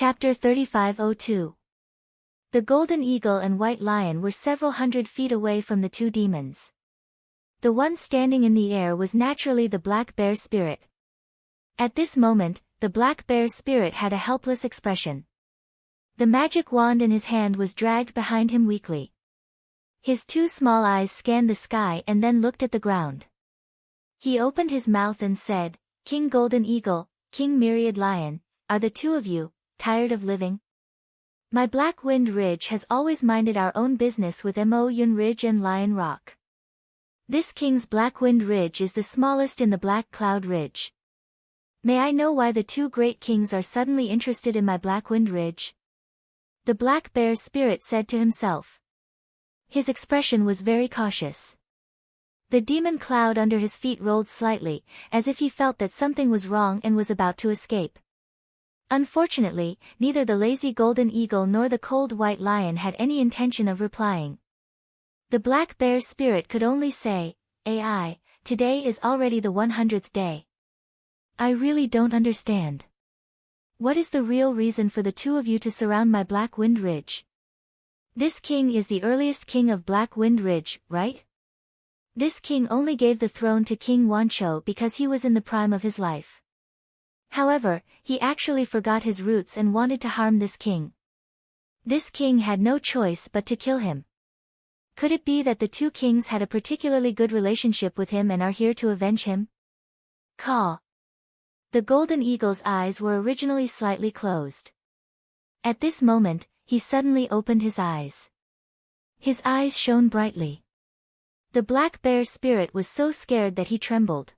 Chapter 3502. The golden eagle and white lion were several hundred feet away from the two demons. The one standing in the air was naturally the black bear spirit. At this moment, the black bear spirit had a helpless expression. The magic wand in his hand was dragged behind him weakly. His two small eyes scanned the sky and then looked at the ground. He opened his mouth and said, "King Golden Eagle, King Myriad Lion, are the two of you tired of living? My Black Wind Ridge has always minded our own business with Moon Ridge and Lion Rock. This king's Black Wind Ridge is the smallest in the Black Cloud Ridge. May I know why the two great kings are suddenly interested in my Black Wind Ridge?" The black bear spirit said to himself. His expression was very cautious. The demon cloud under his feet rolled slightly, as if he felt that something was wrong and was about to escape. Unfortunately, neither the lazy golden eagle nor the cold white lion had any intention of replying. The black bear spirit could only say, "AI, today is already the 100th day. I really don't understand. What is the real reason for the two of you to surround my Black Wind Ridge? This king is the earliest king of Black Wind Ridge, right? This king only gave the throne to King Wancho because he was in the prime of his life. However, he actually forgot his roots and wanted to harm this king. This king had no choice but to kill him. Could it be that the two kings had a particularly good relationship with him and are here to avenge him?" Caw. The golden eagle's eyes were originally slightly closed. At this moment, he suddenly opened his eyes. His eyes shone brightly. The black bear spirit was so scared that he trembled.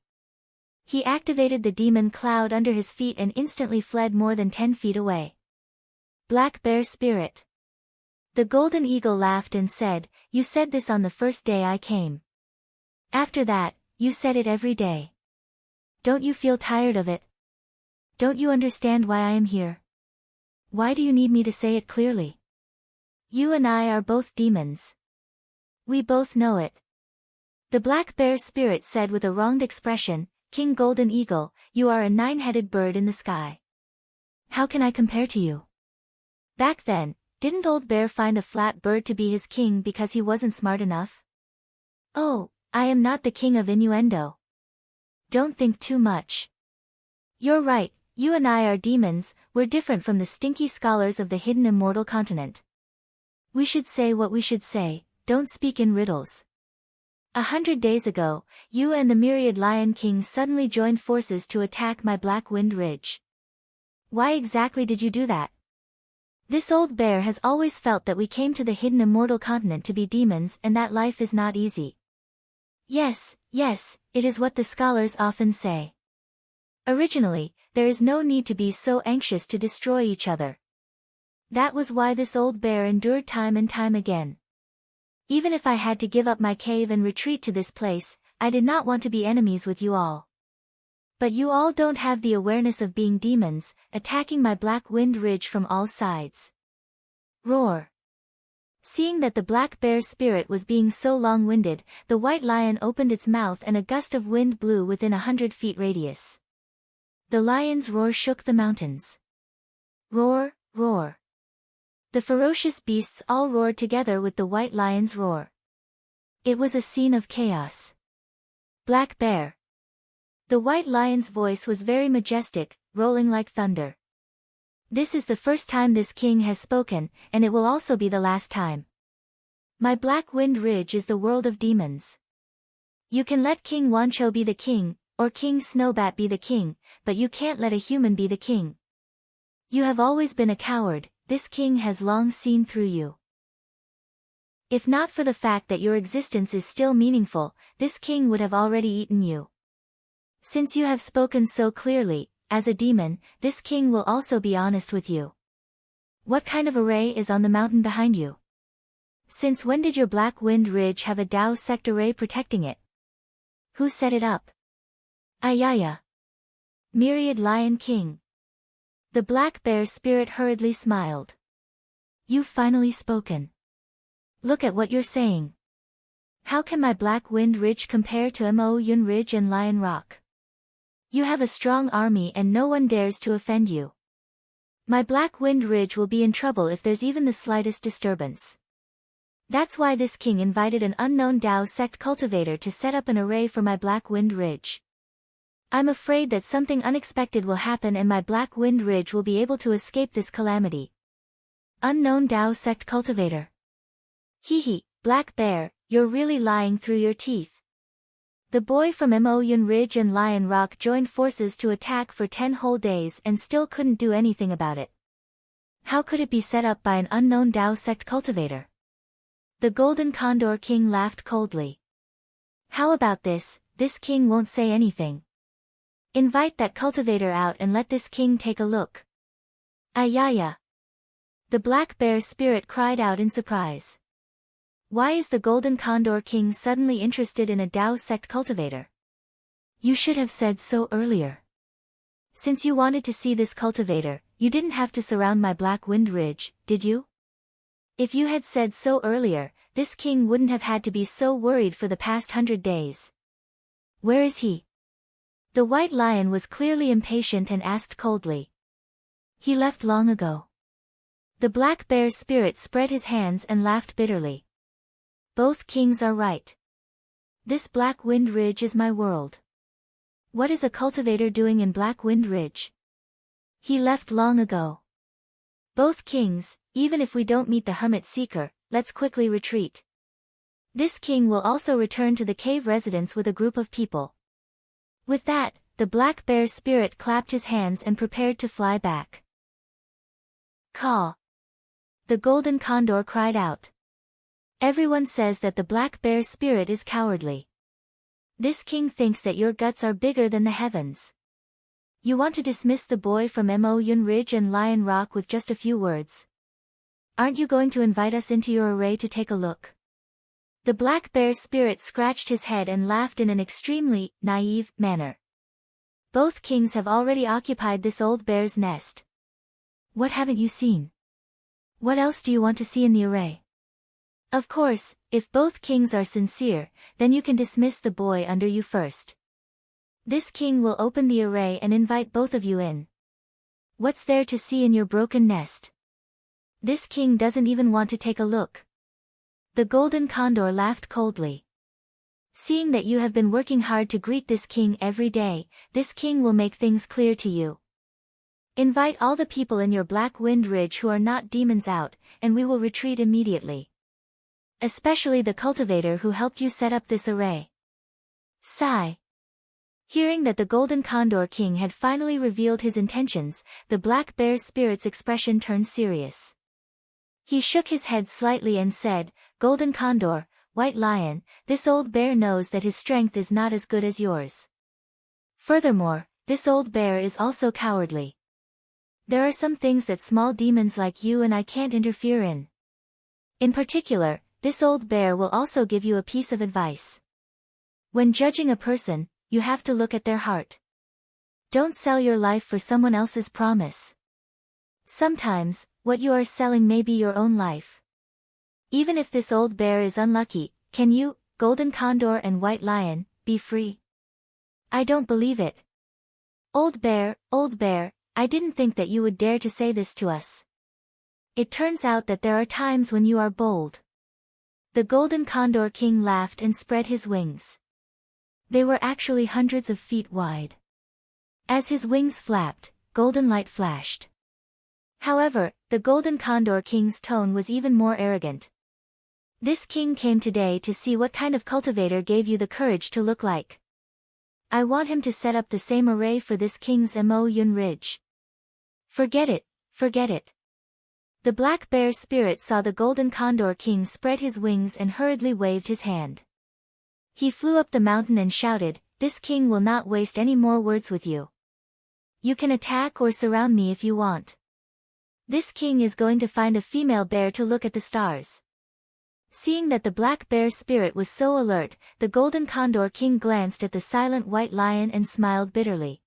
He activated the demon cloud under his feet and instantly fled more than 10 feet away. Black bear spirit. The golden eagle laughed and said, "You said this on the first day I came. After that, you said it every day. Don't you feel tired of it? Don't you understand why I am here? Why do you need me to say it clearly? You and I are both demons. We both know it." The black bear spirit said with a wronged expression, "King Golden Eagle, you are a 9-headed bird in the sky. How can I compare to you? Back then, didn't Old Bear find a flat bird to be his king because he wasn't smart enough? Oh, I am not the king of innuendo. Don't think too much. You're right, you and I are demons, we're different from the stinky scholars of the hidden immortal continent. We should say what we should say, don't speak in riddles. 100 days ago, you and the Myriad Lion King suddenly joined forces to attack my Black Wind Ridge. Why exactly did you do that? This old bear has always felt that we came to the hidden immortal continent to be demons and that life is not easy. Yes, it is what the scholars often say. Originally, there is no need to be so anxious to destroy each other. That was why this old bear endured time and time again. Even if I had to give up my cave and retreat to this place, I did not want to be enemies with you all. But you all don't have the awareness of being demons, attacking my Black Wind Ridge from all sides. Roar. Seeing that the black bear spirit was being so long-winded, the white lion opened its mouth and a gust of wind blew within 100 feet radius. The lion's roar shook the mountains. Roar, roar. The ferocious beasts all roared together with the white lion's roar. It was a scene of chaos. Black bear. The white lion's voice was very majestic, rolling like thunder. This is the first time this king has spoken, and it will also be the last time. My Black Wind Ridge is the world of demons. You can let King Wancho be the king, or King Snowbat be the king, but you can't let a human be the king. You have always been a coward. This king has long seen through you. If not for the fact that your existence is still meaningful, this king would have already eaten you. Since you have spoken so clearly, as a demon, this king will also be honest with you. What kind of array is on the mountain behind you? Since when did your Black Wind Ridge have a Dao sect array protecting it? Who set it up? Ayaya. Myriad Lion King. The black bear spirit hurriedly smiled. You've finally spoken. Look at what you're saying. How can my Black Wind Ridge compare to Moon Ridge and Lion Rock? You have a strong army and no one dares to offend you. My Black Wind Ridge will be in trouble if there's even the slightest disturbance. That's why this king invited an unknown Dao sect cultivator to set up an array for my Black Wind Ridge. I'm afraid that something unexpected will happen and my Black Wind Ridge will be able to escape this calamity. Unknown Dao sect cultivator. Hee, Black Bear, you're really lying through your teeth. The boy from Moyun Ridge and Lion Rock joined forces to attack for 10 whole days and still couldn't do anything about it. How could it be set up by an unknown Dao sect cultivator? The Golden Condor King laughed coldly. How about this king won't say anything. Invite that cultivator out and let this king take a look. Ayaya. The Black Bear spirit cried out in surprise. Why is the Golden Condor King suddenly interested in a Dao sect cultivator? You should have said so earlier. Since you wanted to see this cultivator, you didn't have to surround my Black Wind Ridge, did you? If you had said so earlier, this king wouldn't have had to be so worried for the past 100 days. Where is he? The White Lion was clearly impatient and asked coldly. He left long ago. The Black Bear spirit spread his hands and laughed bitterly. Both kings are right. This Black Wind Ridge is my world. What is a cultivator doing in Black Wind Ridge? He left long ago. Both kings, even if we don't meet the Hermit Seeker, let's quickly retreat. This king will also return to the cave residence with a group of people. With that, the Black Bear spirit clapped his hands and prepared to fly back. Caw! The Golden Condor cried out. Everyone says that the Black Bear spirit is cowardly. This king thinks that your guts are bigger than the heavens. You want to dismiss the boy from Moyun Ridge and Lion Rock with just a few words. Aren't you going to invite us into your array to take a look? The Black Bear spirit scratched his head and laughed in an extremely naive manner. Both kings have already occupied this old bear's nest. What haven't you seen? What else do you want to see in the array? Of course, if both kings are sincere, then you can dismiss the boy under you first. This king will open the array and invite both of you in. What's there to see in your broken nest? This king doesn't even want to take a look. The Golden Condor laughed coldly. Seeing that you have been working hard to greet this king every day, this king will make things clear to you. Invite all the people in your Black Wind Ridge who are not demons out, and we will retreat immediately. Especially the cultivator who helped you set up this array. Sigh. Hearing that the Golden Condor King had finally revealed his intentions, the Black Bear spirit's expression turned serious. He shook his head slightly and said, Golden Condor, White Lion, this old bear knows that his strength is not as good as yours. Furthermore, this old bear is also cowardly. There are some things that small demons like you and I can't interfere in. In particular, this old bear will also give you a piece of advice. When judging a person, you have to look at their heart. Don't sell your life for someone else's promise. Sometimes, what you are selling may be your own life. Even if this old bear is unlucky, can you, Golden Condor and White Lion, be free? I don't believe it. Old bear, I didn't think that you would dare to say this to us. It turns out that there are times when you are bold. The Golden Condor King laughed and spread his wings. They were actually hundreds of feet wide. As his wings flapped, golden light flashed. However, the Golden Condor King's tone was even more arrogant. This king came today to see what kind of cultivator gave you the courage to look like. I want him to set up the same array for this king's Moyun Ridge. Forget it. The Black Bear spirit saw the Golden Condor King spread his wings and hurriedly waved his hand. He flew up the mountain and shouted, this king will not waste any more words with you. You can attack or surround me if you want. This king is going to find a female bear to look at the stars. Seeing that the Black Bear spirit was so alert, the Golden Condor King glanced at the silent White Lion and smiled bitterly.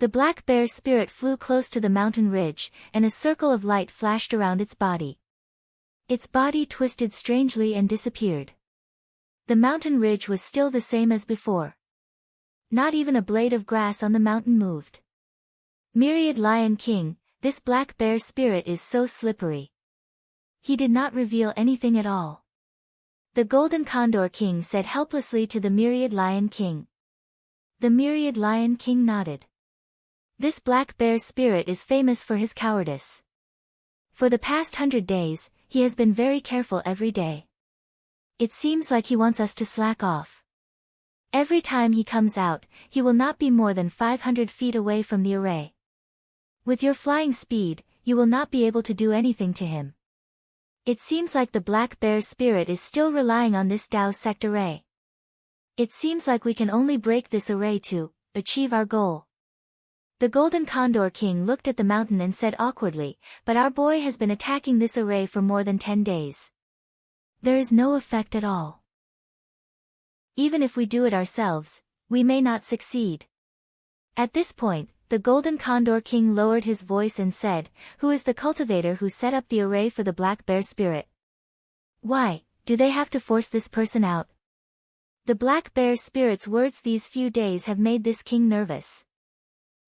The Black Bear spirit flew close to the mountain ridge, and a circle of light flashed around its body. Its body twisted strangely and disappeared. The mountain ridge was still the same as before. Not even a blade of grass on the mountain moved. Myriad Lion King, this black bear spirit is so slippery. He did not reveal anything at all. The Golden Condor King said helplessly to the Myriad Lion King. The Myriad Lion King nodded. This black bear spirit is famous for his cowardice. For the past 100 days, he has been very careful every day. It seems like he wants us to slack off. Every time he comes out, he will not be more than 500 feet away from the array. With your flying speed, you will not be able to do anything to him. It seems like the black bear spirit is still relying on this Dao sect array. It seems like we can only break this array to achieve our goal. The Golden Condor King looked at the mountain and said awkwardly, but our boy has been attacking this array for more than 10 days. There is no effect at all. Even if we do it ourselves, we may not succeed. At this point, the Golden Condor King lowered his voice and said, "Who is the cultivator who set up the array for the black bear spirit? Why, do they have to force this person out?" The black bear spirit's words these few days have made this king nervous.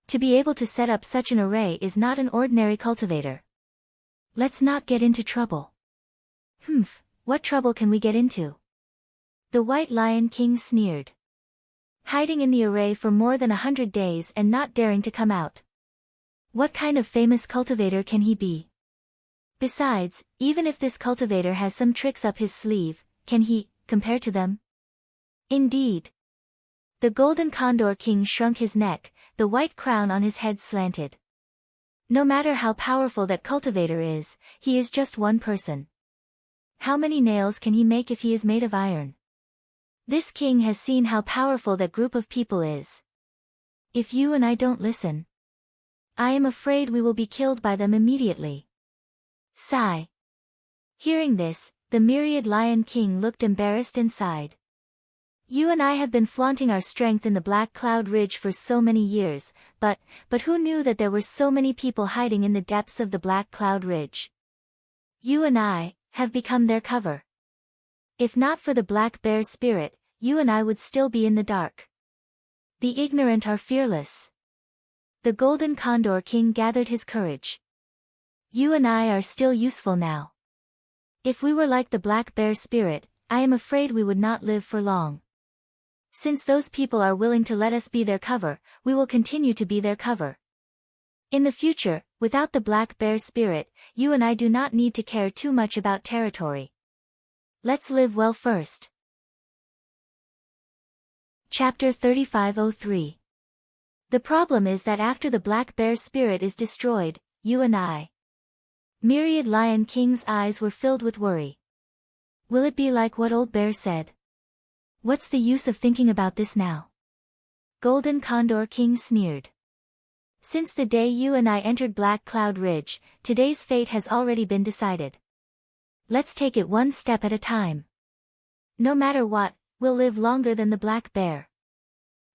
To be able to set up such an array is not an ordinary cultivator. Let's not get into trouble. What trouble can we get into? The White Lion King sneered. Hiding in the array for more than 100 days and not daring to come out. What kind of famous cultivator can he be? Besides, even if this cultivator has some tricks up his sleeve, can he compare to them? Indeed. The Golden Condor King shrunk his neck, the white crown on his head slanted. No matter how powerful that cultivator is, he is just one person. How many nails can he make if he is made of iron? This king has seen how powerful that group of people is. If you and I don't listen, I am afraid we will be killed by them immediately. Sigh. Hearing this, the Myriad Lion King looked embarrassed and sighed. You and I have been flaunting our strength in the Black Cloud Ridge for so many years, but who knew that there were so many people hiding in the depths of the Black Cloud Ridge? You and I have become their cover. If not for the black bear spirit, you and I would still be in the dark. The ignorant are fearless. The Golden Condor King gathered his courage. You and I are still useful now. If we were like the black bear spirit, I am afraid we would not live for long. Since those people are willing to let us be their cover, we will continue to be their cover. In the future, without the black bear spirit, you and I do not need to care too much about territory. Let's live well first. Chapter 3503. The problem is that after the black bear spirit is destroyed, you and I. Myriad Lion King's eyes were filled with worry. Will it be like what Old Bear said? What's the use of thinking about this now? Golden Condor King sneered. Since the day you and I entered Black Cloud Ridge, today's fate has already been decided. Let's take it one step at a time. No matter what, we'll live longer than the black bear.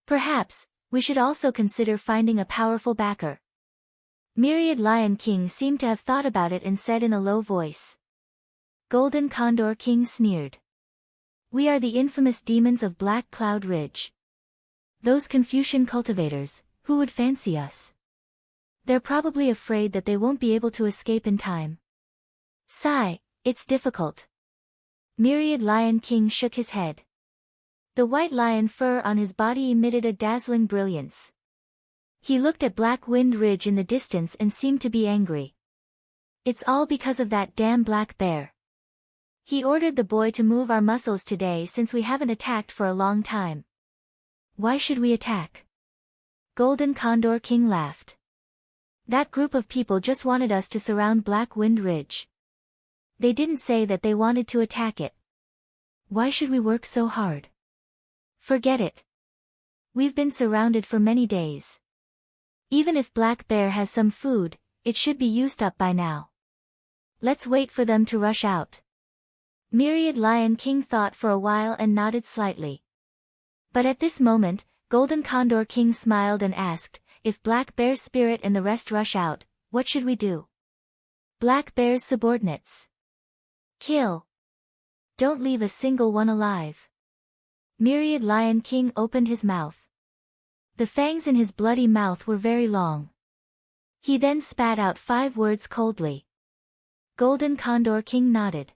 Perhaps, we should also consider finding a powerful backer. Myriad Lion King seemed to have thought about it and said in a low voice. Golden Condor King sneered. We are the infamous demons of Black Cloud Ridge. Those Confucian cultivators, who would fancy us? They're probably afraid that they won't be able to escape in time. Sigh, it's difficult. Myriad Lion King shook his head. The white lion fur on his body emitted a dazzling brilliance. He looked at Black Wind Ridge in the distance and seemed to be angry. It's all because of that damn black bear. He ordered the boy to move our muscles today since we haven't attacked for a long time. Why should we attack? Golden Condor King laughed. That group of people just wanted us to surround Black Wind Ridge. They didn't say that they wanted to attack it. Why should we work so hard? Forget it. We've been surrounded for many days. Even if Black Bear has some food, it should be used up by now. Let's wait for them to rush out. Myriad Lion King thought for a while and nodded slightly. But at this moment, Golden Condor King smiled and asked, if Black Bear's spirit and the rest rush out, what should we do? Black Bear's subordinates. Kill. Don't leave a single one alive. Myriad Lion King opened his mouth. The fangs in his bloody mouth were very long. He then spat out 5 words coldly. Golden Condor King nodded.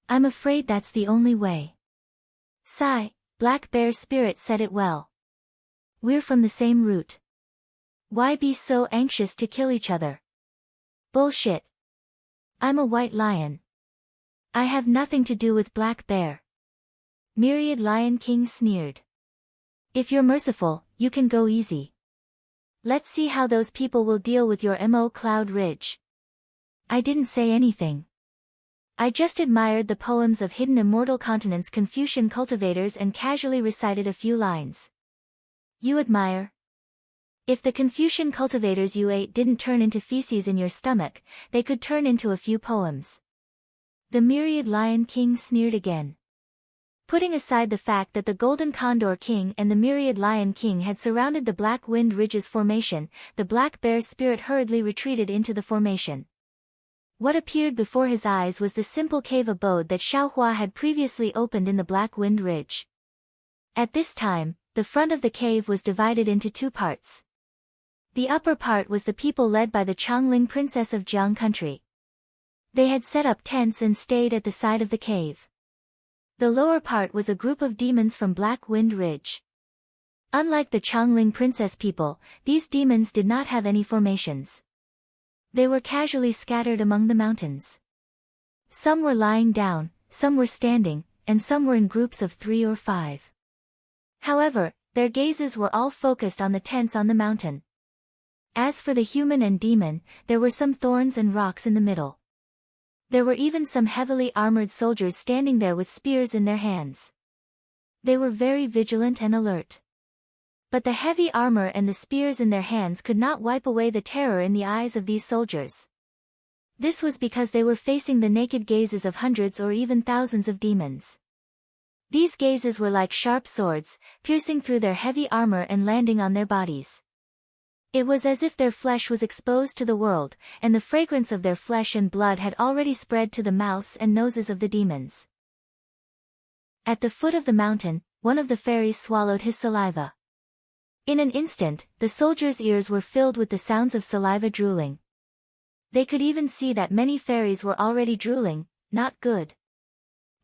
I'm afraid that's the only way. Sigh, Black Bear Spirit said it well. We're from the same root. Why be so anxious to kill each other? Bullshit. I'm a white lion. I have nothing to do with Black Bear. Myriad Lion King sneered. If you're merciful, you can go easy. Let's see how those people will deal with your MO Cloud Ridge. I didn't say anything. I just admired the poems of hidden immortal continents Confucian cultivators and casually recited a few lines. You admire? If the Confucian cultivators you ate didn't turn into feces in your stomach, they could turn into a few poems. The Myriad Lion King sneered again. Putting aside the fact that the Golden Condor King and the Myriad Lion King had surrounded the Black Wind Ridge's formation, the Black Bear Spirit hurriedly retreated into the formation. What appeared before his eyes was the simple cave abode that Xiaohua had previously opened in the Black Wind Ridge. At this time, the front of the cave was divided into 2 parts. The upper part was the people led by the Changling Princess of Jiang Country. They had set up tents and stayed at the side of the cave. The lower part was a group of demons from Black Wind Ridge. Unlike the Changling Princess people, these demons did not have any formations. They were casually scattered among the mountains. Some were lying down, some were standing, and some were in groups of 3 or 5. However, their gazes were all focused on the tents on the mountain. As for the human and demon, there were some thorns and rocks in the middle. There were even some heavily armored soldiers standing there with spears in their hands. They were very vigilant and alert. But the heavy armor and the spears in their hands could not wipe away the terror in the eyes of these soldiers. This was because they were facing the naked gazes of hundreds or even thousands of demons. These gazes were like sharp swords, piercing through their heavy armor and landing on their bodies. It was as if their flesh was exposed to the world, and the fragrance of their flesh and blood had already spread to the mouths and noses of the demons. At the foot of the mountain, one of the fairies swallowed his saliva. In an instant, the soldiers' ears were filled with the sounds of saliva drooling. They could even see that many fairies were already drooling. Not good.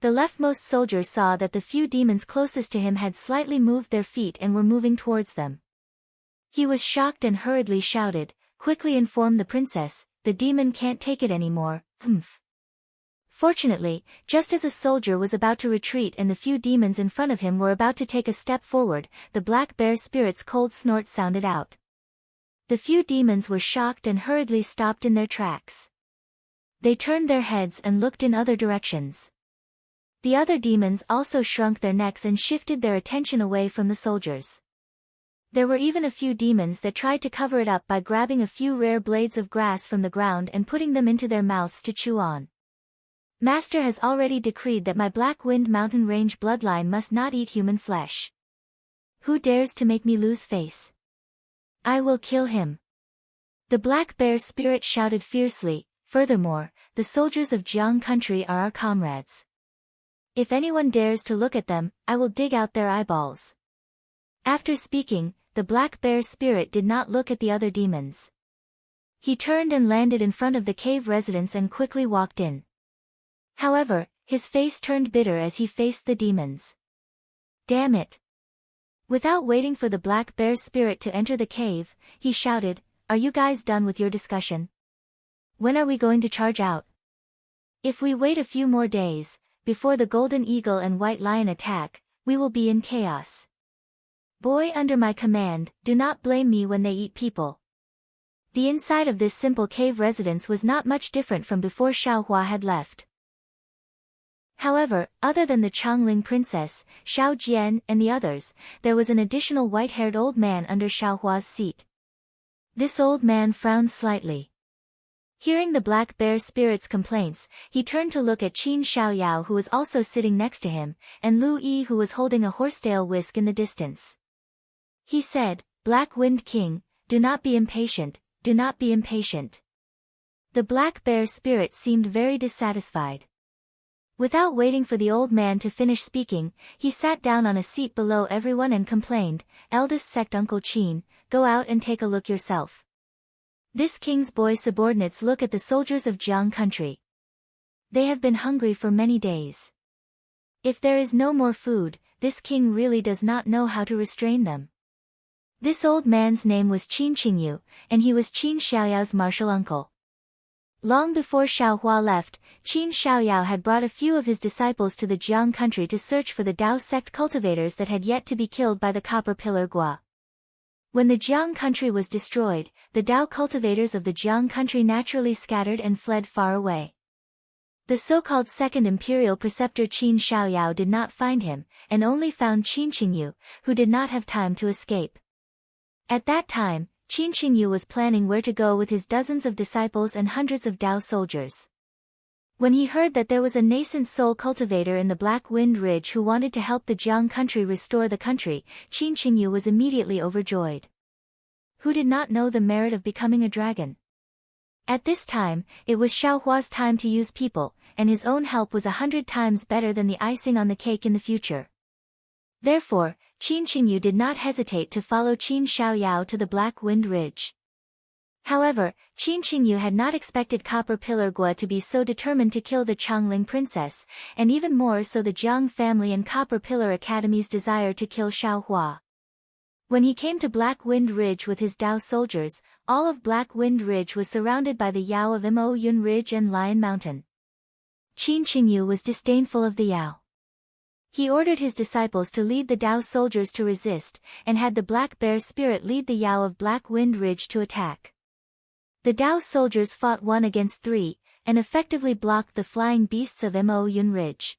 The leftmost soldier saw that the few demons closest to him had slightly moved their feet and were moving towards them. He was shocked and hurriedly shouted, "Quickly inform the princess, the demon can't take it anymore, humph." Fortunately, just as a soldier was about to retreat and the few demons in front of him were about to take a step forward, the Black Bear Spirit's cold snort sounded out. The few demons were shocked and hurriedly stopped in their tracks. They turned their heads and looked in other directions. The other demons also shrunk their necks and shifted their attention away from the soldiers. There were even a few demons that tried to cover it up by grabbing a few rare blades of grass from the ground and putting them into their mouths to chew on. Master has already decreed that my Black Wind Mountain Range bloodline must not eat human flesh. Who dares to make me lose face? I will kill him. The Black Bear Spirit shouted fiercely. Furthermore, the soldiers of Jiang Country are our comrades. If anyone dares to look at them, I will dig out their eyeballs. After speaking, the Black Bear Spirit did not look at the other demons. He turned and landed in front of the cave residence and quickly walked in. However, his face turned bitter as he faced the demons. Damn it! Without waiting for the Black Bear Spirit to enter the cave, he shouted, "Are you guys done with your discussion? When are we going to charge out? If we wait a few more days, before the Golden Eagle and White Lion attack, we will be in chaos. Boy under my command, do not blame me when they eat people." The inside of this simple cave residence was not much different from before Xiaohua had left. However, other than the Changling Princess, Xiao Jian and the others, there was an additional white-haired old man under Xiaohua's seat. This old man frowned slightly. Hearing the Black Bear Spirit's complaints, he turned to look at Qin Xiaoyao who was also sitting next to him, and Lu Yi who was holding a horsetail whisk in the distance. He said, "Black Wind King, do not be impatient, do not be impatient." The Black Bear Spirit seemed very dissatisfied. Without waiting for the old man to finish speaking, he sat down on a seat below everyone and complained, "Eldest sect Uncle Qin, go out and take a look yourself." This king's boy subordinates look at the soldiers of Jiang country. They have been hungry for many days. If there is no more food, this king really does not know how to restrain them. This old man's name was Qin Qingyu, and he was Qin Xiaoyao's martial uncle. Long before Xiaohua left, Qin Xiaoyao had brought a few of his disciples to the Jiang country to search for the Dao sect cultivators that had yet to be killed by the copper pillar Gua. When the Jiang country was destroyed, the Dao cultivators of the Jiang country naturally scattered and fled far away. The so-called second imperial preceptor Qin Xiaoyao did not find him, and only found Qin Qingyu, who did not have time to escape. At that time, Qin Qingyu was planning where to go with his dozens of disciples and hundreds of Dao soldiers. When he heard that there was a nascent soul cultivator in the Black Wind Ridge who wanted to help the Jiang country restore the country, Qin Qingyu was immediately overjoyed. Who did not know the merit of becoming a dragon? At this time, it was Xiaohua's time to use people, and his own help was 100 times better than the icing on the cake in the future. Therefore, Qin Qingyu did not hesitate to follow Qin Xiaoyao to the Black Wind Ridge. However, Qin Qingyu had not expected Copper Pillar Gua to be so determined to kill the Changling princess, and even more so the Jiang family and Copper Pillar Academy's desire to kill Xiaohua. When he came to Black Wind Ridge with his Dao soldiers, all of Black Wind Ridge was surrounded by the Yao of Mo Yun Ridge and Lion Mountain. Qin Qingyu was disdainful of the Yao. He ordered his disciples to lead the Dao soldiers to resist, and had the Black Bear Spirit lead the Yao of Black Wind Ridge to attack. The Dao soldiers fought 1 against 3, and effectively blocked the flying beasts of Mo Yun Ridge.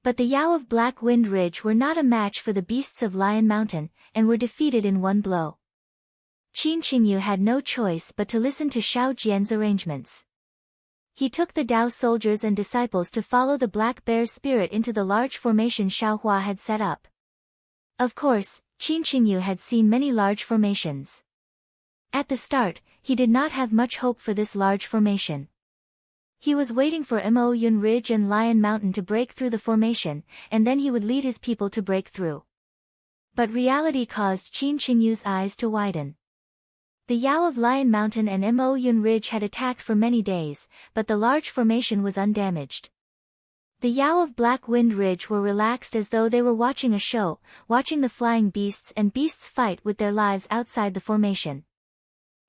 But the Yao of Black Wind Ridge were not a match for the beasts of Lion Mountain, and were defeated in 1 blow. Qin Qingyu had no choice but to listen to Xiao Jian's arrangements. He took the Dao soldiers and disciples to follow the Black Bear Spirit into the large formation Xiaohua had set up. Of course, Qin Qingyu had seen many large formations. At the start, he did not have much hope for this large formation. He was waiting for Mo Yun Ridge and Lion Mountain to break through the formation, and then he would lead his people to break through. But reality caused Qin Qingyu's eyes to widen. The Yao of Lion Mountain and Mo Yun Ridge had attacked for many days, but the large formation was undamaged. The Yao of Black Wind Ridge were relaxed as though they were watching a show, watching the flying beasts and beasts fight with their lives outside the formation.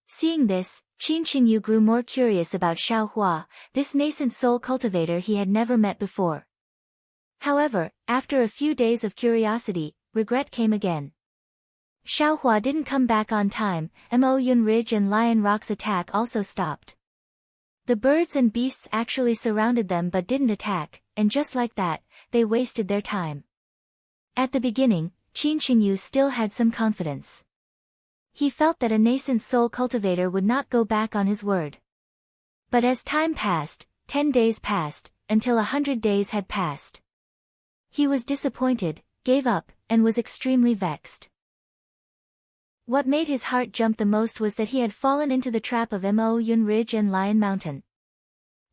Seeing this, Qin Qingyu grew more curious about Xiaohua, this nascent soul cultivator he had never met before. However, after a few days of curiosity, regret came again. Xiaohua didn't come back on time, Mo Yun Ridge and Lion Rock's attack also stopped. The birds and beasts actually surrounded them but didn't attack, and just like that, they wasted their time. At the beginning, Qin Qingyu still had some confidence. He felt that a nascent soul cultivator would not go back on his word. But as time passed, 10 days passed, until 100 days had passed. He was disappointed, gave up, and was extremely vexed. What made his heart jump the most was that he had fallen into the trap of Mo Yun Ridge and Lion Mountain.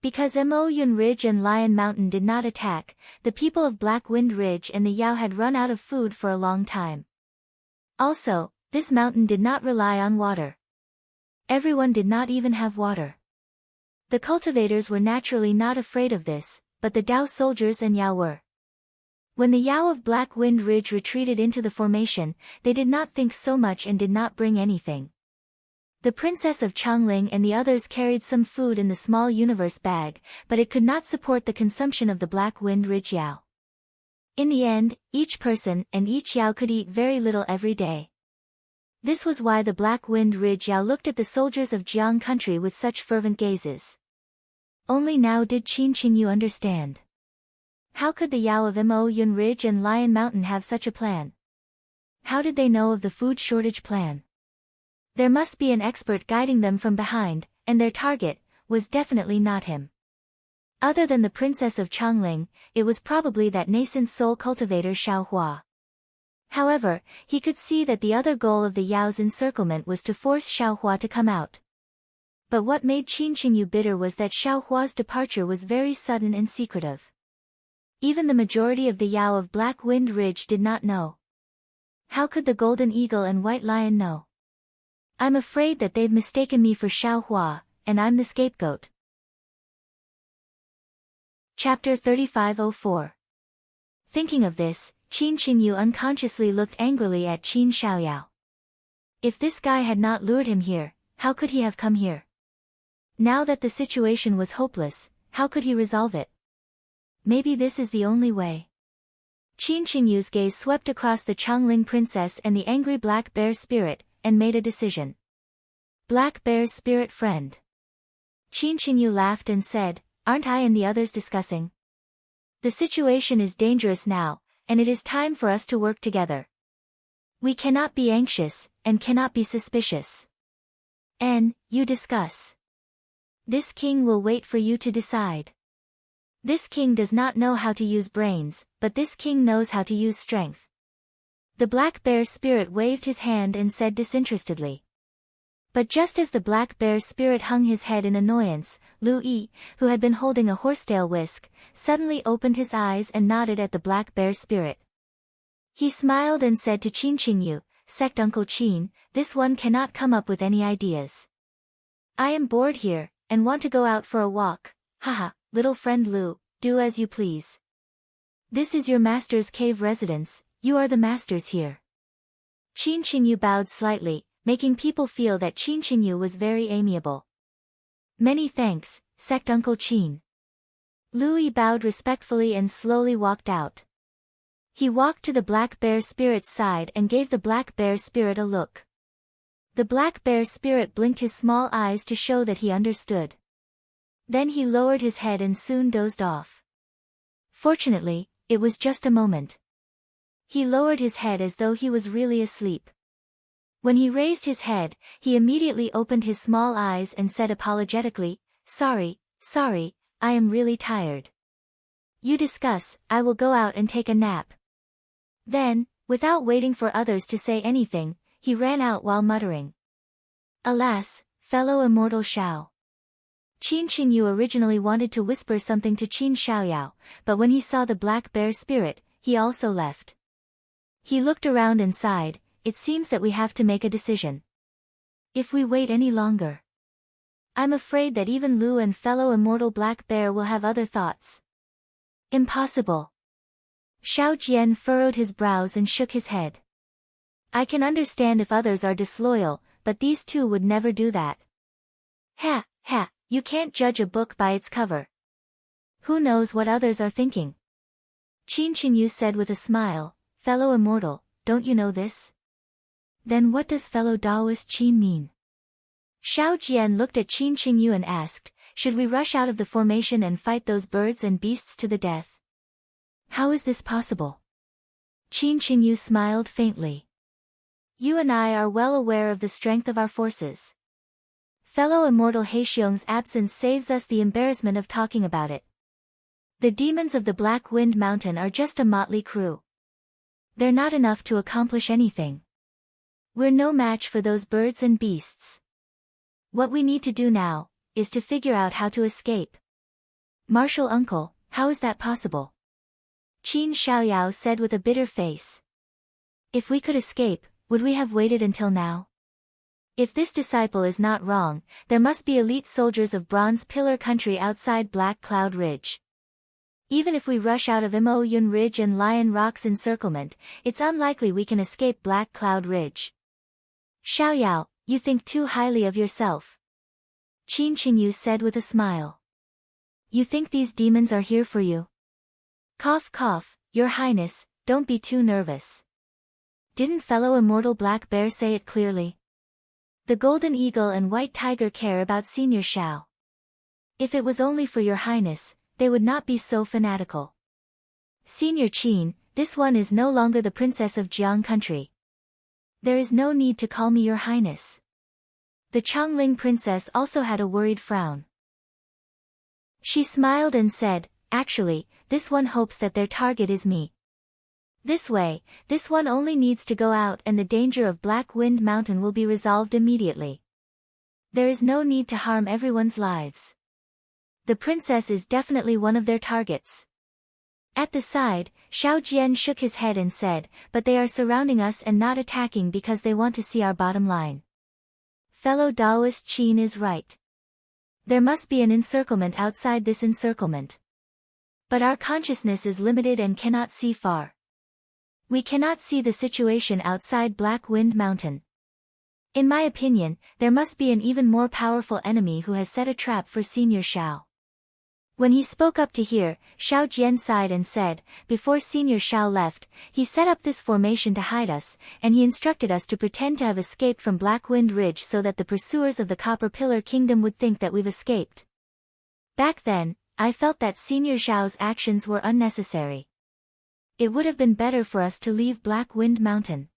Because Mo Yun Ridge and Lion Mountain did not attack, the people of Black Wind Ridge and the Yao had run out of food for a long time. Also, this mountain did not rely on water. Everyone did not even have water. The cultivators were naturally not afraid of this, but the Dao soldiers and Yao were. When the Yao of Black Wind Ridge retreated into the formation, they did not think so much and did not bring anything. The princess of Changling and the others carried some food in the small universe bag, but it could not support the consumption of the Black Wind Ridge Yao. In the end, each person and each Yao could eat very little every day. This was why the Black Wind Ridge Yao looked at the soldiers of Jiang country with such fervent gazes. Only now did Qin Qingyu understand. How could the Yao of Mo Yun Ridge and Lion Mountain have such a plan? How did they know of the food shortage plan? There must be an expert guiding them from behind, and their target was definitely not him. Other than the princess of Changling, it was probably that nascent soul cultivator Xiaohua. However, he could see that the other goal of the Yao's encirclement was to force Xiaohua to come out. But what made Qin Qingyu bitter was that Xiaohua's departure was very sudden and secretive. Even the majority of the Yao of Black Wind Ridge did not know. How could the Golden Eagle and White Lion know? I'm afraid that they've mistaken me for Xiao Hua, and I'm the scapegoat. Chapter 3504. Thinking of this, Qin Qingyu unconsciously looked angrily at Qin Xiaoyao. If this guy had not lured him here, how could he have come here? Now that the situation was hopeless, how could he resolve it? Maybe this is the only way. Qin Qingyu's gaze swept across the Changling princess and the angry black bear spirit, and made a decision. Black bear's spirit friend. Qin Qingyu laughed and said, aren't I and the others discussing? The situation is dangerous now, and it is time for us to work together. We cannot be anxious, and cannot be suspicious. You discuss. This king will wait for you to decide. This king does not know how to use brains, but this king knows how to use strength. The black bear spirit waved his hand and said disinterestedly. But just as the black bear spirit hung his head in annoyance, Lu Yi, who had been holding a horsetail whisk, suddenly opened his eyes and nodded at the black bear spirit. He smiled and said to Qin Qingyu, Sect Uncle Qin, this one cannot come up with any ideas. I am bored here, and want to go out for a walk. Haha, little friend Lu, do as you please. This is your master's cave residence, you are the masters here. Qin Qingyu bowed slightly, making people feel that Qin Qingyu was very amiable. Many thanks, Sect Uncle Qin. Lu Yi bowed respectfully and slowly walked out. He walked to the black bear spirit's side and gave the black bear spirit a look. The black bear spirit blinked his small eyes to show that he understood. Then he lowered his head and soon dozed off. Fortunately, it was just a moment. He lowered his head as though he was really asleep. When he raised his head, he immediately opened his small eyes and said apologetically, sorry, I am really tired. You discuss, I will go out and take a nap. Then, without waiting for others to say anything, he ran out while muttering. Alas, fellow immortal Xiao. Qin Qingyu originally wanted to whisper something to Qin Xiaoyao, but when he saw the black bear spirit, he also left. He looked around and sighed, it seems that we have to make a decision. If we wait any longer, I'm afraid that even Lu and fellow immortal black bear will have other thoughts. Impossible. Xiao Jian furrowed his brows and shook his head. I can understand if others are disloyal, but these two would never do that. Ha, you can't judge a book by its cover. Who knows what others are thinking? Qin Qingyu said with a smile, fellow immortal, don't you know this? Then what does fellow Taoist Qin mean? Xiao Jian looked at Qin Qingyu and asked, should we rush out of the formation and fight those birds and beasts to the death? How is this possible? Qin Qingyu smiled faintly. You and I are well aware of the strength of our forces. Fellow immortal Heixiong's absence saves us the embarrassment of talking about it. The demons of the Black Wind Mountain are just a motley crew. They're not enough to accomplish anything. We're no match for those birds and beasts. What we need to do now, is to figure out how to escape. Martial uncle, how is that possible? Qin Xiaoyao said with a bitter face. If we could escape, would we have waited until now? If this disciple is not wrong, there must be elite soldiers of Bronze Pillar country outside Black Cloud Ridge. Even if we rush out of Mo Yun Ridge and Lion Rock's encirclement, it's unlikely we can escape Black Cloud Ridge. Xiaoyao, you think too highly of yourself. Qin Qingyu said with a smile. You think these demons are here for you? Cough cough, your highness, don't be too nervous. Didn't fellow immortal Black Bear say it clearly? The Golden Eagle and White Tiger care about Senior Xiao. If it was only for your highness, they would not be so fanatical. Senior Qin, this one is no longer the princess of Jiang country. There is no need to call me your highness. The Changling princess also had a worried frown. She smiled and said, actually, this one hopes that their target is me. This way, this one only needs to go out and the danger of Black Wind Mountain will be resolved immediately. There is no need to harm everyone's lives. The princess is definitely one of their targets. At the side, Xiao Jian shook his head and said, but they are surrounding us and not attacking because they want to see our bottom line. fellow Taoist Qin is right. There must be an encirclement outside this encirclement. But our consciousness is limited and cannot see far. We cannot see the situation outside Black Wind Mountain. In my opinion, there must be an even more powerful enemy who has set a trap for Senior Shao. When he spoke up to hear, Xiao Jian sighed and said, before Senior Shao left, he set up this formation to hide us, and he instructed us to pretend to have escaped from Black Wind Ridge so that the pursuers of the Copper Pillar Kingdom would think that we've escaped. Back then, I felt that Senior Xiao's actions were unnecessary. It would have been better for us to leave Black Wind Mountain.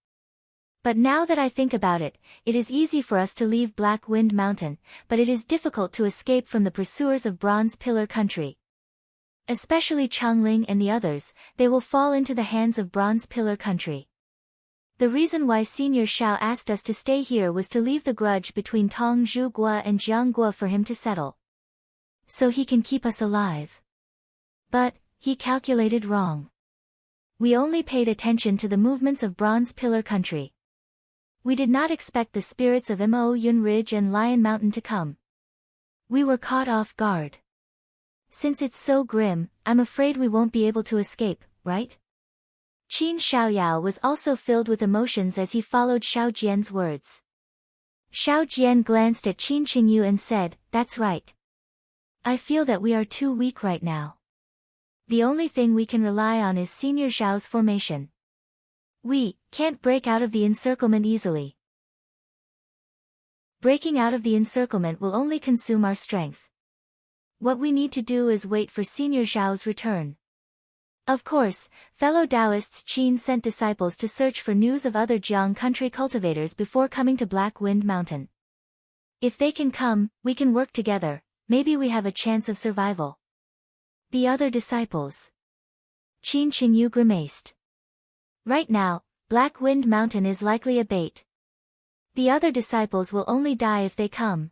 But now that I think about it, it is easy for us to leave Black Wind Mountain, but it is difficult to escape from the pursuers of Bronze Pillar Country. Especially Changling and the others, they will fall into the hands of Bronze Pillar Country. The reason why Senior Shao asked us to stay here was to leave the grudge between Tong Zhuguo and Jiang Guo for him to settle. So he can keep us alive. But, he calculated wrong. We only paid attention to the movements of Bronze Pillar Country. We did not expect the spirits of Mo Yun Ridge and Lion Mountain to come. We were caught off guard. Since it's so grim, I'm afraid we won't be able to escape, right? Qin Xiaoyao was also filled with emotions as he followed Xiao Jian's words. Xiao Jian glanced at Qin Qingyu and said, that's right. I feel that we are too weak right now. The only thing we can rely on is Senior Xiao's formation. We can't break out of the encirclement easily. Breaking out of the encirclement will only consume our strength. What we need to do is wait for Senior Xiao's return. Of course, fellow Taoists Qin sent disciples to search for news of other Jiang country cultivators before coming to Black Wind Mountain. If they can come, we can work together, maybe we have a chance of survival. The other disciples. Qin Qingyu grimaced. Right now, Black Wind Mountain is likely a bait. The other disciples will only die if they come.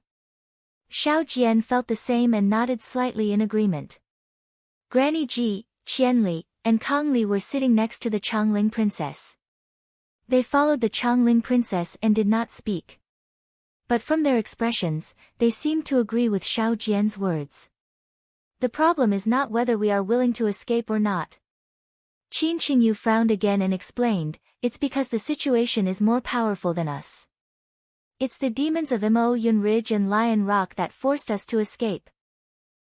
Xiao Jian felt the same and nodded slightly in agreement. Granny Ji, Qianli, and Kongli were sitting next to the Changling princess. They followed the Changling princess and did not speak. But from their expressions, they seemed to agree with Xiao Jian's words. The problem is not whether we are willing to escape or not. Qin Qingyu frowned again and explained, it's because the situation is more powerful than us. It's the demons of Mo Yun Ridge and Lion Rock that forced us to escape.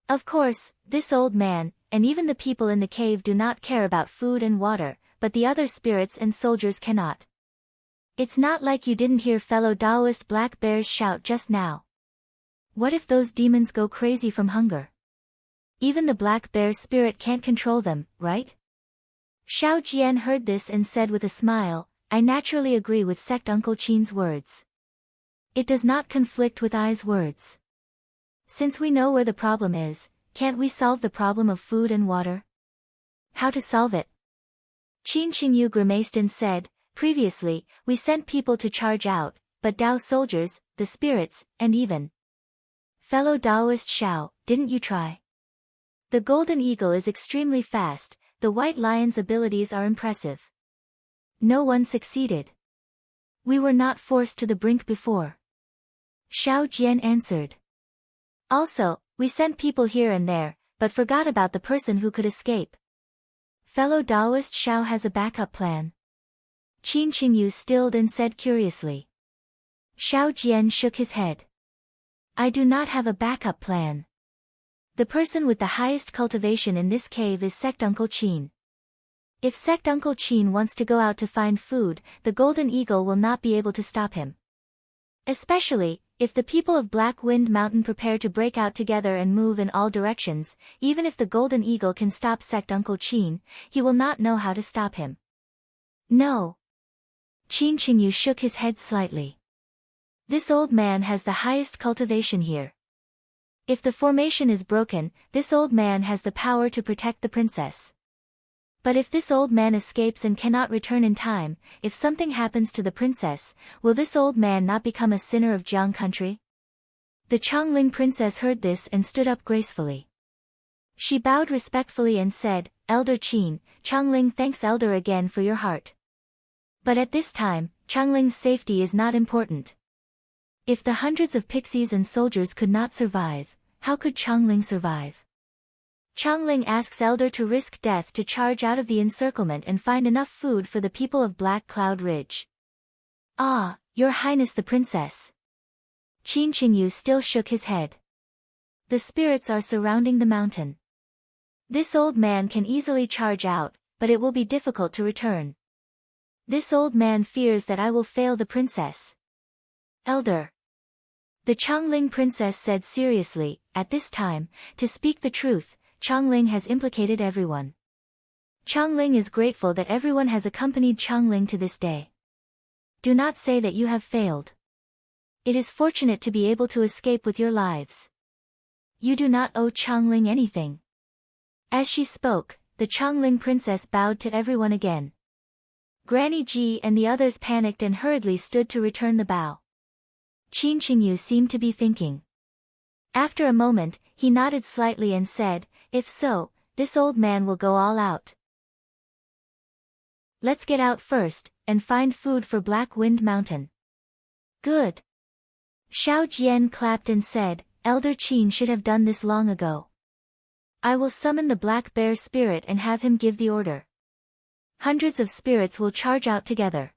Of course, this old man, and even the people in the cave do not care about food and water, but the other spirits and soldiers cannot. It's not like you didn't hear fellow Taoist black bears shout just now. What if those demons go crazy from hunger? Even the black bear spirit can't control them, right? Xiao Jian heard this and said with a smile, I naturally agree with Sect Uncle Qin's words. It does not conflict with I's words. Since we know where the problem is, can't we solve the problem of food and water? How to solve it? Qin Qingyu grimaced and said, previously, we sent people to charge out, but Dao soldiers, the spirits, and even fellow Taoist Xiao, didn't you try? The golden eagle is extremely fast, the white lion's abilities are impressive. No one succeeded. We were not forced to the brink before. Xiao Jian answered. Also, we sent people here and there, but forgot about the person who could escape. Fellow Taoist Xiao has a backup plan. Qin Qingyu stilled and said curiously. Xiao Jian shook his head. I do not have a backup plan. The person with the highest cultivation in this cave is Sect Uncle Qin. If Sect Uncle Qin wants to go out to find food, the golden eagle will not be able to stop him. Especially, if the people of Black Wind Mountain prepare to break out together and move in all directions, even if the golden eagle can stop Sect Uncle Qin, he will not know how to stop him. No. Qin Qingyu shook his head slightly. This old man has the highest cultivation here. If the formation is broken, this old man has the power to protect the princess. But if this old man escapes and cannot return in time, if something happens to the princess, will this old man not become a sinner of Jiang country? The Changling princess heard this and stood up gracefully. She bowed respectfully and said, Elder Qin, Changling thanks Elder again for your heart. But at this time, Changling's safety is not important. If the hundreds of pixies and soldiers could not survive, how could Changling survive? Changling asks Elder to risk death to charge out of the encirclement and find enough food for the people of Black Cloud Ridge. Ah, Your Highness the Princess. Qin Qingyu still shook his head. The spirits are surrounding the mountain. This old man can easily charge out, but it will be difficult to return. This old man fears that I will fail the princess. Elder. The Changling princess said seriously, at this time, to speak the truth, Changling has implicated everyone. Changling is grateful that everyone has accompanied Changling to this day. Do not say that you have failed. It is fortunate to be able to escape with your lives. You do not owe Changling anything. As she spoke, the Changling princess bowed to everyone again. Granny Ji and the others panicked and hurriedly stood to return the bow. Qin Qingyu seemed to be thinking. After a moment, he nodded slightly and said, if so, this old man will go all out. Let's get out first, and find food for Black Wind Mountain. Good. Xiao Jian clapped and said, Elder Qin should have done this long ago. I will summon the Black Bear spirit and have him give the order. Hundreds of spirits will charge out together.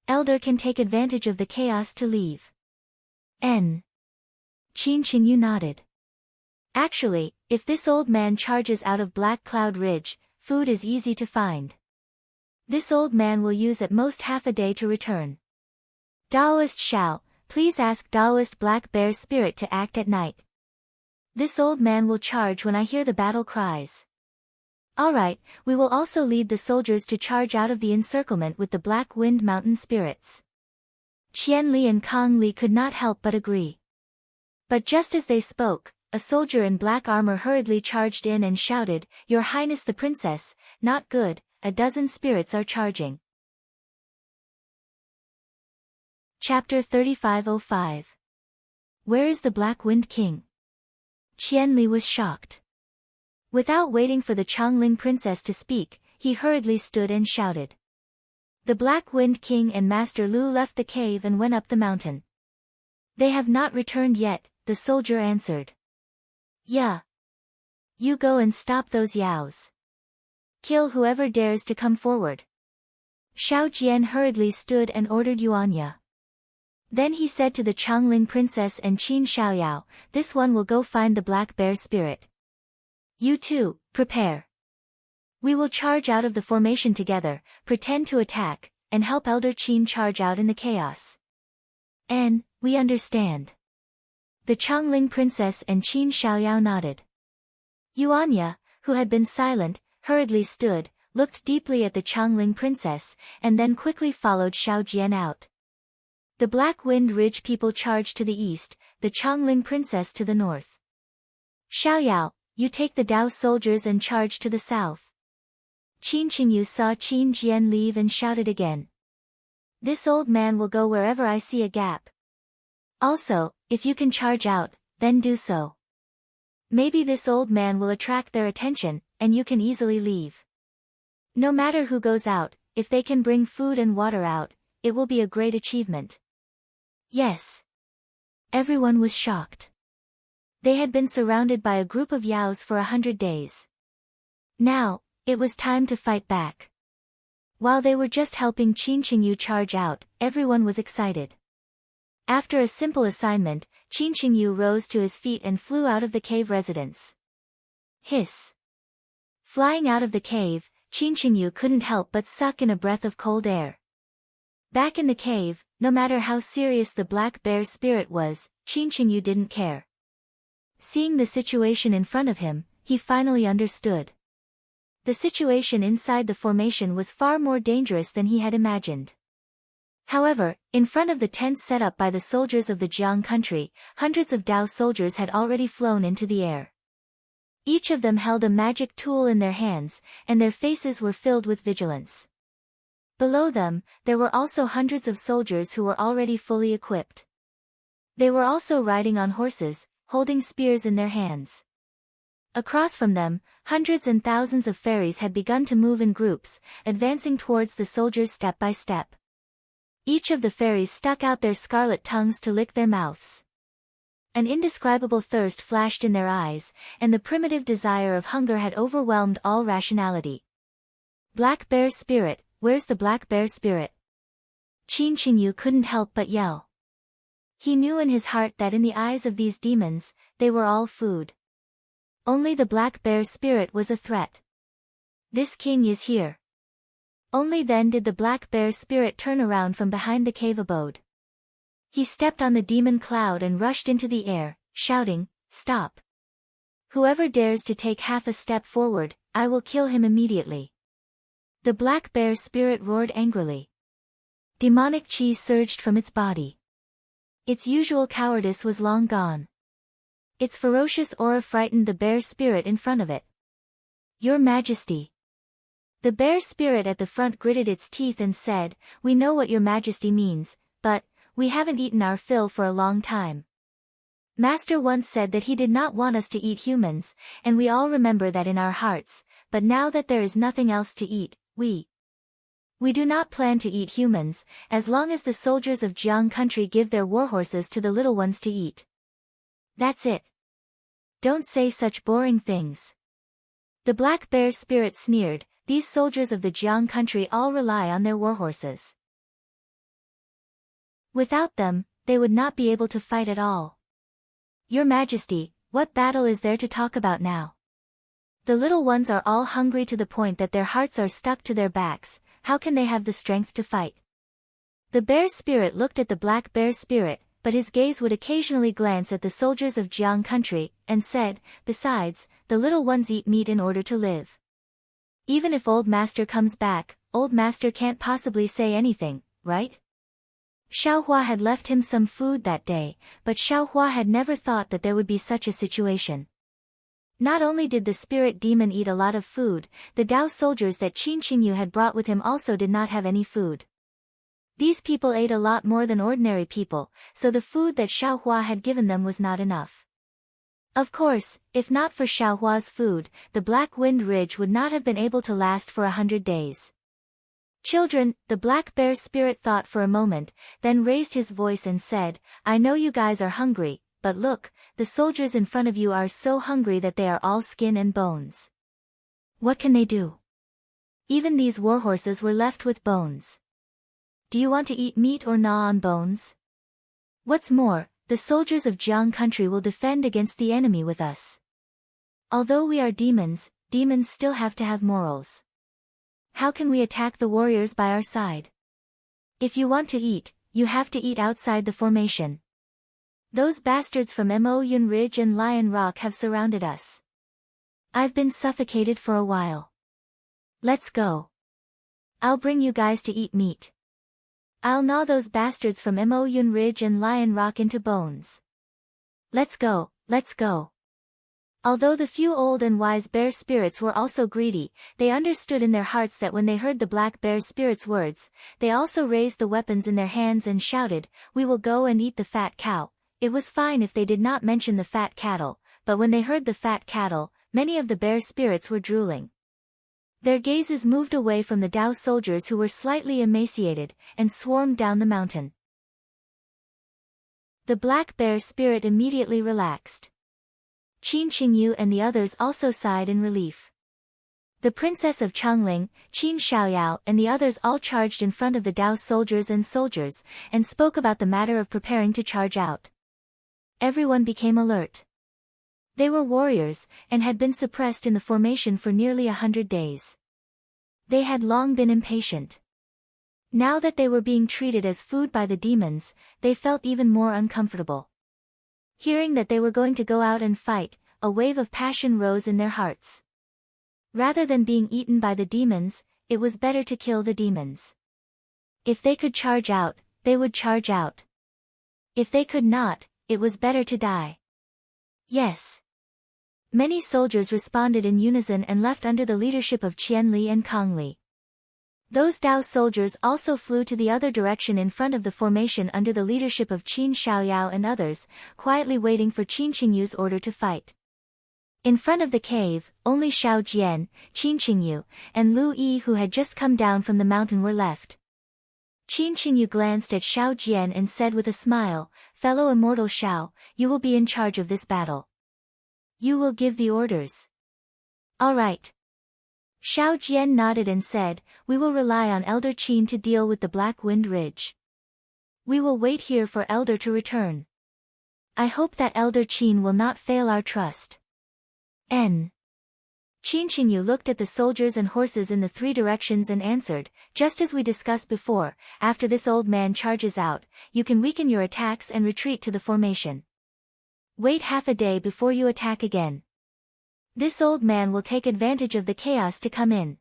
Elder can take advantage of the chaos to leave. Qin Qingyu nodded. Actually, if this old man charges out of Black Cloud Ridge, food is easy to find. This old man will use at most half a day to return. Daoist Xiao, please ask Daoist Black Bear Spirit to act at night. This old man will charge when I hear the battle cries. Alright, we will also lead the soldiers to charge out of the encirclement with the Black Wind Mountain spirits. Qian Li and Kang Li could not help but agree. But just as they spoke, a soldier in black armor hurriedly charged in and shouted, Your Highness the Princess, not good, a dozen spirits are charging. Chapter 3505. Where is the Black Wind King? Qian Li was shocked. Without waiting for the Changling princess to speak, he hurriedly stood and shouted. The Black Wind King and Master Lu left the cave and went up the mountain. They have not returned yet, the soldier answered. Yeah. You go and stop those yaos. Kill whoever dares to come forward. Xiao Jian hurriedly stood and ordered Yuanya. Then he said to the Changling princess and Qin Xiaoyao, this one will go find the Black Bear spirit. You two, prepare. We will charge out of the formation together, pretend to attack, and help Elder Qin charge out in the chaos. And, we understand. The Changling princess and Qin Xiaoyao nodded. Yuanya, who had been silent, hurriedly stood, looked deeply at the Changling princess, and then quickly followed Xiao Jian out. The Black Wind Ridge people charged to the east, the Changling princess to the north. Xiaoyao, you take the Dao soldiers and charge to the south. Qin Qingyu saw Qin Jian leave and shouted again. This old man will go wherever I see a gap. Also, if you can charge out, then do so. Maybe this old man will attract their attention, and you can easily leave. No matter who goes out, if they can bring food and water out, it will be a great achievement. Yes. Everyone was shocked. They had been surrounded by a group of yaos for 100 days. Now, it was time to fight back. While they were just helping Qin Qingyu charge out, everyone was excited. After a simple assignment, Qin Qingyu rose to his feet and flew out of the cave residence. Hiss. Flying out of the cave, Qin Qingyu couldn't help but suck in a breath of cold air. Back in the cave, no matter how serious the Black Bear spirit was, Qin Qingyu didn't care. Seeing the situation in front of him, he finally understood. The situation inside the formation was far more dangerous than he had imagined. However, in front of the tents set up by the soldiers of the Jiang country, hundreds of Dao soldiers had already flown into the air. Each of them held a magic tool in their hands, and their faces were filled with vigilance. Below them, there were also hundreds of soldiers who were already fully equipped. They were also riding on horses, holding spears in their hands. Across from them, hundreds and thousands of fairies had begun to move in groups, advancing towards the soldiers step by step. Each of the fairies stuck out their scarlet tongues to lick their mouths. An indescribable thirst flashed in their eyes, and the primitive desire of hunger had overwhelmed all rationality. Black bear spirit, where's the black bear spirit? Qin Qingyu couldn't help but yell. He knew in his heart that in the eyes of these demons, they were all food. Only the black bear spirit was a threat. This king is here. Only then did the black bear spirit turn around from behind the cave abode. He stepped on the demon cloud and rushed into the air, shouting, "Stop! Whoever dares to take half a step forward, I will kill him immediately." The black bear spirit roared angrily. Demonic chi surged from its body. Its usual cowardice was long gone. Its ferocious aura frightened the bear spirit in front of it. "Your Majesty." The bear spirit at the front gritted its teeth and said, "We know what your Majesty means, but we haven't eaten our fill for a long time. Master once said that he did not want us to eat humans, and we all remember that in our hearts, but now that there is nothing else to eat, we do not plan to eat humans, as long as the soldiers of Jiang country give their warhorses to the little ones to eat. That's it. Don't say such boring things." The black bear spirit sneered, "These soldiers of the Jiang country all rely on their warhorses. Without them, they would not be able to fight at all. Your Majesty, what battle is there to talk about now? The little ones are all hungry to the point that their hearts are stuck to their backs. How can they have the strength to fight?" The bear spirit looked at the black bear spirit, but his gaze would occasionally glance at the soldiers of Jiang country, and said, "Besides, the little ones eat meat in order to live. Even if old master comes back, old master can't possibly say anything, right?" Xiaohua had left him some food that day, but Xiaohua had never thought that there would be such a situation. Not only did the spirit demon eat a lot of food, the Dao soldiers that Qin Qingyu had brought with him also did not have any food. These people ate a lot more than ordinary people, so the food that Xiaohua had given them was not enough. Of course, if not for Xiaohua's food, the Black Wind Ridge would not have been able to last for 100 days. "Children," the black bear spirit thought for a moment, then raised his voice and said, "I know you guys are hungry, but look, the soldiers in front of you are so hungry that they are all skin and bones. What can they do? Even these warhorses were left with bones. Do you want to eat meat or gnaw on bones? What's more, the soldiers of Jiang country will defend against the enemy with us. Although we are demons, demons still have to have morals. How can we attack the warriors by our side? If you want to eat, you have to eat outside the formation. Those bastards from Mo Yun Ridge and Lion Rock have surrounded us. I've been suffocated for a while. Let's go. I'll bring you guys to eat meat. I'll gnaw those bastards from Mo Yun Ridge and Lion Rock into bones. Let's go, let's go." Although the few old and wise bear spirits were also greedy, they understood in their hearts that when they heard the black bear spirit's words, they also raised the weapons in their hands and shouted, "We will go and eat the fat cow." It was fine if they did not mention the fat cattle, but when they heard the fat cattle, many of the bear spirits were drooling. Their gazes moved away from the Dao soldiers who were slightly emaciated, and swarmed down the mountain. The black bear spirit immediately relaxed. Qin Qingyu and the others also sighed in relief. The princess of Changling, Qin Xiaoyao and the others all charged in front of the Dao soldiers and spoke about the matter of preparing to charge out. Everyone became alert. They were warriors, and had been suppressed in the formation for nearly 100 days. They had long been impatient. Now that they were being treated as food by the demons, they felt even more uncomfortable. Hearing that they were going to go out and fight, a wave of passion rose in their hearts. Rather than being eaten by the demons, it was better to kill the demons. If they could charge out, they would charge out. If they could not, it was better to die. Yes. Many soldiers responded in unison and left under the leadership of Qianli and Kongli. Those Dao soldiers also flew to the other direction in front of the formation under the leadership of Qin Xiaoyao and others, quietly waiting for Qin Qingyu's order to fight. In front of the cave, only Xiao Jian, Qin Qingyu, and Lu Yi who had just come down from the mountain were left. Qin Qingyu glanced at Xiao Jian and said with a smile, "Fellow immortal Xiao, you will be in charge of this battle. You will give the orders." "All right." Xiao Jian nodded and said, "We will rely on Elder Qin to deal with the Black Wind Ridge. We will wait here for Elder to return. I hope that Elder Qin will not fail our trust." N. Qin Qingyu looked at the soldiers and horses in the three directions and answered, "Just as we discussed before, after this old man charges out, you can weaken your attacks and retreat to the formation. Wait half a day before you attack again. This old man will take advantage of the chaos to come in."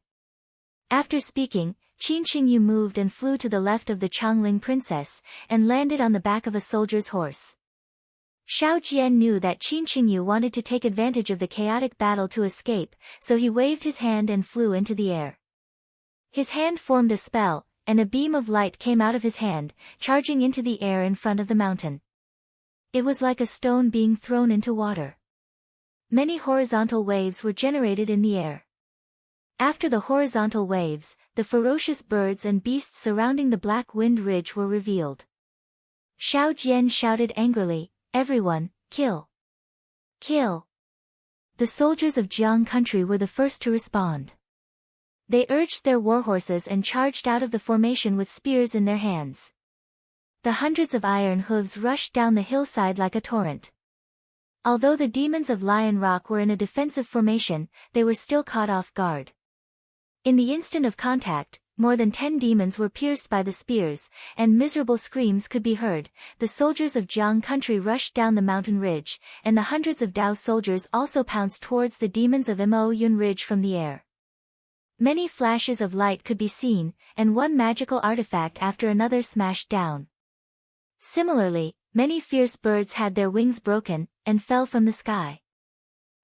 After speaking, Qin Qingyu moved and flew to the left of the Changling princess, and landed on the back of a soldier's horse. Xiao Jian knew that Qin Qingyu wanted to take advantage of the chaotic battle to escape, so he waved his hand and flew into the air. His hand formed a spell, and a beam of light came out of his hand, charging into the air in front of the mountain. It was like a stone being thrown into water. Many horizontal waves were generated in the air. After the horizontal waves, the ferocious birds and beasts surrounding the Black Wind Ridge were revealed. Xiao Jian shouted angrily, "Everyone, kill! Kill!" The soldiers of Jiang country were the first to respond. They urged their warhorses and charged out of the formation with spears in their hands. The hundreds of iron hooves rushed down the hillside like a torrent. Although the demons of Lion Rock were in a defensive formation, they were still caught off guard. In the instant of contact, more than 10 demons were pierced by the spears, and miserable screams could be heard. The soldiers of Jiang country rushed down the mountain ridge, and the hundreds of Dao soldiers also pounced towards the demons of Mo Yun Ridge from the air. Many flashes of light could be seen, and one magical artifact after another smashed down. Similarly, many fierce birds had their wings broken, and fell from the sky.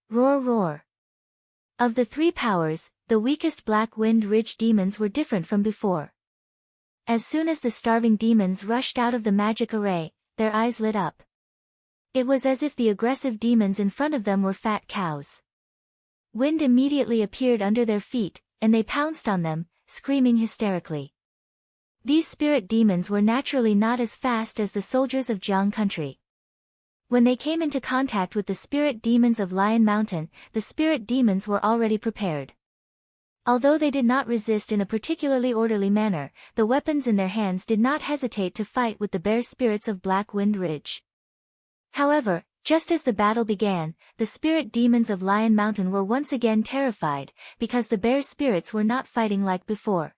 Roar roar. Of the three powers, the weakest Black Wind Ridge demons were different from before. As soon as the starving demons rushed out of the magic array, their eyes lit up. It was as if the aggressive demons in front of them were fat cows. Wind immediately appeared under their feet, and they pounced on them, screaming hysterically. These spirit demons were naturally not as fast as the soldiers of Jiang country. When they came into contact with the spirit demons of Lion Mountain, the spirit demons were already prepared. Although they did not resist in a particularly orderly manner, the weapons in their hands did not hesitate to fight with the bear spirits of Black Wind Ridge. However, just as the battle began, the spirit demons of Lion Mountain were once again terrified, because the bear spirits were not fighting like before.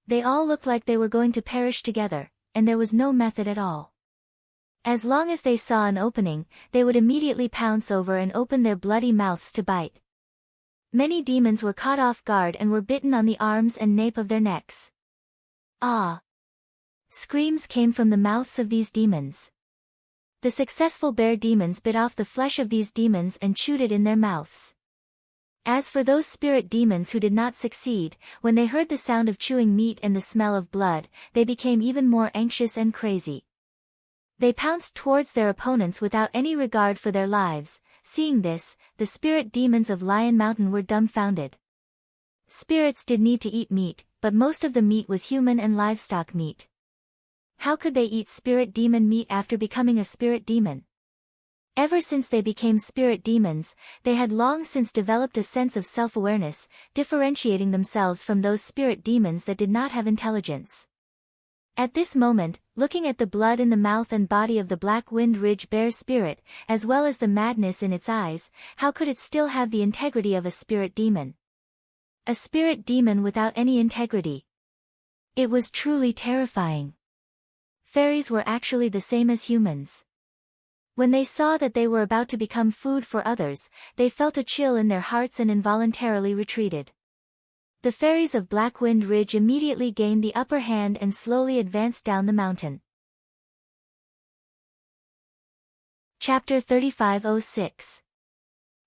They all looked like they were going to perish together, and there was no method at all. As long as they saw an opening, they would immediately pounce over and open their bloody mouths to bite. Many demons were caught off guard and were bitten on the arms and nape of their necks. Ah! Screams came from the mouths of these demons. The successful bear demons bit off the flesh of these demons and chewed it in their mouths. As for those spirit demons who did not succeed, when they heard the sound of chewing meat and the smell of blood, they became even more anxious and crazy. They pounced towards their opponents without any regard for their lives. Seeing this, the spirit demons of Lion Mountain were dumbfounded. Spirits did need to eat meat, but most of the meat was human and livestock meat. How could they eat spirit demon meat after becoming a spirit demon? Ever since they became spirit demons, they had long since developed a sense of self-awareness, differentiating themselves from those spirit demons that did not have intelligence. At this moment, looking at the blood in the mouth and body of the Black Wind Ridge bear spirit, as well as the madness in its eyes, how could it still have the integrity of a spirit demon? A spirit demon without any integrity. It was truly terrifying. Fairies were actually the same as humans. When they saw that they were about to become food for others, they felt a chill in their hearts and involuntarily retreated. The fairies of Black Wind Ridge immediately gained the upper hand and slowly advanced down the mountain. Chapter 3506.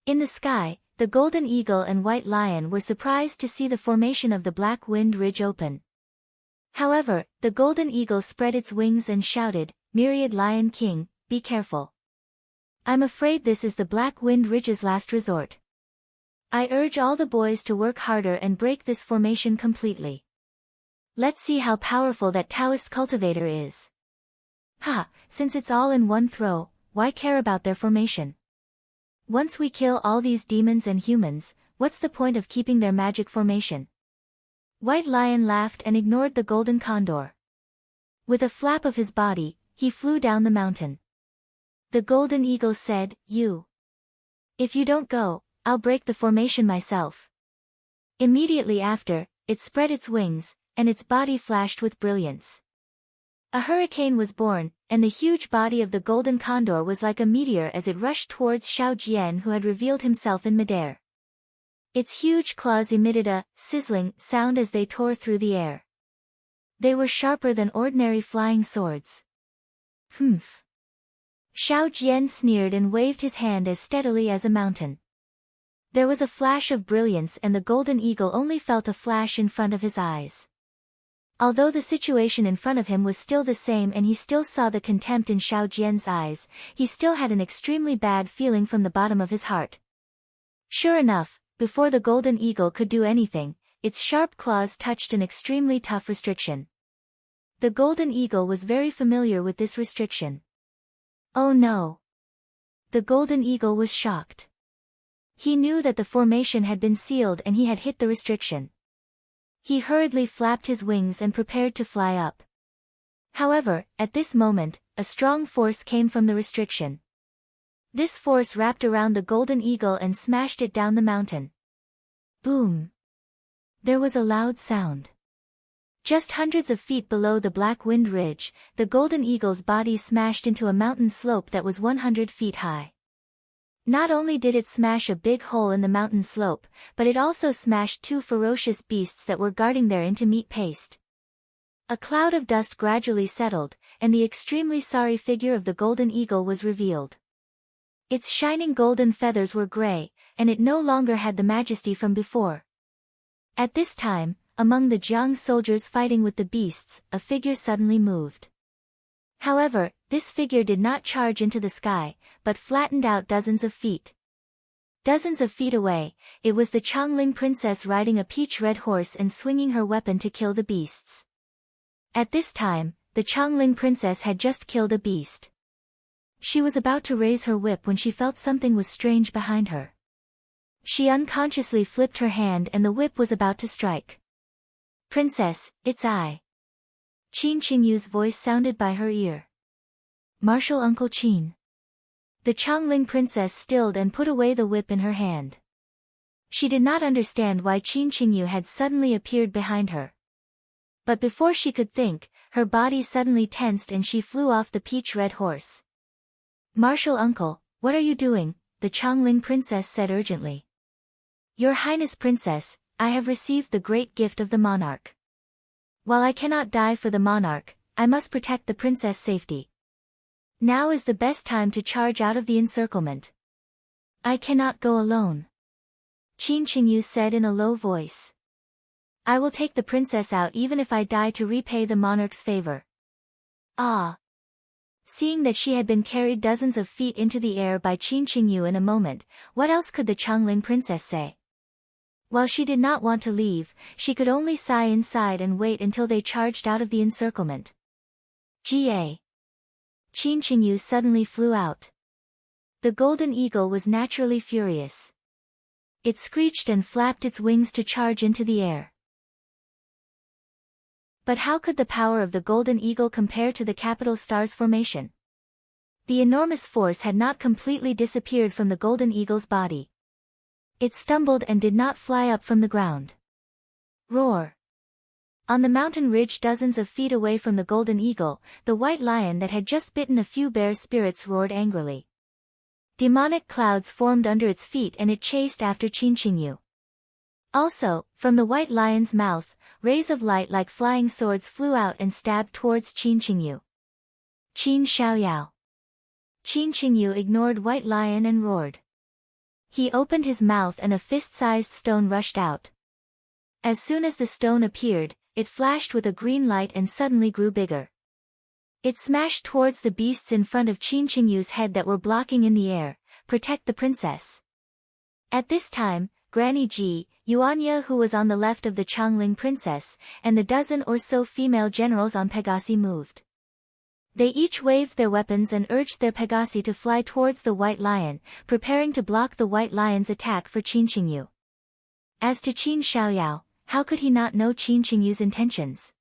In the sky, the golden eagle and white lion were surprised to see the formation of the Black Wind Ridge open. However, the golden eagle spread its wings and shouted, "Myriad Lion King, be careful. I'm afraid this is the Black Wind Ridge's last resort. I urge all the boys to work harder and break this formation completely. Let's see how powerful that Taoist cultivator is. Ha, since it's all in one throw, why care about their formation? Once we kill all these demons and humans, what's the point of keeping their magic formation? White Lion laughed and ignored the golden condor. With a flap of his body, he flew down the mountain. The golden eagle said, If you don't go, I'll break the formation myself. Immediately after, it spread its wings, and its body flashed with brilliance. A hurricane was born, and the huge body of the golden condor was like a meteor as it rushed towards Xiao Jian, who had revealed himself in midair. Its huge claws emitted a sizzling sound as they tore through the air. They were sharper than ordinary flying swords. Humph. Xiao Jian sneered and waved his hand as steadily as a mountain. There was a flash of brilliance, and the golden eagle only felt a flash in front of his eyes. Although the situation in front of him was still the same and he still saw the contempt in Xiao Jian's eyes, he still had an extremely bad feeling from the bottom of his heart. Sure enough, before the golden eagle could do anything, its sharp claws touched an extremely tough restriction. The golden eagle was very familiar with this restriction. Oh no! The golden eagle was shocked. He knew that the formation had been sealed and he had hit the restriction. He hurriedly flapped his wings and prepared to fly up. However, at this moment, a strong force came from the restriction. This force wrapped around the golden eagle and smashed it down the mountain. Boom! There was a loud sound. Just hundreds of feet below the Black Wind Ridge, the golden eagle's body smashed into a mountain slope that was 100 feet high. Not only did it smash a big hole in the mountain slope, but it also smashed two ferocious beasts that were guarding there into meat paste. A cloud of dust gradually settled, and the extremely sorry figure of the golden eagle was revealed. Its shining golden feathers were gray, and it no longer had the majesty from before. At this time, among the Jiang soldiers fighting with the beasts, a figure suddenly moved. However, this figure did not charge into the sky, but flattened out dozens of feet. Dozens of feet away, it was the Changling princess riding a peach-red horse and swinging her weapon to kill the beasts. At this time, the Changling princess had just killed a beast. She was about to raise her whip when she felt something was strange behind her. She unconsciously flipped her hand and the whip was about to strike. Princess, it's I. Qin Qingyu's voice sounded by her ear. Martial Uncle Qin. The Changling princess stilled and put away the whip in her hand. She did not understand why Qin Qingyu had suddenly appeared behind her. But before she could think, her body suddenly tensed and she flew off the peach-red horse. Martial Uncle, what are you doing? The Changling princess said urgently. Your Highness Princess, I have received the great gift of the monarch. While I cannot die for the monarch, I must protect the princess' safety. Now is the best time to charge out of the encirclement. I cannot go alone. Qin Qingyu said in a low voice. I will take the princess out even if I die to repay the monarch's favor. Ah! Seeing that she had been carried dozens of feet into the air by Qin Qingyu in a moment, what else could the Changling princess say? While she did not want to leave, she could only sigh inside and wait until they charged out of the encirclement. Ga! Qin Qingyu suddenly flew out. The golden eagle was naturally furious. It screeched and flapped its wings to charge into the air. But how could the power of the golden eagle compare to the capital star's formation? The enormous force had not completely disappeared from the golden eagle's body. It stumbled and did not fly up from the ground. Roar! On the mountain ridge dozens of feet away from the golden eagle, the white lion that had just bitten a few bear spirits roared angrily. Demonic clouds formed under its feet and it chased after Qin Qingyu. Also, from the white lion's mouth, rays of light like flying swords flew out and stabbed towards Qin Qingyu. Qin Xiaoyao. Qin Qingyu ignored white lion and roared. He opened his mouth and a fist-sized stone rushed out. As soon as the stone appeared, it flashed with a green light and suddenly grew bigger. It smashed towards the beasts in front of Qin Qingyu's head that were blocking in the air. Protect the princess. At this time, Granny Ji, Yuanya who was on the left of the Changling princess, and the dozen or so female generals on Pegasi moved. They each waved their weapons and urged their Pegasi to fly towards the White Lion, preparing to block the White Lion's attack for Qin Qingyu. As to Qin Xiaoyao, how could he not know Qin Qingyu's intentions?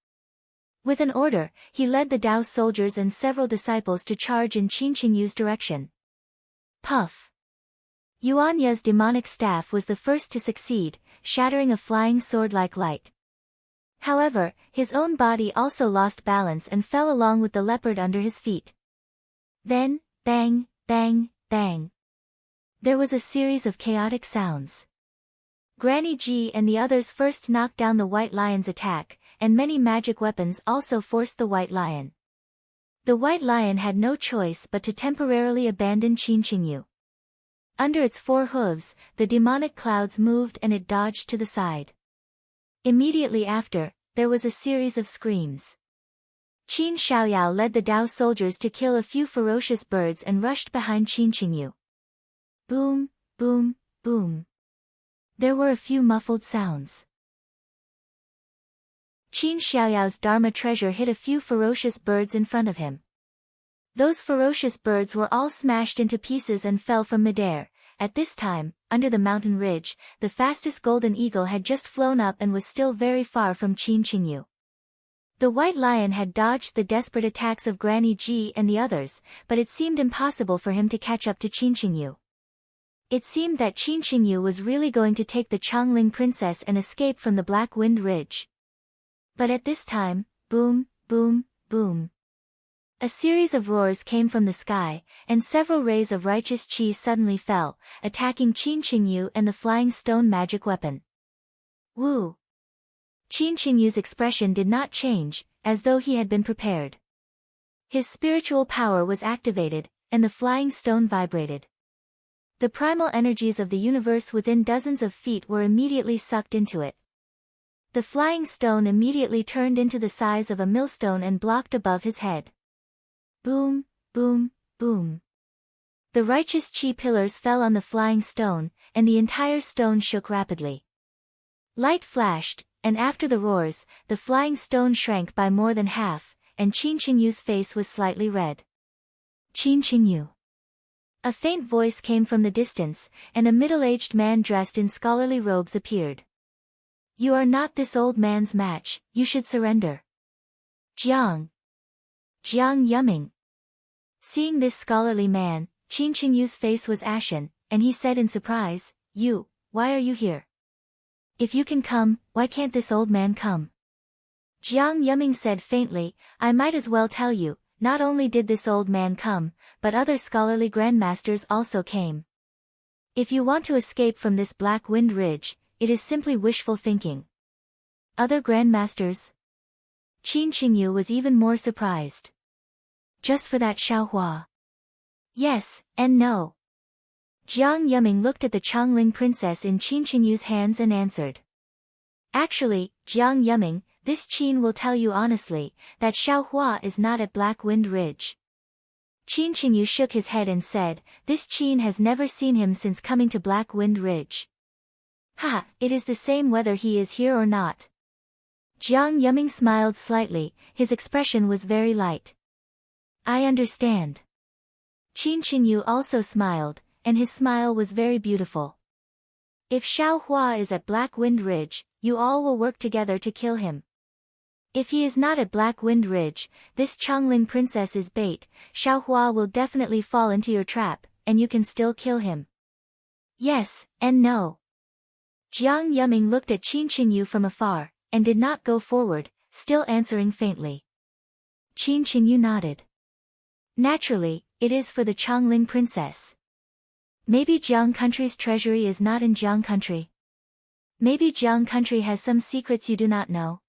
With an order, he led the Dao soldiers and several disciples to charge in Qin Qingyu's direction. Puff! Yuanya's demonic staff was the first to succeed, shattering a flying sword-like light. However, his own body also lost balance and fell along with the leopard under his feet. Then, bang, bang, bang. There was a series of chaotic sounds. Granny Ji and the others first knocked down the White Lion's attack, and many magic weapons also forced the White Lion. The White Lion had no choice but to temporarily abandon Qin Qingyu. Under its 4 hooves, the demonic clouds moved and it dodged to the side. Immediately after, there was a series of screams. Qin Xiaoyao led the Dao soldiers to kill a few ferocious birds and rushed behind Qin Qingyu. Boom, boom, boom. There were a few muffled sounds. Qin Xiaoyao's Dharma treasure hit a few ferocious birds in front of him. Those ferocious birds were all smashed into pieces and fell from midair. At this time, under the mountain ridge, the fastest golden eagle had just flown up and was still very far from Qin Qingyu. The White Lion had dodged the desperate attacks of Granny Ji and the others, but it seemed impossible for him to catch up to Qin Qingyu. It seemed that Qin Qingyu was really going to take the Changling princess and escape from the Black Wind Ridge. But at this time, boom, boom, boom. A series of roars came from the sky, and several rays of righteous chi suddenly fell, attacking Qin Qingyu and the flying stone magic weapon. Woo! Qin Qingyu's expression did not change, as though he had been prepared. His spiritual power was activated, and the flying stone vibrated. The primal energies of the universe within dozens of feet were immediately sucked into it. The flying stone immediately turned into the size of a millstone and blocked above his head. Boom, boom, boom. The righteous chi pillars fell on the flying stone, and the entire stone shook rapidly. Light flashed, and after the roars, the flying stone shrank by more than half, and Qin Qingyu's face was slightly red. Qin Qingyu. A faint voice came from the distance, and a middle-aged man dressed in scholarly robes appeared. You are not this old man's match, you should surrender. Jiang Yuming. Seeing this scholarly man, Qin Qingyu's face was ashen, and he said in surprise, why are you here? If you can come, why can't this old man come? Jiang Yuming said faintly, I might as well tell you, not only did this old man come, but other scholarly grandmasters also came. If you want to escape from this Black Wind Ridge, it is simply wishful thinking. Other grandmasters? Qin Qingyu was even more surprised. Just for that Xiaohua? Yes, and no. Jiang Yuming looked at the Changling princess in Qin Qingyu's hands and answered. Actually, Jiang Yuming, this Qin will tell you honestly, that Xiaohua is not at Black Wind Ridge. Qin Qingyu shook his head and said, this Qin has never seen him since coming to Black Wind Ridge. Ha, it is the same whether he is here or not. Jiang Yuming smiled slightly, his expression was very light. I understand. Qin Qingyu also smiled, and his smile was very beautiful. If Xiaohua is at Black Wind Ridge, you all will work together to kill him. If he is not at Black Wind Ridge, this Changling princess is bait, Xiaohua will definitely fall into your trap, and you can still kill him. Yes, and no. Jiang Yuming looked at Qin Qingyu from afar, and did not go forward, still answering faintly. Qin Qingyu nodded. Naturally, it is for the Changling princess. Maybe Jiang country's treasury is not in Jiang country. Maybe Jiang country has some secrets you do not know.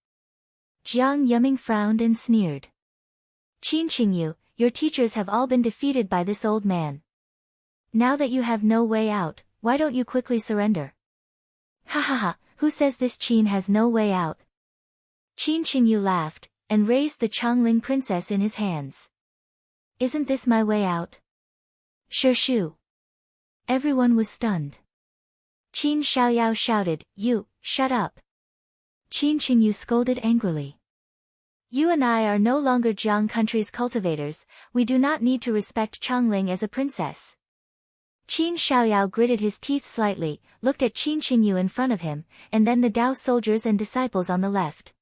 Jiang Yuming frowned and sneered. Qin Qingyu, your teachers have all been defeated by this old man. Now that you have no way out, why don't you quickly surrender? Ha ha ha, who says this Qin has no way out? Qin Qingyu laughed, and raised the Changling princess in his hands. Isn't this my way out? Sure. Everyone was stunned. Qin Xiaoyao shouted, "You, shut up." Qin Qingyu scolded angrily. "You and I are no longer Jiang country's cultivators, we do not need to respect Changling as a princess." Qin Xiaoyao gritted his teeth slightly, looked at Qin Qingyu in front of him, and then the Dao soldiers and disciples on the left.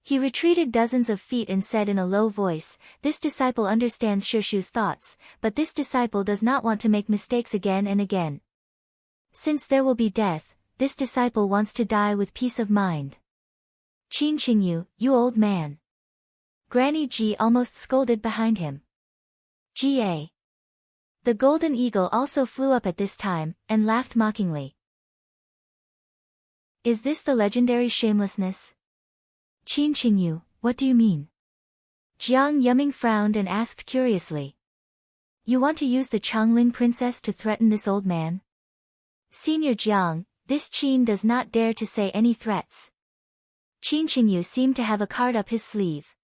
He retreated dozens of feet and said in a low voice, "This disciple understands Shishu's thoughts, but this disciple does not want to make mistakes again and again. Since there will be death, this disciple wants to die with peace of mind." "Qin Qingyu, you old man." Granny Ji almost scolded behind him. "Ga." The golden eagle also flew up at this time, and laughed mockingly. "Is this the legendary shamelessness?" "Qin Qingyu, what do you mean?" Jiang Yuming frowned and asked curiously. "You want to use the Changling princess to threaten this old man?" "Senior Jiang, this Qin does not dare to say any threats." Qin Qingyu seemed to have a card up his sleeve.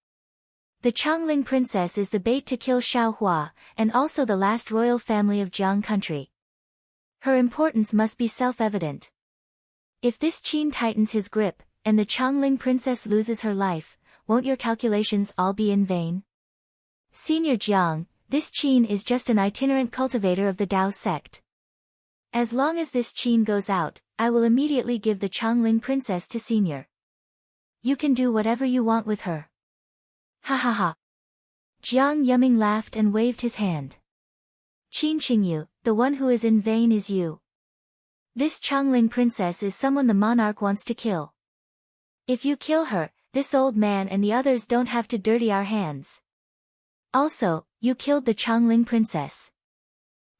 "The Changling princess is the bait to kill Xiaohua, and also the last royal family of Jiang country. Her importance must be self-evident. If this Qin tightens his grip, and the Changling princess loses her life, won't your calculations all be in vain?" "Senior Jiang, this Qin is just an itinerant cultivator of the Dao sect. As long as this Qin goes out, I will immediately give the Changling princess to Senior. You can do whatever you want with her." "Ha ha ha." Jiang Yuming laughed and waved his hand. "Qin Qingyu, the one who is in vain is you. This Changling princess is someone the monarch wants to kill. If you kill her, this old man and the others don't have to dirty our hands. Also, you killed the Changling princess.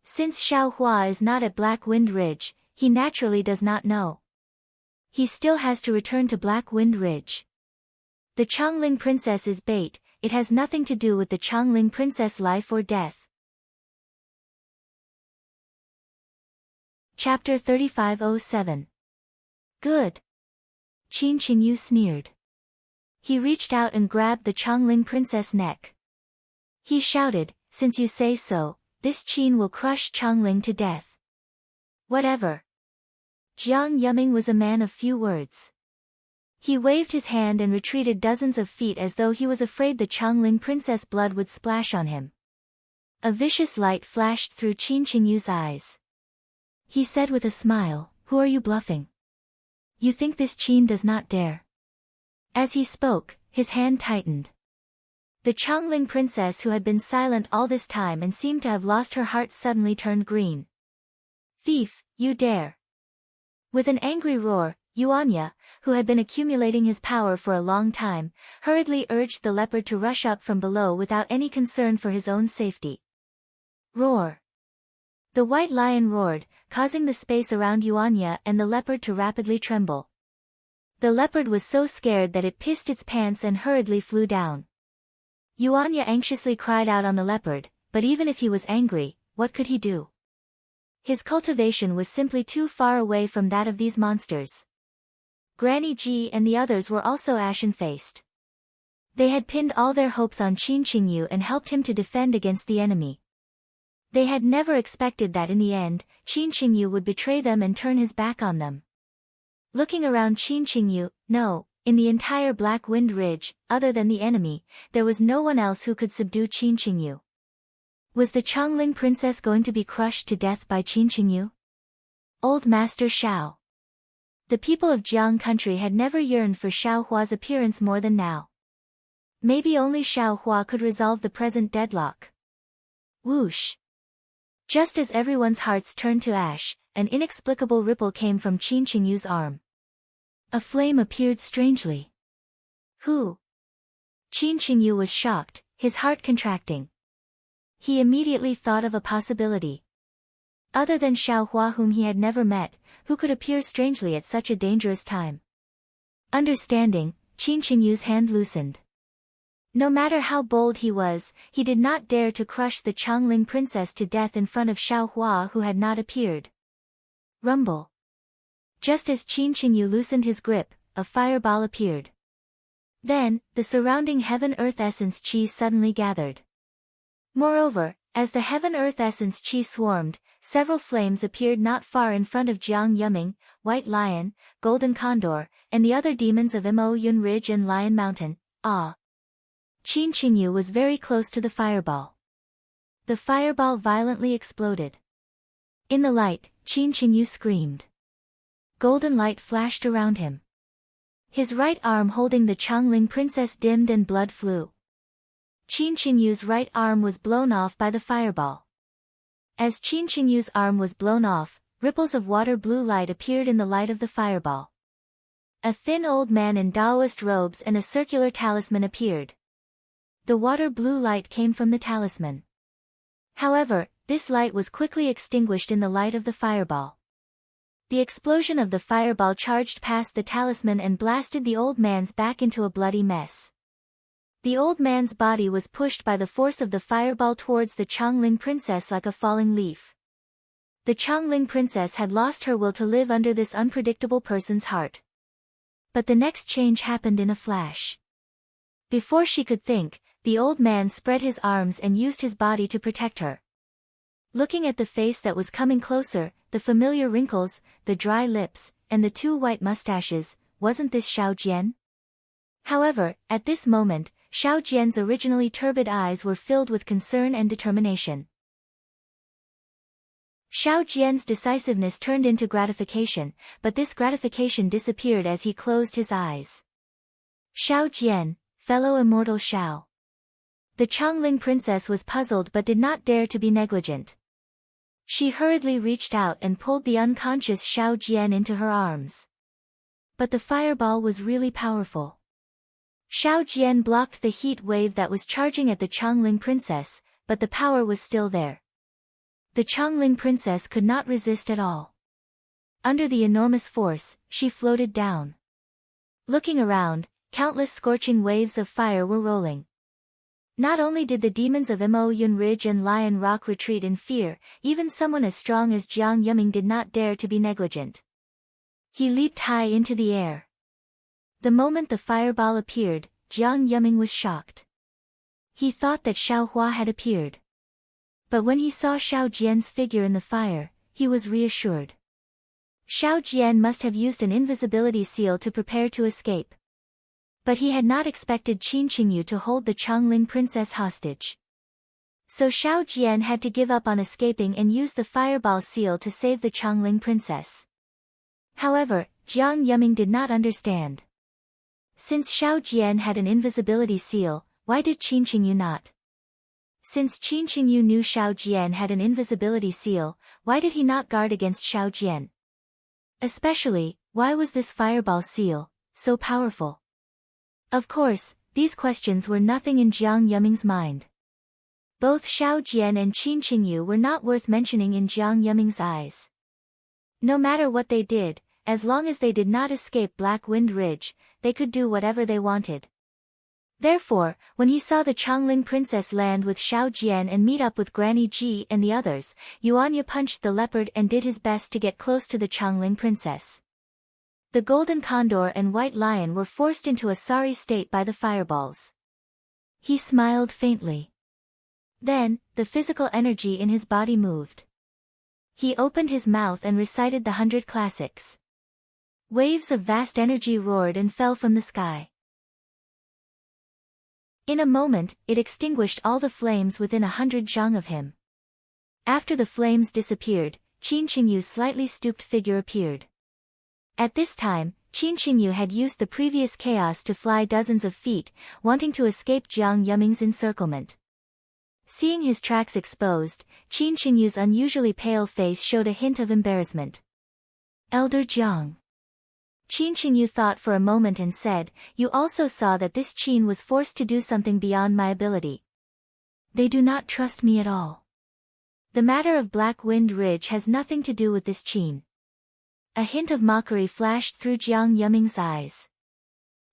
Since Xiaohua is not at Black Wind Ridge, he naturally does not know. He still has to return to Black Wind Ridge. The Changling princess is bait, it has nothing to do with the Changling princess' life or death." Chapter 3507. "Good." Qin Qingyu sneered. He reached out and grabbed the Changling princess' neck. He shouted, "Since you say so, this Qin will crush Changling to death." "Whatever." Jiang Yuming was a man of few words. He waved his hand and retreated dozens of feet as though he was afraid the Changling princess' blood would splash on him. A vicious light flashed through Qin Qingyu's eyes. He said with a smile, "Who are you bluffing? You think this Qin does not dare?" As he spoke, his hand tightened. The Changling princess, who had been silent all this time and seemed to have lost her heart, suddenly turned green. "Thief, you dare!" With an angry roar, Yuanya, who had been accumulating his power for a long time, hurriedly urged the leopard to rush up from below without any concern for his own safety. Roar! The white lion roared, causing the space around Yuanya and the leopard to rapidly tremble. The leopard was so scared that it pissed its pants and hurriedly flew down. Yuanya anxiously cried out on the leopard, but even if he was angry, what could he do? His cultivation was simply too far away from that of these monsters. Granny Ji and the others were also ashen-faced. They had pinned all their hopes on Qin Qingyu and helped him to defend against the enemy. They had never expected that in the end, Qin Qingyu would betray them and turn his back on them. Looking around Qin Qingyu, no, in the entire Black Wind Ridge, other than the enemy, there was no one else who could subdue Qin Qingyu. Was the Changling princess going to be crushed to death by Qin Qingyu? Old Master Xiao. The people of Jiang country had never yearned for Xiaohua's appearance more than now. Maybe only Xiaohua could resolve the present deadlock. Whoosh! Just as everyone's hearts turned to ash, an inexplicable ripple came from Qin Qingyu's arm. A flame appeared strangely. Who? Qin Qingyu was shocked, his heart contracting. He immediately thought of a possibility. Other than Xiaohua, whom he had never met, who could appear strangely at such a dangerous time? Understanding, Qin Qingyu's hand loosened. No matter how bold he was, he did not dare to crush the Changling princess to death in front of Xiaohua, who had not appeared. Rumble. Just as Qin Qingyu loosened his grip, a fireball appeared. Then, the surrounding heaven-earth essence chi suddenly gathered. Moreover, As the heaven-earth essence chi swarmed, several flames appeared not far in front of Jiang Yuming, White Lion, Golden Condor, and the other demons of Mo Yun Ridge and Lion Mountain. Ah! Qin Qingyu was very close to the fireball. The fireball violently exploded. In the light, Qin Qingyu screamed. Golden light flashed around him. His right arm holding the Changling princess dimmed and blood flew. Qin Qingyu's right arm was blown off by the fireball. As Qin Qingyu's arm was blown off, ripples of water blue light appeared in the light of the fireball. A thin old man in Taoist robes and a circular talisman appeared. The water blue light came from the talisman. However, this light was quickly extinguished in the light of the fireball. The explosion of the fireball charged past the talisman and blasted the old man's back into a bloody mess. The old man's body was pushed by the force of the fireball towards the Changling princess like a falling leaf. The Changling princess had lost her will to live under this unpredictable person's heart. But the next change happened in a flash. Before she could think, the old man spread his arms and used his body to protect her. Looking at the face that was coming closer, the familiar wrinkles, the dry lips, and the two white mustaches, wasn't this Xiao Jian? However, at this moment, Xiao Jian's originally turbid eyes were filled with concern and determination. Xiao Jian's decisiveness turned into gratification, but this gratification disappeared as he closed his eyes. Xiao Jian, fellow immortal Xiao. The Changling princess was puzzled but did not dare to be negligent. She hurriedly reached out and pulled the unconscious Xiao Jian into her arms. But the fireball was really powerful. Xiao Jian blocked the heat wave that was charging at the Changling princess, but the power was still there. The Changling princess could not resist at all. Under the enormous force, she floated down. Looking around, countless scorching waves of fire were rolling. Not only did the demons of Mo Yun Ridge and Lion Rock retreat in fear, even someone as strong as Jiang Yuming did not dare to be negligent. He leaped high into the air. The moment the fireball appeared, Jiang Yuming was shocked. He thought that Xiao Hua had appeared. But when he saw Xiao Jian's figure in the fire, he was reassured. Xiao Jian must have used an invisibility seal to prepare to escape. But he had not expected Qin Qingyu to hold the Changling princess hostage. So Xiao Jian had to give up on escaping and use the fireball seal to save the Changling princess. However, Jiang Yuming did not understand. Since Xiao Jian had an invisibility seal, why did Qin Qingyu not? Since Qin Qingyu knew Xiao Jian had an invisibility seal, why did he not guard against Xiao Jian? Especially, why was this fireball seal so powerful? Of course, these questions were nothing in Jiang Yuming's mind. Both Xiao Jian and Qin Qingyu were not worth mentioning in Jiang Yuming's eyes. No matter what they did, as long as they did not escape Black Wind Ridge, they could do whatever they wanted. Therefore, when he saw the Changling princess land with Xiao Jian and meet up with Granny Ji and the others, Yuanya punched the leopard and did his best to get close to the Changling princess. The Golden Condor and White Lion were forced into a sorry state by the fireballs. He smiled faintly. Then, the physical energy in his body moved. He opened his mouth and recited the 100 classics. Waves of vast energy roared and fell from the sky. In a moment, it extinguished all the flames within 100 zhang of him. After the flames disappeared, Qin Qingyu's slightly stooped figure appeared. At this time, Qin Qingyu had used the previous chaos to fly dozens of feet, wanting to escape Jiang Yuming's encirclement. Seeing his tracks exposed, Qin Qingyu's unusually pale face showed a hint of embarrassment. Elder Jiang. Qin Qingyu thought for a moment and said, "You also saw that this Qin was forced to do something beyond my ability. They do not trust me at all. The matter of Black Wind Ridge has nothing to do with this Qin." A hint of mockery flashed through Jiang Yuming's eyes.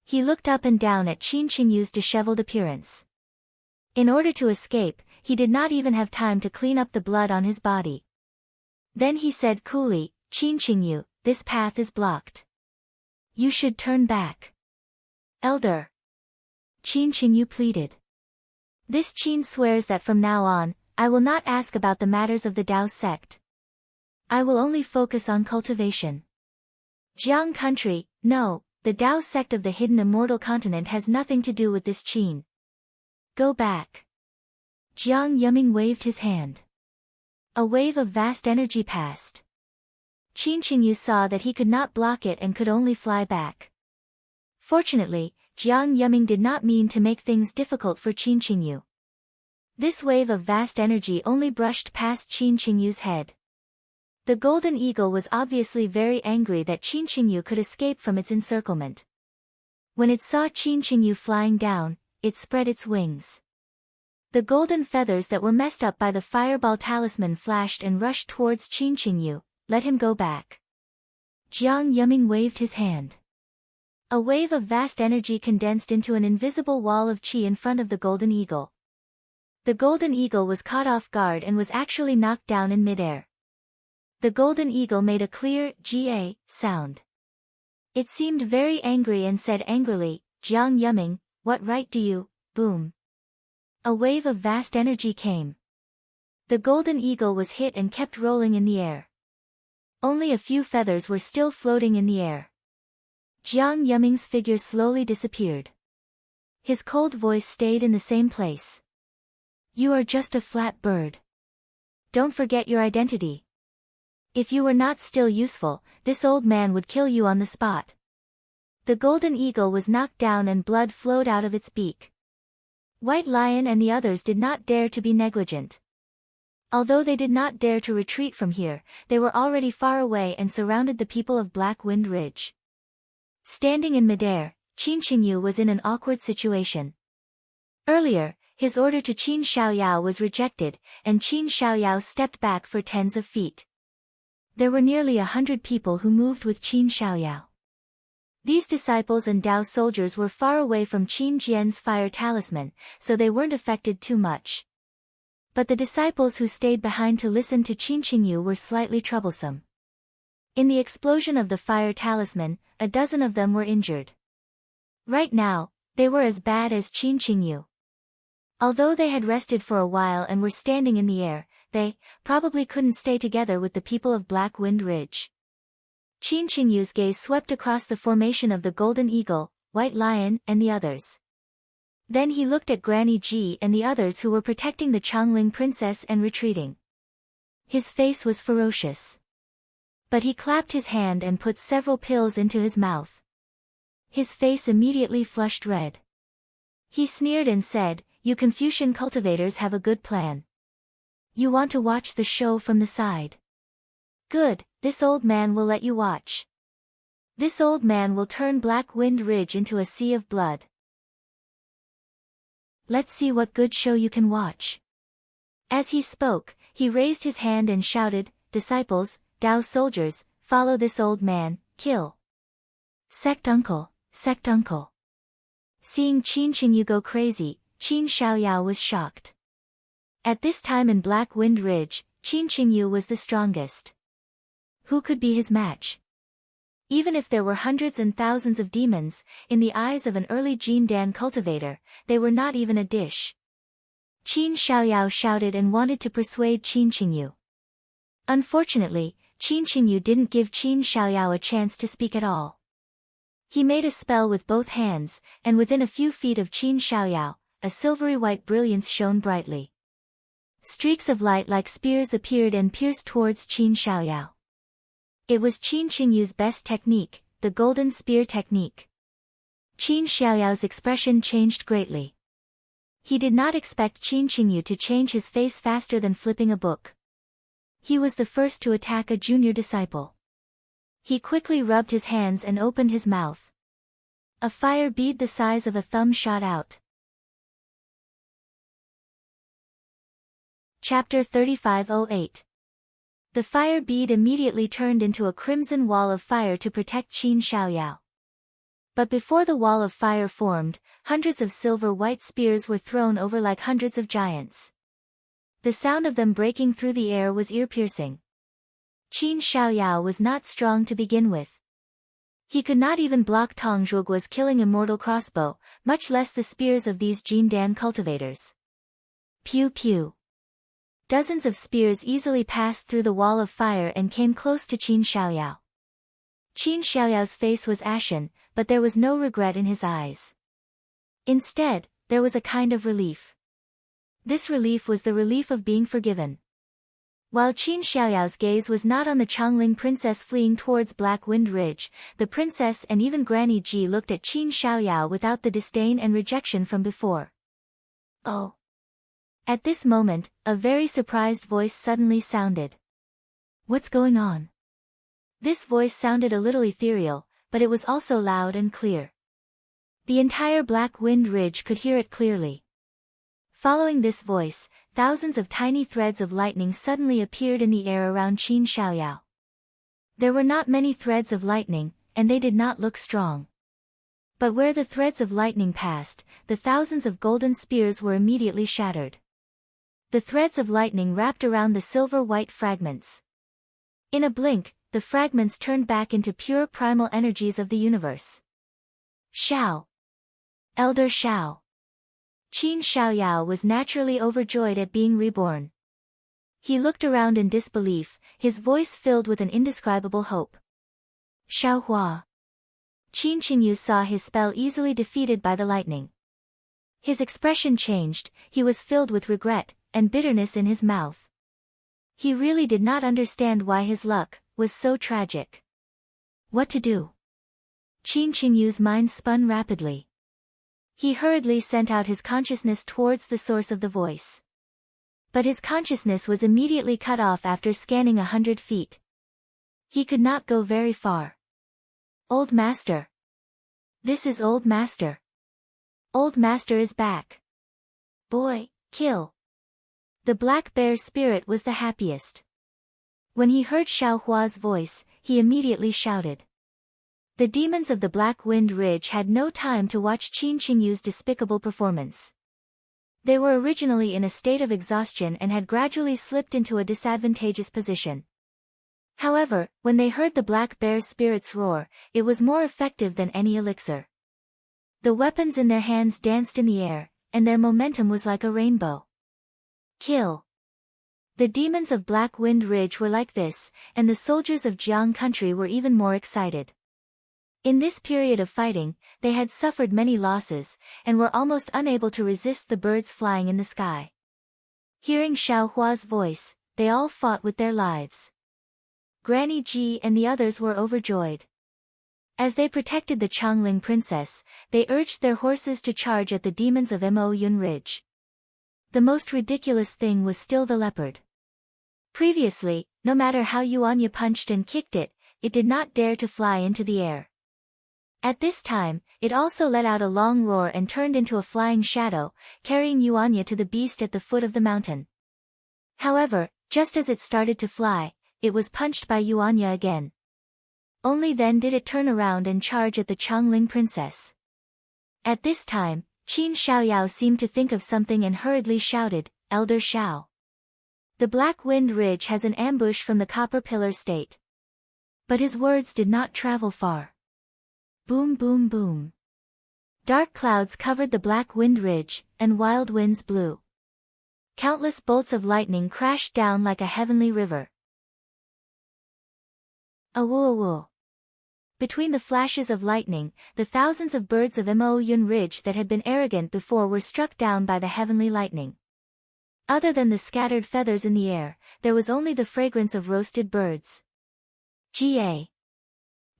He looked up and down at Qin Qingyu's disheveled appearance. In order to escape, he did not even have time to clean up the blood on his body. Then he said coolly, "Qin Qingyu, this path is blocked. You should turn back." "Elder," Qin Qingyu pleaded. "This Qin swears that from now on, I will not ask about the matters of the Dao sect. I will only focus on cultivation. Jiang country, no, the Dao sect of the hidden immortal continent has nothing to do with this Qin. Go back. Jiang Yuming waved his hand. A wave of vast energy passed. Qin Qingyu saw that he could not block it and could only fly back. Fortunately, Jiang Yuming did not mean to make things difficult for Qin Qingyu. This wave of vast energy only brushed past Qin Qingyu's head. The golden eagle was obviously very angry that Qin Qingyu could escape from its encirclement. When it saw Qin Qingyu flying down, it spread its wings. The golden feathers that were messed up by the fireball talisman flashed and rushed towards Qin Qingyu. Let him go back. Jiang Yuming waved his hand. A wave of vast energy condensed into an invisible wall of qi in front of the golden eagle. The golden eagle was caught off guard and was actually knocked down in midair. The golden eagle made a clear "ga" sound. It seemed very angry and said angrily, Jiang Yuming, what right do you, boom. A wave of vast energy came. The golden eagle was hit and kept rolling in the air. Only a few feathers were still floating in the air. Jiang Yuming's figure slowly disappeared. His cold voice stayed in the same place. You are just a flat bird. Don't forget your identity. If you were not still useful, this old man would kill you on the spot. The golden eagle was knocked down and blood flowed out of its beak. White Lion and the others did not dare to be negligent. Although they did not dare to retreat from here, they were already far away and surrounded the people of Black Wind Ridge. Standing in midair, Qin Qingyu was in an awkward situation. Earlier, his order to Qin Xiaoyao was rejected, and Qin Xiaoyao stepped back for tens of feet. There were nearly 100 people who moved with Qin Xiaoyao. These disciples and Dao soldiers were far away from Qin Jian's fire talisman, so they weren't affected too much. But the disciples who stayed behind to listen to Qin Qingyu were slightly troublesome. In the explosion of the fire talisman, a dozen of them were injured. Right now, they were as bad as Qin Qingyu. Although they had rested for a while and were standing in the air, they probably couldn't stay together with the people of Black Wind Ridge. Qin Qingyu's gaze swept across the formation of the Golden Eagle, White Lion, and the others. Then he looked at Granny Ji and the others who were protecting the Changling princess and retreating. His face was ferocious. But he clapped his hand and put several pills into his mouth. His face immediately flushed red. He sneered and said, You Confucian cultivators have a good plan. You want to watch the show from the side. Good, this old man will let you watch. This old man will turn Black Wind Ridge into a sea of blood. Let's see what good show you can watch. As he spoke, he raised his hand and shouted, Disciples, Dao soldiers, follow this old man, kill. Sect uncle, sect uncle. Seeing Qin Qingyu go crazy, Qin Xiaoyao was shocked. At this time in Black Wind Ridge, Qin Qingyu was the strongest. Who could be his match? Even if there were hundreds and thousands of demons, in the eyes of an early Jindan cultivator, they were not even a dish. Qin Xiaoyao shouted and wanted to persuade Qin Qingyu. Unfortunately, Qin Qingyu didn't give Qin Xiaoyao a chance to speak at all. He made a spell with both hands, and within a few feet of Qin Xiaoyao, a silvery white brilliance shone brightly. Streaks of light like spears appeared and pierced towards Qin Xiaoyao. It was Qin Qingyu's best technique, the golden spear technique. Qin Xiaoyao's expression changed greatly. He did not expect Qin Qingyu to change his face faster than flipping a book. He was the first to attack a junior disciple. He quickly rubbed his hands and opened his mouth. A fire bead the size of a thumb shot out. Chapter 3508. The fire bead immediately turned into a crimson wall of fire to protect Qin Xiaoyao. But before the wall of fire formed, hundreds of silver-white spears were thrown over like hundreds of giants. The sound of them breaking through the air was ear-piercing. Qin Xiaoyao was not strong to begin with. He could not even block Tong Zhuoguo's killing immortal crossbow, much less the spears of these Jindan cultivators. Pew pew. dozens of spears easily passed through the wall of fire and came close to Qin Xiaoyao. Qin Xiaoyao's face was ashen, but there was no regret in his eyes. Instead, there was a kind of relief. This relief was the relief of being forgiven. While Qin Xiaoyao's gaze was not on the Changling princess fleeing towards Black Wind Ridge, the princess and even Granny Ji looked at Qin Xiaoyao without the disdain and rejection from before. Oh! At this moment, a very surprised voice suddenly sounded. What's going on? This voice sounded a little ethereal, but it was also loud and clear. The entire Black Wind Ridge could hear it clearly. Following this voice, thousands of tiny threads of lightning suddenly appeared in the air around Qin Xiaoyao. There were not many threads of lightning, and they did not look strong. But where the threads of lightning passed, the thousands of golden spears were immediately shattered. The threads of lightning wrapped around the silver-white fragments. In a blink, the fragments turned back into pure primal energies of the universe. Xiao! Elder Xiao! Qin Xiaoyao was naturally overjoyed at being reborn. He looked around in disbelief, his voice filled with an indescribable hope. Xiaohua! Qin Qingyu saw his spell easily defeated by the lightning. His expression changed, he was filled with regret, and bitterness in his mouth. He really did not understand why his luck was so tragic. What to do? Qin Qingyu's mind spun rapidly. He hurriedly sent out his consciousness towards the source of the voice. But his consciousness was immediately cut off after scanning 100 feet. He could not go very far. Old Master! This is Old Master! Old Master is back! Boy, kill! The black bear spirit was the happiest. When he heard Xiaohua's voice, he immediately shouted. The demons of the Black Wind Ridge had no time to watch Qin Qingyu's despicable performance. They were originally in a state of exhaustion and had gradually slipped into a disadvantageous position. However, when they heard the black bear spirit's roar, it was more effective than any elixir. The weapons in their hands danced in the air, and their momentum was like a rainbow. Kill! The demons of Black Wind Ridge were like this, and the soldiers of Jiang country were even more excited. In this period of fighting, they had suffered many losses, and were almost unable to resist the birds flying in the sky. Hearing Xiaohua's voice, they all fought with their lives. Granny Ji and the others were overjoyed. As they protected the Changling princess, they urged their horses to charge at the demons of Mo Yun Ridge. The most ridiculous thing was still the leopard. Previously, no matter how Yuanya punched and kicked it, it did not dare to fly into the air. At this time, it also let out a long roar and turned into a flying shadow, carrying Yuanya to the beast at the foot of the mountain. However, just as it started to fly, it was punched by Yuanya again. Only then did it turn around and charge at the Changling princess. At this time, Qin Xiaoyao seemed to think of something and hurriedly shouted, Elder Xiao. The Black Wind Ridge has an ambush from the Copper Pillar State. But his words did not travel far. Boom boom boom. Dark clouds covered the Black Wind Ridge, and wild winds blew. Countless bolts of lightning crashed down like a heavenly river. Awoo. Between the flashes of lightning, the thousands of birds of Mo Yun Ridge that had been arrogant before were struck down by the heavenly lightning. Other than the scattered feathers in the air, there was only the fragrance of roasted birds. Ga.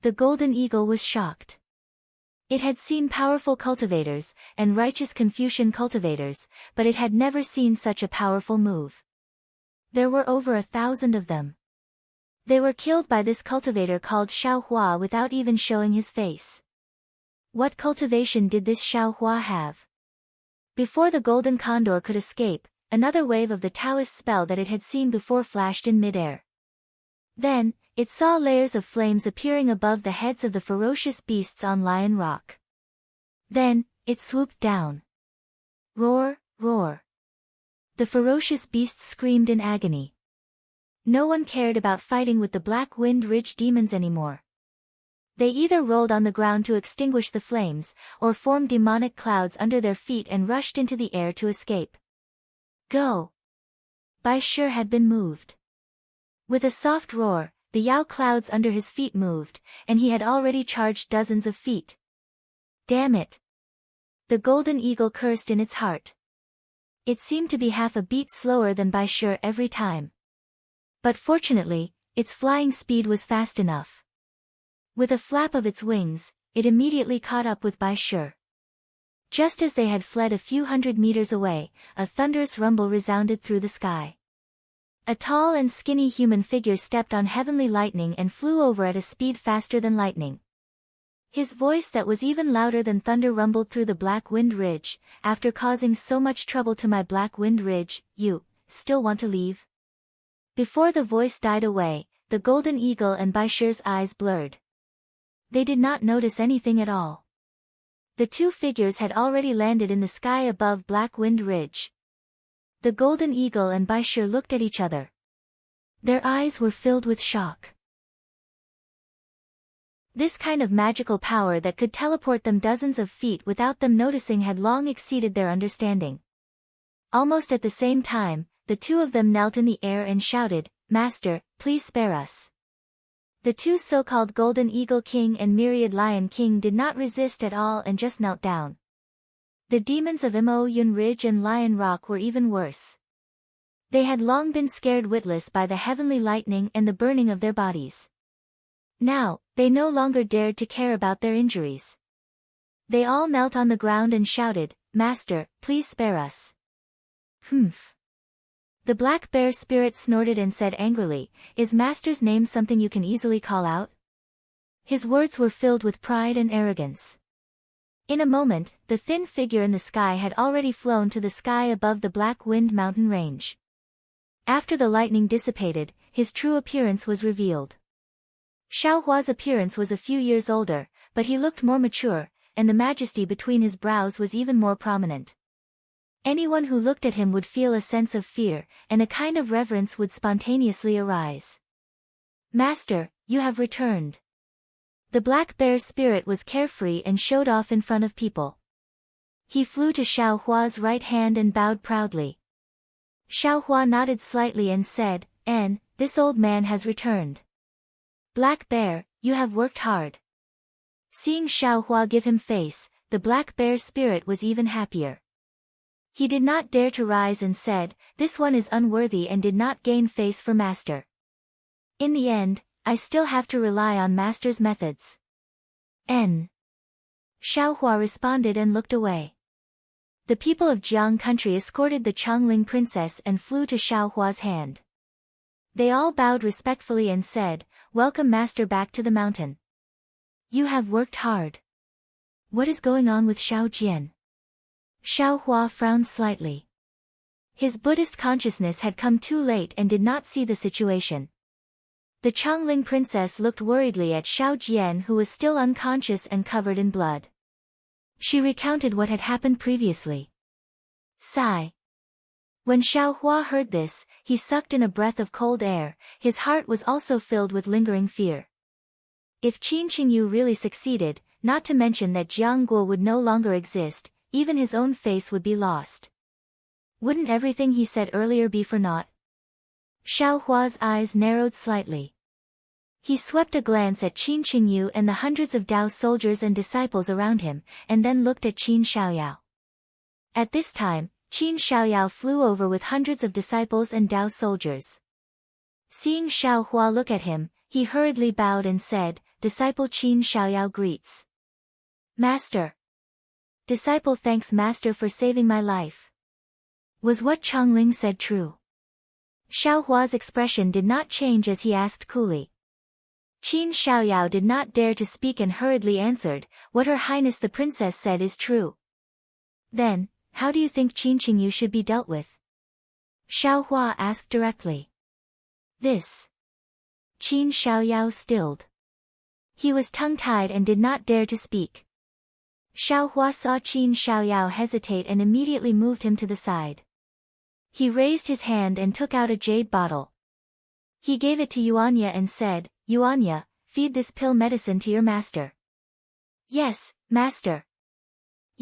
The golden eagle was shocked. It had seen powerful cultivators, and righteous Confucian cultivators, but it had never seen such a powerful move. There were over 1,000 of them. They were killed by this cultivator called Xiaohua without even showing his face. What cultivation did this Xiaohua have? Before the golden condor could escape, another wave of the Taoist spell that it had seen before flashed in midair. Then, it saw layers of flames appearing above the heads of the ferocious beasts on Lion Rock. Then, it swooped down. Roar, roar. The ferocious beasts screamed in agony. No one cared about fighting with the Black Wind Ridge demons anymore. They either rolled on the ground to extinguish the flames, or formed demonic clouds under their feet and rushed into the air to escape. Go! Bai Shi had been moved. With a soft roar, the Yao clouds under his feet moved, and he had already charged dozens of feet. Damn it! The golden eagle cursed in its heart. It seemed to be half a beat slower than Bai Shi every time. But fortunately, its flying speed was fast enough. With a flap of its wings, it immediately caught up with Bai Shi. Just as they had fled a few hundred meters away, a thunderous rumble resounded through the sky. A tall and skinny human figure stepped on heavenly lightning and flew over at a speed faster than lightning. His voice that was even louder than thunder rumbled through the Black Wind Ridge. After causing so much trouble to my Black Wind Ridge, you still want to leave? Before the voice died away, the golden eagle and Bai Shi's eyes blurred. They did not notice anything at all. The two figures had already landed in the sky above Black Wind Ridge. The golden eagle and Bai Shi looked at each other. Their eyes were filled with shock. This kind of magical power that could teleport them dozens of feet without them noticing had long exceeded their understanding. Almost at the same time, the two of them knelt in the air and shouted, "Master, please spare us." The two so-called Golden Eagle King and Myriad Lion King did not resist at all and just knelt down. The demons of Immerse Ridge and Lion Rock were even worse. They had long been scared witless by the heavenly lightning and the burning of their bodies. Now, they no longer dared to care about their injuries. They all knelt on the ground and shouted, "Master, please spare us." Humph. The black bear spirit snorted and said angrily, "Is Master's name something you can easily call out?" His words were filled with pride and arrogance. In a moment, the thin figure in the sky had already flown to the sky above the Black Wind mountain range. After the lightning dissipated, his true appearance was revealed. Xiaohua's appearance was a few years older, but he looked more mature, and the majesty between his brows was even more prominent. Anyone who looked at him would feel a sense of fear, and a kind of reverence would spontaneously arise. "Master, you have returned." The black bear spirit was carefree and showed off in front of people. He flew to Xiaohua's right hand and bowed proudly. Xiaohua nodded slightly and said, "This old man has returned. Black Bear, you have worked hard." Seeing Xiaohua give him face, the black bear spirit was even happier. He did not dare to rise and said, "This one is unworthy," and did not gain face for Master. "In the end, I still have to rely on Master's methods." Xiaohua responded and looked away. The people of Jiang country escorted the Chongling princess and flew to Xiaohua's hand. They all bowed respectfully and said, "Welcome Master back to the mountain. You have worked hard." What is going on with Xiao Jian? Xiaohua frowned slightly. His Buddhist consciousness had come too late and did not see the situation. The Chongling princess looked worriedly at Xiao Jian, who was still unconscious and covered in blood. She recounted what had happened previously. Sigh. When Xiaohua heard this, he sucked in a breath of cold air. His heart was also filled with lingering fear. If Qin Qingyu really succeeded, not to mention that Jiang Guo would no longer exist, even his own face would be lost. Wouldn't everything he said earlier be for naught? Xiaohua's eyes narrowed slightly. He swept a glance at Qin Qingyu and the hundreds of Dao soldiers and disciples around him, and then looked at Qin Xiaoyao. At this time, Qin Xiaoyao flew over with hundreds of disciples and Dao soldiers. Seeing Xiaohua look at him, he hurriedly bowed and said, "Disciple Qin Xiaoyao greets. Master." "Disciple thanks Master for saving my life." Was what Chongling said true? Xiaohua's expression did not change as he asked coolly. Qin Xiaoyao did not dare to speak and hurriedly answered, "What Her Highness the Princess said is true." "Then, how do you think Qin Qingyu should be dealt with?" Xiaohua asked directly. "This." Qin Xiaoyao stilled. He was tongue-tied and did not dare to speak. Xiaohua saw Qin Xiaoyao hesitate and immediately moved him to the side. He raised his hand and took out a jade bottle. He gave it to Yuanya and said, "Yuanya, feed this pill medicine to your master." "Yes, Master."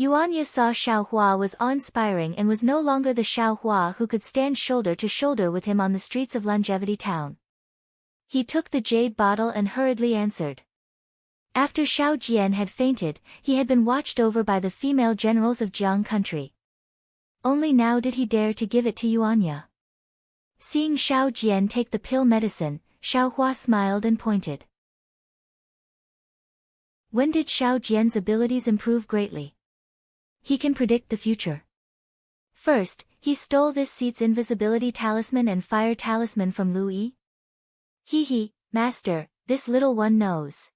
Yuanya saw Xiaohua was awe-inspiring and was no longer the Xiaohua who could stand shoulder to shoulder with him on the streets of Longevity Town. He took the jade bottle and hurriedly answered. After Xiao Jian had fainted, he had been watched over by the female generals of Jiang country. Only now did he dare to give it to Yuanya. Seeing Xiao Jian take the pill medicine, Xiaohua smiled and pointed. When did Xiao Jian's abilities improve greatly? He can predict the future. First, he stole this seat's invisibility talisman and fire talisman from Lu Yi. He, master, this little one knows.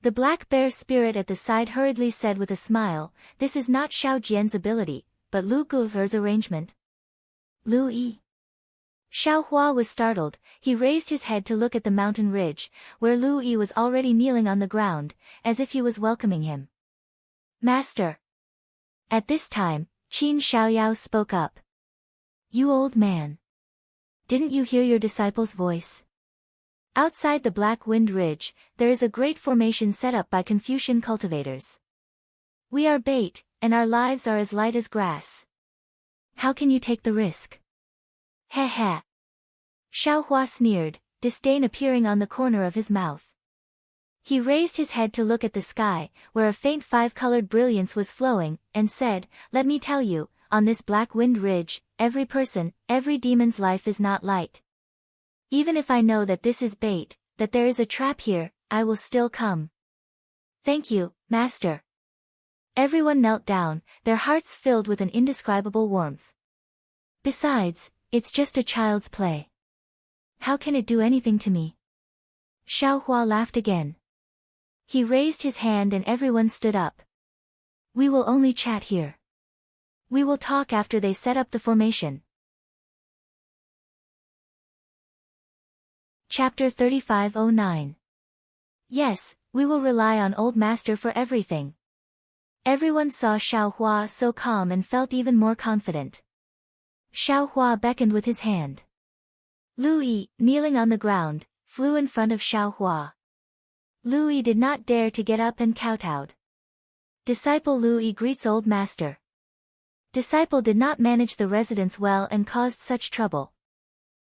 The black bear spirit at the side hurriedly said with a smile, this is not Xiao Jian's ability, but Lu Guo'er's arrangement. Lu Yi. Xiaohua was startled. He raised his head to look at the mountain ridge, where Lu Yi was already kneeling on the ground, as if he was welcoming him. Master. At this time, Qin Xiaoyao spoke up. You old man. Didn't you hear your disciple's voice? Outside the Black Wind Ridge, there is a great formation set up by Confucian cultivators. We are bait, and our lives are as light as grass. How can you take the risk? Heh heh. Xiaohua sneered, disdain appearing on the corner of his mouth. He raised his head to look at the sky, where a faint five-colored brilliance was flowing, and said, let me tell you, on this Black Wind Ridge, every person, every demon's life is not light. Even if I know that this is bait, that there is a trap here, I will still come. Thank you, master. Everyone knelt down, their hearts filled with an indescribable warmth. Besides, it's just a child's play. How can it do anything to me? Xiaohua laughed again. He raised his hand and everyone stood up. We will only chat here. We will talk after they set up the formation. Chapter 3509. Yes, we will rely on Old Master for everything. Everyone saw Xiaohua so calm and felt even more confident. Xiaohua beckoned with his hand. Lu Yi, kneeling on the ground, flew in front of Xiaohua. Lu Yi did not dare to get up and kowtowed. Disciple Lu Yi greets Old Master. Disciple did not manage the residence well and caused such trouble.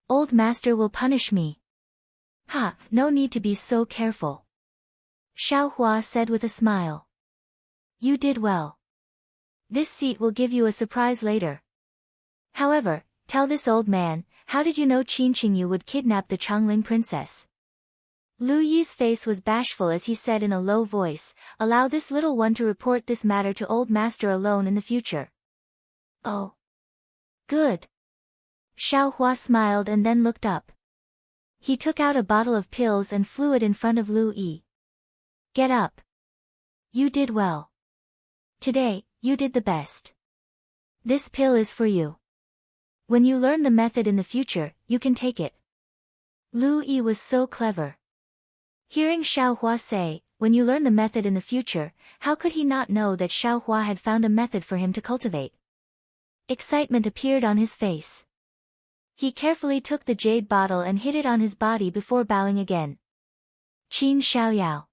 Old Master will punish me. Ha, no need to be so careful. Xiaohua said with a smile. You did well. This seat will give you a surprise later. However, tell this old man, how did you know Qin Qingyu would kidnap the Changling princess? Lu Yi's face was bashful as he said in a low voice, allow this little one to report this matter to Old Master alone in the future. Oh. Good. Xiaohua smiled and then looked up. He took out a bottle of pills and flew it in front of Lu Yi. Get up. You did well. Today, you did the best. This pill is for you. When you learn the method in the future, you can take it. Lu Yi was so clever. Hearing Xiaohua say, when you learn the method in the future, how could he not know that Xiaohua had found a method for him to cultivate? Excitement appeared on his face. He carefully took the jade bottle and hid it on his body before bowing again. Qin Xiaoyao.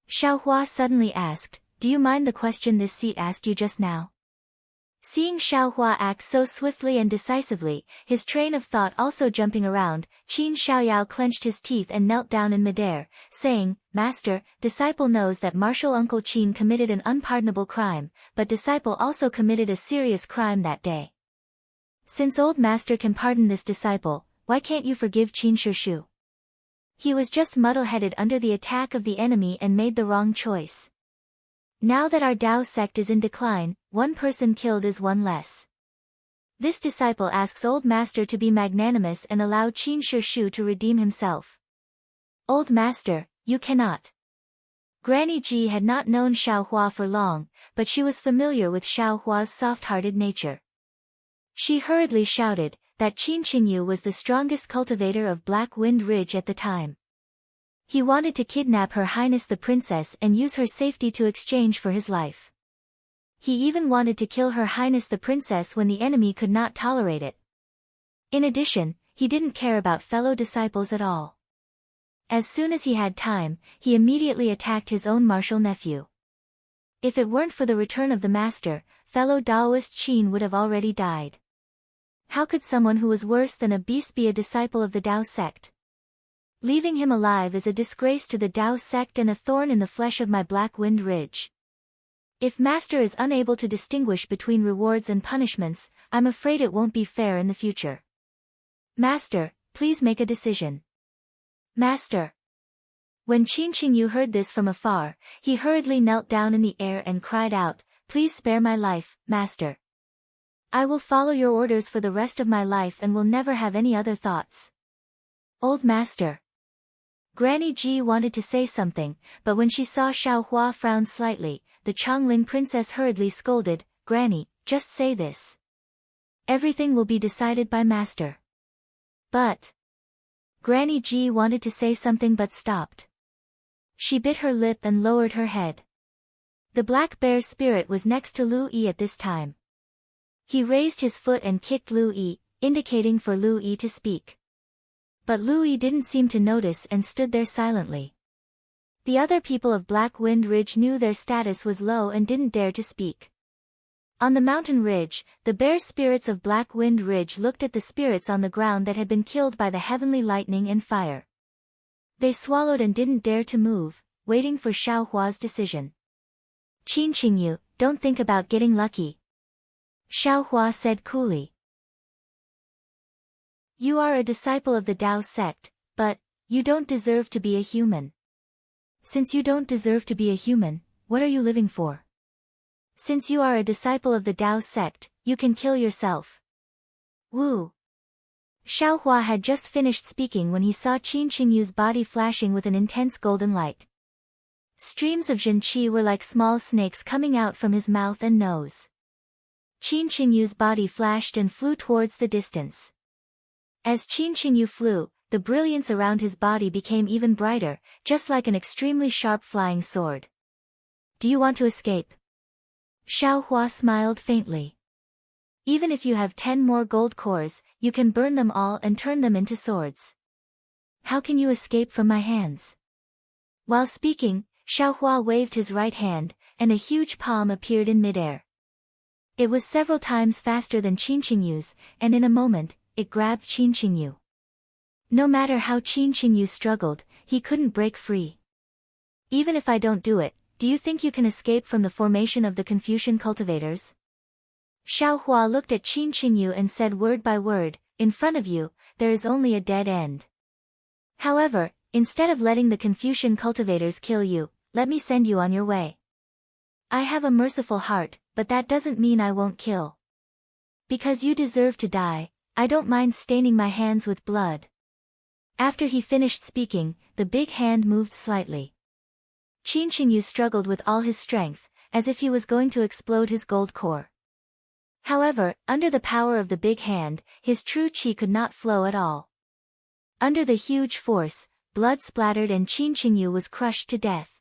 Xiaohua suddenly asked, do you mind the question this seat asked you just now? Seeing Xiaohua act so swiftly and decisively, his train of thought also jumping around, Qin Xiaoyao clenched his teeth and knelt down in midair, saying, Master, disciple knows that martial uncle Qin committed an unpardonable crime, but disciple also committed a serious crime that day. Since Old Master can pardon this disciple, why can't you forgive Qin Shishu? He was just muddle-headed under the attack of the enemy and made the wrong choice. Now that our Tao sect is in decline, one person killed is one less. This disciple asks Old Master to be magnanimous and allow Qin Shishu to redeem himself. Old Master, you cannot. Granny Ji had not known Xiaohua for long, but she was familiar with Xiaohua's soft-hearted nature. She hurriedly shouted that Qin Qingyu was the strongest cultivator of Black Wind Ridge at the time. He wanted to kidnap Her Highness the Princess and use her safety to exchange for his life. He even wanted to kill Her Highness the Princess when the enemy could not tolerate it. In addition, he didn't care about fellow disciples at all. As soon as he had time, he immediately attacked his own martial nephew. If it weren't for the return of the master, fellow Taoist Qin would have already died. How could someone who was worse than a beast be a disciple of the Tao sect? Leaving him alive is a disgrace to the Tao sect and a thorn in the flesh of my Black Wind Ridge. If master is unable to distinguish between rewards and punishments, I'm afraid it won't be fair in the future. Master, please make a decision. Master. When Qin Qingyu heard this from afar, he hurriedly knelt down in the air and cried out, "Please spare my life, master. I will follow your orders for the rest of my life and will never have any other thoughts." Old master. Granny Ji wanted to say something, but when she saw Xiao Hua frown slightly, the Chongling princess hurriedly scolded, "Granny, just say this. Everything will be decided by master." But Granny Ji wanted to say something but stopped. She bit her lip and lowered her head. The black bear spirit was next to Lu Yi at this time. He raised his foot and kicked Lu Yi, indicating for Lu Yi to speak. But Lu Yi didn't seem to notice and stood there silently. The other people of Black Wind Ridge knew their status was low and didn't dare to speak. On the mountain ridge, the bear spirits of Black Wind Ridge looked at the spirits on the ground that had been killed by the heavenly lightning and fire. They swallowed and didn't dare to move, waiting for Xiao Hua's decision. "Qin Qingyu, don't think about getting lucky," Xiao Hua said coolly. "You are a disciple of the Tao sect, but you don't deserve to be a human. Since you don't deserve to be a human, what are you living for? Since you are a disciple of the Tao sect, you can kill yourself." Woo! Xiao Hua had just finished speaking when he saw Qin Qingyu's body flashing with an intense golden light. Streams of Zhenqi were like small snakes coming out from his mouth and nose. Qin Qingyu's body flashed and flew towards the distance. As Qin Qingyu flew, the brilliance around his body became even brighter, just like an extremely sharp flying sword. "Do you want to escape?" Xiao Hua smiled faintly. "Even if you have 10 more gold cores, you can burn them all and turn them into swords. How can you escape from my hands?" While speaking, Xiao Hua waved his right hand, and a huge palm appeared in midair. It was several times faster than Qin Qingyu's, and in a moment, it grabbed Qin Qingyu. No matter how Qin Qingyu struggled, he couldn't break free. "Even if I don't do it, do you think you can escape from the formation of the Confucian cultivators?" Xiao Hua looked at Qin Qingyu and said word by word, "In front of you, there is only a dead end. However, instead of letting the Confucian cultivators kill you, let me send you on your way. I have a merciful heart, but that doesn't mean I won't kill. Because you deserve to die, I don't mind staining my hands with blood." After he finished speaking, the big hand moved slightly. Qin Qingyu struggled with all his strength, as if he was going to explode his gold core. However, under the power of the big hand, his true qi could not flow at all. Under the huge force, blood splattered and Qin Qingyu was crushed to death.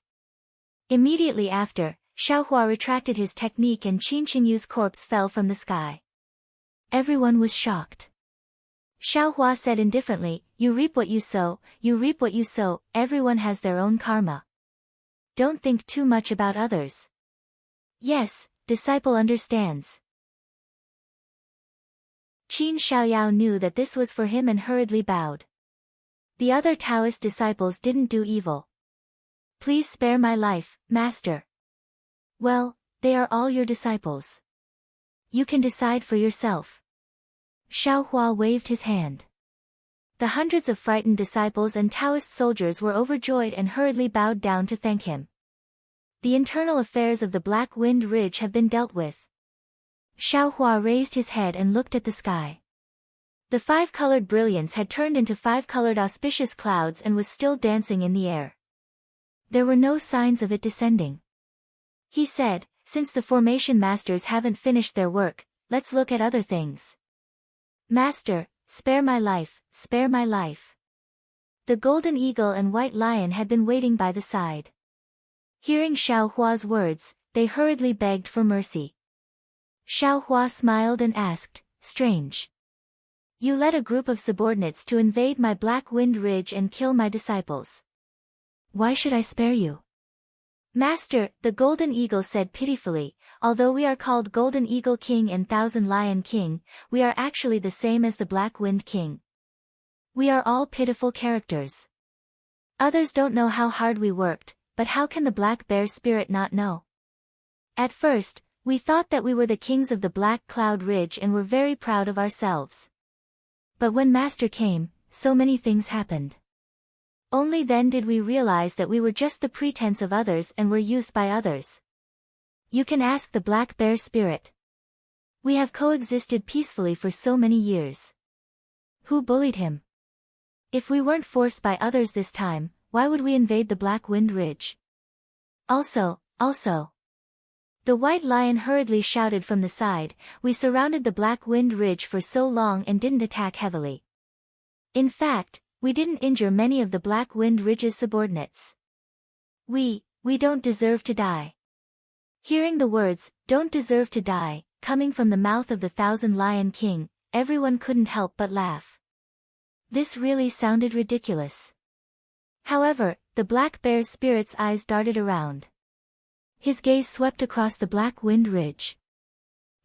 Immediately after, Xiao Hua retracted his technique and Qin Qingyu's corpse fell from the sky. Everyone was shocked. Xiao Hua said indifferently, "You reap what you sow, you reap what you sow, everyone has their own karma. Don't think too much about others." "Yes, disciple understands." Qin Xiaoyao knew that this was for him and hurriedly bowed. The other Taoist disciples didn't do evil. "Please spare my life, master." "Well, they are all your disciples. You can decide for yourself." Xiao Hua waved his hand. The hundreds of frightened disciples and Taoist soldiers were overjoyed and hurriedly bowed down to thank him. The internal affairs of the Black Wind Ridge have been dealt with. Xiao Hua raised his head and looked at the sky. The 5-colored brilliance had turned into 5-colored auspicious clouds and was still dancing in the air. There were no signs of it descending. He said, "Since the formation masters haven't finished their work, let's look at other things. Master, spare my life, spare my life." The golden eagle and white lion had been waiting by the side. Hearing Xiao Hua's words, they hurriedly begged for mercy. Xiao Hua smiled and asked, "Strange. You led a group of subordinates to invade my Black Wind Ridge and kill my disciples. Why should I spare you?" Master, the Golden Eagle said pitifully, although we are called Golden Eagle King and Thousand Lion King, we are actually the same as the Black Wind King. We are all pitiful characters. Others don't know how hard we worked, but how can the Black Bear Spirit not know? At first, we thought that we were the kings of the Black Cloud Ridge and were very proud of ourselves. But when Master came, so many things happened. Only then did we realize that we were just the pretense of others and were used by others. You can ask the Black Bear Spirit. We have coexisted peacefully for so many years. Who bullied him? If we weren't forced by others this time, why would we invade the Black Wind Ridge? Also. The White Lion hurriedly shouted from the side, we surrounded the Black Wind Ridge for so long and didn't attack heavily. In fact, we didn't injure many of the Black Wind Ridge's subordinates. We don't deserve to die. Hearing the words, don't deserve to die, coming from the mouth of the Thousand Lion King, everyone couldn't help but laugh. This really sounded ridiculous. However, the Black Bear Spirit's eyes darted around. His gaze swept across the Black Wind Ridge.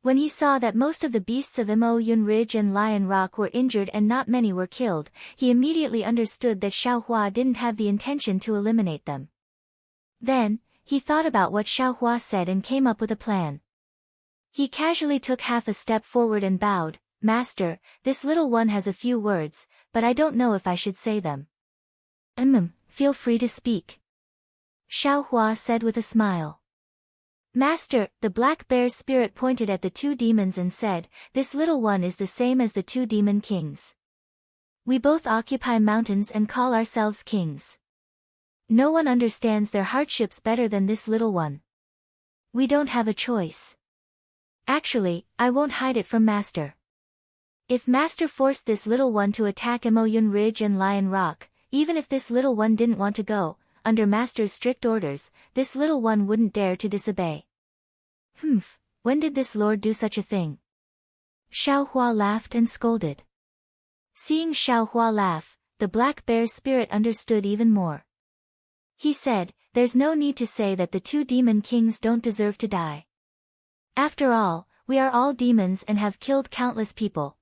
When he saw that most of the beasts of Imo Ridge and Lion Rock were injured and not many were killed, he immediately understood that Xiaohua didn't have the intention to eliminate them. Then, he thought about what Xiaohua said and came up with a plan. He casually took half a step forward and bowed, Master, this little one has a few words, but I don't know if I should say them. Feel free to speak. Xiaohua said with a smile. Master, the Black Bear Spirit pointed at the two demons and said, this little one is the same as the two demon kings. We both occupy mountains and call ourselves kings. No one understands their hardships better than this little one. We don't have a choice. Actually, I won't hide it from Master. If Master forced this little one to attack Imo Ridge and Lion Rock, even if this little one didn't want to go, under Master's strict orders, this little one wouldn't dare to disobey. When did this lord do such a thing? Xiaohua laughed and scolded. Seeing Xiaohua laugh, the Black Bear Spirit understood even more. He said, there's no need to say that the two demon kings don't deserve to die. After all, we are all demons and have killed countless people.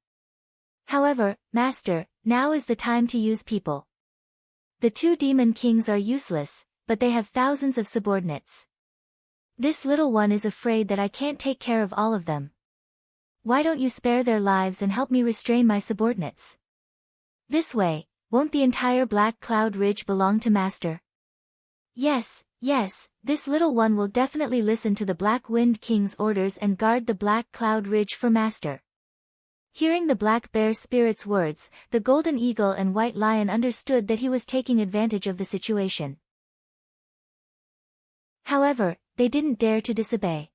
However, Master, now is the time to use people. The two demon kings are useless, but they have thousands of subordinates. This little one is afraid that I can't take care of all of them. Why don't you spare their lives and help me restrain my subordinates? This way, won't the entire Black Cloud Ridge belong to Master? Yes, this little one will definitely listen to the Black Wind King's orders and guard the Black Cloud Ridge for Master. Hearing the Black Bear Spirit's words, the Golden Eagle and White Lion understood that he was taking advantage of the situation. However, they didn't dare to disobey.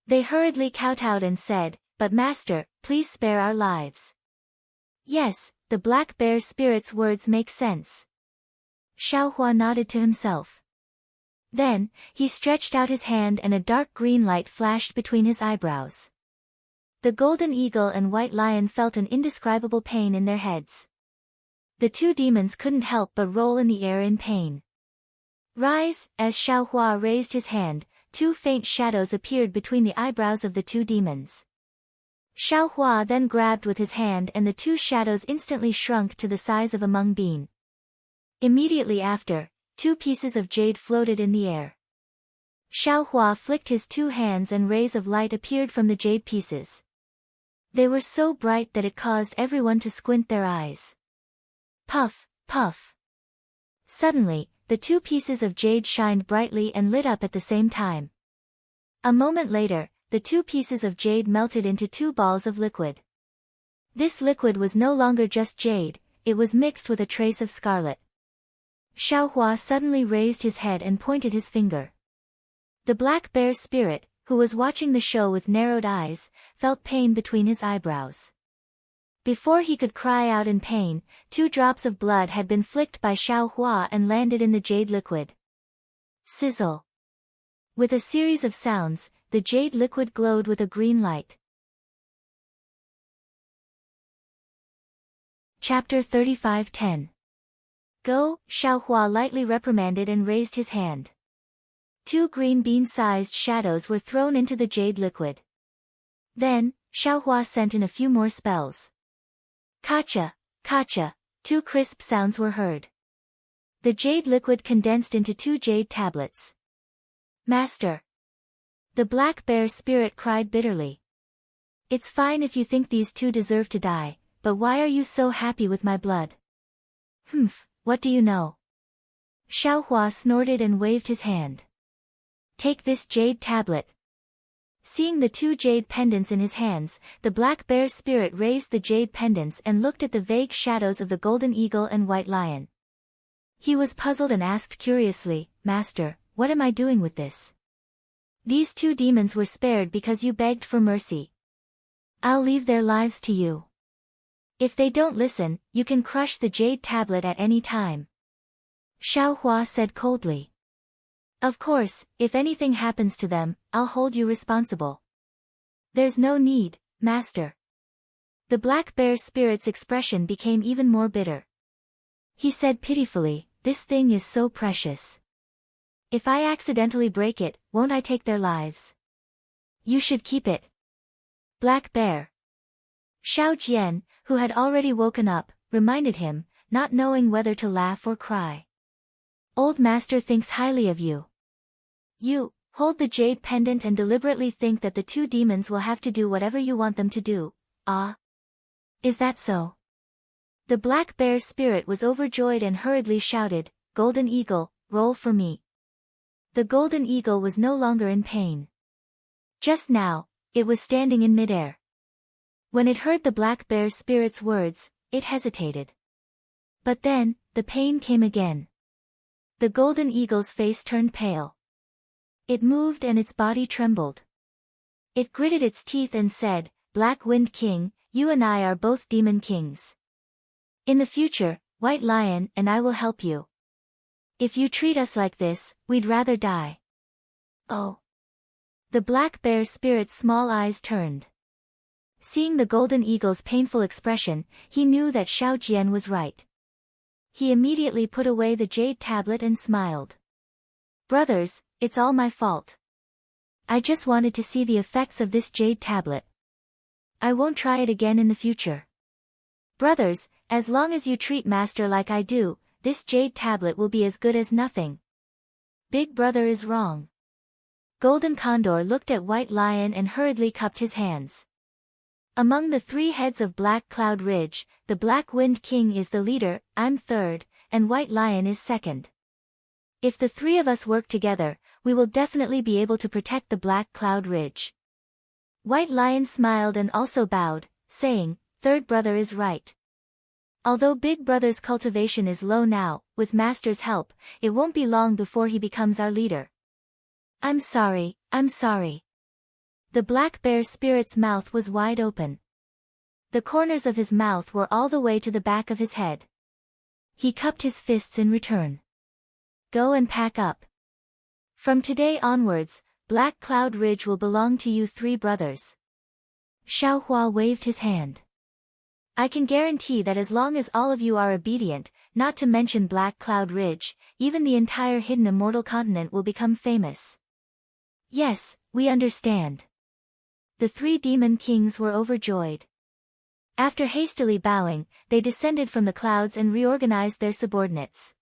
They hurriedly kowtowed and said, but Master, please spare our lives. Yes, the Black Bear Spirit's words make sense. Xiaohua nodded to himself. Then, he stretched out his hand and a dark green light flashed between his eyebrows. The Golden Eagle and White Lion felt an indescribable pain in their heads. The two demons couldn't help but roll in the air in pain. Rise! As Xiaohua raised his hand, two faint shadows appeared between the eyebrows of the two demons. Xiaohua then grabbed with his hand and the two shadows instantly shrunk to the size of a mung bean. Immediately after, two pieces of jade floated in the air. Xiaohua flicked his two hands and rays of light appeared from the jade pieces. They were so bright that it caused everyone to squint their eyes. Puff, puff. Suddenly, the two pieces of jade shined brightly and lit up at the same time. A moment later, the two pieces of jade melted into two balls of liquid. This liquid was no longer just jade, it was mixed with a trace of scarlet. Xiaohua suddenly raised his head and pointed his finger. The Black Bear Spirit, who was watching the show with narrowed eyes, felt pain between his eyebrows. Before he could cry out in pain, 2 drops of blood had been flicked by Xiaohua and landed in the jade liquid. Sizzle. With a series of sounds, the jade liquid glowed with a green light. Chapter 35:10. Go, Xiaohua lightly reprimanded and raised his hand. 2 green bean-sized shadows were thrown into the jade liquid. Then, Xiaohua sent in a few more spells. Kacha, kacha, 2 crisp sounds were heard. The jade liquid condensed into 2 jade tablets. Master! The black bear spirit cried bitterly. It's fine if you think these 2 deserve to die, but why are you so happy with my blood? Humph, what do you know? Xiaohua snorted and waved his hand. Take this jade tablet. Seeing the 2 jade pendants in his hands, the black bear spirit raised the jade pendants and looked at the vague shadows of the golden eagle and white lion. He was puzzled and asked curiously, Master, what am I doing with this? These 2 demons were spared because you begged for mercy. I'll leave their lives to you. If they don't listen, you can crush the jade tablet at any time. Xiaohua said coldly. Of course, if anything happens to them, I'll hold you responsible. There's no need, Master. The black bear spirit's expression became even more bitter. He said pitifully, this thing is so precious. If I accidentally break it, won't I take their lives? You should keep it. Black bear. Xiao Jian, who had already woken up, reminded him, not knowing whether to laugh or cry. Old master thinks highly of you. You, hold the jade pendant and deliberately think that the 2 demons will have to do whatever you want them to do. Ah? Is that so? The black bear spirit was overjoyed and hurriedly shouted, Golden Eagle, roll for me. The golden eagle was no longer in pain. Just now, it was standing in midair. When it heard the black bear spirit's words, it hesitated. But then, the pain came again. The golden eagle's face turned pale. It moved and its body trembled. It gritted its teeth and said, Black Wind King, you and I are both demon kings. In the future, White Lion and I will help you. If you treat us like this, we'd rather die. Oh. The black bear spirit's small eyes turned. Seeing the golden eagle's painful expression, he knew that Xiao Jian was right. He immediately put away the jade tablet and smiled. Brothers, it's all my fault. I just wanted to see the effects of this jade tablet. I won't try it again in the future. Brothers, as long as you treat Master like I do, this jade tablet will be as good as nothing. Big brother is wrong. Golden Condor looked at White Lion and hurriedly cupped his hands. Among the 3 heads of Black Cloud Ridge, the Black Wind King is the leader, I'm third, and White Lion is second. If the 3 of us work together, we will definitely be able to protect the Black Cloud Ridge. White Lion smiled and also bowed, saying, Third brother is right. Although Big Brother's cultivation is low now, with Master's help, it won't be long before he becomes our leader. I'm sorry, I'm sorry. The black bear spirit's mouth was wide open. The corners of his mouth were all the way to the back of his head. He cupped his fists in return. Go and pack up. From today onwards, Black Cloud Ridge will belong to you 3 brothers. Xiaohua waved his hand. I can guarantee that as long as all of you are obedient, not to mention Black Cloud Ridge, even the entire hidden immortal continent will become famous. Yes, we understand. The 3 demon kings were overjoyed. After hastily bowing, they descended from the clouds and reorganized their subordinates.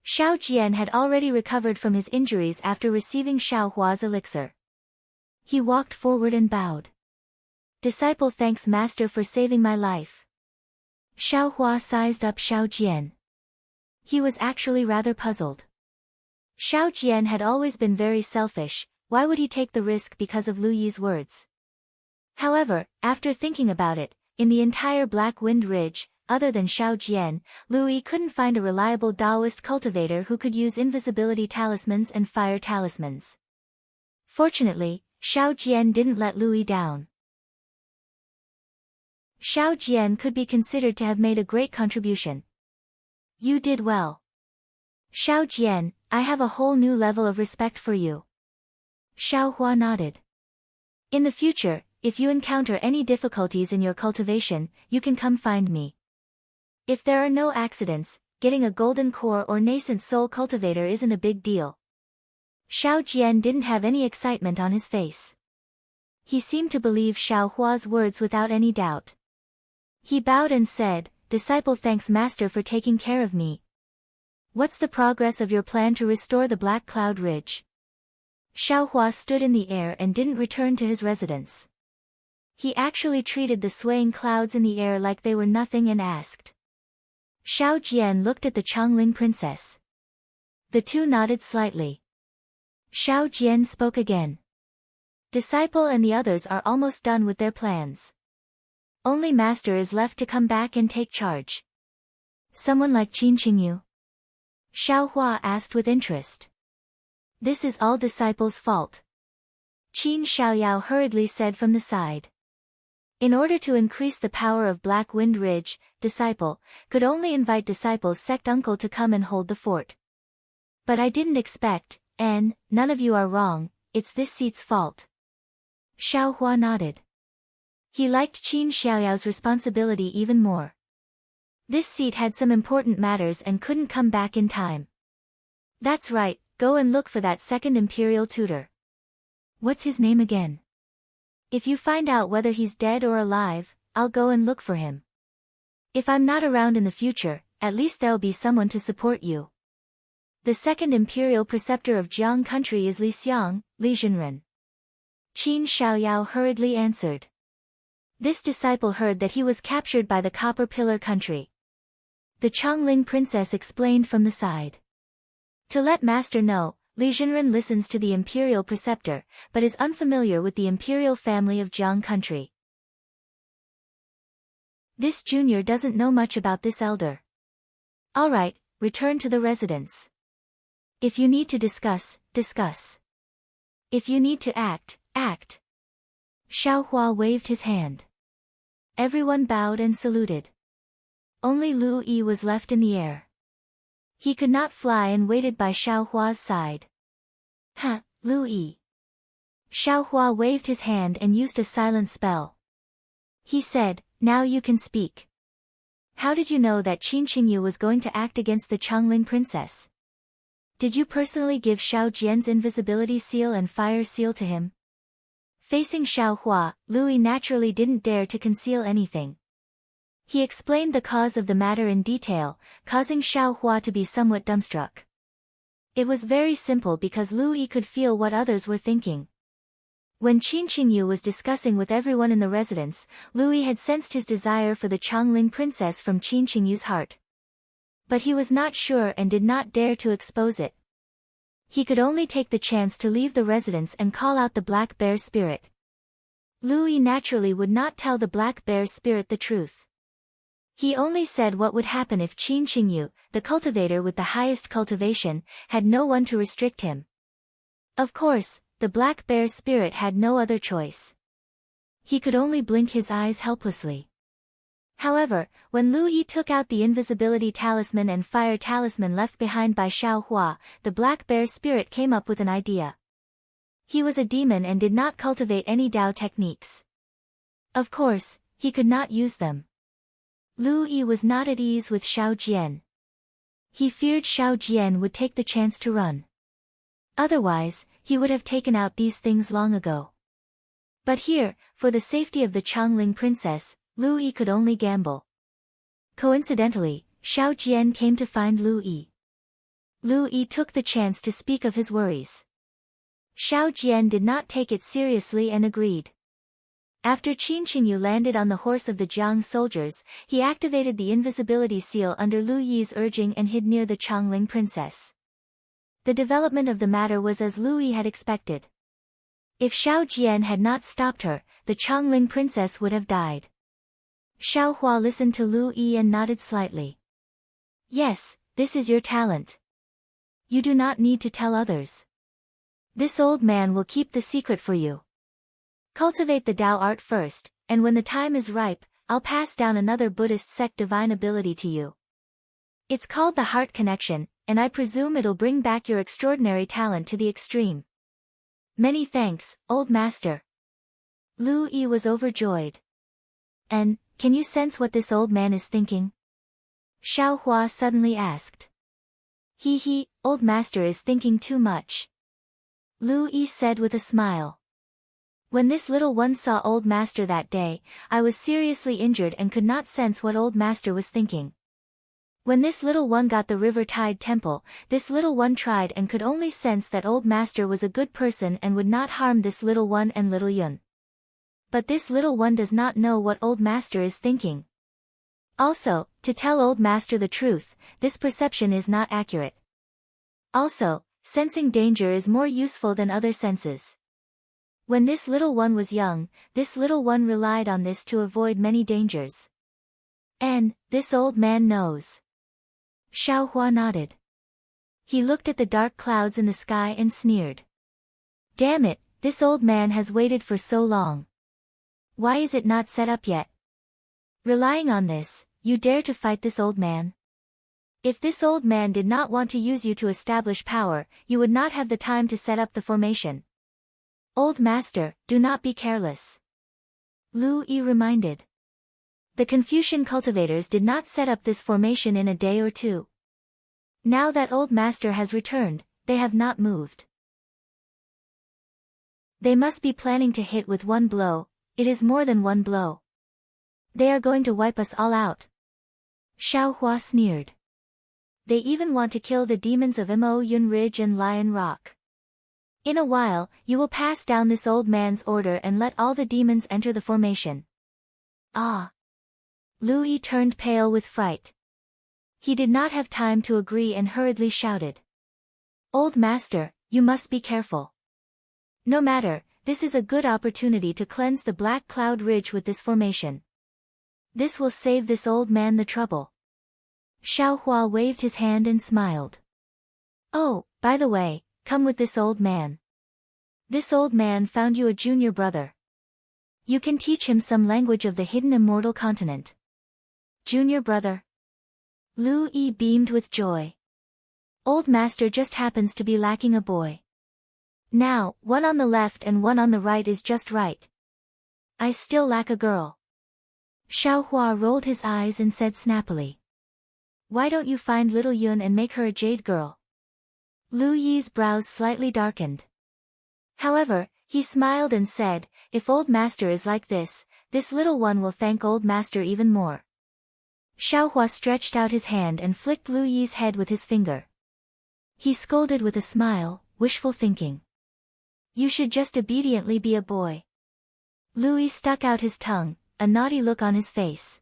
Xiao Jian had already recovered from his injuries after receiving Xiaohua's elixir. He walked forward and bowed. Disciple thanks Master for saving my life. Xiaohua sized up Xiao Jian. He was actually rather puzzled. Xiao Jian had always been very selfish, why would he take the risk because of Lu Yi's words? However, after thinking about it, in the entire Black Wind Ridge, other than Xiao Jian, Lu Yi couldn't find a reliable Taoist cultivator who could use invisibility talismans and fire talismans. Fortunately, Xiao Jian didn't let Lu Yi down. Xiao Jian could be considered to have made a great contribution. You did well. Xiao Jian, I have a whole new level of respect for you. Xiaohua nodded. In the future, if you encounter any difficulties in your cultivation, you can come find me. If there are no accidents, getting a golden core or nascent soul cultivator isn't a big deal. Xiao Jian didn't have any excitement on his face. He seemed to believe Xiao Hua's words without any doubt. He bowed and said, "Disciple, thanks Master for taking care of me. What's the progress of your plan to restore the Black Cloud Ridge?" Xiao Hua stood in the air and didn't return to his residence. He actually treated the swaying clouds in the air like they were nothing and asked. Xiao Jian looked at the Changling princess. The two nodded slightly. Xiao Jian spoke again. "Disciple and the others are almost done with their plans. Only Master is left to come back and take charge." "Someone like Qin Qingyu?" Xiao Hua asked with interest. "This is all Disciple's fault," Qin Xiaoyao hurriedly said from the side. "In order to increase the power of Black Wind Ridge, Disciple could only invite Disciple's sect uncle to come and hold the fort. But I didn't expect, and none of you are wrong, it's this seat's fault." Xiao Hua nodded. He liked Qin Xiaoyao's responsibility even more. This seat had some important matters and couldn't come back in time. "That's right, go and look for that second imperial tutor. What's his name again? If you find out whether he's dead or alive, I'll go and look for him. If I'm not around in the future, at least there'll be someone to support you. The second imperial preceptor of Jiang country is Li Xiang, Li Zhenren." Qin Xiaoyao hurriedly answered. This disciple heard that he was captured by the Copper Pillar country. The Changling princess explained from the side. "To let Master know, Li Zhenren listens to the imperial preceptor, but is unfamiliar with the imperial family of Jiang country. This junior doesn't know much about this elder. All right, return to the residence. If you need to discuss, discuss. If you need to act, act." Xiao Hua waved his hand. Everyone bowed and saluted. Only Lu Yi was left in the air. He could not fly and waited by Xiao Hua's side. "Huh, Lu Yi." Xiao Hua waved his hand and used a silent spell. He said, "Now you can speak. How did you know that Qin Qingyu was going to act against the Changling princess? Did you personally give Xiao Jian's invisibility seal and fire seal to him?" Facing Xiao Hua, Lu Yi naturally didn't dare to conceal anything. He explained the cause of the matter in detail, causing Xiao Hua to be somewhat dumbstruck. It was very simple because Lu Yi could feel what others were thinking. When Qin Qingyu was discussing with everyone in the residence, Lu Yi had sensed his desire for the Changling princess from Qin Qingyu's heart. But he was not sure and did not dare to expose it. He could only take the chance to leave the residence and call out the Black Bear spirit. Lu Yi naturally would not tell the Black Bear spirit the truth. He only said what would happen if Qin Qingyu, the cultivator with the highest cultivation, had no one to restrict him. Of course, the Black Bear spirit had no other choice. He could only blink his eyes helplessly. However, when Lu Yi took out the invisibility talisman and fire talisman left behind by Xiao Hua, the Black Bear spirit came up with an idea. He was a demon and did not cultivate any Dao techniques. Of course, he could not use them. Lu Yi was not at ease with Xiao Jian. He feared Xiao Jian would take the chance to run. Otherwise, he would have taken out these things long ago. But here, for the safety of the Changling princess, Lu Yi could only gamble. Coincidentally, Xiao Jian came to find Lu Yi. Lu Yi took the chance to speak of his worries. Xiao Jian did not take it seriously and agreed. After Qin Qingyu landed on the horse of the Jiang soldiers, he activated the invisibility seal under Lu Yi's urging and hid near the Changling princess. The development of the matter was as Lu Yi had expected. If Xiao Jian had not stopped her, the Changling princess would have died. Xiao Hua listened to Lu Yi and nodded slightly. "Yes, this is your talent. You do not need to tell others. This old man will keep the secret for you. Cultivate the Dao art first, and when the time is ripe, I'll pass down another Buddhist sect divine ability to you. It's called the heart connection, and I presume it'll bring back your extraordinary talent to the extreme." "Many thanks, old master." Lu Yi was overjoyed. "And, can you sense what this old man is thinking?" Xiao Hua suddenly asked. He, old master is thinking too much. Lu Yi said with a smile. When this little one saw Old Master that day, I was seriously injured and could not sense what Old Master was thinking. When this little one got the River Tide Temple, this little one tried and could only sense that Old Master was a good person and would not harm this little one and little Yun. But this little one does not know what Old Master is thinking. Also, to tell Old Master the truth, this perception is not accurate. Also, sensing danger is more useful than other senses. When this little one was young, this little one relied on this to avoid many dangers. And, this old man knows. Xiaohua nodded. He looked at the dark clouds in the sky and sneered. Damn it, this old man has waited for so long. Why is it not set up yet? Relying on this, you dare to fight this old man? If this old man did not want to use you to establish power, you would not have the time to set up the formation. Old Master, do not be careless. Lu Yi reminded. The Confucian cultivators did not set up this formation in a day or two. Now that Old Master has returned, they have not moved. They must be planning to hit with one blow. It is more than one blow. They are going to wipe us all out. Xiaohua sneered. They even want to kill the demons of Mo Yun Ridge and Lion Rock. In a while, you will pass down this old man's order and let all the demons enter the formation. Ah! Lu Yi turned pale with fright. He did not have time to agree and hurriedly shouted. Old Master, you must be careful. No matter, this is a good opportunity to cleanse the Black Cloud Ridge with this formation. This will save this old man the trouble. Xiaohua waved his hand and smiled. Oh, by the way, come with this old man. This old man found you a junior brother. You can teach him some language of the hidden immortal continent. Junior brother? Lu Yi beamed with joy. Old Master just happens to be lacking a boy. Now, one on the left and one on the right is just right. I still lack a girl. Xiaohua rolled his eyes and said snappily. Why don't you find little Yun and make her a jade girl? Lu Yi's brows slightly darkened. However, he smiled and said, if Old Master is like this little one will thank Old Master even more. Xiaohua stretched out his hand and flicked Lu Yi's head with his finger. He scolded with a smile, wishful thinking. You should just obediently be a boy. Lu Yi stuck out his tongue, a naughty look on his face.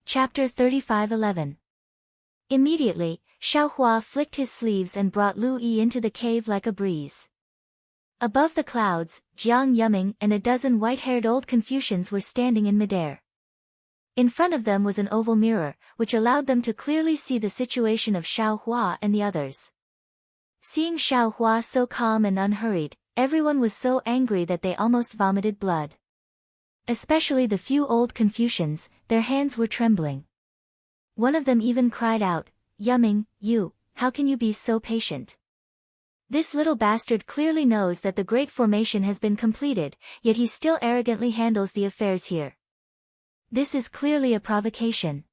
Chapter 35:11. Immediately, Xiaohua flicked his sleeves and brought Lu Yi into the cave like a breeze. Above the clouds, Jiang Yuming and a dozen white-haired old Confucians were standing in midair. In front of them was an oval mirror, which allowed them to clearly see the situation of Xiaohua and the others. Seeing Xiaohua so calm and unhurried, everyone was so angry that they almost vomited blood. Especially the few old Confucians, their hands were trembling. One of them even cried out, Yuming, you, how can you be so patient? This little bastard clearly knows that the great formation has been completed, yet he still arrogantly handles the affairs here. This is clearly a provocation.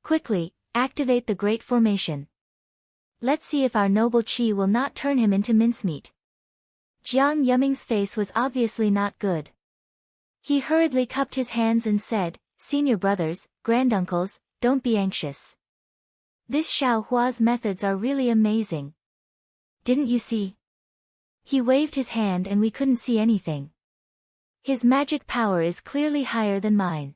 Quickly, activate the great formation. Let's see if our noble Qi will not turn him into mincemeat. Jiang Yuming's face was obviously not good. He hurriedly cupped his hands and said, Senior brothers, granduncles, don't be anxious. This Xiaohua's methods are really amazing. Didn't you see? He waved his hand and we couldn't see anything. His magic power is clearly higher than mine.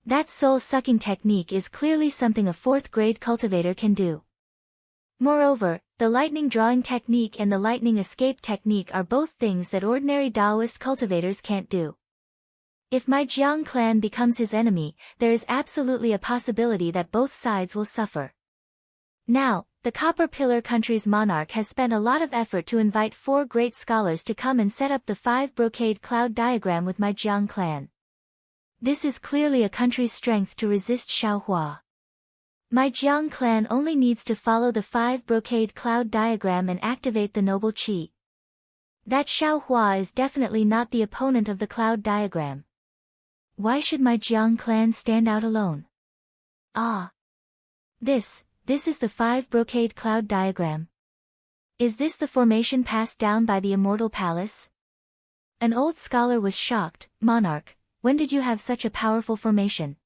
That soul-sucking technique is clearly something a 4th grade cultivator can do. Moreover, the lightning drawing technique and the lightning escape technique are both things that ordinary Taoist cultivators can't do. If my Jiang clan becomes his enemy, there is absolutely a possibility that both sides will suffer. Now, the Copper Pillar country's monarch has spent a lot of effort to invite 4 great scholars to come and set up the 5 brocade cloud diagram with my Jiang clan. This is clearly a country's strength to resist Xiaohua. My Jiang clan only needs to follow the 5 brocade cloud diagram and activate the noble Qi. That Xiaohua is definitely not the opponent of the cloud diagram. Why should my Jiang clan stand out alone? Ah! this is the 5 brocade cloud diagram. Is this the formation passed down by the immortal palace? An old scholar was shocked. Monarch, when did you have such a powerful formation?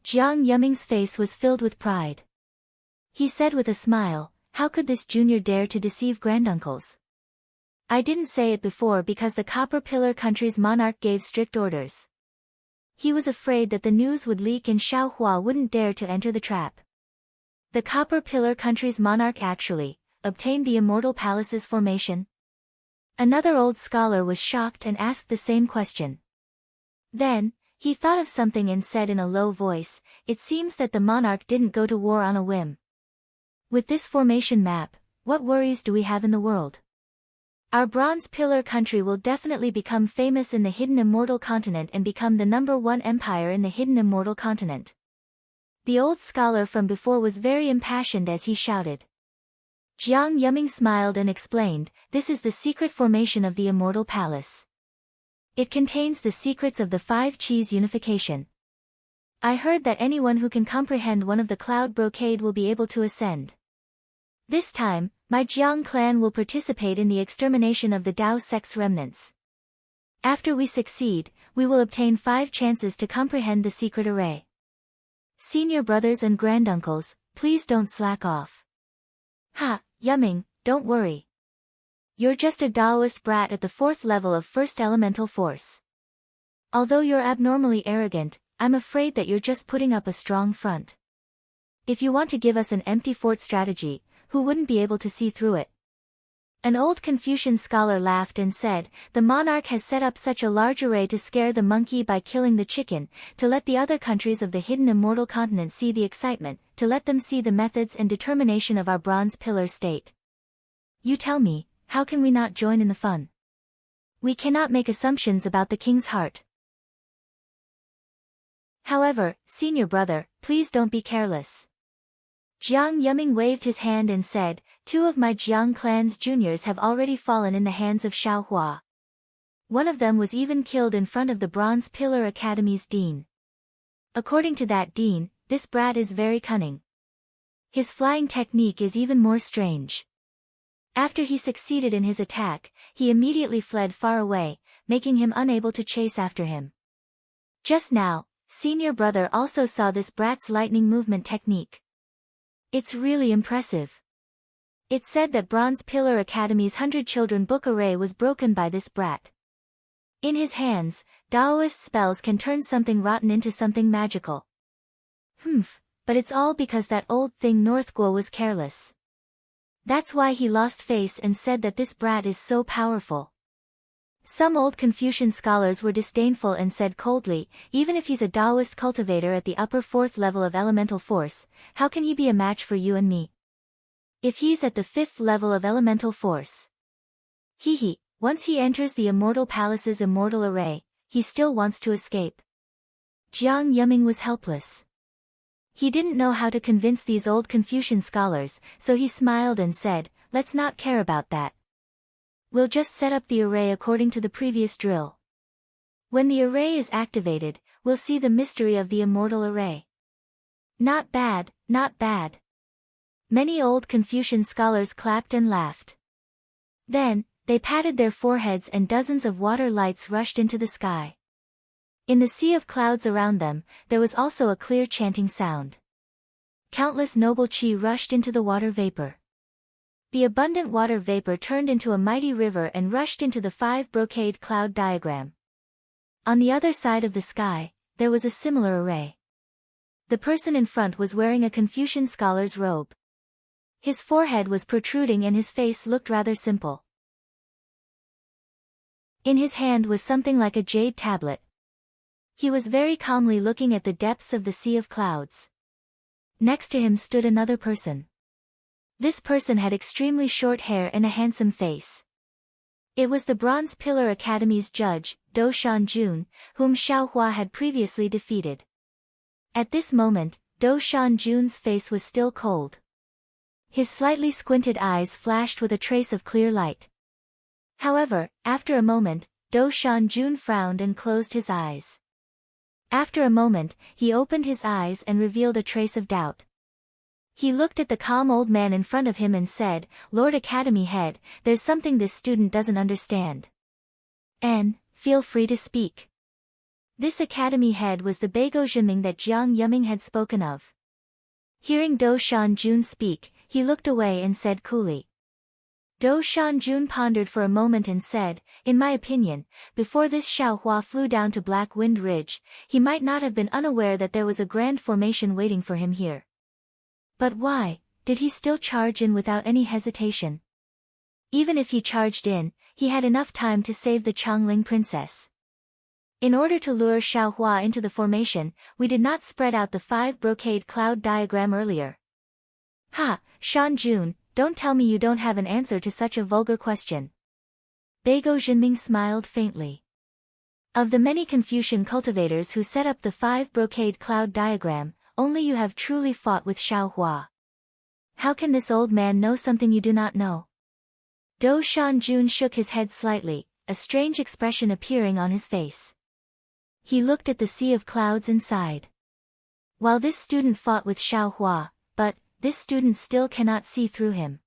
Jiang Yuming's face was filled with pride. He said with a smile, how could this junior dare to deceive granduncles? I didn't say it before because the Copper Pillar country's monarch gave strict orders. He was afraid that the news would leak and Xiaohua wouldn't dare to enter the trap. The Copper Pillar country's monarch actually obtained the immortal palace's formation? Another old scholar was shocked and asked the same question. Then, he thought of something and said in a low voice, it seems that the monarch didn't go to war on a whim. With this formation map, what worries do we have in the world? Our Bronze Pillar country will definitely become famous in the hidden immortal continent and become the #1 empire in the hidden immortal continent. The old scholar from before was very impassioned as he shouted. Jiang Yuming smiled and explained, this is the secret formation of the immortal palace. It contains the secrets of the 5 Qis unification. I heard that anyone who can comprehend one of the cloud brocade will be able to ascend. This time, my Jiang clan will participate in the extermination of the Dao sect's remnants. After we succeed, we will obtain 5 chances to comprehend the secret array. Senior brothers and granduncles, please don't slack off. Ha, Yuming, don't worry. You're just a Daoist brat at the 4th level of first elemental force. Although you're abnormally arrogant, I'm afraid that you're just putting up a strong front. If you want to give us an empty fort strategy, who wouldn't be able to see through it? An old Confucian scholar laughed and said, the monarch has set up such a large array to scare the monkey by killing the chicken, to let the other countries of the hidden immortal continent see the excitement, to let them see the methods and determination of our Bronze Pillar state. You tell me, how can we not join in the fun? We cannot make assumptions about the king's heart. However, senior brother, please don't be careless. Jiang Yuming waved his hand and said, 2 of my Jiang clan's juniors have already fallen in the hands of Xiaohua. One of them was even killed in front of the Bronze Pillar Academy's dean. According to that dean, this brat is very cunning. His flying technique is even more strange. After he succeeded in his attack, he immediately fled far away, making him unable to chase after him. Just now, senior brother also saw this brat's lightning movement technique. It's really impressive. It said that Bronze Pillar Academy's 100 Children book array was broken by this brat. In his hands, Daoist spells can turn something rotten into something magical. But it's all because that old thing Northguo was careless. That's why he lost face and said that this brat is so powerful. Some old Confucian scholars were disdainful and said coldly, even if he's a Daoist cultivator at the upper 4th level of elemental force, how can he be a match for you and me? If he's at the 5th level of elemental force. Once he enters the immortal palace's immortal array, he still wants to escape. Jiang Yuming was helpless. He didn't know how to convince these old Confucian scholars, so he smiled and said, let's not care about that. We'll just set up the array according to the previous drill. When the array is activated, we'll see the mystery of the immortal array. Not bad, not bad. Many old Confucian scholars clapped and laughed. Then, they patted their foreheads and dozens of water lights rushed into the sky. In the sea of clouds around them, there was also a clear chanting sound. Countless noble qi rushed into the water vapor. The abundant water vapor turned into a mighty river and rushed into the 5 brocade cloud diagram. On the other side of the sky, there was a similar array. The person in front was wearing a Confucian scholar's robe. His forehead was protruding and his face looked rather simple. In his hand was something like a jade tablet. He was very calmly looking at the depths of the sea of clouds. Next to him stood another person. This person had extremely short hair and a handsome face. It was the Bronze Pillar Academy's judge, Do Shanjun, whom Xiaohua had previously defeated. At this moment, Do Shanjun's face was still cold. His slightly squinted eyes flashed with a trace of clear light. However, after a moment, Do Shanjun frowned and closed his eyes. After a moment, he opened his eyes and revealed a trace of doubt. He looked at the calm old man in front of him and said, "Lord Academy Head, there's something this student doesn't understand. Feel free to speak." This Academy Head was the Beigo Jinming that Jiang Yuming had spoken of. Hearing Do Shanjun speak, he looked away and said coolly. Do Shanjun pondered for a moment and said, "In my opinion, before this Xiaohua flew down to Black Wind Ridge, he might not have been unaware that there was a grand formation waiting for him here. But why did he still charge in without any hesitation? Even if he charged in, he had enough time to save the Changling princess. In order to lure Xiaohua into the formation, we did not spread out the 5 brocade cloud diagram earlier." "Ha, Shanjun, don't tell me you don't have an answer to such a vulgar question." Beigo Jinming smiled faintly. "Of the many Confucian cultivators who set up the 5 brocade cloud diagram, only you have truly fought with Xiaohua. How can this old man know something you do not know?" Do Shanjun shook his head slightly, a strange expression appearing on his face. He looked at the sea of clouds and sighed. While this student fought with Xiaohua, but this student still cannot see through him.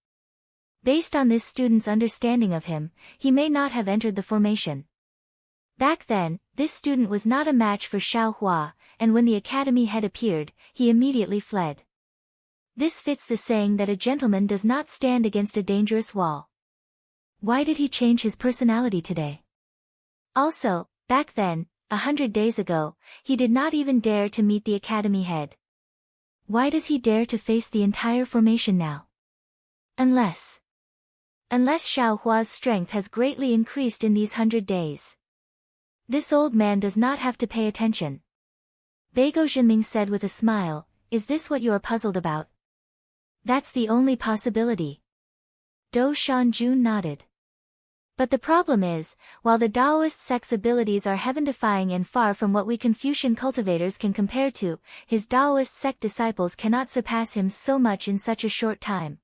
Based on this student's understanding of him, he may not have entered the formation. Back then, this student was not a match for Xiaohua, and when the academy head appeared, he immediately fled. This fits the saying that a gentleman does not stand against a dangerous wall. Why did he change his personality today? Also, back then, 100 days ago, he did not even dare to meet the academy head. Why does he dare to face the entire formation now? Unless Xiaohua's strength has greatly increased in these 100 days. This old man does not have to pay attention. Beigo Jinming said with a smile, "Is this what you are puzzled about?" "That's the only possibility." Do Shanjun nodded. "But the problem is, while the Taoist sect's abilities are heaven-defying and far from what we Confucian cultivators can compare to, his Taoist sect disciples cannot surpass him so much in such a short time.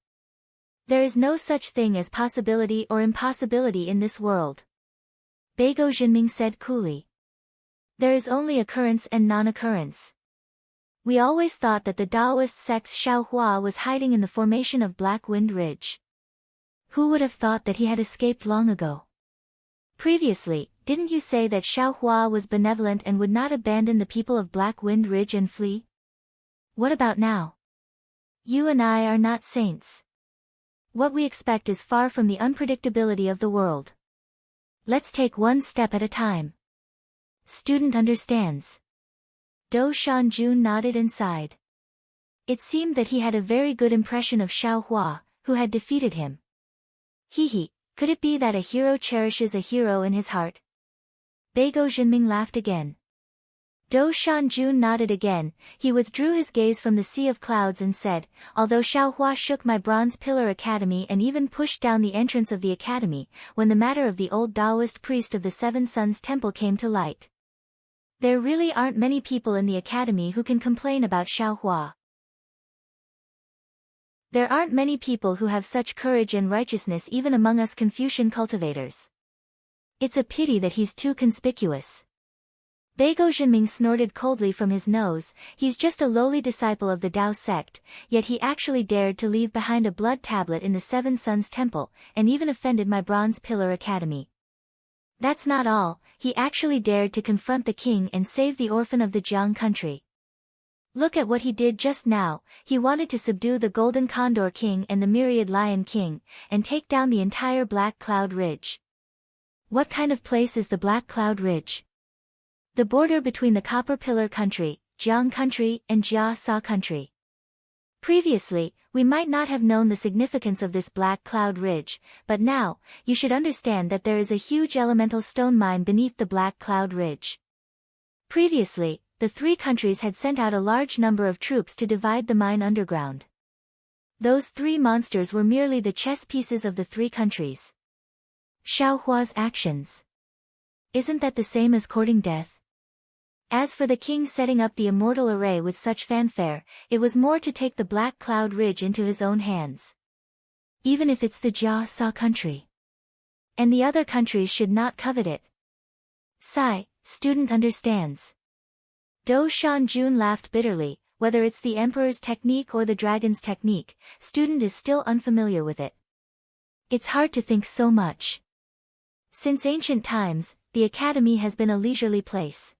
There is no such thing as possibility or impossibility in this world." Beigo Jinming said coolly. "There is only occurrence and non-occurrence. We always thought that the Taoist sect's Xiaohua was hiding in the formation of Black Wind Ridge. Who would have thought that he had escaped long ago? Previously, didn't you say that Xiaohua was benevolent and would not abandon the people of Black Wind Ridge and flee? What about now? You and I are not saints. What we expect is far from the unpredictability of the world. Let's take one step at a time." Student understands. Do Shanjun nodded and sighed. It seemed that he had a very good impression of Xiaohua, who had defeated him. Could it be that a hero cherishes a hero in his heart? Beigo Jinming laughed again. Do Shanjun nodded again. He withdrew his gaze from the sea of clouds and said, "Although Xiaohua shook my Bronze Pillar Academy and even pushed down the entrance of the academy, when the matter of the old Taoist priest of the Seven Suns Temple came to light, there really aren't many people in the academy who can complain about Xiaohua. There aren't many people who have such courage and righteousness even among us Confucian cultivators. It's a pity that he's too conspicuous." Beigo Jinming snorted coldly from his nose. He's just a lowly disciple of the Tao sect, yet he actually dared to leave behind a blood tablet in the Seven Suns Temple, and even offended my Bronze Pillar Academy. That's not all, he actually dared to confront the king and save the orphan of the Jiang country. Look at what he did just now. He wanted to subdue the Golden Condor King and the Myriad Lion King, and take down the entire Black Cloud Ridge. What kind of place is the Black Cloud Ridge? The border between the Copper Pillar country, Jiang country, and Jia Sa country. Previously, we might not have known the significance of this Black Cloud Ridge, but now, you should understand that there is a huge elemental stone mine beneath the Black Cloud Ridge. Previously, the 3 countries had sent out a large number of troops to divide the mine underground. Those 3 monsters were merely the chess pieces of the 3 countries. Xiaohua's actions. Isn't that the same as courting death? As for the king setting up the immortal array with such fanfare, it was more to take the Black Cloud Ridge into his own hands. Even if it's the Jia Sa country. And the other countries should not covet it. Sigh, student understands. Do Shanjun laughed bitterly. whether it's the Emperor's technique or the Dragon's technique, student is still unfamiliar with it. It's hard to think so much. Since ancient times, the academy has been a leisurely place.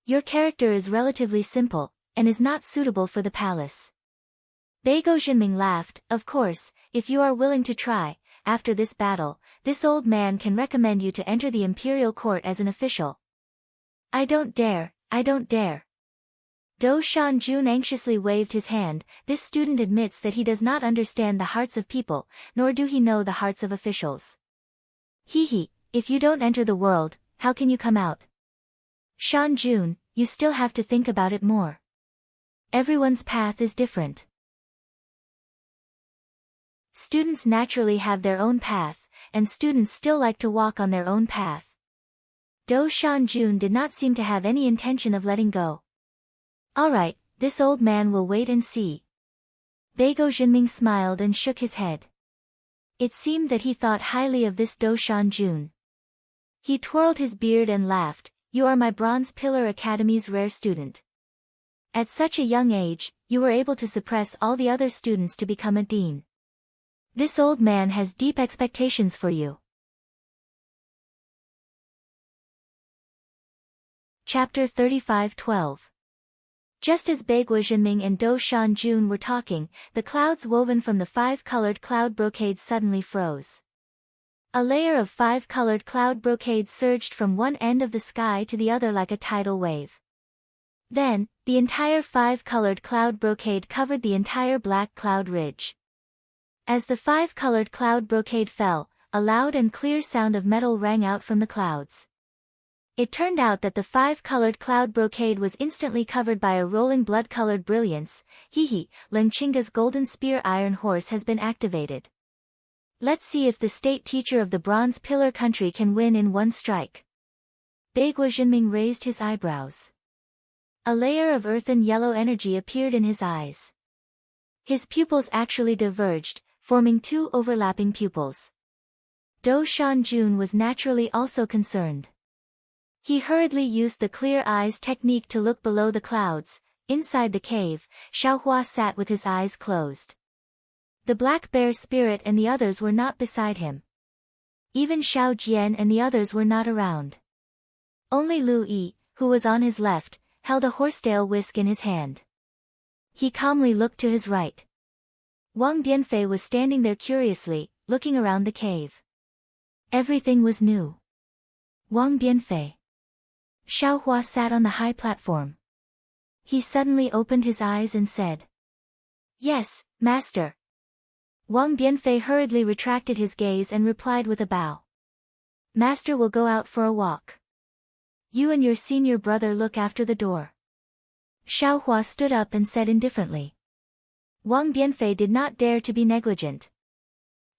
Your character is relatively simple, and is not suitable for the palace. Beigo Jinming laughed. Of course, if you are willing to try, after this battle, this old man can recommend you to enter the imperial court as an official. I don't dare, I don't dare. Do Shanjun anxiously waved his hand. This student admits that he does not understand the hearts of people, nor do he know the hearts of officials. Hehe, if you don't enter the world, how can you come out? Shanjun, you still have to think about it more. Everyone's path is different. Students naturally have their own path, and students still like to walk on their own path. Do Shanjun did not seem to have any intention of letting go. Alright, this old man will wait and see. Beigo Jinming smiled and shook his head. It seemed that he thought highly of this Do Shanjun. He twirled his beard and laughed. You are my Bronze Pillar Academy's rare student. At such a young age, you were able to suppress all the other students to become a dean. This old man has deep expectations for you. Chapter 35:12. Just as Beigua Jinming and Do Shanjun were talking, the clouds woven from the 5-colored cloud brocade suddenly froze. A layer of 5-colored cloud brocade surged from one end of the sky to the other like a tidal wave. Then, the entire 5-colored cloud brocade covered the entire black cloud ridge. As the 5-colored cloud brocade fell, a loud and clear sound of metal rang out from the clouds. It turned out that the 5-colored cloud brocade was instantly covered by a rolling blood-colored brilliance. Hehe, Lengchinga's golden spear iron horse has been activated. Let's see if the state teacher of the Bronze Pillar country can win in one strike. Beigua Jinming raised his eyebrows. A layer of earthen yellow energy appeared in his eyes. His pupils actually diverged, forming 2 overlapping pupils. Do Shanjun was naturally also concerned. He hurriedly used the clear eyes technique to look below the clouds. Inside the cave, Xiaohua sat with his eyes closed. The black bear spirit and the others were not beside him. Even Xiao Jian and the others were not around. Only Lu Yi, who was on his left, held a horsetail whisk in his hand. He calmly looked to his right. Wang Bianfei was standing there curiously, looking around the cave. Everything was new. Wang Bianfei. Xiaohua sat on the high platform. He suddenly opened his eyes and said, "Yes, master." Wang Bianfei hurriedly retracted his gaze and replied with a bow. "Master will go out for a walk. You and your senior brother look after the door." Xiaohua stood up and said indifferently. Wang Bianfei did not dare to be negligent.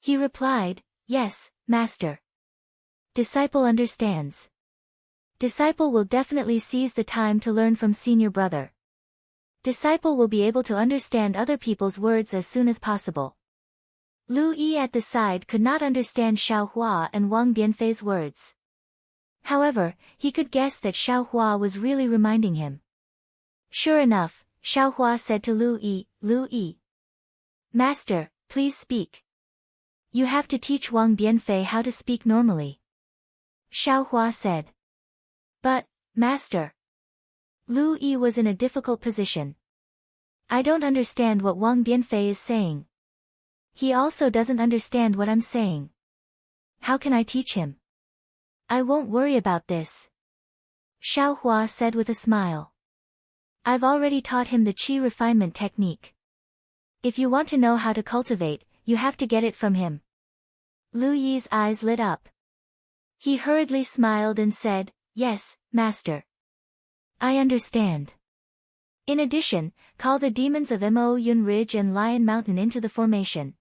He replied, "Yes, master." Disciple understands. Disciple will definitely seize the time to learn from senior brother. Disciple will be able to understand other people's words as soon as possible. Lu Yi at the side could not understand Xiaohua and Wang Bianfei's words. However, he could guess that Xiaohua was really reminding him. Sure enough, Xiaohua said to Lu Yi, "Lu Yi. Master, please speak. You have to teach Wang Bianfei how to speak normally." Xiaohua said. "But, master." Lu Yi was in a difficult position. "I don't understand what Wang Bianfei is saying. He also doesn't understand what I'm saying. How can I teach him?" "I won't worry about this," Xiaohua said with a smile. "I've already taught him the qi refinement technique. If you want to know how to cultivate, you have to get it from him." Lu Yi's eyes lit up. He hurriedly smiled and said, "Yes, master. I understand. In addition, call the demons of Mo Yun Ridge and Lion Mountain into the formation."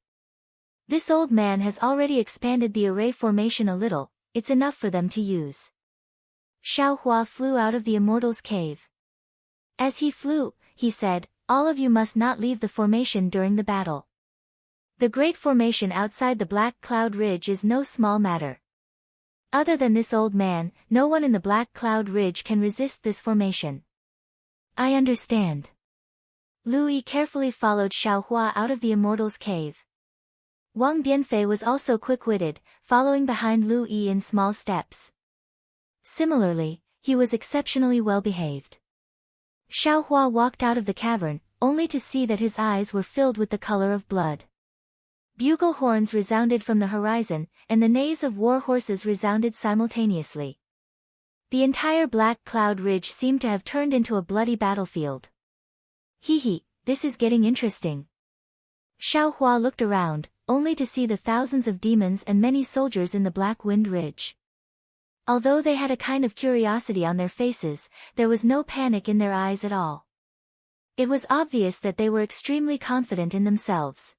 This old man has already expanded the array formation a little, it's enough for them to use. Xiaohua flew out of the immortal's cave. As he flew, he said, "All of you must not leave the formation during the battle. The great formation outside the Black Cloud Ridge is no small matter. Other than this old man, no one in the Black Cloud Ridge can resist this formation." "I understand." Lu Yi carefully followed Xiaohua out of the immortal's cave. Wang Bianfei was also quick-witted, following behind Lu Yi in small steps. Similarly, he was exceptionally well-behaved. Xiaohua walked out of the cavern, only to see that his eyes were filled with the color of blood. Bugle horns resounded from the horizon, and the neighs of war horses resounded simultaneously. The entire black cloud ridge seemed to have turned into a bloody battlefield. Hee, this is getting interesting. Xiaohua looked around, only to see the thousands of demons and many soldiers in the Black Wind Ridge. Although they had a kind of curiosity on their faces, there was no panic in their eyes at all. It was obvious that they were extremely confident in themselves.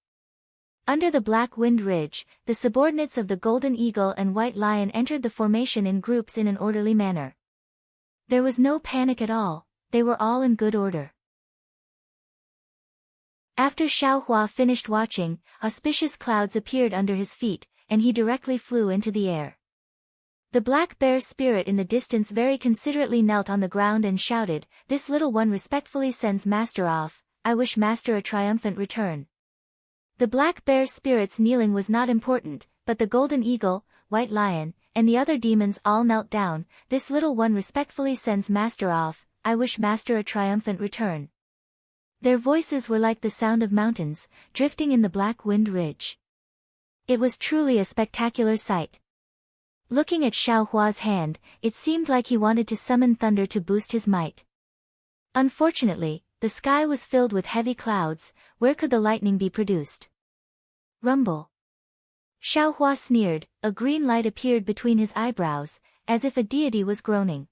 Under the Black Wind Ridge, the subordinates of the Golden Eagle and White Lion entered the formation in groups in an orderly manner. There was no panic at all, they were all in good order. After Xiaohua finished watching, auspicious clouds appeared under his feet, and he directly flew into the air. The black bear spirit in the distance very considerately knelt on the ground and shouted, "This little one respectfully sends Master off, I wish Master a triumphant return." The black bear spirit's kneeling was not important, but the Golden Eagle, White Lion, and the other demons all knelt down. "This little one respectfully sends Master off, I wish Master a triumphant return." Their voices were like the sound of mountains, drifting in the Black Wind Ridge. It was truly a spectacular sight. Looking at Xiaohua's hand, it seemed like he wanted to summon thunder to boost his might. Unfortunately, the sky was filled with heavy clouds, where could the lightning be produced? Rumble. Xiaohua sneered, a green light appeared between his eyebrows, as if a deity was groaning.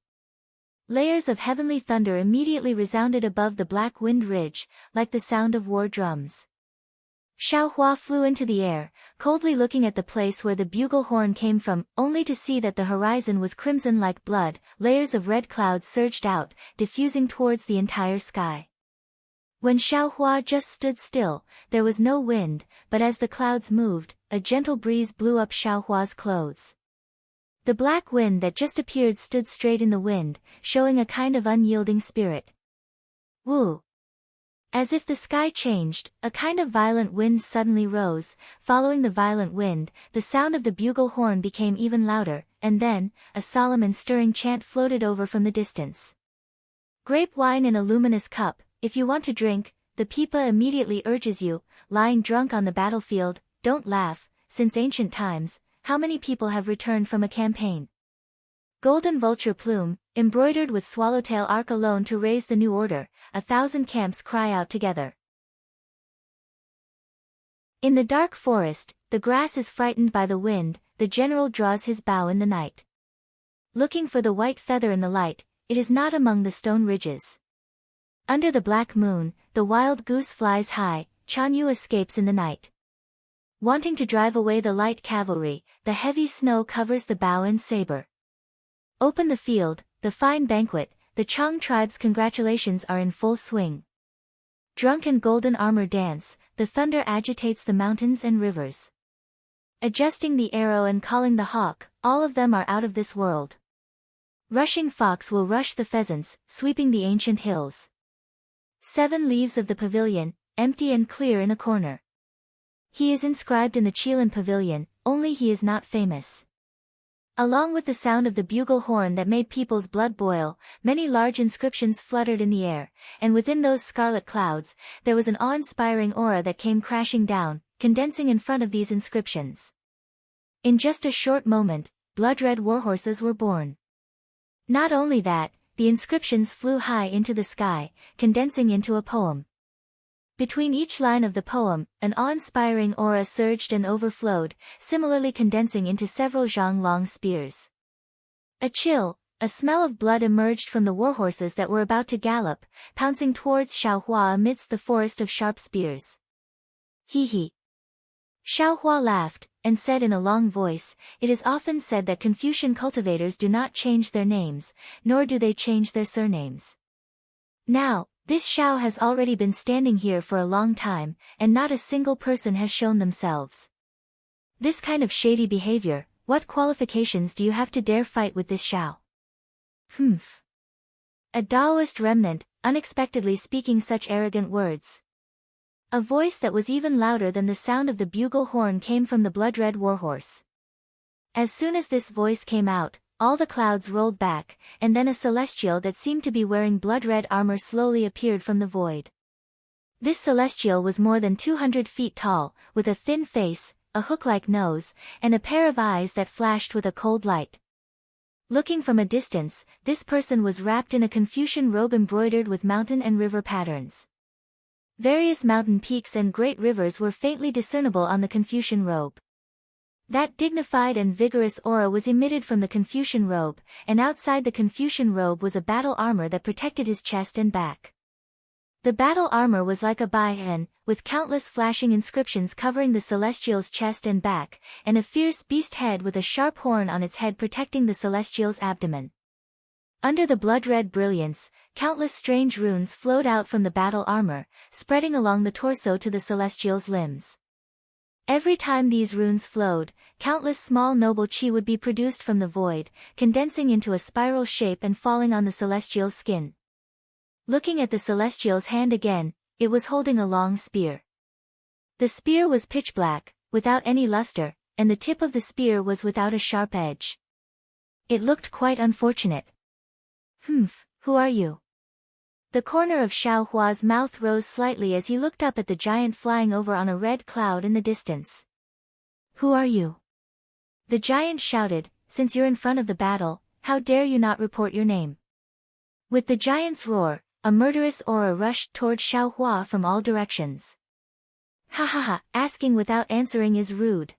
Layers of heavenly thunder immediately resounded above the Black Wind Ridge, like the sound of war drums. Xiaohua flew into the air, coldly looking at the place where the bugle horn came from, only to see that the horizon was crimson like blood. Layers of red clouds surged out, diffusing towards the entire sky. When Xiaohua just stood still, there was no wind, but as the clouds moved, a gentle breeze blew up Xiaohua's clothes. The black wind that just appeared stood straight in the wind, showing a kind of unyielding spirit. Woo! As if the sky changed, a kind of violent wind suddenly rose. Following the violent wind, the sound of the bugle horn became even louder, and then, a solemn and stirring chant floated over from the distance. "Grape wine in a luminous cup, if you want to drink, the pipa immediately urges you, lying drunk on the battlefield, don't laugh, since ancient times, how many people have returned from a campaign? Golden vulture plume, embroidered with swallowtail arc alone to raise the new order, 1,000 camps cry out together. In the dark forest, the grass is frightened by the wind, the general draws his bow in the night. Looking for the white feather in the light, it is not among the stone ridges. Under the black moon, the wild goose flies high, Chanyu escapes in the night. Wanting to drive away the light cavalry, the heavy snow covers the bow and saber. Open the field, the fine banquet, the Chang tribe's congratulations are in full swing. Drunk and golden armor dance, the thunder agitates the mountains and rivers. Adjusting the arrow and calling the hawk, all of them are out of this world. Rushing fox will rush the pheasants, sweeping the ancient hills. 7 leaves of the pavilion, empty and clear in a corner. He is inscribed in the Qilin pavilion, only he is not famous. Along with the sound of the bugle horn that made people's blood boil, many large inscriptions fluttered in the air, and within those scarlet clouds, there was an awe-inspiring aura that came crashing down, condensing in front of these inscriptions. In just a short moment, blood-red warhorses were born. Not only that, the inscriptions flew high into the sky, condensing into a poem. Between each line of the poem, an awe-inspiring aura surged and overflowed, similarly condensing into several zhang-long spears. A chill, a smell of blood emerged from the warhorses that were about to gallop, pouncing towards Xiaohua amidst the forest of sharp spears. Hee. Xiaohua laughed, and said in a long voice, "It is often said that Confucian cultivators do not change their names, nor do they change their surnames. Now, this Xiao has already been standing here for a long time, and not a single person has shown themselves. This kind of shady behavior, what qualifications do you have to dare fight with this Xiao?" A Taoist remnant, unexpectedly speaking such arrogant words. A voice that was even louder than the sound of the bugle horn came from the blood-red warhorse. As soon as this voice came out, all the clouds rolled back, and then a celestial that seemed to be wearing blood-red armor slowly appeared from the void. This celestial was more than 200 feet tall, with a thin face, a hook-like nose, and a pair of eyes that flashed with a cold light. Looking from a distance, this person was wrapped in a Confucian robe embroidered with mountain and river patterns. Various mountain peaks and great rivers were faintly discernible on the Confucian robe. That dignified and vigorous aura was emitted from the Confucian robe, and outside the Confucian robe was a battle armor that protected his chest and back. The battle armor was like a baihen, with countless flashing inscriptions covering the celestial's chest and back, and a fierce beast head with a sharp horn on its head protecting the celestial's abdomen. Under the blood-red brilliance, countless strange runes flowed out from the battle armor, spreading along the torso to the celestial's limbs. Every time these runes flowed, countless small noble chi would be produced from the void, condensing into a spiral shape and falling on the celestial's skin. Looking at the celestial's hand again, it was holding a long spear. The spear was pitch black, without any luster, and the tip of the spear was without a sharp edge. It looked quite unfortunate. Who are you? The corner of Xiao Hua's mouth rose slightly as he looked up at the giant flying over on a red cloud in the distance. Who are you? The giant shouted, since you're in front of the battle, how dare you not report your name? With the giant's roar, a murderous aura rushed toward Xiao Hua from all directions. Ha ha ha, asking without answering is rude.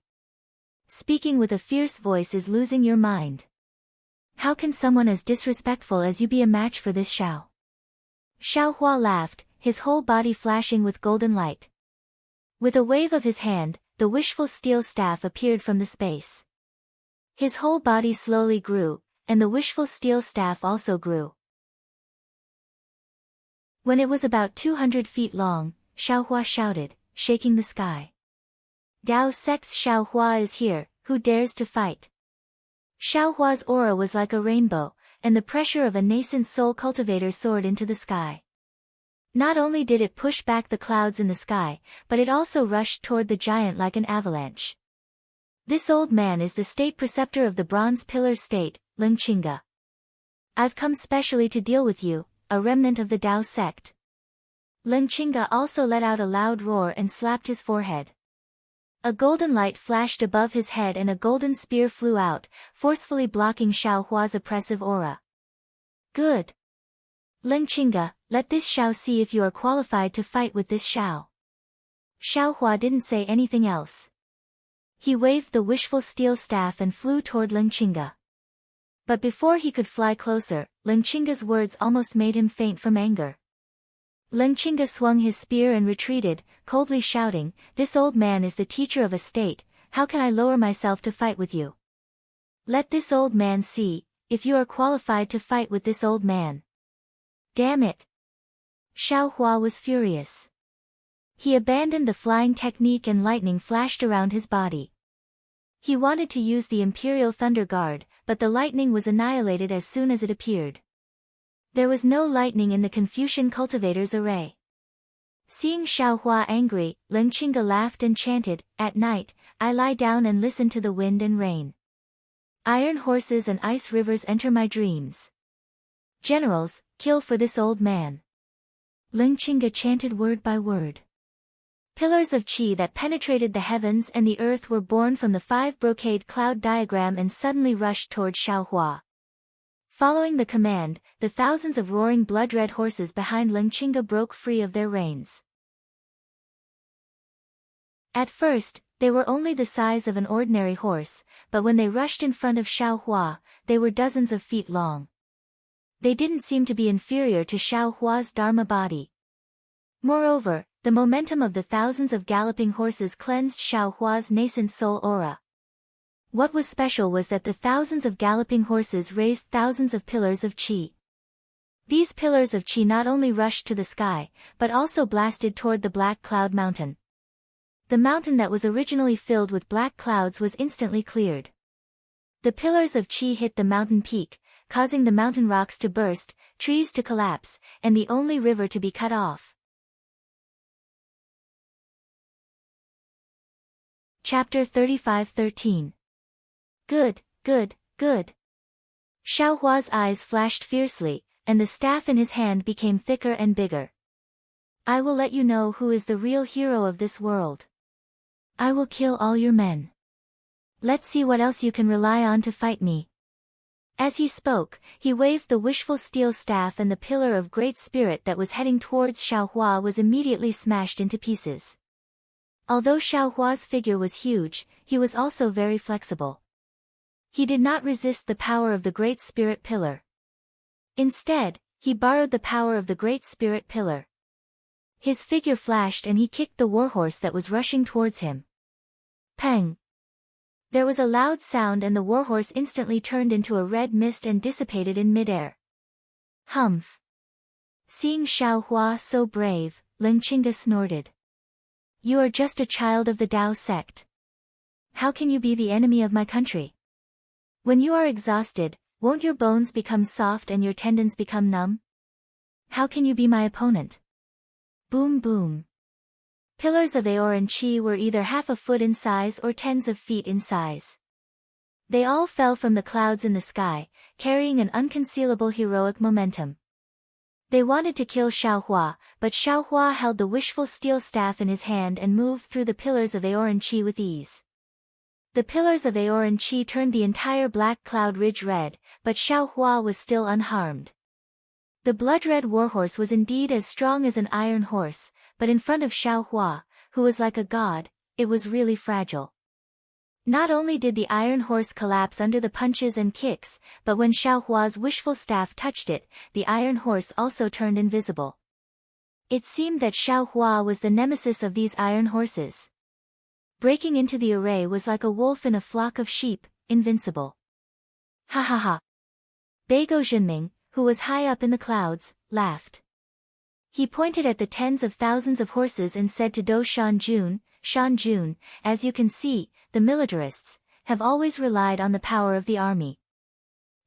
Speaking with a fierce voice is losing your mind. How can someone as disrespectful as you be a match for this Xiao? Xiao Hua laughed, his whole body flashing with golden light. With a wave of his hand, the wishful steel staff appeared from the space. His whole body slowly grew, and the wishful steel staff also grew. When it was about 200 feet long, Xiao Hua shouted, shaking the sky. Dao Sect's Xiao Hua is here, who dares to fight? Xiao Hua's aura was like a rainbow, and the pressure of a nascent soul cultivator soared into the sky. Not only did it push back the clouds in the sky, but it also rushed toward the giant like an avalanche. This old man is the state preceptor of the Bronze Pillar State, Lingqinga. I've come specially to deal with you, a remnant of the Dao sect. Lingqinga also let out a loud roar and slapped his forehead. A golden light flashed above his head and a golden spear flew out, forcefully blocking Xiao Hua's oppressive aura. Good. Lingqinga, let this Xiao see if you are qualified to fight with this Xiao. Xiao Hua didn't say anything else. He waved the wishful steel staff and flew toward Lingqinga. But before he could fly closer, Lingqinga's words almost made him faint from anger. Lingqinga swung his spear and retreated, coldly shouting, "This old man is the teacher of a state, how can I lower myself to fight with you? Let this old man see, if you are qualified to fight with this old man." Damn it! Xiao Hua was furious. He abandoned the flying technique and lightning flashed around his body. He wanted to use the Imperial Thunder Guard, but the lightning was annihilated as soon as it appeared. There was no lightning in the Confucian cultivator's array. Seeing Xiao Hua angry, Lingqinga laughed and chanted, "At night, I lie down and listen to the wind and rain. Iron horses and ice rivers enter my dreams. Generals, kill for this old man." Lingqinga chanted word by word. Pillars of qi that penetrated the heavens and the earth were born from the 5 brocade cloud diagram and suddenly rushed toward Xiao Hua. Following the command, the thousands of roaring blood-red horses behind Lingqinga broke free of their reins. At first, they were only the size of an ordinary horse, but when they rushed in front of Xiao Hua, they were dozens of feet long. They didn't seem to be inferior to Xiao Hua's Dharma body. Moreover, the momentum of the thousands of galloping horses cleansed Xiao Hua's nascent soul aura. What was special was that the thousands of galloping horses raised thousands of pillars of qi. These pillars of qi not only rushed to the sky, but also blasted toward the Black Cloud Mountain. The mountain that was originally filled with black clouds was instantly cleared. The pillars of qi hit the mountain peak, causing the mountain rocks to burst, trees to collapse, and the only river to be cut off. Chapter 35:13. Good, good, good. Xiaohua's eyes flashed fiercely, and the staff in his hand became thicker and bigger. I will let you know who is the real hero of this world. I will kill all your men. Let's see what else you can rely on to fight me. As he spoke, he waved the wishful steel staff, and the pillar of great spirit that was heading towards Xiaohua was immediately smashed into pieces. Although Xiaohua's figure was huge, he was also very flexible. He did not resist the power of the Great Spirit Pillar. Instead, he borrowed the power of the Great Spirit Pillar. His figure flashed and he kicked the warhorse that was rushing towards him. Pang! There was a loud sound and the warhorse instantly turned into a red mist and dissipated in midair. Humph! Seeing Xiaohua so brave, Lengqinga snorted. You are just a child of the Tao sect. How can you be the enemy of my country? When you are exhausted, won't your bones become soft and your tendons become numb? How can you be my opponent? Boom boom. Pillars of air and qi were either half a foot in size or tens of feet in size. They all fell from the clouds in the sky, carrying an unconcealable heroic momentum. They wanted to kill Xiaohua, but Xiaohua held the wishful steel staff in his hand and moved through the pillars of air and qi with ease. The pillars of air and qi turned the entire black cloud ridge red, but Xiaohua was still unharmed. The blood-red warhorse was indeed as strong as an iron horse, but in front of Xiaohua, who was like a god, it was really fragile. Not only did the iron horse collapse under the punches and kicks, but when Xiaohua's wishful staff touched it, the iron horse also turned invisible. It seemed that Xiaohua was the nemesis of these iron horses. Breaking into the array was like a wolf in a flock of sheep, invincible. Ha ha ha. Beigo Zhenming, who was high up in the clouds, laughed. He pointed at the tens of thousands of horses and said to Dou Shanjun, as you can see, the militarists have always relied on the power of the army.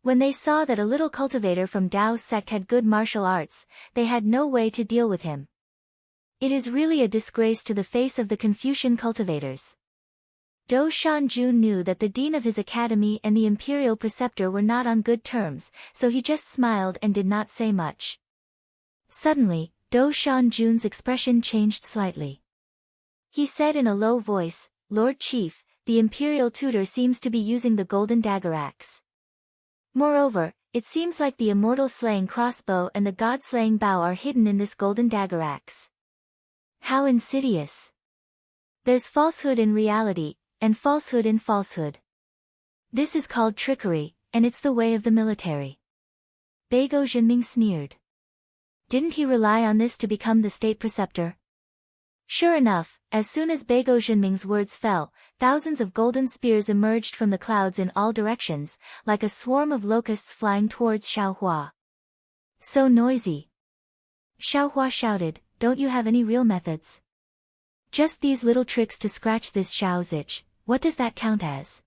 When they saw that a little cultivator from Dao's sect had good martial arts, they had no way to deal with him. It is really a disgrace to the face of the Confucian cultivators. Dou Shanjun knew that the dean of his academy and the imperial preceptor were not on good terms, so he just smiled and did not say much. Suddenly, Dou Shanjun's expression changed slightly. He said in a low voice, Lord Chief, the imperial tutor seems to be using the golden dagger axe. Moreover, it seems like the immortal slaying crossbow and the god-slaying bow are hidden in this golden dagger axe. How insidious! There's falsehood in reality, and falsehood in falsehood. This is called trickery, and it's the way of the military. Beigo Zhenming sneered. Didn't he rely on this to become the state preceptor? Sure enough, as soon as Beigo Zhenming's words fell, thousands of golden spears emerged from the clouds in all directions, like a swarm of locusts flying towards Xiaohua. So noisy! Xiaohua shouted, don't you have any real methods? Just these little tricks to scratch this Xiao's itch, what does that count as?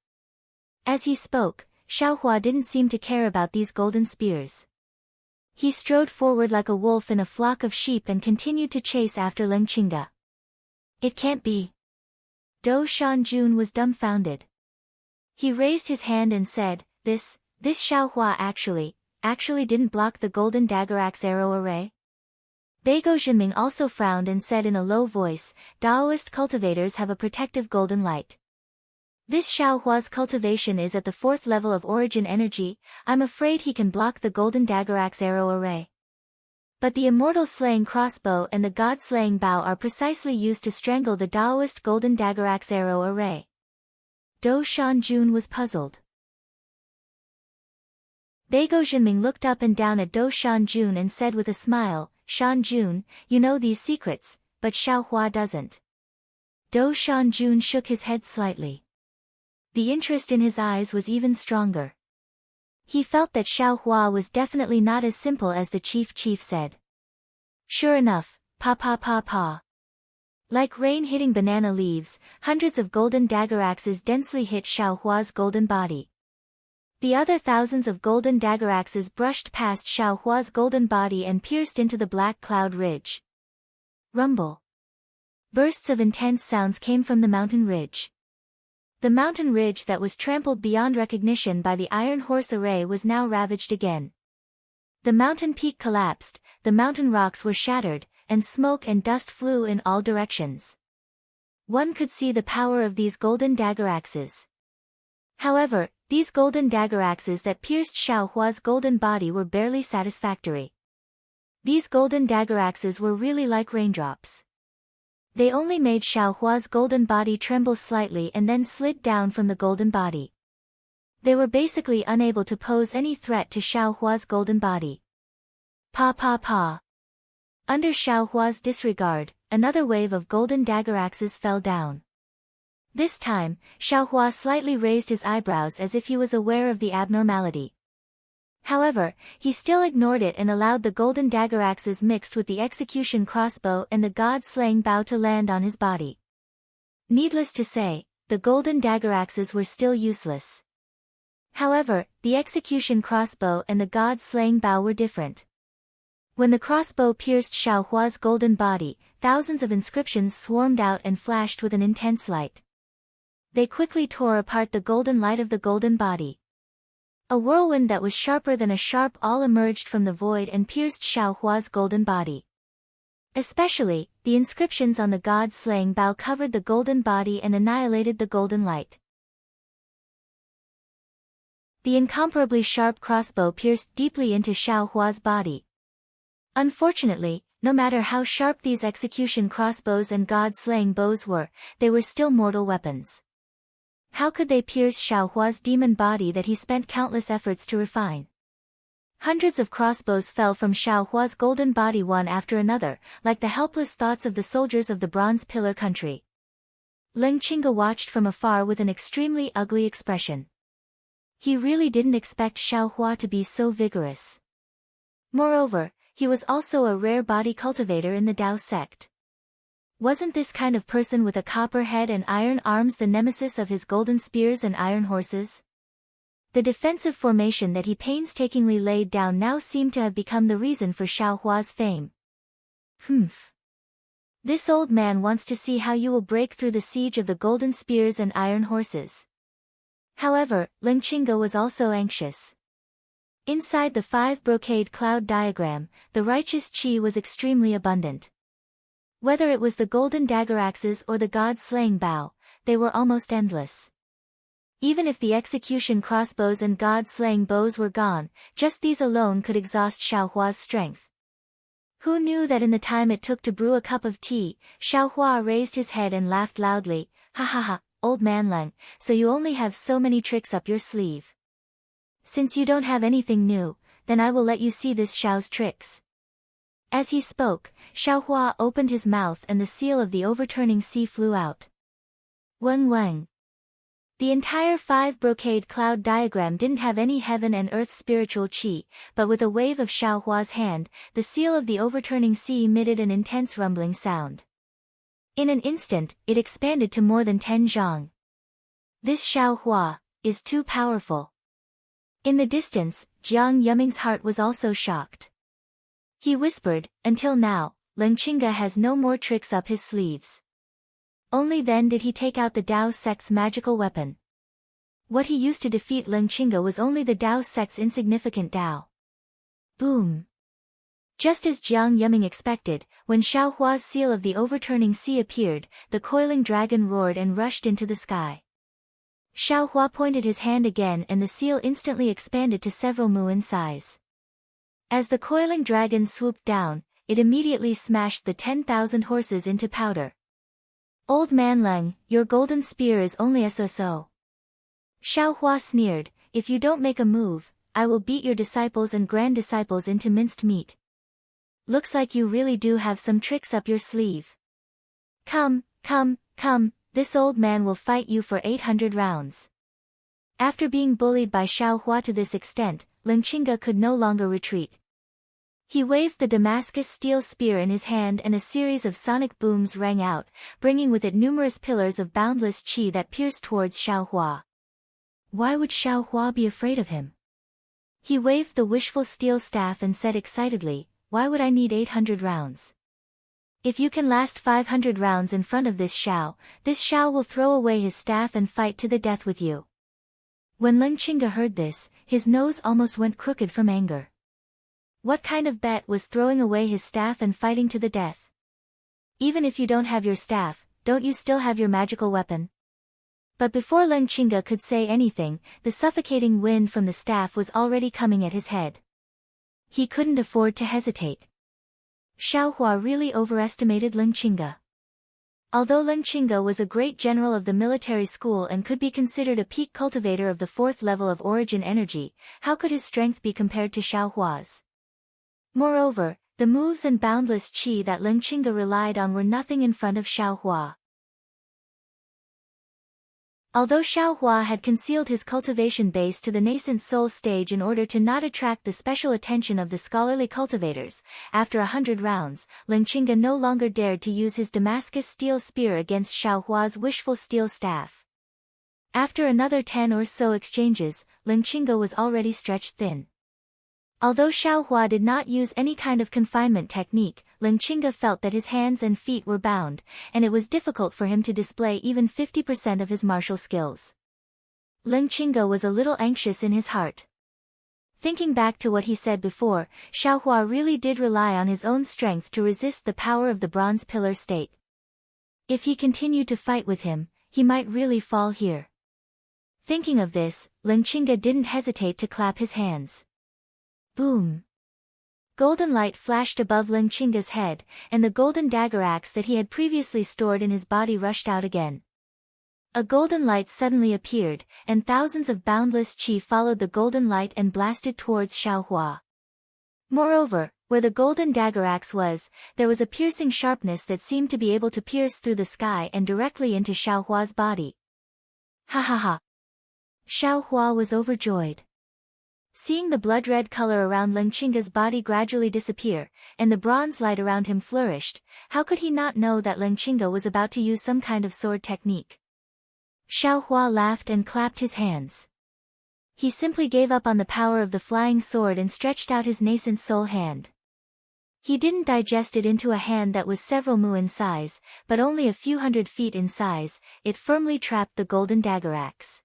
As he spoke, Xiaohua didn't seem to care about these golden spears. He strode forward like a wolf in a flock of sheep and continued to chase after Lengqinga. It can't be. Dou Shanjun was dumbfounded. He raised his hand and said, this Xiaohua actually didn't block the golden dagger axe arrow array? Beigo Zhenming also frowned and said in a low voice, Daoist cultivators have a protective golden light. This Xiaohua's cultivation is at the 4th level of origin energy, I'm afraid he can block the golden dagger axe arrow array. But the immortal slaying crossbow and the god slaying bow are precisely used to strangle the Daoist golden dagger axe arrow array. Dou Shanjun was puzzled. Beigo Zhenming looked up and down at Dou Shanjun and said with a smile, Shanjun, you know these secrets, but Xiaohua doesn't. Dou Shanjun shook his head slightly. The interest in his eyes was even stronger. He felt that Xiaohua was definitely not as simple as the chief said. Sure enough, pa pa pa pa. Like rain hitting banana leaves, hundreds of golden dagger axes densely hit Xiaohua's golden body. The other thousands of golden dagger axes brushed past Xiao Hua's golden body and pierced into the black cloud ridge. Rumble. Bursts of intense sounds came from the mountain ridge. The mountain ridge that was trampled beyond recognition by the iron horse array was now ravaged again. The mountain peak collapsed, the mountain rocks were shattered, and smoke and dust flew in all directions. One could see the power of these golden dagger axes. However, these golden dagger axes that pierced Xiao Hua's golden body were barely satisfactory. These golden dagger axes were really like raindrops. They only made Xiao Hua's golden body tremble slightly and then slid down from the golden body. They were basically unable to pose any threat to Xiao Hua's golden body. Pa pa pa. Under Xiao Hua's disregard, another wave of golden dagger axes fell down. This time, Xiao Hua slightly raised his eyebrows as if he was aware of the abnormality. However, he still ignored it and allowed the golden dagger axes mixed with the execution crossbow and the god-slaying bow to land on his body. Needless to say, the golden dagger axes were still useless. However, the execution crossbow and the god-slaying bow were different. When the crossbow pierced Xiao Hua's golden body, thousands of inscriptions swarmed out and flashed with an intense light. They quickly tore apart the golden light of the golden body. A whirlwind that was sharper than a sharp awl emerged from the void and pierced Xiao Hua's golden body. Especially, the inscriptions on the god-slaying bow covered the golden body and annihilated the golden light. The incomparably sharp crossbow pierced deeply into Xiao Hua's body. Unfortunately, no matter how sharp these execution crossbows and god-slaying bows were, they were still mortal weapons. How could they pierce Xiao Hua's demon body that he spent countless efforts to refine? Hundreds of crossbows fell from Xiao Hua's golden body one after another, like the helpless thoughts of the soldiers of the Bronze Pillar country. Ling Qingge watched from afar with an extremely ugly expression. He really didn't expect Xiao Hua to be so vigorous. Moreover, he was also a rare body cultivator in the Dao sect. Wasn't this kind of person with a copper head and iron arms the nemesis of his golden spears and iron horses? The defensive formation that he painstakingly laid down now seemed to have become the reason for Xiao Hua's fame. Humph. This old man wants to see how you will break through the siege of the golden spears and iron horses. However, Ling Qingge was also anxious. Inside the 5-brocade cloud diagram, the righteous qi was extremely abundant. Whether it was the golden dagger axes or the god-slaying bow, they were almost endless. Even if the execution crossbows and god-slaying bows were gone, just these alone could exhaust Xiao Hua's strength. Who knew that in the time it took to brew a cup of tea, Xiao Hua raised his head and laughed loudly, "Ha ha ha, old man Leng, so you only have so many tricks up your sleeve. Since you don't have anything new, then I will let you see this Xiao's tricks." As he spoke, Xiao Hua opened his mouth and the seal of the overturning sea flew out. Weng weng. The entire 5-brocade cloud diagram didn't have any heaven and earth spiritual qi, but with a wave of Xiao Hua's hand, the seal of the overturning sea emitted an intense rumbling sound. In an instant, it expanded to more than 10 zhang. This Xiao Hua is too powerful. In the distance, Jiang Yuming's heart was also shocked. He whispered, "Until now, Ling Qingge has no more tricks up his sleeves." Only then did he take out the Dao sect's magical weapon. What he used to defeat Ling Qingge was only the Dao sect's insignificant Dao. Boom! Just as Jiang Yuming expected, when Xiao Hua's seal of the overturning sea appeared, the coiling dragon roared and rushed into the sky. Xiao Hua pointed his hand again and the seal instantly expanded to several mu in size. As the coiling dragon swooped down, it immediately smashed the 10,000 horses into powder. "Old man Leng, your golden spear is only so. Xiao Hua sneered, "If you don't make a move, I will beat your disciples and grand disciples into minced meat. Looks like you really do have some tricks up your sleeve. Come, this old man will fight you for 800 rounds. After being bullied by Xiao Hua to this extent, Ling Qingge could no longer retreat. He waved the Damascus steel spear in his hand and a series of sonic booms rang out, bringing with it numerous pillars of boundless qi that pierced towards Xiao Hua. Why would Xiao Hua be afraid of him? He waved the wishful steel staff and said excitedly, why would I need 800 rounds? If you can last 500 rounds in front of this Xiao will throw away his staff and fight to the death with you. When Lengqinga heard this, his nose almost went crooked from anger. What kind of bet was throwing away his staff and fighting to the death? Even if you don't have your staff, don't you still have your magical weapon? But before Lengqinga could say anything, the suffocating wind from the staff was already coming at his head. He couldn't afford to hesitate. Xiao Hua really overestimated Lengqinga. Although Lengqinga was a great general of the military school and could be considered a peak cultivator of the 4th level of origin energy, how could his strength be compared to Xiao Hua's? Moreover, the moves and boundless qi that Lengqinga relied on were nothing in front of Xiao Hua. Although Xiao Hua had concealed his cultivation base to the nascent soul stage in order to not attract the special attention of the scholarly cultivators, after 100 rounds, Lengqinga no longer dared to use his Damascus steel spear against Xiao Hua's wishful steel staff. After another 10 or so exchanges, Lengqinga was already stretched thin. Although Xiao Hua did not use any kind of confinement technique, Lengqinga felt that his hands and feet were bound, and it was difficult for him to display even 50% of his martial skills. Lengqinga was a little anxious in his heart. Thinking back to what he said before, Xiao Hua really did rely on his own strength to resist the power of the bronze pillar state. If he continued to fight with him, he might really fall here. Thinking of this, Lengqinga didn't hesitate to clap his hands. Boom! Golden light flashed above Lengqinga's head, and the golden dagger axe that he had previously stored in his body rushed out again. A golden light suddenly appeared, and thousands of boundless qi followed the golden light and blasted towards Xiao Hua. Moreover, where the golden dagger axe was, there was a piercing sharpness that seemed to be able to pierce through the sky and directly into Xiao Hua's body. Ha ha ha! Xiao Hua was overjoyed. Seeing the blood-red color around Lengqinga's body gradually disappear, and the bronze light around him flourished, how could he not know that Lengqinga was about to use some kind of sword technique? Xiao Hua laughed and clapped his hands. He simply gave up on the power of the flying sword and stretched out his nascent soul hand. He didn't digest it into a hand that was several mu in size, but only a few hundred feet in size. It firmly trapped the golden dagger axe.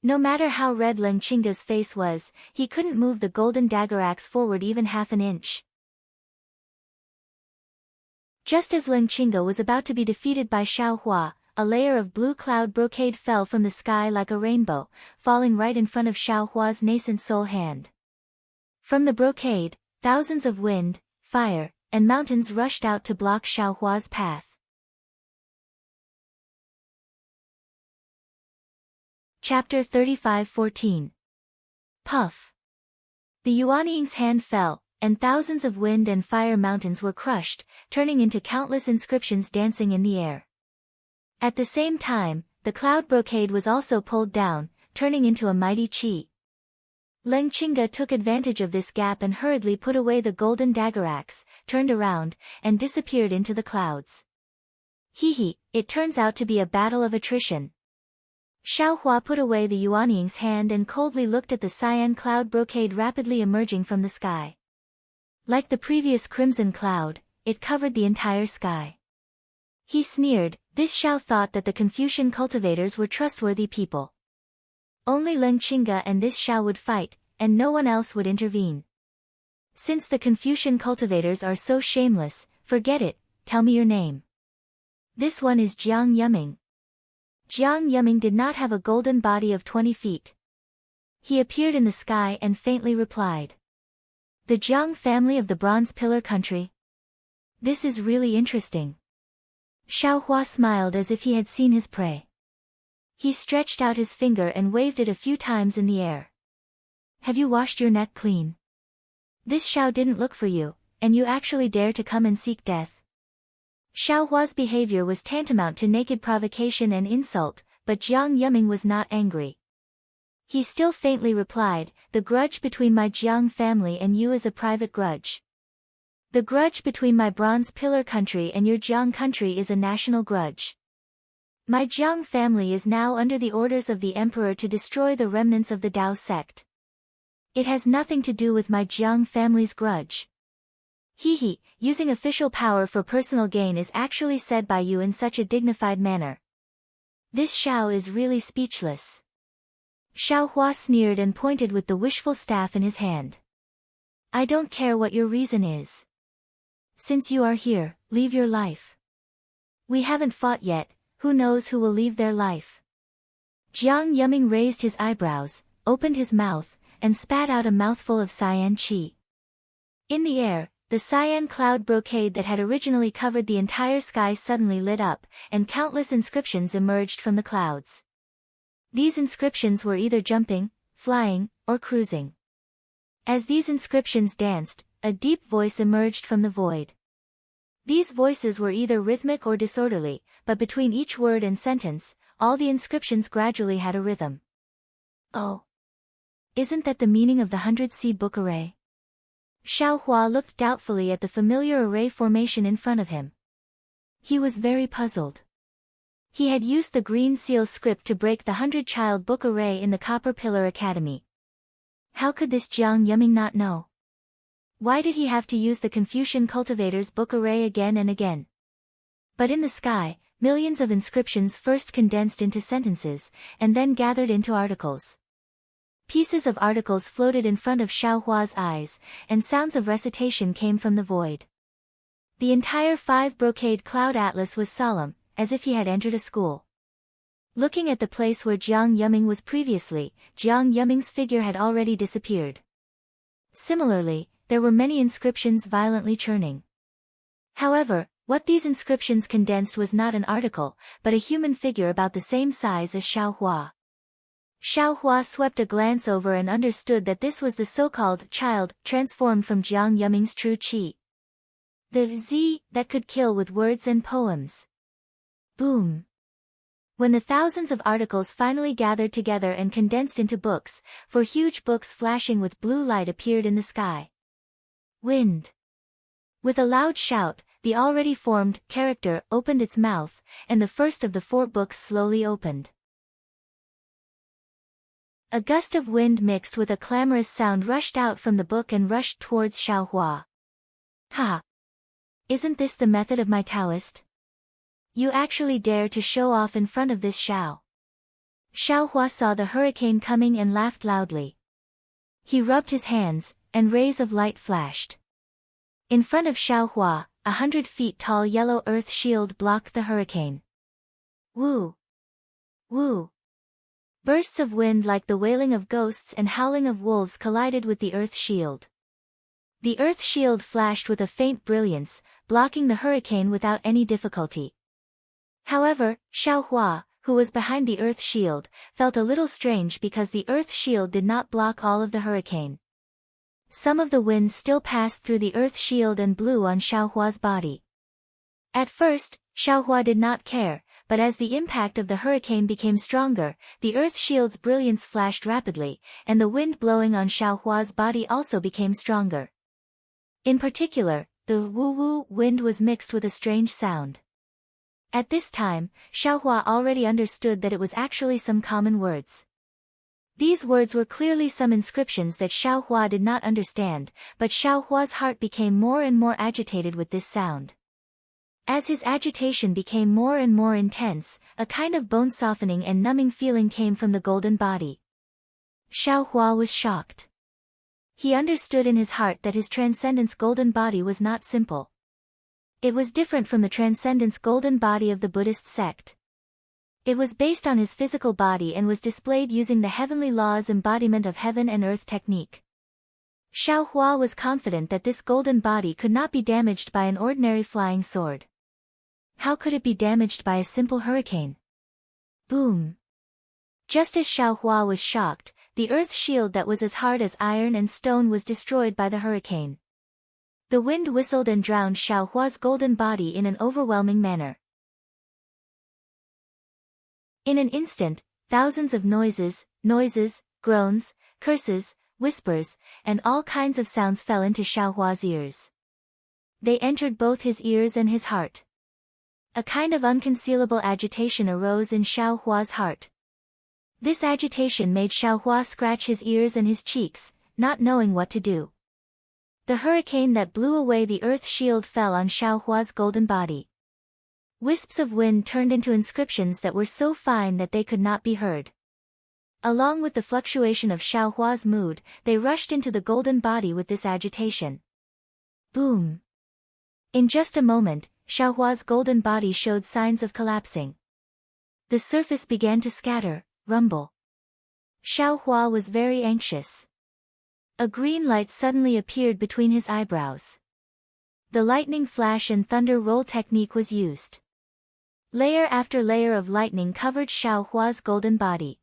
No matter how red Lengqinga's face was, he couldn't move the golden dagger axe forward even half an inch. Just as Lengqinga was about to be defeated by Xiao Hua, a layer of blue cloud brocade fell from the sky like a rainbow, falling right in front of Xiao Hua's nascent soul hand. From the brocade, thousands of wind, fire, and mountains rushed out to block Xiao Hua's path. Chapter 35:14. Puff. The Yuanying's hand fell, and thousands of wind and fire mountains were crushed, turning into countless inscriptions dancing in the air. At the same time, the cloud brocade was also pulled down, turning into a mighty qi. Lengqinga took advantage of this gap and hurriedly put away the golden dagger axe, turned around, and disappeared into the clouds. Hee, it turns out to be a battle of attrition. Xiao Hua put away the Yuanying's hand and coldly looked at the cyan cloud brocade rapidly emerging from the sky. Like the previous crimson cloud, it covered the entire sky. He sneered. This Xiao thought that the Confucian cultivators were trustworthy people. Only Lengqinga and this Xiao would fight, and no one else would intervene. Since the Confucian cultivators are so shameless, forget it, tell me your name. This one is Jiang Yuming. Jiang Yuming did not have a golden body of 20 feet. He appeared in the sky and faintly replied. The Jiang family of the Bronze Pillar country? This is really interesting. Xiao Hua smiled as if he had seen his prey. He stretched out his finger and waved it a few times in the air. Have you washed your neck clean? This Xiao didn't look for you, and you actually dare to come and seek death. Xiao Hua's behavior was tantamount to naked provocation and insult, but Jiang Yuming was not angry. He still faintly replied, the grudge between my Jiang family and you is a private grudge. The grudge between my Bronze Pillar country and your Jiang country is a national grudge. My Jiang family is now under the orders of the emperor to destroy the remnants of the Dao sect. It has nothing to do with my Jiang family's grudge. Hehe, using official power for personal gain is actually said by you in such a dignified manner. This Xiao is really speechless. Xiao Hua sneered and pointed with the wishful staff in his hand. I don't care what your reason is. Since you are here, leave your life. We haven't fought yet, who knows who will leave their life. Jiang Yuming raised his eyebrows, opened his mouth, and spat out a mouthful of cyan qi. In the air, the cyan cloud brocade that had originally covered the entire sky suddenly lit up, and countless inscriptions emerged from the clouds. These inscriptions were either jumping, flying, or cruising. As these inscriptions danced, a deep voice emerged from the void. These voices were either rhythmic or disorderly, but between each word and sentence, all the inscriptions gradually had a rhythm. Oh! Isn't that the meaning of the 100C book array? Xiao Hua looked doubtfully at the familiar array formation in front of him. He was very puzzled. He had used the green seal script to break the 100-child book array in the Copper Pillar Academy. How could this Jiang Yuming not know? Why did he have to use the Confucian cultivator's book array again and again? But in the sky, millions of inscriptions first condensed into sentences, and then gathered into articles. Pieces of articles floated in front of Xiao Hua's eyes, and sounds of recitation came from the void. The entire 5-brocade cloud atlas was solemn, as if he had entered a school. Looking at the place where Jiang Yuming was previously, Jiang Yuming's figure had already disappeared. Similarly, there were many inscriptions violently churning. However, what these inscriptions condensed was not an article, but a human figure about the same size as Xiao Hua. Xiao Hua swept a glance over and understood that this was the so-called child, transformed from Jiang Yuming's true qi. The Z that could kill with words and poems. Boom! When the thousands of articles finally gathered together and condensed into books, 4 huge books flashing with blue light appeared in the sky. Wind! With a loud shout, the already formed character opened its mouth, and the first of the 4 books slowly opened. A gust of wind mixed with a clamorous sound rushed out from the book and rushed towards Xiao Hua. Ha! Isn't this the method of my Taoist? You actually dare to show off in front of this Xiao. Xiao Hua saw the hurricane coming and laughed loudly. He rubbed his hands, and rays of light flashed. In front of Xiao Hua, 100 feet tall yellow earth shield blocked the hurricane. Woo! Woo! Bursts of wind like the wailing of ghosts and howling of wolves collided with the earth shield. The earth shield flashed with a faint brilliance, blocking the hurricane without any difficulty. However, Xiao Hua, who was behind the earth shield, felt a little strange because the earth shield did not block all of the hurricane. Some of the winds still passed through the earth shield and blew on Xiao Hua's body. At first, Xiao Hua did not care, but as the impact of the hurricane became stronger, the earth shield's brilliance flashed rapidly, and the wind blowing on Xiao Hua's body also became stronger. In particular, the woo-woo wind was mixed with a strange sound. At this time, Xiao Hua already understood that it was actually some common words. These words were clearly some inscriptions that Xiao Hua did not understand, but Xiao Hua's heart became more and more agitated with this sound. As his agitation became more and more intense, a kind of bone-softening and numbing feeling came from the golden body. Xiao Hua was shocked. He understood in his heart that his transcendence golden body was not simple. It was different from the transcendence golden body of the Buddhist sect. It was based on his physical body and was displayed using the heavenly laws embodiment of heaven and earth technique. Xiao Hua was confident that this golden body could not be damaged by an ordinary flying sword. How could it be damaged by a simple hurricane? Boom! Just as Xiao Hua was shocked, the earth shield that was as hard as iron and stone was destroyed by the hurricane. The wind whistled and drowned Xiao Hua's golden body in an overwhelming manner. In an instant, thousands of noises, groans, curses, whispers, and all kinds of sounds fell into Xiao Hua's ears. They entered both his ears and his heart. A kind of unconcealable agitation arose in Xiao Hua's heart. This agitation made Xiao Hua scratch his ears and his cheeks, not knowing what to do. The hurricane that blew away the earth shield fell on Xiao Hua's golden body. Wisps of wind turned into inscriptions that were so fine that they could not be heard. Along with the fluctuation of Xiao Hua's mood, they rushed into the golden body with this agitation. Boom! In just a moment, Xiao Hua's golden body showed signs of collapsing. The surface began to scatter, rumble. Xiao Hua was very anxious. A green light suddenly appeared between his eyebrows. The lightning flash and thunder roll technique was used. Layer after layer of lightning covered Xiao Hua's golden body.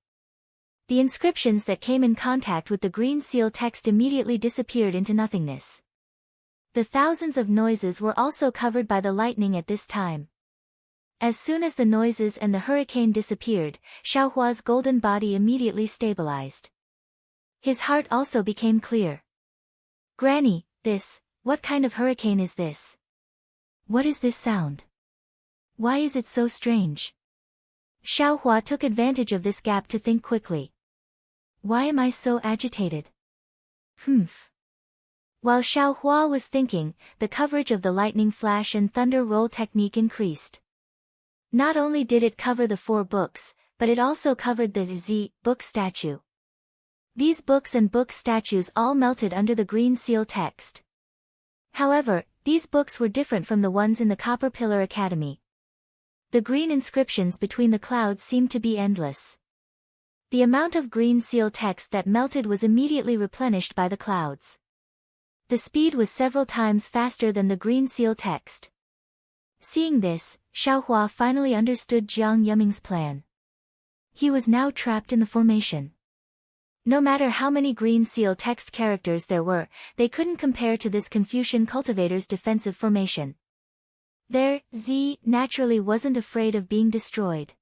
The inscriptions that came in contact with the green seal text immediately disappeared into nothingness. The thousands of noises were also covered by the lightning at this time. As soon as the noises and the hurricane disappeared, Xiao Hua's golden body immediately stabilized. His heart also became clear. Granny, what kind of hurricane is this? What is this sound? Why is it so strange? Xiao Hua took advantage of this gap to think quickly. Why am I so agitated? While Xiao Hua was thinking, the coverage of the lightning flash and thunder roll technique increased. Not only did it cover the 4 books, but it also covered the Z book statue. These books and book statues all melted under the green seal text. However, these books were different from the ones in the Copper Pillar Academy. The green inscriptions between the clouds seemed to be endless. The amount of green seal text that melted was immediately replenished by the clouds. The speed was several times faster than the green seal text. Seeing this, Xiao Hua finally understood Jiang Yuming's plan. He was now trapped in the formation. No matter how many green seal text characters there were, they couldn't compare to this Confucian cultivator's defensive formation. Their Z naturally wasn't afraid of being destroyed.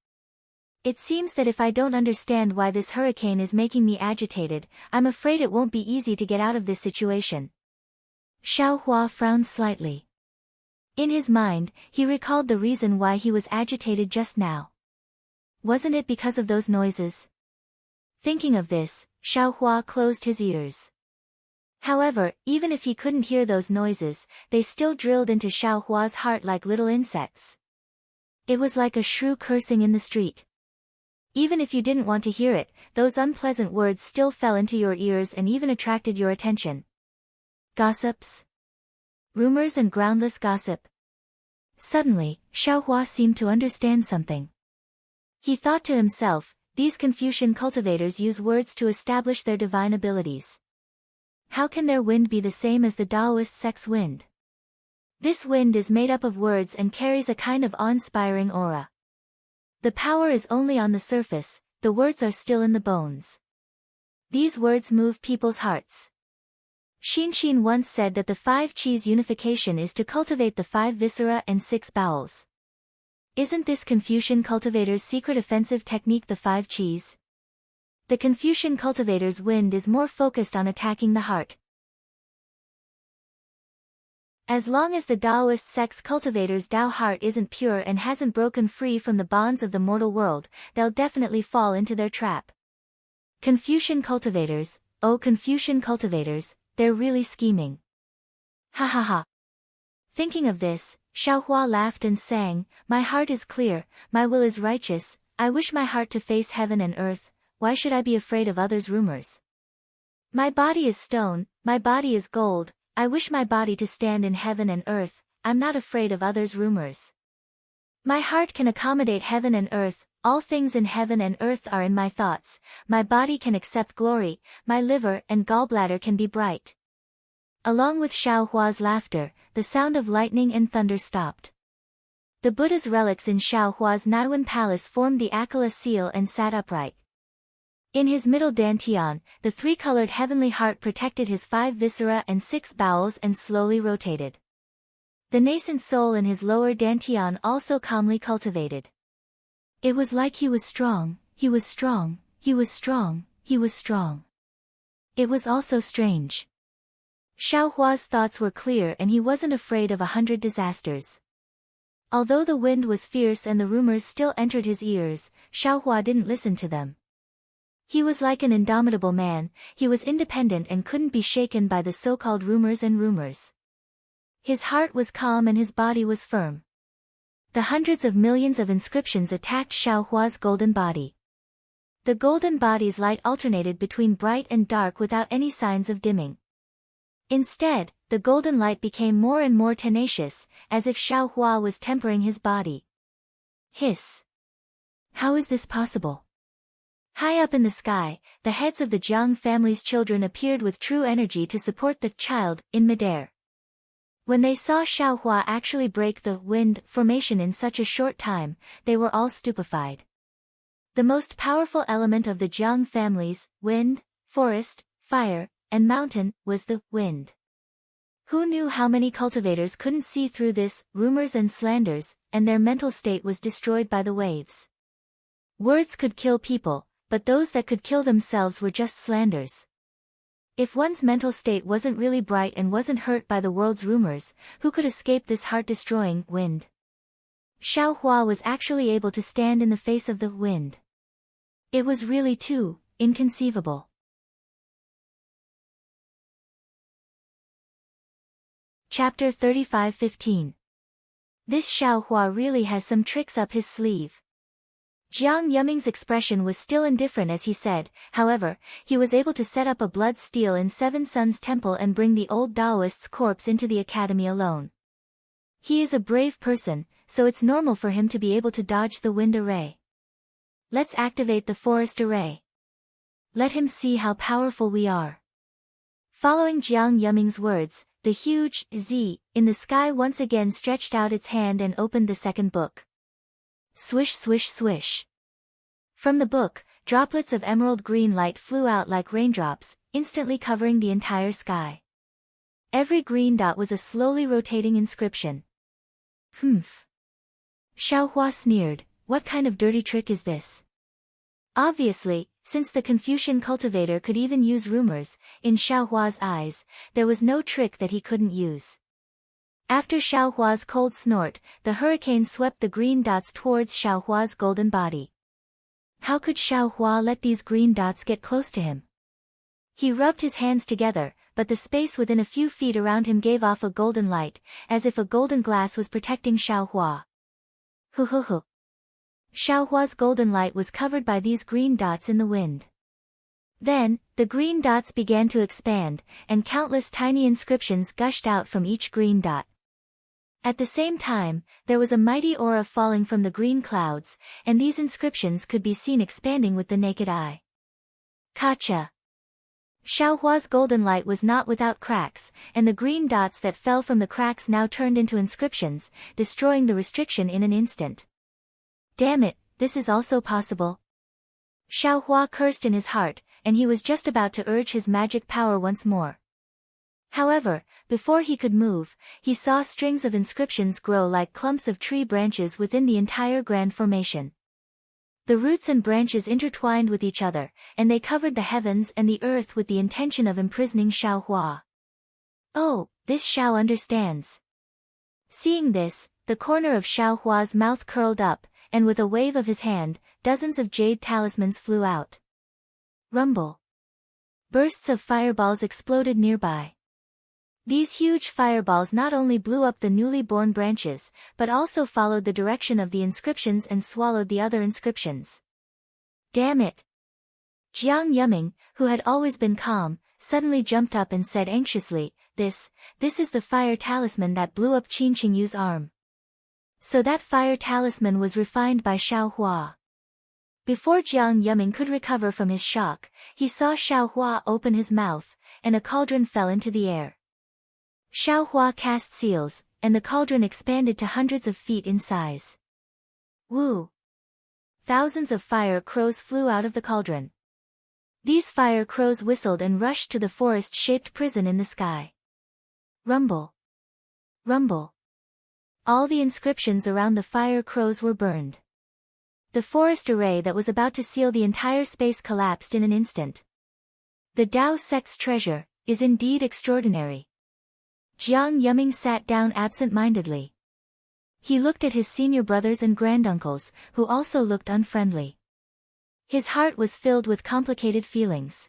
It seems that if I don't understand why this hurricane is making me agitated, I'm afraid it won't be easy to get out of this situation. Xiao Hua frowned slightly. In his mind, he recalled the reason why he was agitated just now. Wasn't it because of those noises? Thinking of this, Xiao Hua closed his ears. However, even if he couldn't hear those noises, they still drilled into Xiao Hua's heart like little insects. It was like a shrew cursing in the street. Even if you didn't want to hear it, those unpleasant words still fell into your ears and even attracted your attention. Gossips. Rumors and groundless gossip. Suddenly, Xiao Hua seemed to understand something. He thought to himself, these Confucian cultivators use words to establish their divine abilities. How can their wind be the same as the Taoist sect's wind? This wind is made up of words and carries a kind of awe-inspiring aura. The power is only on the surface, the words are still in the bones. These words move people's hearts. Xin once said that the 5 Qis unification is to cultivate the 5 viscera and 6 bowels. Isn't this Confucian cultivator's secret offensive technique the 5 Qis? The Confucian cultivator's wind is more focused on attacking the heart. As long as the Taoist sect's cultivator's Tao heart isn't pure and hasn't broken free from the bonds of the mortal world, they'll definitely fall into their trap. Confucian cultivators, oh Confucian cultivators, they're really scheming. Ha ha ha. Thinking of this, Xiao Hua laughed and sang, my heart is clear, my will is righteous, I wish my heart to face heaven and earth, why should I be afraid of others' rumors? My body is stone, my body is gold, I wish my body to stand in heaven and earth, I'm not afraid of others' rumors. My heart can accommodate heaven and earth, all things in heaven and earth are in my thoughts, my body can accept glory, my liver and gallbladder can be bright. Along with Xiao Hua's laughter, the sound of lightning and thunder stopped. The Buddha's relics in Xiao Hua's Naiwan palace formed the Akala seal and sat upright. In his middle dantian, the 3-colored heavenly heart protected his 5 viscera and 6 bowels and slowly rotated. The nascent soul in his lower dantian also calmly cultivated. It was like he was strong, he was strong, he was strong, he was strong. It was also strange. Xiao Hua's thoughts were clear and he wasn't afraid of 100 disasters. Although the wind was fierce and the rumors still entered his ears, Xiaohua didn't listen to them. He was like an indomitable man, he was independent and couldn't be shaken by the so-called rumors and rumors. His heart was calm and his body was firm. The hundreds of millions of inscriptions attacked Xiaohua's golden body. The golden body's light alternated between bright and dark without any signs of dimming. Instead, the golden light became more and more tenacious, as if Xiaohua was tempering his body. Hiss! How is this possible? High up in the sky, the heads of the Jiang family's children appeared with true energy to support the child in midair. When they saw Xiaohua actually break the wind formation in such a short time, they were all stupefied. The most powerful element of the Jiang families, wind, forest, fire, and mountain, was the wind. Who knew how many cultivators couldn't see through this, rumors and slanders, and their mental state was destroyed by the waves. Words could kill people, but those that could kill themselves were just slanders. If one's mental state wasn't really bright and wasn't hurt by the world's rumors, who could escape this heart-destroying wind? Xiaohua was actually able to stand in the face of the wind. It was really too inconceivable. Chapter 35:15. This Xiaohua really has some tricks up his sleeve. Jiang Yuming's expression was still indifferent as he said, however, he was able to set up a blood steel in Seven Suns Temple and bring the old Taoist's corpse into the academy alone. He is a brave person, so it's normal for him to be able to dodge the wind array. Let's activate the forest array. Let him see how powerful we are. Following Jiang Yuming's words, the huge Z in the sky once again stretched out its hand and opened the second book. Swish swish swish. From the book, droplets of emerald green light flew out like raindrops, instantly covering the entire sky. Every green dot was a slowly rotating inscription. Humph. Xiaohua sneered, what kind of dirty trick is this? Obviously, since the Confucian cultivator could even use rumors, in Xiaohua's eyes, there was no trick that he couldn't use. After Xiaohua's cold snort, the hurricane swept the green dots towards Xiaohua's golden body. How could Xiaohua let these green dots get close to him? He rubbed his hands together, but the space within a few feet around him gave off a golden light, as if a golden glass was protecting Xiaohua. Hu hu hu. Xiaohua's golden light was covered by these green dots in the wind. Then, the green dots began to expand, and countless tiny inscriptions gushed out from each green dot. At the same time, there was a mighty aura falling from the green clouds, and these inscriptions could be seen expanding with the naked eye. Gotcha! Xiaohua's golden light was not without cracks, and the green dots that fell from the cracks now turned into inscriptions, destroying the restriction in an instant. Damn it, this is also possible. Xiaohua cursed in his heart, and he was just about to urge his magic power once more. However, before he could move, he saw strings of inscriptions grow like clumps of tree branches within the entire grand formation. The roots and branches intertwined with each other, and they covered the heavens and the earth with the intention of imprisoning Xiaohua. Oh, this Xiao understands. Seeing this, the corner of Xiaohua's mouth curled up, and with a wave of his hand, dozens of jade talismans flew out. Rumble. Bursts of fireballs exploded nearby. These huge fireballs not only blew up the newly born branches, but also followed the direction of the inscriptions and swallowed the other inscriptions. Damn it! Jiang Yuming, who had always been calm, suddenly jumped up and said anxiously, This is the fire talisman that blew up Qin Qingyu's arm. So that fire talisman was refined by Xiaohua. Before Jiang Yuming could recover from his shock, he saw Xiaohua open his mouth, and a cauldron fell into the air. Xiaohua cast seals, and the cauldron expanded to hundreds of feet in size. Woo! Thousands of fire crows flew out of the cauldron. These fire crows whistled and rushed to the forest-shaped prison in the sky. Rumble! Rumble! All the inscriptions around the fire crows were burned. The forest array that was about to seal the entire space collapsed in an instant. The Dao sect's treasure is indeed extraordinary. Jiang Yuming sat down absent-mindedly. He looked at his senior brothers and granduncles, who also looked unfriendly. His heart was filled with complicated feelings.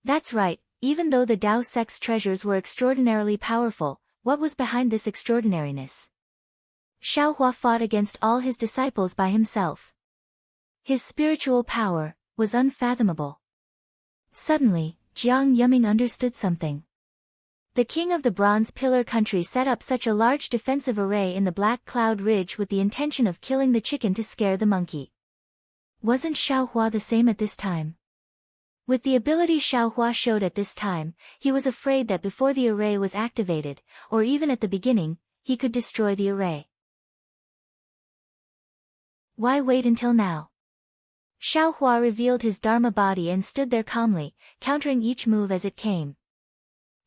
That's right, even though the Dao sect's treasures were extraordinarily powerful, what was behind this extraordinariness? Xiaohua fought against all his disciples by himself. His spiritual power was unfathomable. Suddenly, Jiang Yuming understood something. The king of the Bronze Pillar country set up such a large defensive array in the Black Cloud Ridge with the intention of killing the chicken to scare the monkey. Wasn't Xiaohua the same at this time? With the ability Xiaohua showed at this time, he was afraid that before the array was activated, or even at the beginning, he could destroy the array. Why wait until now? Xiaohua revealed his Dharma body and stood there calmly, countering each move as it came.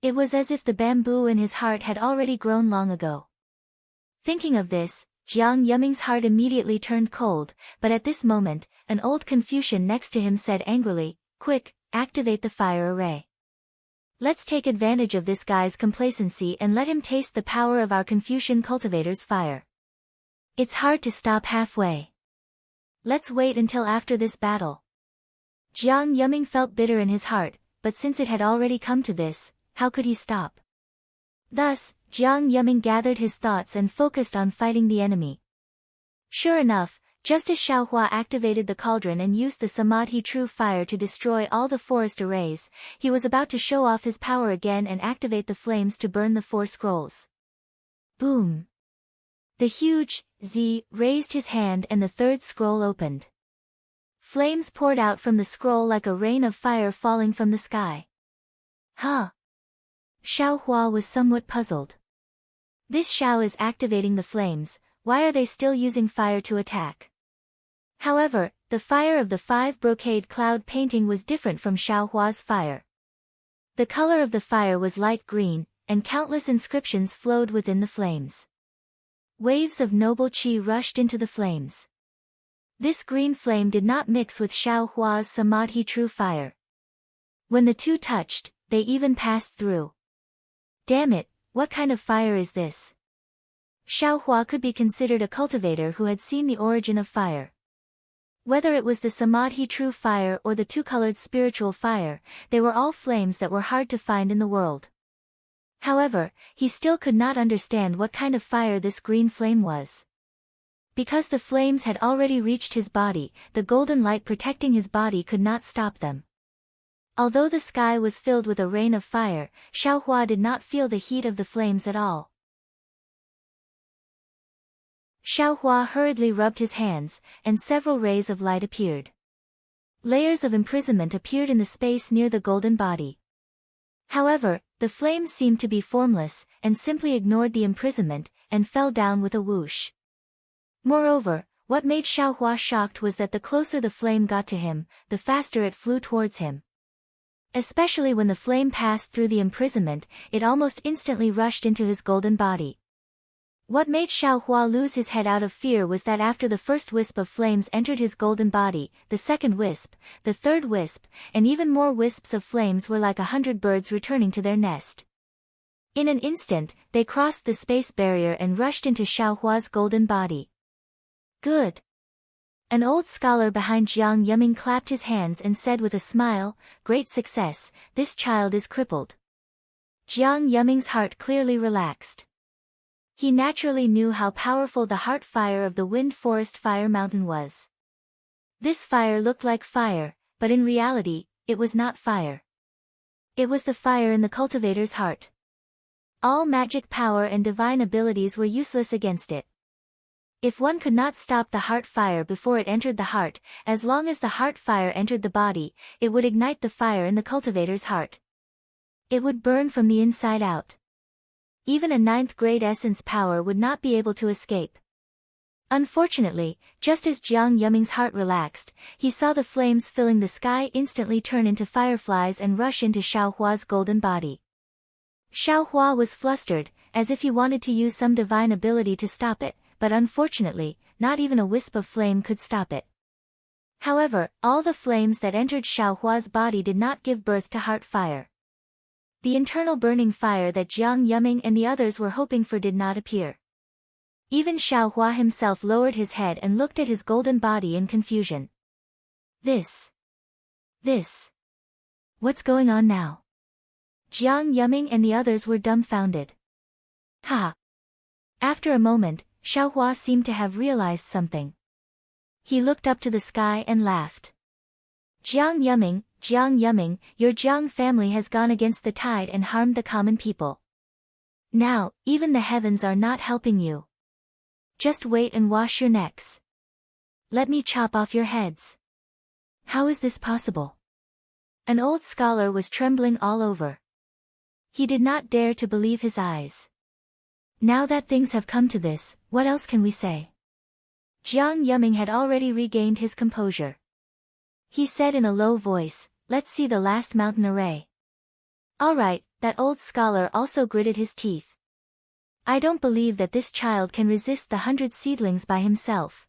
It was as if the bamboo in his heart had already grown long ago. Thinking of this, Jiang Yuming's heart immediately turned cold, but at this moment, an old Confucian next to him said angrily, "Quick, activate the fire array. Let's take advantage of this guy's complacency and let him taste the power of our Confucian cultivator's fire. It's hard to stop halfway. Let's wait until after this battle." Jiang Yuming felt bitter in his heart, but since it had already come to this, how could he stop? Thus, Jiang Yuming gathered his thoughts and focused on fighting the enemy. Sure enough, just as Xiaohua activated the cauldron and used the Samadhi true fire to destroy all the forest arrays, he was about to show off his power again and activate the flames to burn the 4 scrolls. Boom! The huge Z raised his hand and the 3rd scroll opened. Flames poured out from the scroll like a rain of fire falling from the sky. Huh? Xiaohua was somewhat puzzled. This Xiao is activating the flames, why are they still using fire to attack? However, the fire of the 5 brocade cloud painting was different from Xiaohua's fire. The color of the fire was light green, and countless inscriptions flowed within the flames. Waves of noble qi rushed into the flames. This green flame did not mix with Xiaohua's Samadhi true fire. When the two touched, they even passed through. Damn it, what kind of fire is this? Xiaohua could be considered a cultivator who had seen the origin of fire. Whether it was the Samadhi true fire or the two-colored spiritual fire, they were all flames that were hard to find in the world. However, he still could not understand what kind of fire this green flame was. Because the flames had already reached his body, the golden light protecting his body could not stop them. Although the sky was filled with a rain of fire, Xiaohua did not feel the heat of the flames at all. Xiaohua hurriedly rubbed his hands, and several rays of light appeared. Layers of imprisonment appeared in the space near the golden body. However, the flames seemed to be formless, and simply ignored the imprisonment, and fell down with a whoosh. Moreover, what made Xiaohua shocked was that the closer the flame got to him, the faster it flew towards him. Especially when the flame passed through the imprisonment, it almost instantly rushed into his golden body. What made Xiaohua lose his head out of fear was that after the first wisp of flames entered his golden body, the second wisp, the third wisp, and even more wisps of flames were like 100 birds returning to their nest. In an instant, they crossed the space barrier and rushed into Xiaohua's golden body. Good. An old scholar behind Jiang Yuming clapped his hands and said with a smile, "Great success, this child is crippled." Jiang Yuming's heart clearly relaxed. He naturally knew how powerful the heart fire of the Wind Forest Fire Mountain was. This fire looked like fire, but in reality, it was not fire. It was the fire in the cultivator's heart. All magic power and divine abilities were useless against it. If one could not stop the heart fire before it entered the heart, as long as the heart fire entered the body, it would ignite the fire in the cultivator's heart. It would burn from the inside out. Even a 9th grade essence power would not be able to escape. Unfortunately, just as Jiang Yuming's heart relaxed, he saw the flames filling the sky instantly turn into fireflies and rush into Xiaohua's golden body. Xiaohua was flustered, as if he wanted to use some divine ability to stop it, but unfortunately, not even a wisp of flame could stop it. However, all the flames that entered Xiaohua's body did not give birth to heart fire. The internal burning fire that Jiang Yuming and the others were hoping for did not appear. Even Xiaohua himself lowered his head and looked at his golden body in confusion. This. What's going on now? Jiang Yuming and the others were dumbfounded. Ha! After a moment, Xiaohua seemed to have realized something. He looked up to the sky and laughed. Jiang Yuming, your Jiang family has gone against the tide and harmed the common people. Now, even the heavens are not helping you. Just wait and wash your necks. Let me chop off your heads. How is this possible? An old scholar was trembling all over. He did not dare to believe his eyes. Now that things have come to this, what else can we say? Jiang Yuming had already regained his composure. He said in a low voice, let's see the last mountain array. All right, that old scholar also gritted his teeth. I don't believe that this child can resist the 100 seedlings by himself.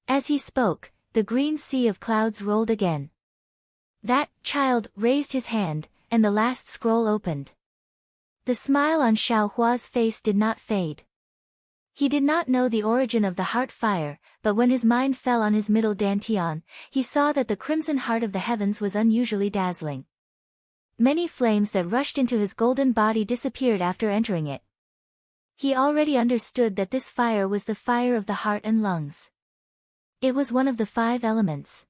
As he spoke, the green sea of clouds rolled again. That child raised his hand, and the last scroll opened. The smile on Xiaohua's face did not fade. He did not know the origin of the heart fire, but when his mind fell on his middle dantian, he saw that the crimson heart of the heavens was unusually dazzling. Many flames that rushed into his golden body disappeared after entering it. He already understood that this fire was the fire of the heart and lungs. It was one of the 5 elements.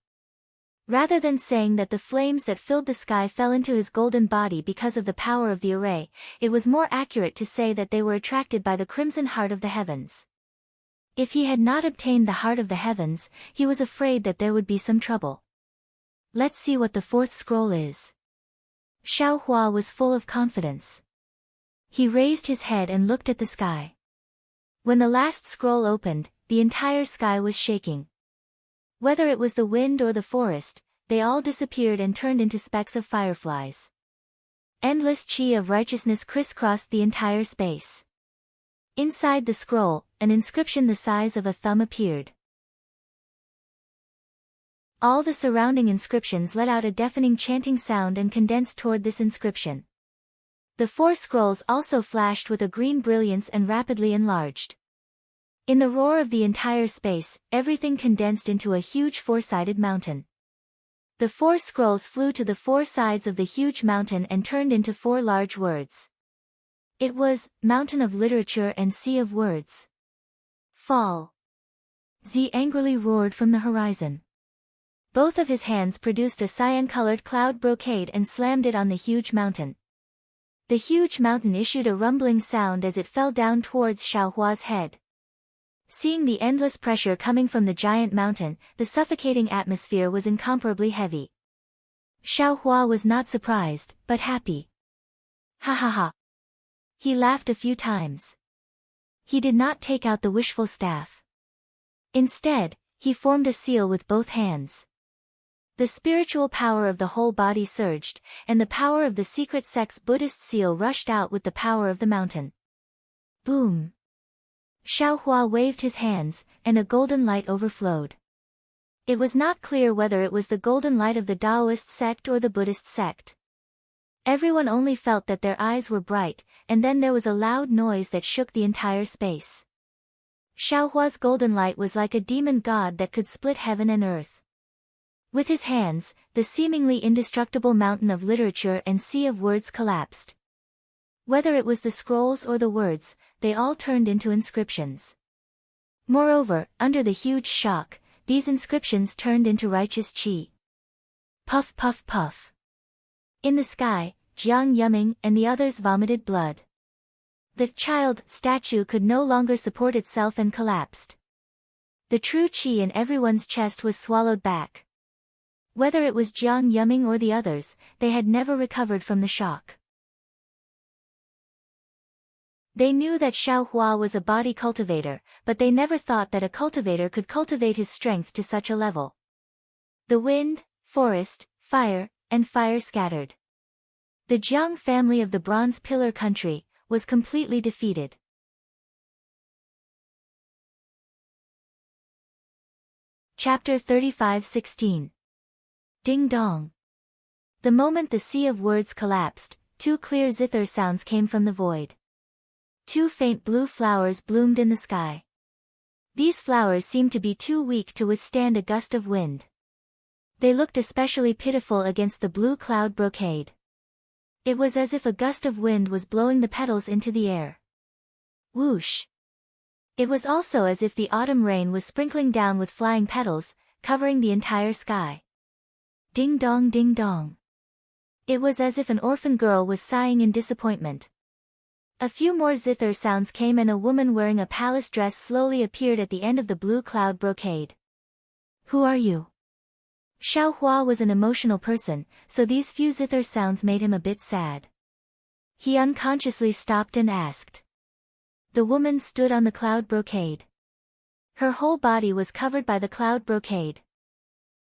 Rather than saying that the flames that filled the sky fell into his golden body because of the power of the array, it was more accurate to say that they were attracted by the crimson heart of the heavens. If he had not obtained the heart of the heavens, he was afraid that there would be some trouble. Let's see what the 4th scroll is. Xiaohua was full of confidence. He raised his head and looked at the sky. When the last scroll opened, the entire sky was shaking. Whether it was the wind or the forest, they all disappeared and turned into specks of fireflies. Endless chi of righteousness crisscrossed the entire space. Inside the scroll, an inscription the size of a thumb appeared. All the surrounding inscriptions let out a deafening chanting sound and condensed toward this inscription. The 4 scrolls also flashed with a green brilliance and rapidly enlarged. In the roar of the entire space, everything condensed into a huge 4-sided mountain. The 4 scrolls flew to the 4 sides of the huge mountain and turned into 4 large words. It was, Mountain of Literature and Sea of Words. Fall. Z angrily roared from the horizon. Both of his hands produced a cyan-colored cloud brocade and slammed it on the huge mountain. The huge mountain issued a rumbling sound as it fell down towards Xiaohua's head. Seeing the endless pressure coming from the giant mountain, the suffocating atmosphere was incomparably heavy. Xiaohua was not surprised, but happy. Ha ha ha. He laughed a few times. He did not take out the wishful staff. Instead, he formed a seal with both hands. The spiritual power of the whole body surged, and the power of the secret sect's Buddhist seal rushed out with the power of the mountain. Boom! Xiaohua waved his hands, and a golden light overflowed. It was not clear whether it was the golden light of the Taoist sect or the Buddhist sect. Everyone only felt that their eyes were bright, and then there was a loud noise that shook the entire space. Xiaohua's golden light was like a demon god that could split heaven and earth. With his hands, the seemingly indestructible mountain of literature and sea of words collapsed. Whether it was the scrolls or the words, they all turned into inscriptions. Moreover, under the huge shock, these inscriptions turned into righteous chi. Puff puff puff. In the sky, Jiang Yuming and the others vomited blood. The child statue could no longer support itself and collapsed. The true chi in everyone's chest was swallowed back. Whether it was Jiang Yuming or the others, they had never recovered from the shock. They knew that Xiaohua was a body cultivator, but they never thought that a cultivator could cultivate his strength to such a level. The wind, forest, fire, and fire scattered. The Jiang family of the Bronze Pillar country was completely defeated. Chapter 35:16. Ding dong. The moment the sea of words collapsed, 2 clear zither sounds came from the void. 2 faint blue flowers bloomed in the sky. These flowers seemed to be too weak to withstand a gust of wind. They looked especially pitiful against the blue cloud brocade. It was as if a gust of wind was blowing the petals into the air. Whoosh! It was also as if the autumn rain was sprinkling down with flying petals, covering the entire sky. Ding dong ding dong. It was as if an orphan girl was sighing in disappointment. A few more zither sounds came and a woman wearing a palace dress slowly appeared at the end of the blue cloud brocade. Who are you? Xiao Hua was an emotional person, so these few zither sounds made him a bit sad. He unconsciously stopped and asked. The woman stood on the cloud brocade. Her whole body was covered by the cloud brocade.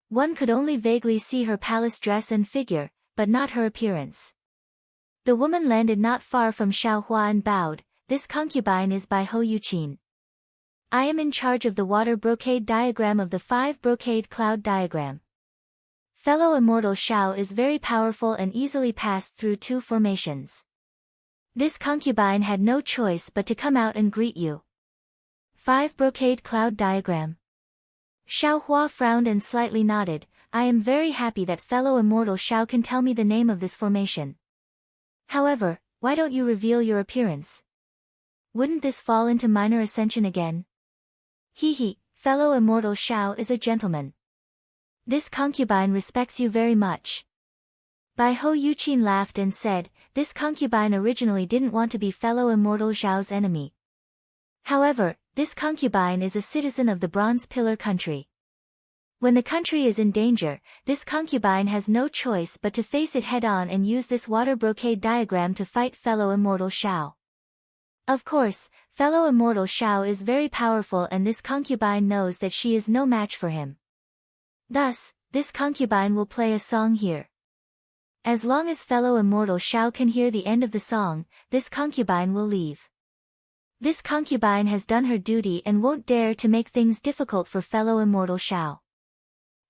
One could only vaguely see her palace dress and figure, but not her appearance. The woman landed not far from Xiao Hua and bowed. This concubine is by Ho Yuqin. I am in charge of the water brocade diagram of the 5 brocade cloud diagram. Fellow immortal Xiao is very powerful and easily passed through 2 formations. This concubine had no choice but to come out and greet you. 5 brocade cloud diagram. Xiao Hua frowned and slightly nodded. I am very happy that fellow immortal Xiao can tell me the name of this formation. However, why don't you reveal your appearance? Wouldn't this fall into minor ascension again? He, fellow immortal Xiao is a gentleman. This concubine respects you very much. Bai Ho Yuqin laughed and said, this concubine originally didn't want to be fellow immortal Zhao's enemy. However, this concubine is a citizen of the Bronze Pillar country. When the country is in danger, this concubine has no choice but to face it head-on and use this water brocade diagram to fight fellow immortal Xiao. Of course, fellow immortal Xiao is very powerful and this concubine knows that she is no match for him. Thus, this concubine will play a song here. As long as fellow immortal Xiao can hear the end of the song, this concubine will leave. This concubine has done her duty and won't dare to make things difficult for fellow immortal Xiao.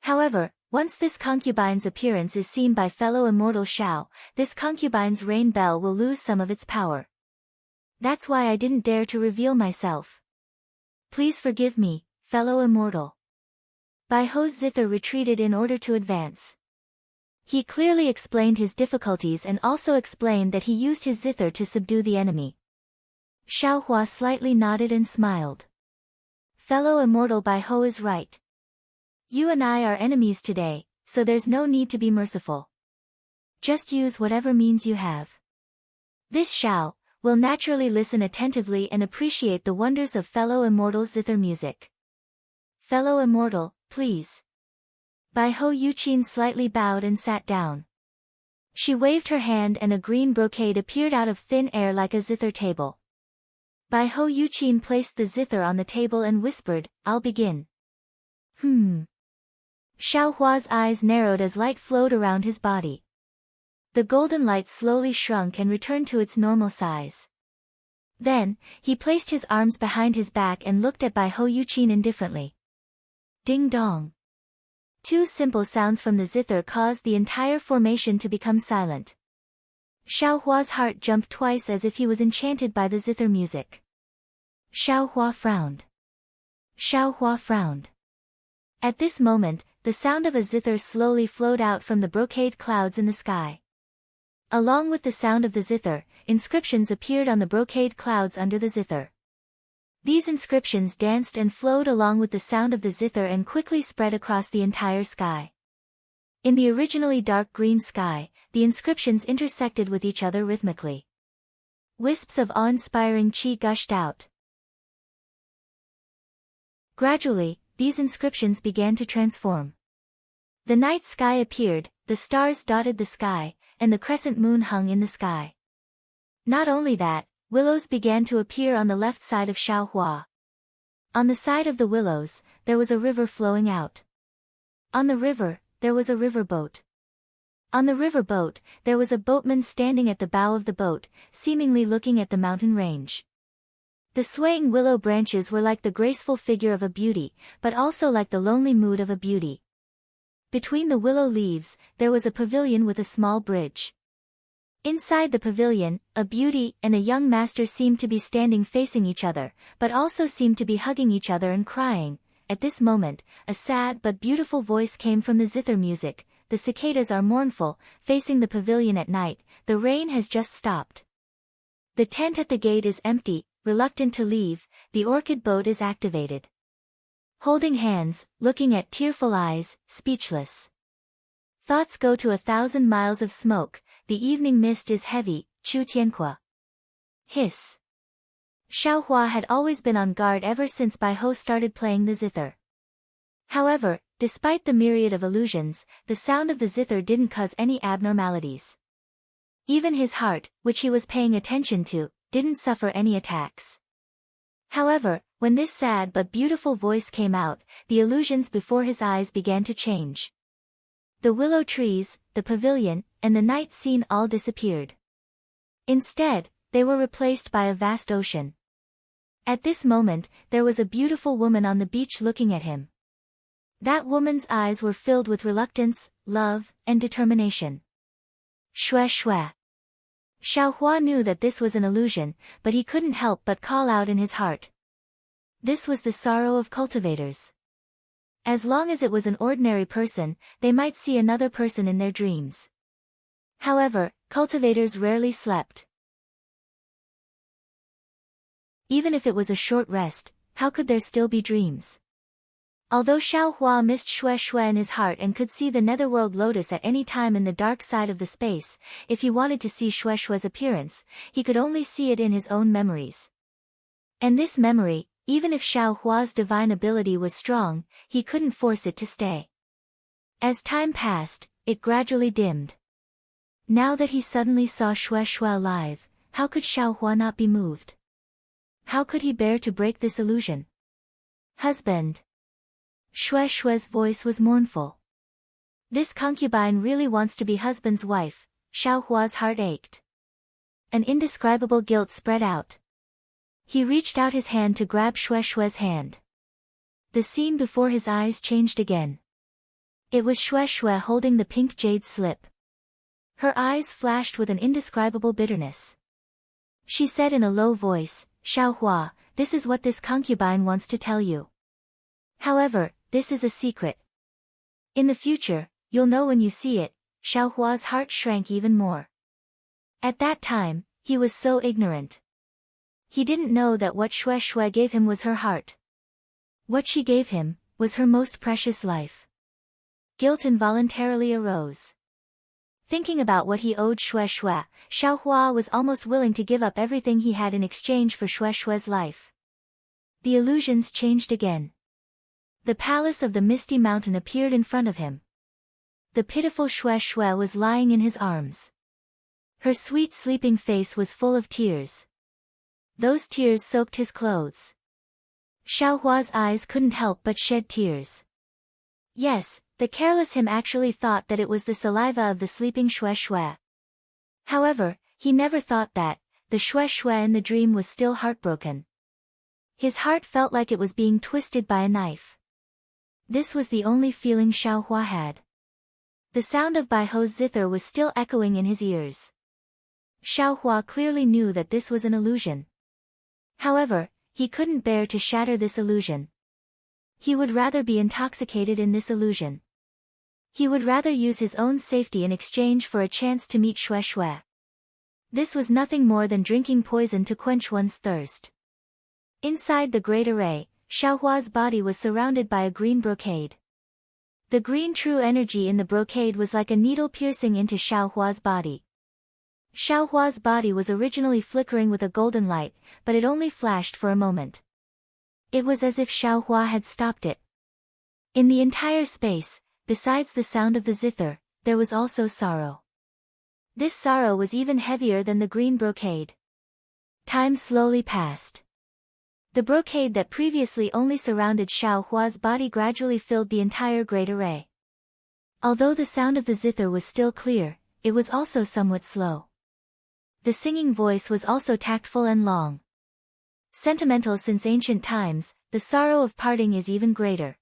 However, once this concubine's appearance is seen by fellow immortal Xiao, this concubine's rain bell will lose some of its power. That's why I didn't dare to reveal myself. Please forgive me, fellow immortal. Bai Ho's zither retreated in order to advance. He clearly explained his difficulties and also explained that he used his zither to subdue the enemy. Xiao Hua slightly nodded and smiled. Fellow immortal Bai Ho is right. You and I are enemies today, so there's no need to be merciful. Just use whatever means you have. This Xiao will naturally listen attentively and appreciate the wonders of fellow immortal zither music. Fellow immortal, please. Bai Ho Yuqin slightly bowed and sat down. She waved her hand and a green brocade appeared out of thin air like a zither table. Bai Ho Yuqin placed the zither on the table and whispered, I'll begin. Xiao Hua's eyes narrowed as light flowed around his body. The golden light slowly shrunk and returned to its normal size. Then, he placed his arms behind his back and looked at Bai Ho Yuqin indifferently. Ding dong. 2 simple sounds from the zither caused the entire formation to become silent. Xiao Hua's heart jumped twice as if he was enchanted by the zither music. Xiao Hua frowned. Xiao Hua frowned. At this moment, the sound of a zither slowly flowed out from the brocade clouds in the sky. Along with the sound of the zither, inscriptions appeared on the brocade clouds under the zither. These inscriptions danced and flowed along with the sound of the zither and quickly spread across the entire sky. In the originally dark green sky, the inscriptions intersected with each other rhythmically. Wisps of awe-inspiring chi gushed out. Gradually, these inscriptions began to transform. The night sky appeared, the stars dotted the sky, and the crescent moon hung in the sky. Not only that, willows began to appear on the left side of Xiao Hua. On the side of the willows, there was a river flowing out. On the river, there was a river boat. On the river boat, there was a boatman standing at the bow of the boat, seemingly looking at the mountain range. The swaying willow branches were like the graceful figure of a beauty, but also like the lonely mood of a beauty. Between the willow leaves, there was a pavilion with a small bridge. Inside the pavilion, a beauty and a young master seemed to be standing facing each other, but also seemed to be hugging each other and crying. At this moment, a sad but beautiful voice came from the zither music. The cicadas are mournful, facing the pavilion at night. The rain has just stopped. The tent at the gate is empty, reluctant to leave. The orchid boat is activated. Holding hands, looking at tearful eyes, speechless. Thoughts go to 1,000 miles of smoke. The evening mist is heavy. Chu Tianhua. Hiss. Xiaohua had always been on guard ever since Bai Ho started playing the zither. However, despite the myriad of illusions, the sound of the zither didn't cause any abnormalities. Even his heart, which he was paying attention to, didn't suffer any attacks. However, when this sad but beautiful voice came out, the illusions before his eyes began to change. The willow trees, the pavilion, and the night scene all disappeared. Instead, they were replaced by a vast ocean. At this moment, there was a beautiful woman on the beach looking at him. That woman's eyes were filled with reluctance, love, and determination. Shue shue. Xiaohua knew that this was an illusion, but he couldn't help but call out in his heart. This was the sorrow of cultivators. As long as it was an ordinary person, they might see another person in their dreams. However, cultivators rarely slept. Even if it was a short rest, how could there still be dreams? Although Xiaohua missed Shue Shue in his heart and could see the netherworld lotus at any time in the dark side of the space, if he wanted to see Shue Shue's appearance, he could only see it in his own memories. And this memory, even if Xiaohua's divine ability was strong, he couldn't force it to stay. As time passed, it gradually dimmed. Now that he suddenly saw Shue Shue alive, how could Xiaohua not be moved? How could he bear to break this illusion? Husband. Shue Shue's voice was mournful. This concubine really wants to be husband's wife. Xiaohua's heart ached. An indescribable guilt spread out. He reached out his hand to grab Shue Shue's hand. The scene before his eyes changed again. It was Shue Shue holding the pink jade slip. Her eyes flashed with an indescribable bitterness. She said in a low voice, Xiaohua, this is what this concubine wants to tell you. However, this is a secret. In the future, you'll know when you see it. Xiaohua's heart shrank even more. At that time, he was so ignorant. He didn't know that what Shue Shue gave him was her heart. What she gave him, was her most precious life. Guilt involuntarily arose. Thinking about what he owed Shue Shue, Xiaohua was almost willing to give up everything he had in exchange for Shue Shue's life. The illusions changed again. The palace of the misty mountain appeared in front of him. The pitiful Shue Shue was lying in his arms. Her sweet sleeping face was full of tears. Those tears soaked his clothes. Xiaohua's eyes couldn't help but shed tears. Yes, the careless him actually thought that it was the saliva of the sleeping Shue Shue. However, he never thought that, the Shue Shue in the dream was still heartbroken. His heart felt like it was being twisted by a knife. This was the only feeling Xiaohua had. The sound of Bai Ho's zither was still echoing in his ears. Xiaohua clearly knew that this was an illusion. However, he couldn't bear to shatter this illusion. He would rather be intoxicated in this illusion. He would rather use his own safety in exchange for a chance to meet Shue Shue. This was nothing more than drinking poison to quench one's thirst. Inside the great array, Xiaohua's body was surrounded by a green brocade. The green true energy in the brocade was like a needle piercing into Xiaohua's body. Xiaohua's body was originally flickering with a golden light, but it only flashed for a moment. It was as if Xiaohua had stopped it. In the entire space, besides the sound of the zither, there was also sorrow. This sorrow was even heavier than the green brocade. Time slowly passed. The brocade that previously only surrounded Xiaohua's body gradually filled the entire great array. Although the sound of the zither was still clear, it was also somewhat slow. The singing voice was also tactful and long. Sentimental since ancient times, the sorrow of parting is even greater.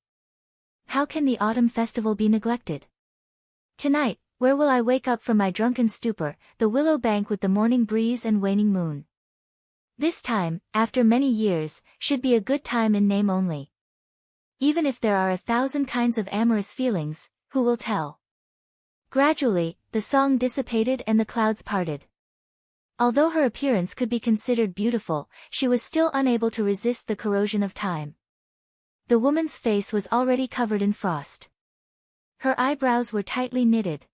How can the autumn festival be neglected? Tonight, Where will I wake up from my drunken stupor? The willow bank with the morning breeze and waning moon. This time, after many years, should be a good time in name only. Even if there are 1,000 kinds of amorous feelings, who will tell? Gradually, the song dissipated and the clouds parted. Although her appearance could be considered beautiful, she was still unable to resist the corrosion of time. The woman's face was already covered in frost. Her eyebrows were tightly knitted.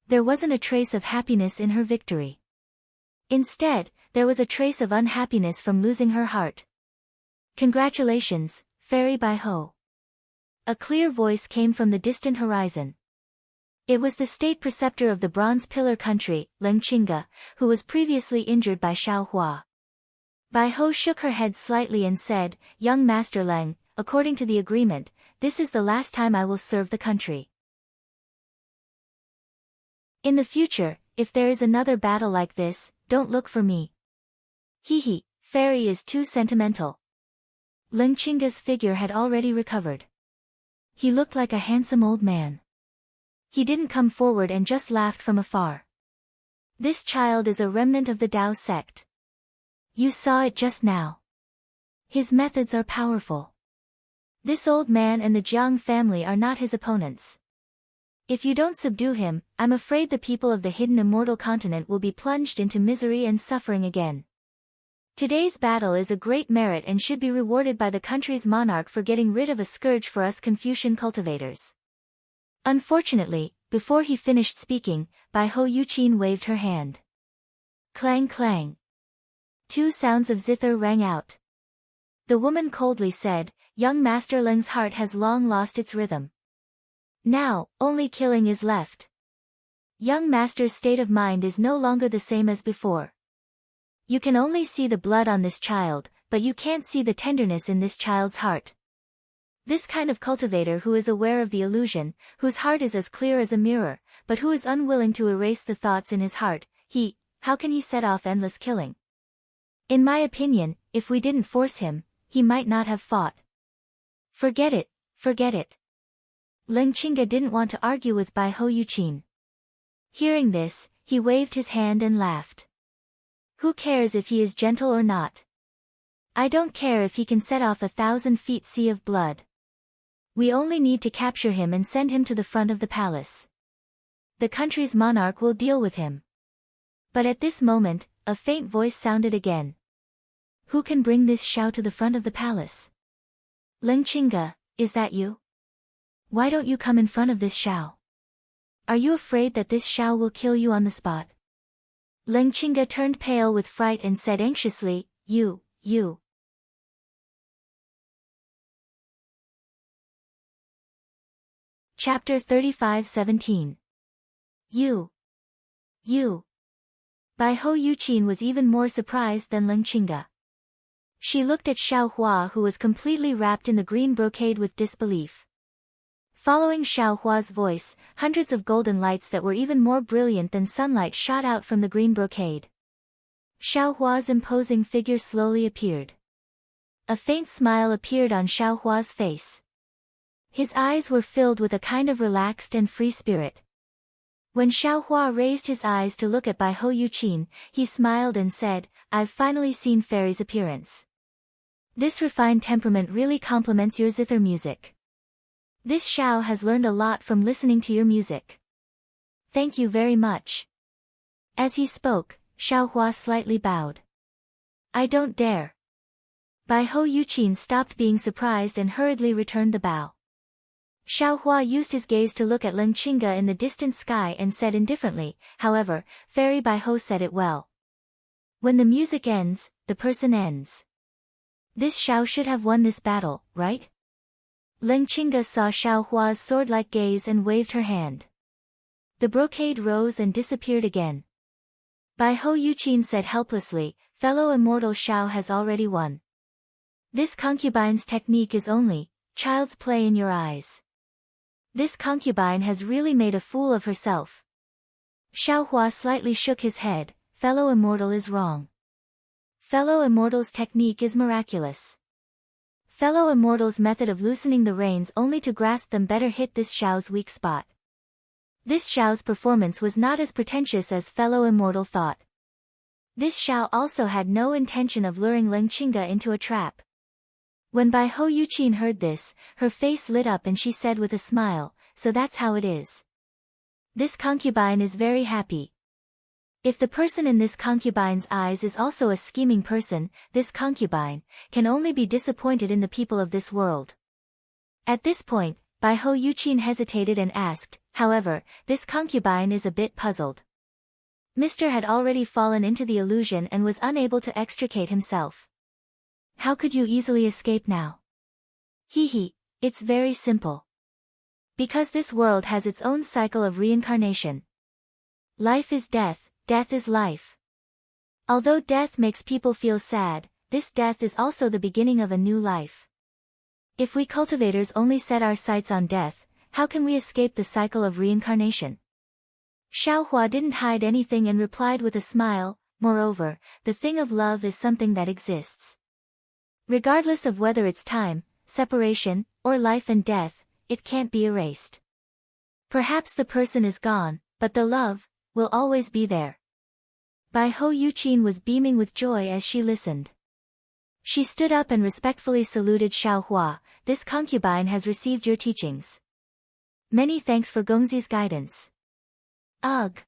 There wasn't a trace of happiness in her victory. Instead, there was a trace of unhappiness from losing her heart. Congratulations, Fairy Bai Ho. A clear voice came from the distant horizon. It was the state preceptor of the Bronze Pillar country, Leng Qingge, who was previously injured by Xiao Hua. Bai Ho shook her head slightly and said, "Young Master Leng, according to the agreement, this is the last time I will serve the country. In the future, if there is another battle like this, don't look for me." Hee, Fairy is too sentimental. Leng Qingge's figure had already recovered. He looked like a handsome old man. He didn't come forward and just laughed from afar. This child is a remnant of the Tao sect. You saw it just now. His methods are powerful. This old man and the Jiang family are not his opponents. If you don't subdue him, I'm afraid the people of the hidden immortal continent will be plunged into misery and suffering again. Today's battle is a great merit and should be rewarded by the country's monarch for getting rid of a scourge for us Confucian cultivators. Unfortunately, before he finished speaking, Bai Ho Yuqin waved her hand. Clang clang. 2 sounds of zither rang out. The woman coldly said, "Young Master Leng's heart has long lost its rhythm. Now, only killing is left. Young Master's state of mind is no longer the same as before. You can only see the blood on this child, but you can't see the tenderness in this child's heart. This kind of cultivator who is aware of the illusion, whose heart is as clear as a mirror, but who is unwilling to erase the thoughts in his heart, how can he set off endless killing? In my opinion, if we didn't force him, he might not have fought. Forget it, forget it." Leng Qingge didn't want to argue with Bai Ho Yuqin. Hearing this, he waved his hand and laughed. Who cares if he is gentle or not? I don't care if he can set off 1,000 feet sea of blood. We only need to capture him and send him to the front of the palace. The country's monarch will deal with him. But at this moment, a faint voice sounded again. Who can bring this Xiao to the front of the palace? Leng Qingge, is that you? Why don't you come in front of this Xiao? Are you afraid that this Xiao will kill you on the spot? Leng Qingge turned pale with fright and said anxiously, You. Chapter 35:17. You. Bai Ho Yuqin was even more surprised than Leng Qingge. She looked at Xiao Hua, who was completely wrapped in the green brocade, with disbelief. Following Xiao Hua's voice, hundreds of golden lights that were even more brilliant than sunlight shot out from the green brocade. Xiao Hua's imposing figure slowly appeared. A faint smile appeared on Xiao Hua's face. His eyes were filled with a kind of relaxed and free spirit. When Xiao Hua raised his eyes to look at Bai Ho Yuqin, he smiled and said, I've finally seen Fairy's appearance. This refined temperament really complements your zither music. This Xiao has learned a lot from listening to your music. Thank you very much. As he spoke, Xiao Hua slightly bowed. I don't dare. Bai Ho Yuqin stopped being surprised and hurriedly returned the bow. Xiao Hua used his gaze to look at Leng Qingge in the distant sky and said indifferently, however, Fairy Bai Ho said it well. When the music ends, the person ends. This Xiao should have won this battle, right? Leng Qingge saw Xiao Hua's sword-like gaze and waved her hand. The brocade rose and disappeared again. Bai Ho Yuqin said helplessly, fellow immortal Xiao has already won. This concubine's technique is only child's play in your eyes. This concubine has really made a fool of herself. Xiao Hua slightly shook his head, fellow immortal is wrong. Fellow immortal's technique is miraculous. Fellow immortal's method of loosening the reins only to grasp them better hit this Xiao's weak spot. This Xiao's performance was not as pretentious as fellow immortal thought. This Xiao also had no intention of luring Leng Qingge into a trap. When Bai Hou Yuqin heard this, her face lit up and she said with a smile, "So that's how it is. This concubine is very happy. If the person in this concubine's eyes is also a scheming person, this concubine can only be disappointed in the people of this world." At this point, Bai Hou Yuqin hesitated and asked, "However, this concubine is a bit puzzled. Mr. had already fallen into the illusion and was unable to extricate himself. How could you easily escape now?" "Hee, it's very simple. Because this world has its own cycle of reincarnation. Life is death, death is life. Although death makes people feel sad, this death is also the beginning of a new life. If we cultivators only set our sights on death, how can we escape the cycle of reincarnation?" Xiaohua didn't hide anything and replied with a smile, "Moreover, the thing of love is something that exists. Regardless of whether it's time, separation, or life and death, it can't be erased. Perhaps the person is gone, but the love will always be there." Bai Hou Yuqin was beaming with joy as she listened. She stood up and respectfully saluted Xiaohua, "This concubine has received your teachings. Many thanks for Gongzi's guidance." "Ugh."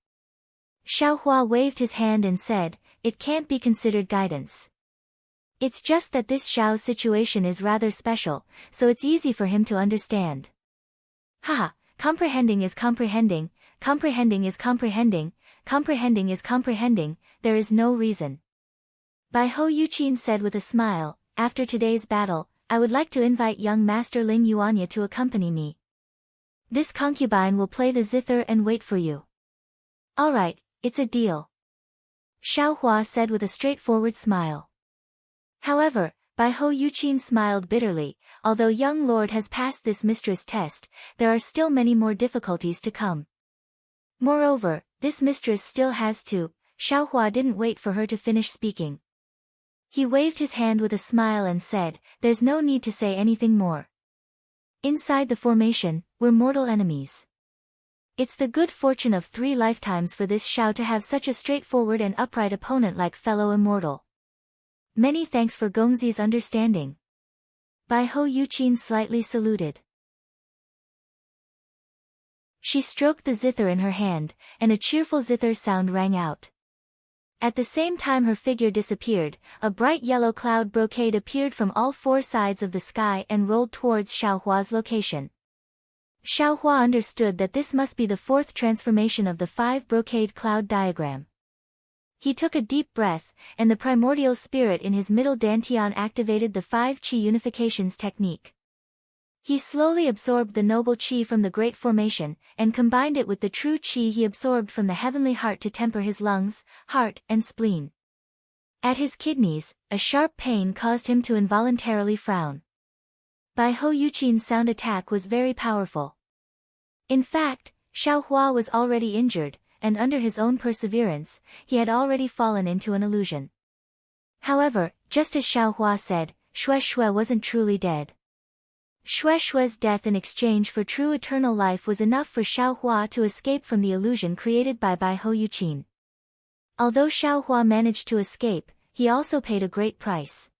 Xiaohua waved his hand and said, "It can't be considered guidance. It's just that this Xiao's situation is rather special, so it's easy for him to understand." "Haha, comprehending is comprehending, comprehending is comprehending, comprehending is comprehending, there is no reason." Bai Hou Yuqin said with a smile, "After today's battle, I would like to invite young Master Ling Yuanya to accompany me. This concubine will play the zither and wait for you." "All right, it's a deal," Xiaohua said with a straightforward smile. However, Bai Hou Yuqin smiled bitterly. Although young lord has passed this mistress test, there are still many more difficulties to come. Moreover, this mistress still has to. Xiaohua didn't wait for her to finish speaking. He waved his hand with a smile and said, "There's no need to say anything more. Inside the formation, we're mortal enemies. It's the good fortune of 3 lifetimes for this Xiao to have such a straightforward and upright opponent like fellow immortal. Many thanks for Gongzi's understanding." Bai Hou Yuqin slightly saluted. She stroked the zither in her hand, and a cheerful zither sound rang out. At the same time her figure disappeared, a bright yellow cloud brocade appeared from all 4 sides of the sky and rolled towards Xiaohua's location. Xiaohua understood that this must be the 4th transformation of the 5 brocade cloud diagram. He took a deep breath, and the primordial spirit in his middle dantian activated the 5 qi unifications technique. He slowly absorbed the noble qi from the great formation, and combined it with the true qi he absorbed from the heavenly heart to temper his lungs, heart, and spleen. At his kidneys, a sharp pain caused him to involuntarily frown. Bai Hou Yuqin's sound attack was very powerful. In fact, Xiaohua was already injured, and under his own perseverance, he had already fallen into an illusion. However, just as Xiaohua said, Shui wasn't truly dead. Shui's death in exchange for true eternal life was enough for Xiaohua to escape from the illusion created by Bai Hou Yuqin. Although Xiaohua managed to escape, he also paid a great price.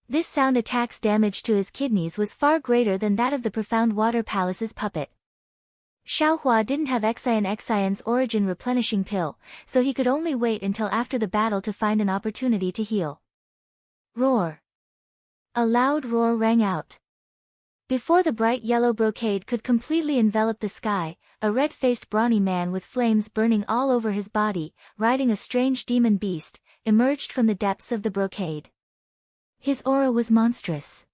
This sound attack's damage to his kidneys was far greater than that of the Profound Water Palace's puppet. Xiaohua didn't have Xion's origin replenishing pill, so he could only wait until after the battle to find an opportunity to heal. Roar! A loud roar rang out. Before the bright yellow brocade could completely envelop the sky, a red-faced brawny man with flames burning all over his body, riding a strange demon beast, emerged from the depths of the brocade. His aura was monstrous.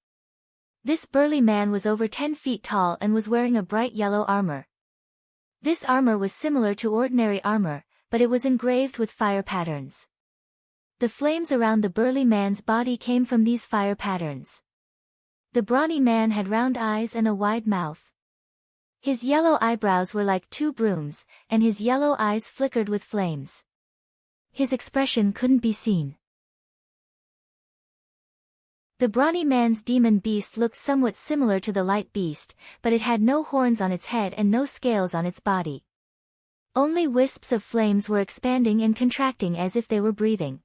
This burly man was over 10 feet tall and was wearing a bright yellow armor. This armor was similar to ordinary armor, but it was engraved with fire patterns. The flames around the burly man's body came from these fire patterns. The brawny man had round eyes and a wide mouth. His yellow eyebrows were like 2 brooms, and his yellow eyes flickered with flames. His expression couldn't be seen. The brawny man's demon beast looked somewhat similar to the light beast, but it had no horns on its head and no scales on its body. Only wisps of flames were expanding and contracting as if they were breathing.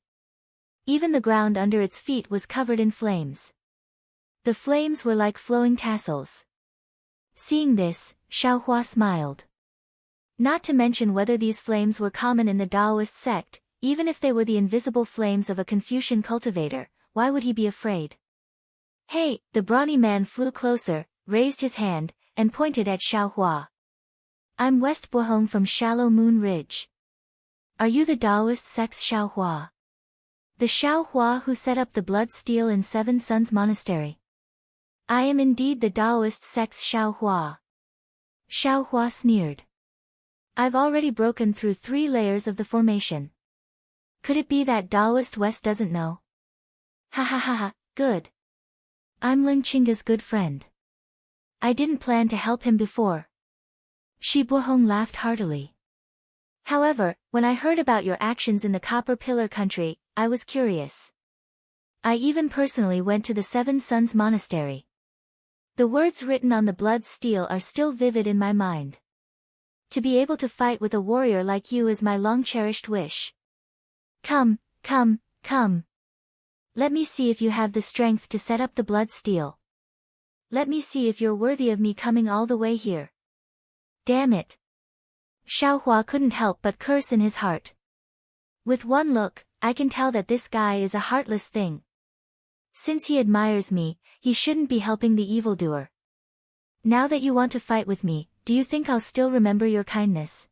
Even the ground under its feet was covered in flames. The flames were like flowing tassels. Seeing this, Xiaohua smiled. Not to mention whether these flames were common in the Taoist sect, even if they were the invisible flames of a Confucian cultivator, why would he be afraid? Hey, the brawny man flew closer, raised his hand, and pointed at Xiaohua. I'm West Buhong from Shallow Moon Ridge. Are you the Taoist sect's Xiaohua? The Xiaohua who set up the blood steel in Seven Suns Monastery. I am indeed the Taoist sect's Xiaohua. Xiaohua sneered. I've already broken through 3 layers of the formation. Could it be that Taoist West doesn't know? Ha ha ha ha, good. I'm Lingqingga's good friend. I didn't plan to help him before. Shi Buhong laughed heartily. However, when I heard about your actions in the Copper Pillar country, I was curious. I even personally went to the Seven Suns Monastery. The words written on the blood steel are still vivid in my mind. To be able to fight with a warrior like you is my long-cherished wish. Come, come, come. Let me see if you have the strength to set up the blood steel. Let me see if you're worthy of me coming all the way here. Damn it. Xiaohua couldn't help but curse in his heart. With one look, I can tell that this guy is a heartless thing. Since he admires me, he shouldn't be helping the evildoer. Now that you want to fight with me, do you think I'll still remember your kindness?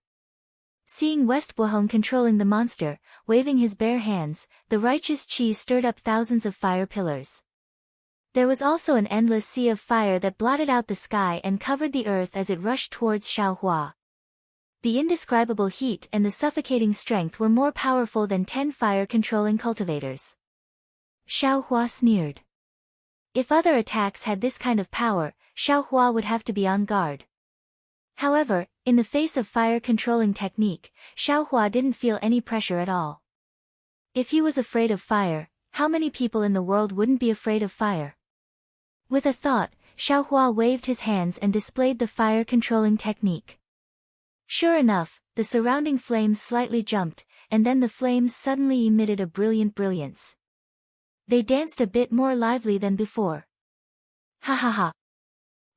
Seeing West Buhong controlling the monster, waving his bare hands, the righteous Qi stirred up thousands of fire pillars. There was also an endless sea of fire that blotted out the sky and covered the earth as it rushed towards Xiaohua. The indescribable heat and the suffocating strength were more powerful than 10 fire-controlling cultivators. Xiaohua sneered. If other attacks had this kind of power, Xiaohua would have to be on guard. However, in the face of fire-controlling technique, Xiaohua didn't feel any pressure at all. If he was afraid of fire, how many people in the world wouldn't be afraid of fire? With a thought, Xiaohua waved his hands and displayed the fire-controlling technique. Sure enough, the surrounding flames slightly jumped, and then the flames suddenly emitted a brilliant brilliance. They danced a bit more lively than before. Ha ha ha.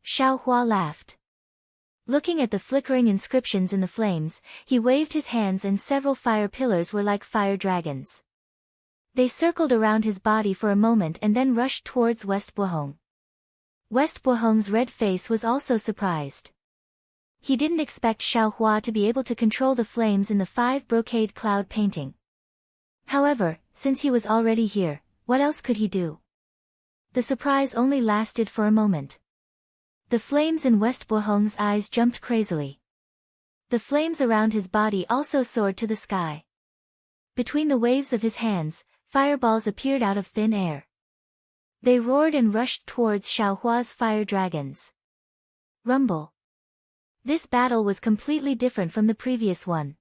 Xiaohua laughed. Looking at the flickering inscriptions in the flames, he waved his hands and several fire pillars were like fire dragons. They circled around his body for a moment and then rushed towards West Buhong. West Buhong's red face was also surprised. He didn't expect Xiaohua to be able to control the flames in the 5 brocade cloud painting. However, since he was already here, what else could he do? The surprise only lasted for a moment. The flames in West Buhong's eyes jumped crazily. The flames around his body also soared to the sky. Between the waves of his hands, fireballs appeared out of thin air. They roared and rushed towards Xiaohua's fire dragons. Rumble. This battle was completely different from the previous one.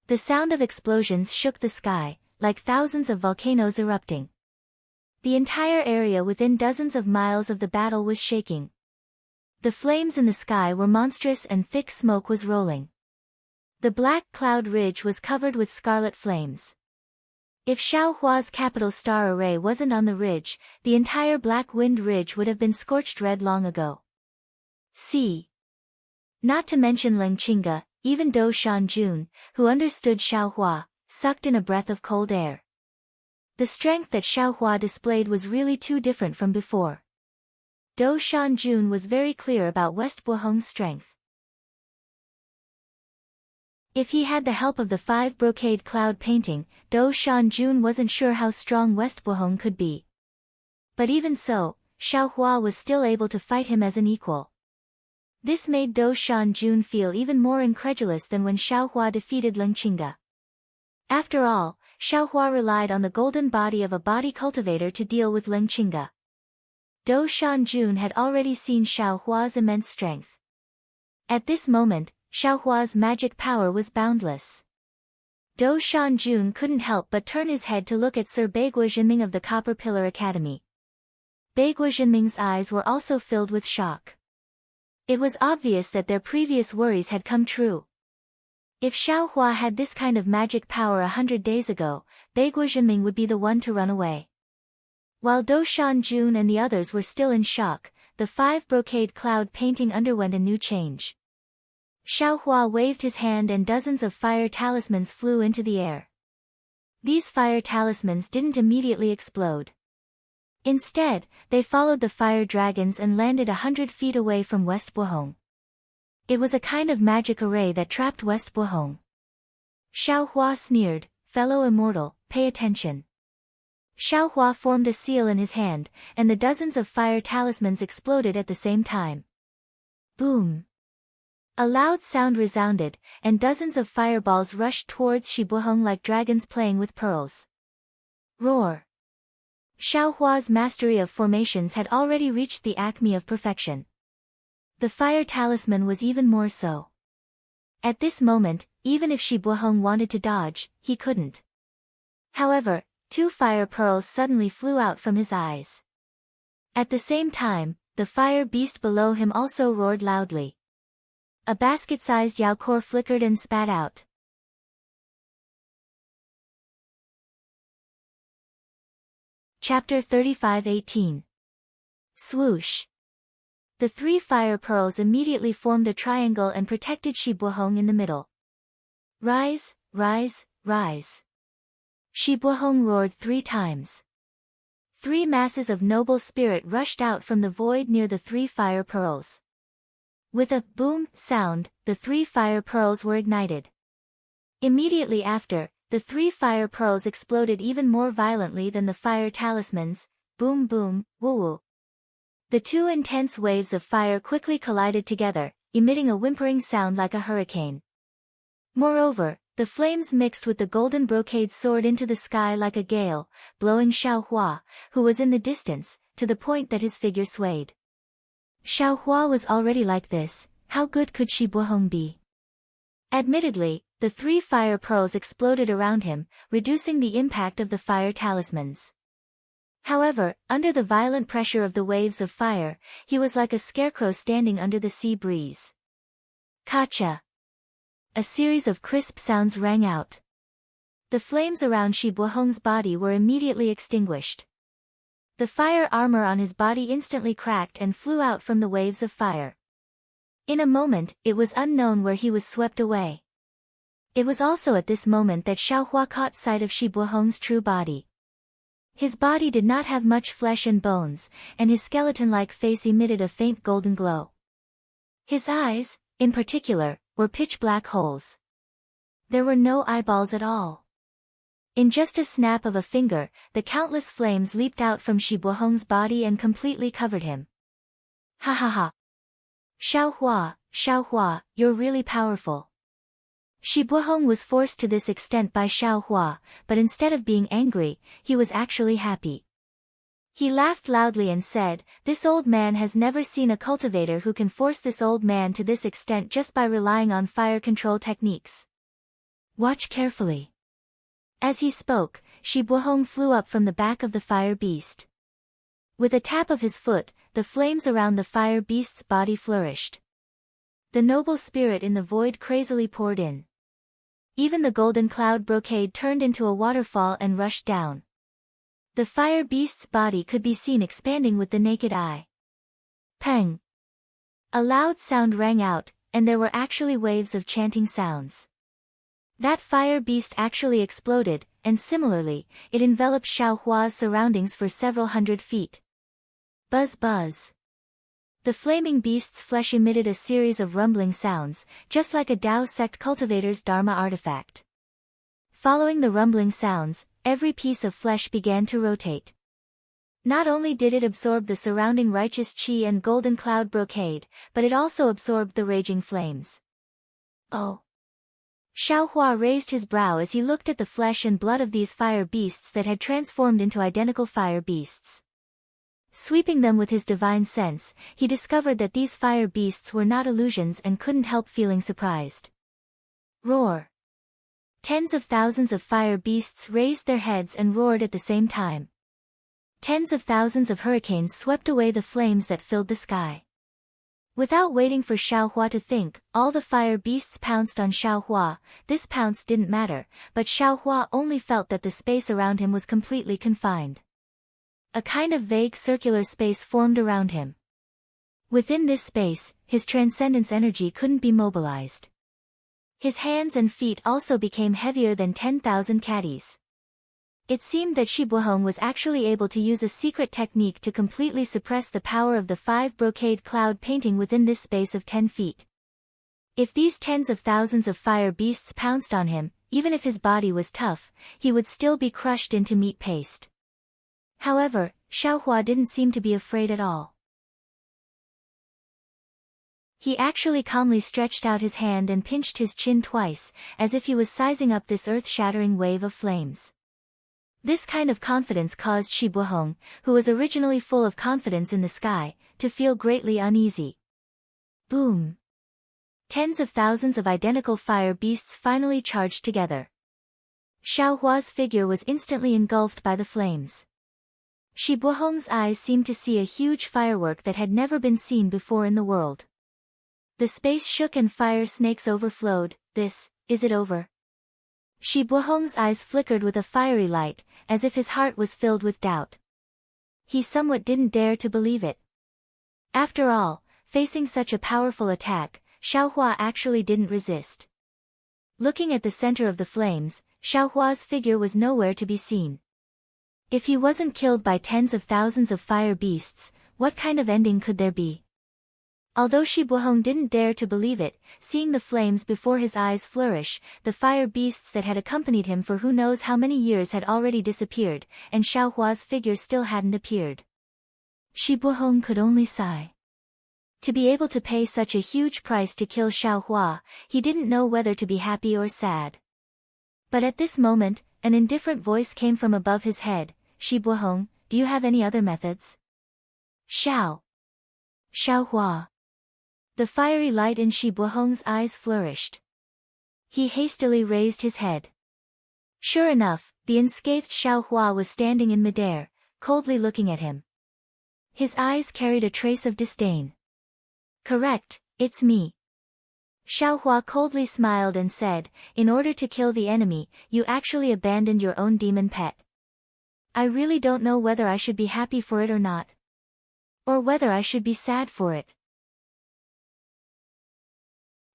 The sound of explosions shook the sky, like thousands of volcanoes erupting. The entire area within dozens of miles of the battle was shaking. The flames in the sky were monstrous and thick smoke was rolling. The black cloud ridge was covered with scarlet flames. If Xiaohua's capital star array wasn't on the ridge, the entire Black Wind Ridge would have been scorched red long ago. See. Not to mention Lingqingga, even Do Shanjun, who understood Xiaohua, sucked in a breath of cold air. The strength that Xiaohua displayed was really too different from before. Do Shanjun was very clear about West Buhong's strength. If he had the help of the 5 brocade cloud painting, Do Shanjun wasn't sure how strong West Buhong could be. But even so, Xiaohua was still able to fight him as an equal. This made Do Shanjun feel even more incredulous than when Xiaohua defeated Lingqingga. After all, Xiaohua relied on the golden body of a body cultivator to deal with Lingqingga. Do Shanjun had already seen Xiaohua's immense strength. At this moment, Xiaohua's magic power was boundless. Do Shanjun couldn't help but turn his head to look at Sir Beigua Jinming of the Copper Pillar Academy. Beigua Jinming's eyes were also filled with shock. It was obvious that their previous worries had come true. If Xiaohua had this kind of magic power 100 days ago, Beiguo Zhenming would be the one to run away. While Dou Shanjun and the others were still in shock, the 5 brocade cloud painting underwent a new change. Xiaohua waved his hand and dozens of fire talismans flew into the air. These fire talismans didn't immediately explode. Instead, they followed the fire dragons and landed 100 feet away from West Bohong. It was a kind of magic array that trapped West Bohong. Xiaohua sneered, "Fellow immortal, pay attention." Xiaohua formed a seal in his hand, and the dozens of fire talismans exploded at the same time. Boom! A loud sound resounded, and dozens of fireballs rushed towards Shibuhong like dragons playing with pearls. Roar! Xiaohua's mastery of formations had already reached the acme of perfection. The fire talisman was even more so. At this moment, even if Shibuhong wanted to dodge, he couldn't. However, 2 fire pearls suddenly flew out from his eyes. At the same time, the fire beast below him also roared loudly. A basket-sized yaocore flickered and spat out. Chapter 35:18. Swoosh. The 3 fire pearls immediately formed a triangle and protected Shibuhong in the middle. Rise, rise, rise. Shibuhong roared 3 times. 3 masses of noble spirit rushed out from the void near the 3 fire pearls. With a boom sound, the 3 fire pearls were ignited. Immediately after, the 3 fire pearls exploded even more violently than the fire talismans. Boom boom, woo woo. The 2 intense waves of fire quickly collided together, emitting a whimpering sound like a hurricane. Moreover, the flames mixed with the golden brocade soared into the sky like a gale, blowing Xiaohua, who was in the distance, to the point that his figure swayed. Xiaohua was already like this, how good could Shibuhong be? Admittedly, the 3 fire pearls exploded around him, reducing the impact of the fire talismans. However, under the violent pressure of the waves of fire, he was like a scarecrow standing under the sea breeze. Kacha! A series of crisp sounds rang out. The flames around Shibuhong's body were immediately extinguished. The fire armor on his body instantly cracked and flew out from the waves of fire. In a moment, it was unknown where he was swept away. It was also at this moment that Xiaohua caught sight of Shibuhong's true body. His body did not have much flesh and bones, and his skeleton-like face emitted a faint golden glow. His eyes, in particular, were pitch-black holes. There were no eyeballs at all. In just a snap of a finger, the countless flames leaped out from Shibuhong's body and completely covered him. Ha ha ha! Xiaohua, Xiaohua, you're really powerful. Shibuhong was forced to this extent by Xiaohua, but instead of being angry, he was actually happy. He laughed loudly and said, "This old man has never seen a cultivator who can force this old man to this extent just by relying on fire control techniques. Watch carefully." As he spoke, Shibuhong flew up from the back of the fire beast. With a tap of his foot, the flames around the fire beast's body flourished. The noble spirit in the void crazily poured in. Even the golden cloud brocade turned into a waterfall and rushed down. The fire beast's body could be seen expanding with the naked eye. Peng! A loud sound rang out, and there were actually waves of chanting sounds. That fire beast actually exploded, and similarly, it enveloped Xiaohua's surroundings for several hundred feet. Buzz buzz. The flaming beast's flesh emitted a series of rumbling sounds, just like a Dao sect cultivator's Dharma artifact. Following the rumbling sounds, every piece of flesh began to rotate. Not only did it absorb the surrounding righteous qi and golden cloud brocade, but it also absorbed the raging flames. Oh! Xiaohua raised his brow as he looked at the flesh and blood of these fire beasts that had transformed into identical fire beasts. Sweeping them with his divine sense, he discovered that these fire beasts were not illusions and couldn't help feeling surprised. Roar! Tens of thousands of fire beasts raised their heads and roared at the same time. Tens of thousands of hurricanes swept away the flames that filled the sky. Without waiting for Xiaohua to think, all the fire beasts pounced on Xiaohua. This pounce didn't matter, but Xiaohua only felt that the space around him was completely confined. A kind of vague circular space formed around him. Within this space, his transcendence energy couldn't be mobilized. His hands and feet also became heavier than 10,000 caddies. It seemed that Shi Buhong was actually able to use a secret technique to completely suppress the power of the 5 brocade cloud painting within this space of 10 feet. If these tens of thousands of fire beasts pounced on him, even if his body was tough, he would still be crushed into meat paste. However, Xiaohua didn't seem to be afraid at all. He actually calmly stretched out his hand and pinched his chin twice, as if he was sizing up this earth-shattering wave of flames. This kind of confidence caused Shi Buhong, who was originally full of confidence in the sky, to feel greatly uneasy. Boom! Tens of thousands of identical fire beasts finally charged together. Xiaohua's figure was instantly engulfed by the flames. Shi Buhong's eyes seemed to see a huge firework that had never been seen before in the world. The space shook and fire snakes overflowed. Is it over? Shi Buhong's eyes flickered with a fiery light, as if his heart was filled with doubt. He somewhat didn't dare to believe it. After all, facing such a powerful attack, Xiaohua actually didn't resist. Looking at the center of the flames, Xiaohua's figure was nowhere to be seen. If he wasn't killed by tens of thousands of fire beasts, what kind of ending could there be? Although Shi Buhong didn't dare to believe it, seeing the flames before his eyes flourish, the fire beasts that had accompanied him for who knows how many years had already disappeared, and Xiaohua's figure still hadn't appeared. Shi Buhong could only sigh. To be able to pay such a huge price to kill Xiaohua, he didn't know whether to be happy or sad. But at this moment, an indifferent voice came from above his head. Shi Buhong, do you have any other methods? Xiaohua. The fiery light in Shi Buhong's eyes flourished. He hastily raised his head. Sure enough, the unscathed Xiaohua was standing in midair, coldly looking at him. His eyes carried a trace of disdain. Correct, it's me. Xiaohua coldly smiled and said, in order to kill the enemy, you actually abandoned your own demon pet. I really don't know whether I should be happy for it or not. Or whether I should be sad for it.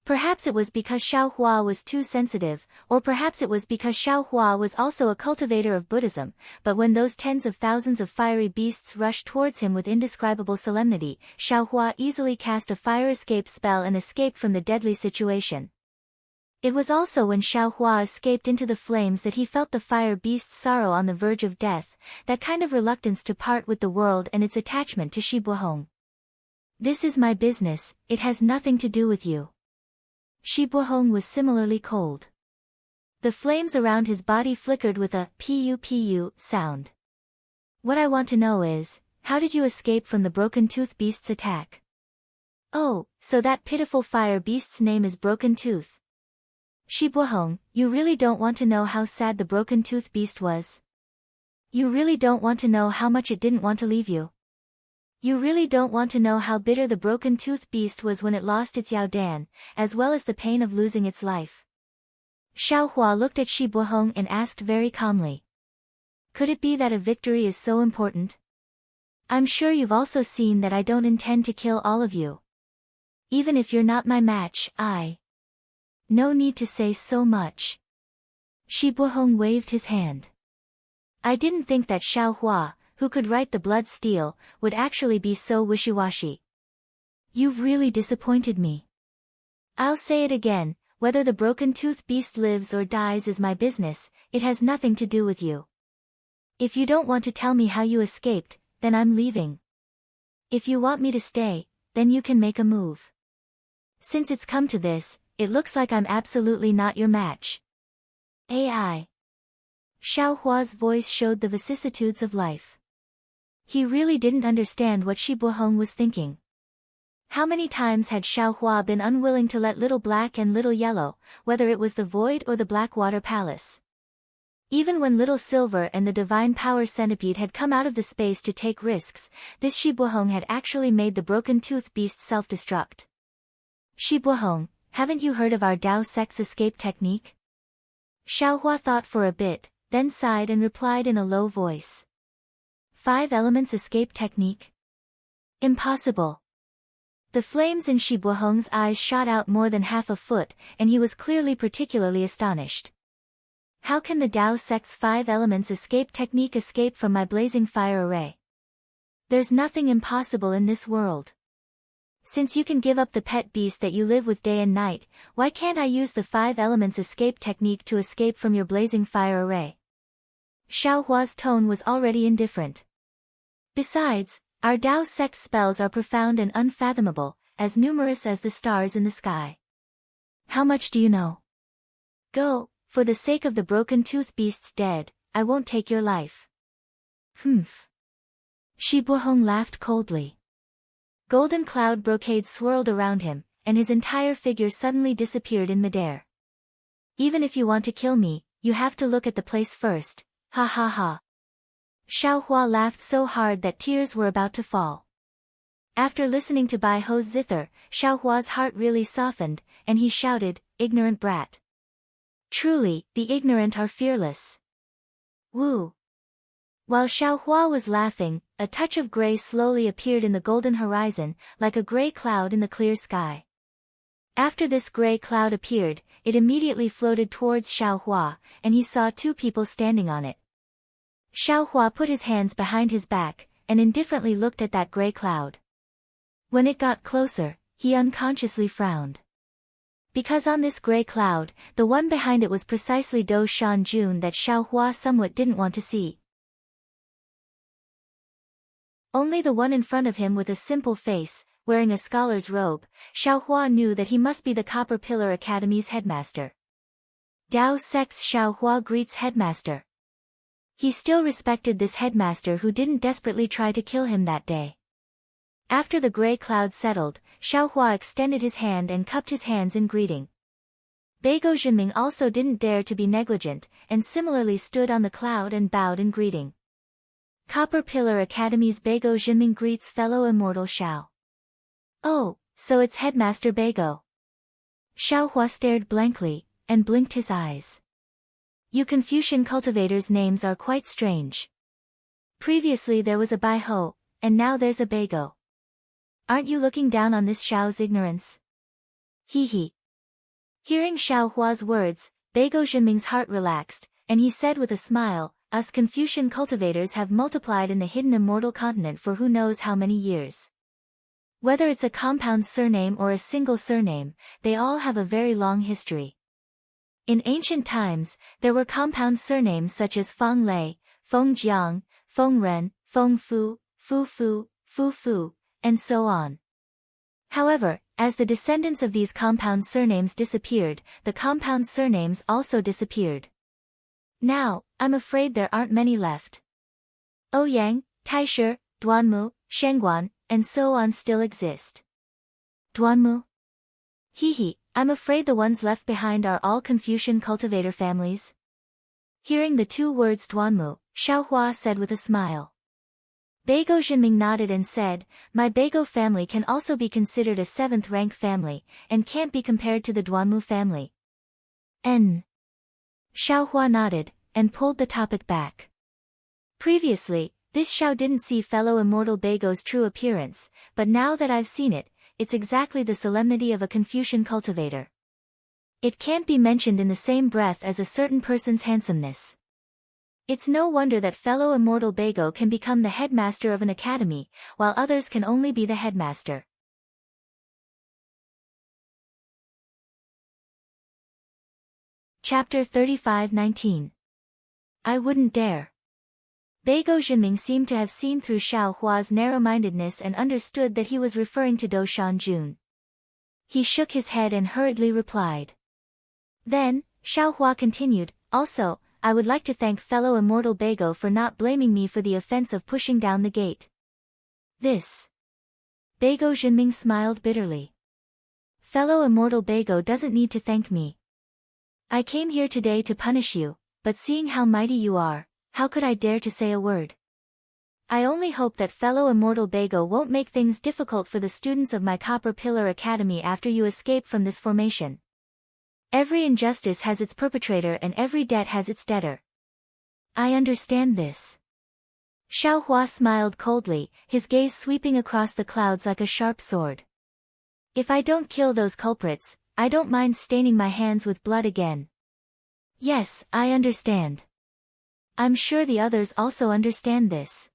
Perhaps it was because Xiaohua was too sensitive, or perhaps it was because Xiaohua was also a cultivator of Buddhism, but when those tens of thousands of fiery beasts rushed towards him with indescribable solemnity, Xiaohua easily cast a fire escape spell and escaped from the deadly situation. It was also when Xiaohua escaped into the flames that he felt the fire beast's sorrow on the verge of death, that kind of reluctance to part with the world and its attachment to Shi Buhong. This is my business, it has nothing to do with you. Shi Buhong was similarly cold. The flames around his body flickered with a pu sound. What I want to know is, how did you escape from the Broken Tooth Beast's attack? Oh, so that pitiful fire beast's name is Broken Tooth. Shi Buhong, you really don't want to know how sad the Broken Tooth Beast was? You really don't want to know how much it didn't want to leave you? You really don't want to know how bitter the Broken Tooth Beast was when it lost its Yao Dan, as well as the pain of losing its life? Xiaohua looked at Shi Buhong and asked very calmly. Could it be that a victory is so important? I'm sure you've also seen that I don't intend to kill all of you. Even if you're not my match, No need to say so much. Shi Buhong waved his hand. I didn't think that Xiaohua, who could write the blood steel, would actually be so wishy-washy. You've really disappointed me. I'll say it again, whether the Broken Tooth Beast lives or dies is my business, it has nothing to do with you. If you don't want to tell me how you escaped, then I'm leaving. If you want me to stay, then you can make a move. Since it's come to this, it looks like I'm absolutely not your match. AI. Xiaohua's voice showed the vicissitudes of life. He really didn't understand what Shi Buhong was thinking. How many times had Xiaohua been unwilling to let Little Black and Little Yellow, whether it was the Void or the Blackwater Palace? Even when Little Silver and the Divine Power Centipede had come out of the space to take risks, this Shibuhong had actually made the broken tooth beast self-destruct. Shibuhong, haven't you heard of our Dao Sex escape technique? Xiaohua thought for a bit, then sighed and replied in a low voice. 5 elements escape technique? Impossible. The flames in Shibuhong's eyes shot out more than half a foot, and he was clearly particularly astonished. How can the Dao Sex 5 elements escape technique escape from my blazing fire array? There's nothing impossible in this world. Since you can give up the pet beast that you live with day and night, why can't I use the 5 elements escape technique to escape from your blazing fire array? Xiaohua's tone was already indifferent. Besides, our Dao Sex spells are profound and unfathomable, as numerous as the stars in the sky. How much do you know? Go, for the sake of the broken tooth beast's dead, I won't take your life. Humph. Shibuhong laughed coldly. Golden cloud brocade swirled around him, and his entire figure suddenly disappeared in midair. Even if you want to kill me, you have to look at the place first, ha ha ha. Xiaohua laughed so hard that tears were about to fall. After listening to Bai Ho's zither, Xiaohua's heart really softened, and he shouted, ignorant brat. Truly, the ignorant are fearless. Woo. While Xiaohua was laughing, a touch of gray slowly appeared in the golden horizon, like a gray cloud in the clear sky. After this gray cloud appeared, it immediately floated towards Xiaohua, and he saw 2 people standing on it. Xiaohua put his hands behind his back, and indifferently looked at that gray cloud. When it got closer, he unconsciously frowned. Because on this gray cloud, the one behind it was precisely Do Shan Jun that Xiaohua somewhat didn't want to see. Only the one in front of him with a simple face, wearing a scholar's robe, Xiaohua knew that he must be the Copper Pillar Academy's headmaster. Dao Sex Xiaohua greets headmaster. He still respected this headmaster who didn't desperately try to kill him that day. After the gray cloud settled, Xiaohua extended his hand and cupped his hands in greeting. Beigo Jinming also didn't dare to be negligent, and similarly stood on the cloud and bowed in greeting. Copper Pillar Academy's Beigo Jinming greets fellow immortal Xiao. Oh, so it's Headmaster Beigo. Xiaohua stared blankly, and blinked his eyes. You Confucian cultivators' names are quite strange. Previously there was a Bai Ho, and now there's a Beigo. Aren't you looking down on this Xiao's ignorance? Hee hee. Hearing Xiaohua's words, Beigo Jinming's heart relaxed, and he said with a smile, us Confucian cultivators have multiplied in the hidden immortal continent for who knows how many years. Whether it's a compound surname or a single surname, they all have a very long history. In ancient times, there were compound surnames such as Feng Lei, Feng Jiang, Feng Ren, Feng Fu, Fu Fu, Fu Fu, and so on. However, as the descendants of these compound surnames disappeared, the compound surnames also disappeared. Now, I'm afraid there aren't many left. Ouyang, Taisher, Duanmu, Shengguan, and so on still exist. Duanmu? Hee hee, I'm afraid the ones left behind are all Confucian cultivator families. Hearing the 2 words Duanmu, Xiaohua said with a smile. Beigo Jinming nodded and said, my Beigo family can also be considered a 7th rank family, and can't be compared to the Duanmu family. Xiaohua nodded, and pulled the topic back. Previously, this Xiao didn't see fellow immortal Beigo's true appearance, but now that I've seen it, it's exactly the solemnity of a Confucian cultivator. It can't be mentioned in the same breath as a certain person's handsomeness. It's no wonder that fellow immortal Beigo can become the headmaster of an academy, while others can only be the headmaster. Chapter 35-19. I wouldn't dare. Beigo Jinming seemed to have seen through Xiaohua's narrow-mindedness and understood that he was referring to Do Shan Jun. He shook his head and hurriedly replied. Then, Xiaohua continued, also, I would like to thank fellow immortal Beigo for not blaming me for the offense of pushing down the gate. This. Beigo Jinming smiled bitterly. Fellow immortal Beigo doesn't need to thank me. I came here today to punish you, but seeing how mighty you are, how could I dare to say a word? I only hope that fellow immortal Bago won't make things difficult for the students of my Copper Pillar Academy after you escape from this formation. Every injustice has its perpetrator and every debt has its debtor. I understand this. Xiao Hua smiled coldly, his gaze sweeping across the clouds like a sharp sword. If I don't kill those culprits, I don't mind staining my hands with blood again. Yes, I understand. I'm sure the others also understand this.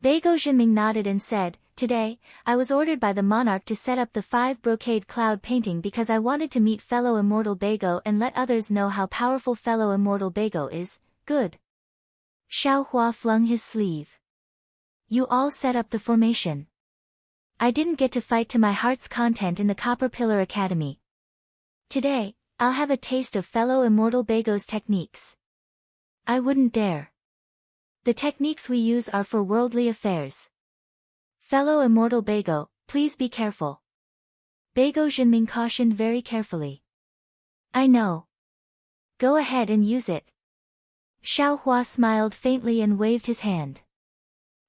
Beigo Jinming nodded and said, "Today, I was ordered by the monarch to set up the 5 brocade cloud painting because I wanted to meet fellow immortal Beigo and let others know how powerful fellow immortal Beigo is." Good. Xiao Hua flung his sleeve. You all set up the formation. I didn't get to fight to my heart's content in the Copper Pillar Academy. Today, I'll have a taste of fellow immortal Beigo's techniques. I wouldn't dare. The techniques we use are for worldly affairs. Fellow immortal Beigo, please be careful. Beigo Jinming cautioned very carefully. I know. Go ahead and use it. Xiao Hua smiled faintly and waved his hand.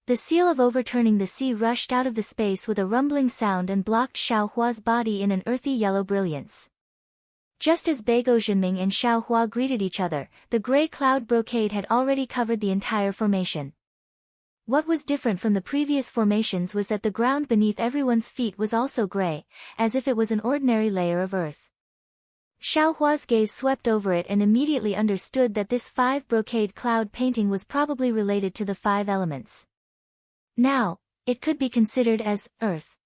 The seal of overturning the sea rushed out of the space with a rumbling sound and blocked Xiao Hua's body in an earthy yellow brilliance. Just as Beigo Jinming and Xiao Hua greeted each other, the gray cloud brocade had already covered the entire formation. What was different from the previous formations was that the ground beneath everyone's feet was also gray, as if it was an ordinary layer of earth. Xiao Hua's gaze swept over it and immediately understood that this 5 brocade cloud painting was probably related to the 5 elements. Now, it could be considered as earth.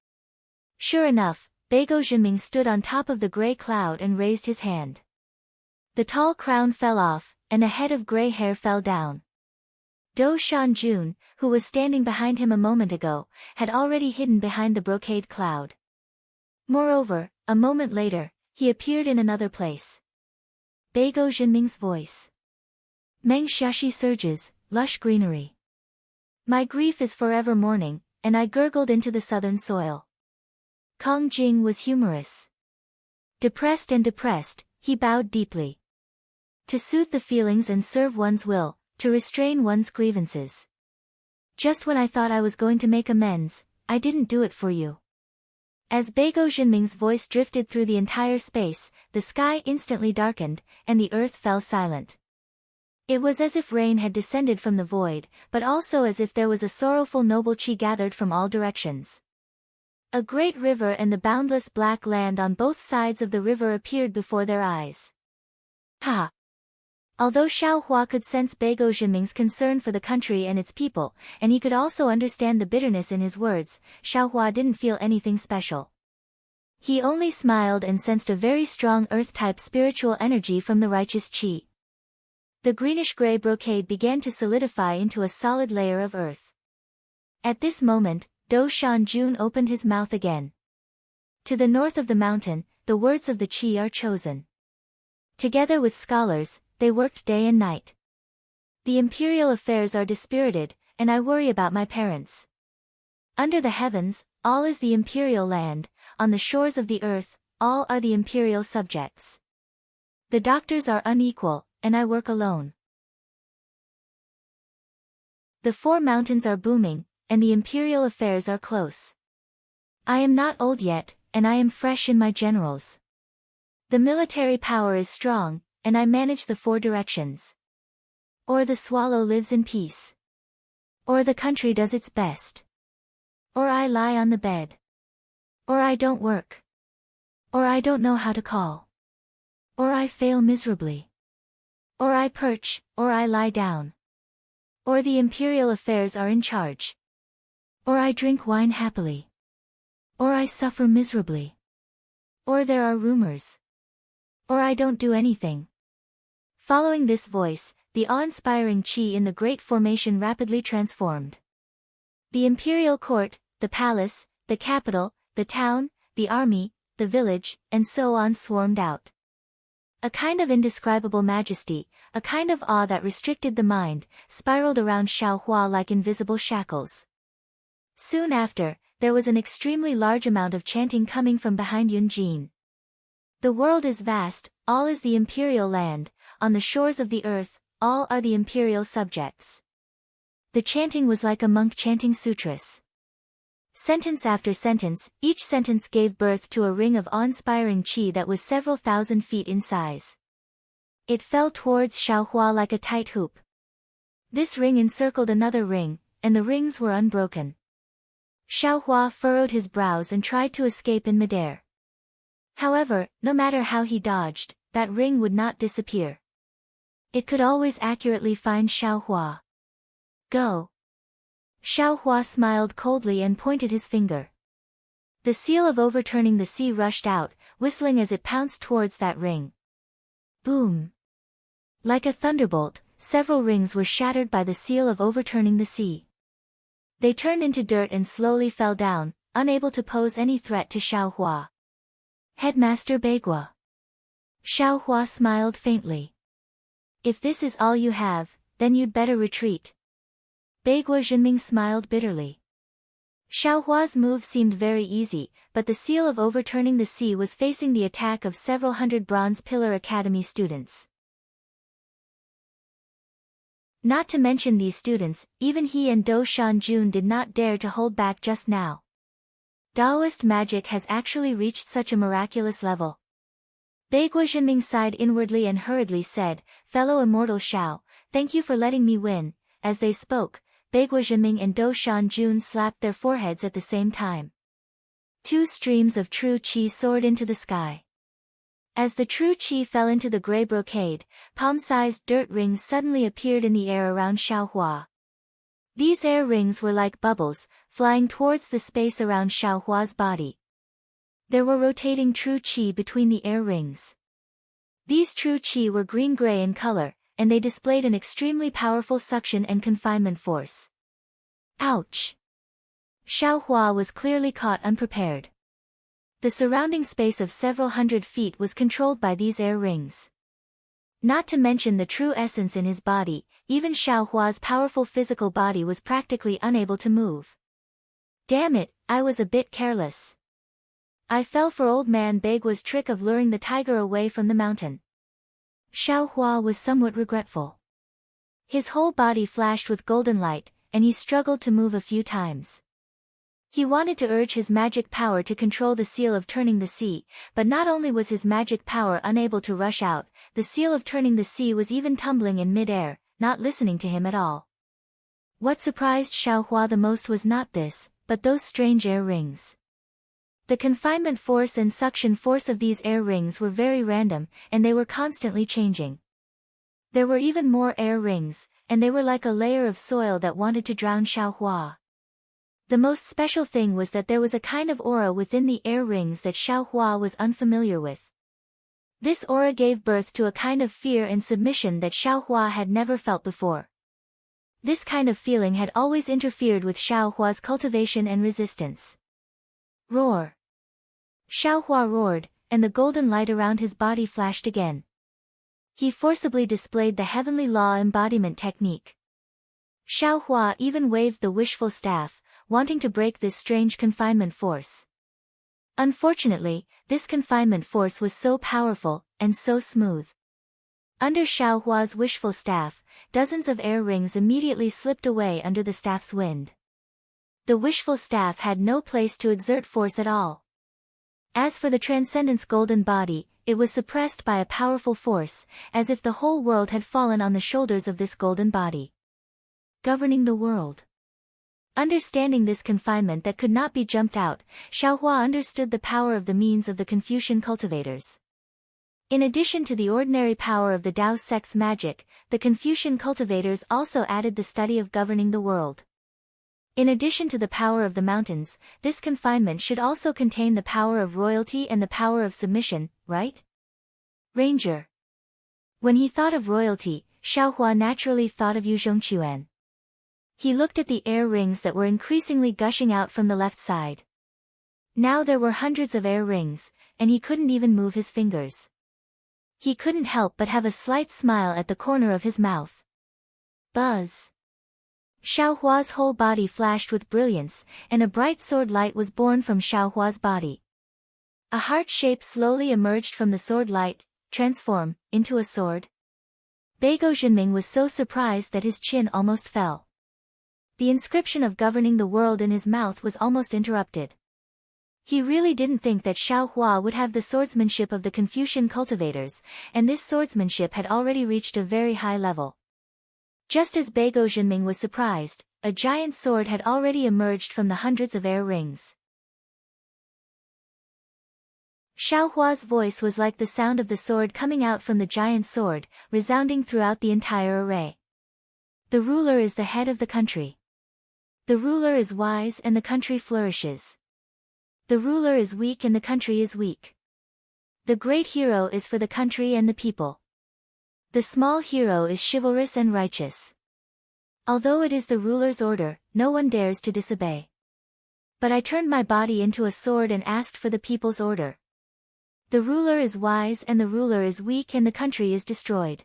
Sure enough, Beigo Jinming stood on top of the gray cloud and raised his hand. The tall crown fell off, and a head of gray hair fell down. Do Shanjun, who was standing behind him a moment ago, had already hidden behind the brocade cloud. Moreover, a moment later, he appeared in another place. Beigo Jinming's voice. Meng Xiaxi surges, lush greenery. My grief is forever mourning, and I gurgled into the southern soil. Kong Jing was humorous. Depressed and depressed, he bowed deeply. To soothe the feelings and serve one's will, to restrain one's grievances. Just when I thought I was going to make amends, I didn't do it for you. As Beigo Jinming's voice drifted through the entire space, the sky instantly darkened, and the earth fell silent. It was as if rain had descended from the void, but also as if there was a sorrowful noble chi gathered from all directions. A great river and the boundless black land on both sides of the river appeared before their eyes. Ha! Although Xiao Hua could sense Beigo Jinming's concern for the country and its people, and he could also understand the bitterness in his words, Xiao Hua didn't feel anything special. He only smiled and sensed a very strong earth-type spiritual energy from the righteous chi. The greenish-gray brocade began to solidify into a solid layer of earth. At this moment, Do Shanjun opened his mouth again. To the north of the mountain, the words of the chi are chosen. Together with scholars, they worked day and night. The imperial affairs are dispirited, and I worry about my parents. Under the heavens, all is the imperial land, on the shores of the earth, all are the imperial subjects. The doctors are unequal, and I work alone. The 4 mountains are booming, and the imperial affairs are close. I am not old yet, and I am fresh in my generals. The military power is strong, and I manage the 4 directions. Or the swallow lives in peace. Or the country does its best. Or I lie on the bed. Or I don't work. Or I don't know how to call. Or I fail miserably. Or I perch, or I lie down. Or the imperial affairs are in charge. Or I drink wine happily. Or I suffer miserably. Or there are rumors. Or I don't do anything. Following this voice, the awe-inspiring chi in the great formation rapidly transformed. The imperial court, the palace, the capital, the town, the army, the village, and so on swarmed out. A kind of indescribable majesty, a kind of awe that restricted the mind, spiraled around Xiao Hua like invisible shackles. Soon after, there was an extremely large amount of chanting coming from behind Yunjin. The world is vast, all is the imperial land, on the shores of the earth, all are the imperial subjects. The chanting was like a monk chanting sutras. Sentence after sentence, each sentence gave birth to a ring of awe-inspiring qi that was several thousand feet in size. It fell towards Xiaohua like a tight hoop. This ring encircled another ring, and the rings were unbroken. Xiaohua furrowed his brows and tried to escape in midair. However, no matter how he dodged, that ring would not disappear. It could always accurately find Xiaohua. Go. Xiaohua smiled coldly and pointed his finger. The seal of overturning the sea rushed out, whistling as it pounced towards that ring. Boom! Like a thunderbolt, several rings were shattered by the seal of overturning the sea. They turned into dirt and slowly fell down, unable to pose any threat to Xiaohua. Headmaster Beigua. Xiaohua smiled faintly. If this is all you have, then you'd better retreat. Beigua Zhenming smiled bitterly. Xiaohua's move seemed very easy, but the seal of overturning the sea was facing the attack of several hundred Bronze Pillar Academy students. Not to mention these students, even he and Do Shanjun did not dare to hold back just now. Taoist magic has actually reached such a miraculous level. Beigua Zhenming sighed inwardly and hurriedly said, "Fellow immortal Xiao, thank you for letting me win." As they spoke, Beigua Zhenming and Do Shanjun slapped their foreheads at the same time. Two streams of true qi soared into the sky. As the true qi fell into the gray brocade, palm-sized dirt rings suddenly appeared in the air around Xiaohua. These air rings were like bubbles, flying towards the space around Xiaohua's body. There were rotating true qi between the air rings. These true qi were green-gray in color, and they displayed an extremely powerful suction and confinement force. Ouch! Xiaohua was clearly caught unprepared. The surrounding space of several hundred feet was controlled by these air rings. Not to mention the true essence in his body, even Xiaohua's powerful physical body was practically unable to move. Damn it, I was a bit careless. I fell for old man Beigua's trick of luring the tiger away from the mountain. Xiaohua was somewhat regretful. His whole body flashed with golden light, and he struggled to move a few times. He wanted to urge his magic power to control the seal of turning the sea, but not only was his magic power unable to rush out, the seal of turning the sea was even tumbling in mid-air, not listening to him at all. What surprised Xiaohua the most was not this, but those strange air rings. The confinement force and suction force of these air rings were very random, and they were constantly changing. There were even more air rings, and they were like a layer of soil that wanted to drown Xiaohua. The most special thing was that there was a kind of aura within the air rings that Xiaohua was unfamiliar with. This aura gave birth to a kind of fear and submission that Xiaohua had never felt before. This kind of feeling had always interfered with Xiaohua's cultivation and resistance. Roar! Xiaohua roared, and the golden light around his body flashed again. He forcibly displayed the heavenly law embodiment technique. Xiaohua even waved the wishful staff, wanting to break this strange confinement force. Unfortunately, this confinement force was so powerful, and so smooth. Under Xiaohua's wishful staff, dozens of air rings immediately slipped away under the staff's wind. The wishful staff had no place to exert force at all. As for the Transcendent's golden body, it was suppressed by a powerful force, as if the whole world had fallen on the shoulders of this golden body. Governing the world. Understanding this confinement that could not be jumped out, Xiaohua understood the power of the means of the Confucian cultivators. In addition to the ordinary power of the Tao sex magic, the Confucian cultivators also added the study of governing the world. In addition to the power of the mountains, this confinement should also contain the power of royalty and the power of submission, right? Ranger. When he thought of royalty, Xiaohua naturally thought of Yu Zhongquan. He looked at the air rings that were increasingly gushing out from the left side. Now there were hundreds of air rings, and he couldn't even move his fingers. He couldn't help but have a slight smile at the corner of his mouth. Buzz! Xiaohua's whole body flashed with brilliance, and a bright sword light was born from Xiaohua's body. A heart shape slowly emerged from the sword light, transform into a sword. Beigo Jinming was so surprised that his chin almost fell. The inscription of governing the world in his mouth was almost interrupted. He really didn't think that Xiao Hua would have the swordsmanship of the Confucian cultivators, and this swordsmanship had already reached a very high level. Just as Beigo Jinming was surprised, a giant sword had already emerged from the hundreds of air rings. Xiao Hua's voice was like the sound of the sword coming out from the giant sword, resounding throughout the entire array. The ruler is the head of the country. The ruler is wise and the country flourishes. The ruler is weak and the country is weak. The great hero is for the country and the people. The small hero is chivalrous and righteous. Although it is the ruler's order, no one dares to disobey. But I turned my body into a sword and asked for the people's order. The ruler is wise and the ruler is weak and the country is destroyed.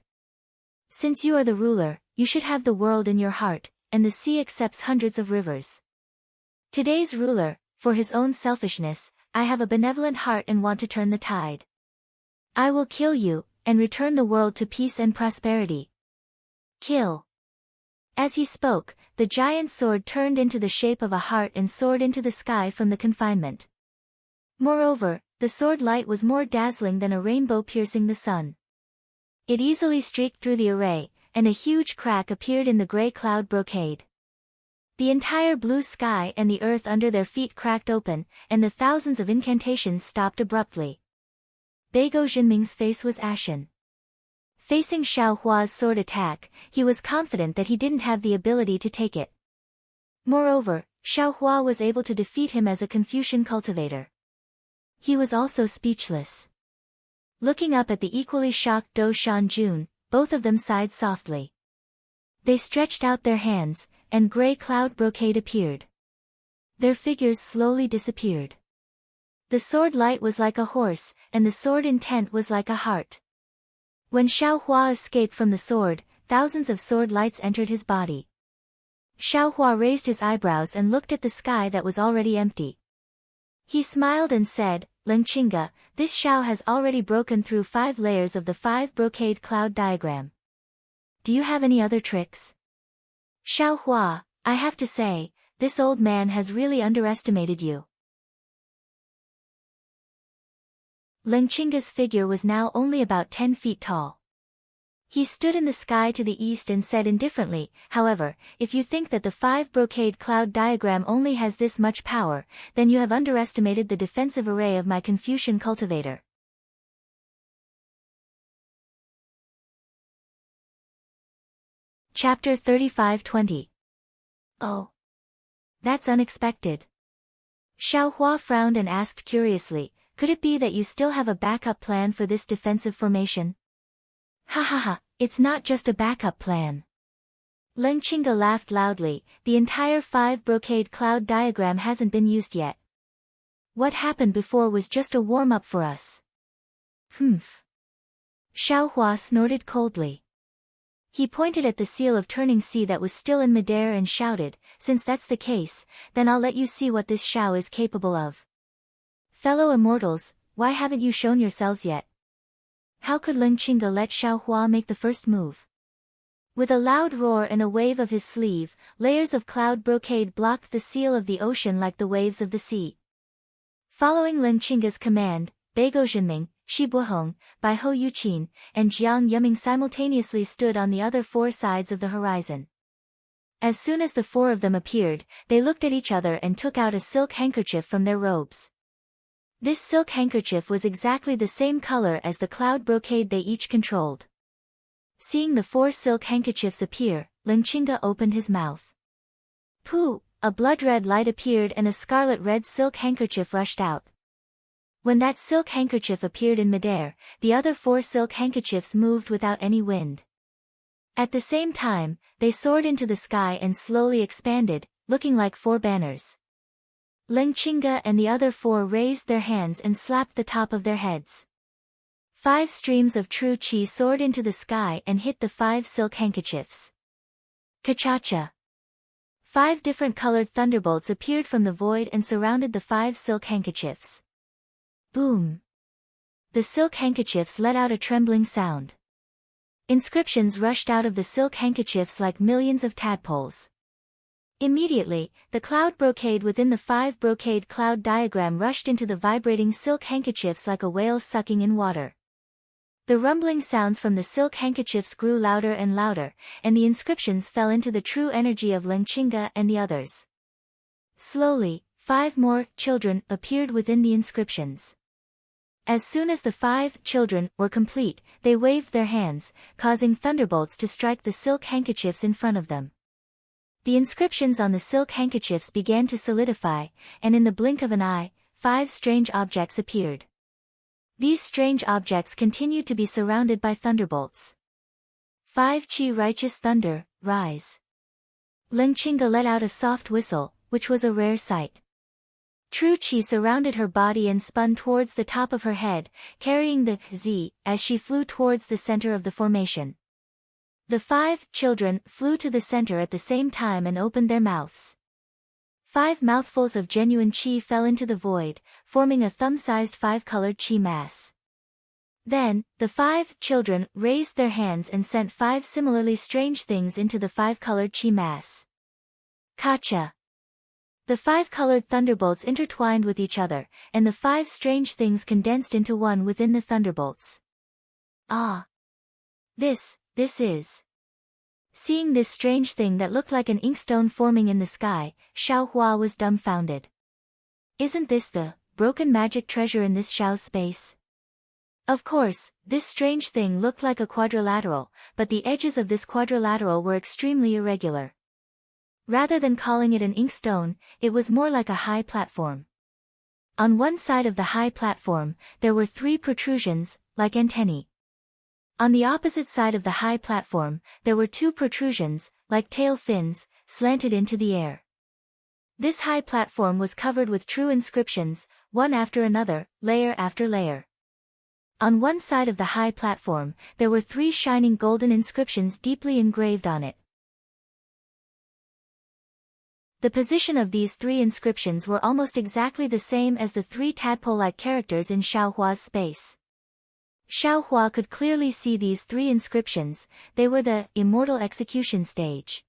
Since you are the ruler, you should have the world in your heart, and the sea accepts hundreds of rivers. Today's ruler, for his own selfishness, I have a benevolent heart and want to turn the tide. I will kill you, and return the world to peace and prosperity. Kill. As he spoke, the giant sword turned into the shape of a heart and soared into the sky from the confinement. Moreover, the sword light was more dazzling than a rainbow piercing the sun. It easily streaked through the array, and a huge crack appeared in the gray cloud brocade. The entire blue sky and the earth under their feet cracked open, and the thousands of incantations stopped abruptly. Beigo Jinming's face was ashen. Facing Xiao Hua's sword attack, he was confident that he didn't have the ability to take it. Moreover, Xiao Hua was able to defeat him as a Confucian cultivator. He was also speechless. Looking up at the equally shocked Do Shan Jun, both of them sighed softly. They stretched out their hands, and gray cloud brocade appeared. Their figures slowly disappeared. The sword light was like a horse, and the sword intent was like a heart. When Xiao Hua escaped from the sword, thousands of sword lights entered his body. Xiao Hua raised his eyebrows and looked at the sky that was already empty. He smiled and said, "Lengqinga, this Xiao has already broken through 5 layers of the 5 brocade cloud diagram. Do you have any other tricks?" Xiao Hua, I have to say, this old man has really underestimated you. Lengqinga's figure was now only about 10 feet tall. He stood in the sky to the east and said indifferently, "However, if you think that the 5 brocade cloud diagram only has this much power, then you have underestimated the defensive array of my Confucian cultivator." Chapter 35-20. Oh. That's unexpected. Xiao Hua frowned and asked curiously, "Could it be that you still have a backup plan for this defensive formation?" "Ha ha ha, it's not just a backup plan." Lengqinga laughed loudly, "The entire 5 brocade cloud diagram hasn't been used yet. What happened before was just a warm-up for us." "Humph." Xiao Hua snorted coldly. He pointed at the seal of turning sea that was still in midair and shouted, "Since that's the case, then I'll let you see what this Xiao is capable of. Fellow immortals, why haven't you shown yourselves yet?" How could Lengqinga let Xiao Hua make the first move? With a loud roar and a wave of his sleeve, layers of cloud brocade blocked the seal of the ocean like the waves of the sea. Following Lengqinga's command, Beigo Jinming, Shi Buhong, Bai Ho Yuqin, and Jiang Yuming simultaneously stood on the other 4 sides of the horizon. As soon as the 4 of them appeared, they looked at each other and took out a silk handkerchief from their robes. This silk handkerchief was exactly the same color as the cloud brocade they each controlled. Seeing the 4 silk handkerchiefs appear, Lengqinga opened his mouth. Pooh! A blood-red light appeared and a scarlet-red silk handkerchief rushed out. When that silk handkerchief appeared in midair, the other 4 silk handkerchiefs moved without any wind. At the same time, they soared into the sky and slowly expanded, looking like 4 banners. Lengqinga and the other 4 raised their hands and slapped the top of their heads. 5 streams of true qi soared into the sky and hit the 5 silk handkerchiefs. Ka-cha-cha! 5 different colored thunderbolts appeared from the void and surrounded the 5 silk handkerchiefs. Boom! The silk handkerchiefs let out a trembling sound. Inscriptions rushed out of the silk handkerchiefs like millions of tadpoles. Immediately, the cloud brocade within the 5 brocade cloud diagram rushed into the vibrating silk handkerchiefs like a whale sucking in water. The rumbling sounds from the silk handkerchiefs grew louder and louder, and the inscriptions fell into the true energy of Lengchinga and the others. Slowly, 5 more children appeared within the inscriptions. As soon as the 5 children were complete, they waved their hands, causing thunderbolts to strike the silk handkerchiefs in front of them. The inscriptions on the silk handkerchiefs began to solidify, and in the blink of an eye, 5 strange objects appeared. These strange objects continued to be surrounded by thunderbolts. 5 Chi righteous thunder, rise. Lengchinga let out a soft whistle, which was a rare sight. True Chi surrounded her body and spun towards the top of her head, carrying the Z as she flew towards the center of the formation. The 5 children flew to the center at the same time and opened their mouths. 5 mouthfuls of genuine Chi fell into the void, forming a thumb-sized 5-colored Chi mass. Then, the 5 children raised their hands and sent 5 similarly strange things into the 5-colored Chi mass. Kacha. The 5-colored thunderbolts intertwined with each other, and the 5 strange things condensed into one within the thunderbolts. Ah! This is. Seeing this strange thing that looked like an inkstone forming in the sky, Xiaohua was dumbfounded. Isn't this the broken magic treasure in this Xiao space? Of course, this strange thing looked like a quadrilateral, but the edges of this quadrilateral were extremely irregular. Rather than calling it an inkstone, it was more like a high platform. On one side of the high platform, there were 3 protrusions, like antennae. On the opposite side of the high platform, there were 2 protrusions, like tail fins, slanted into the air. This high platform was covered with true inscriptions, one after another, layer after layer. On one side of the high platform, there were 3 shining golden inscriptions deeply engraved on it. The position of these 3 inscriptions were almost exactly the same as the 3 tadpole-like characters in Xiaohua's space. Xiaohua could clearly see these 3 inscriptions. They were the immortal execution stage.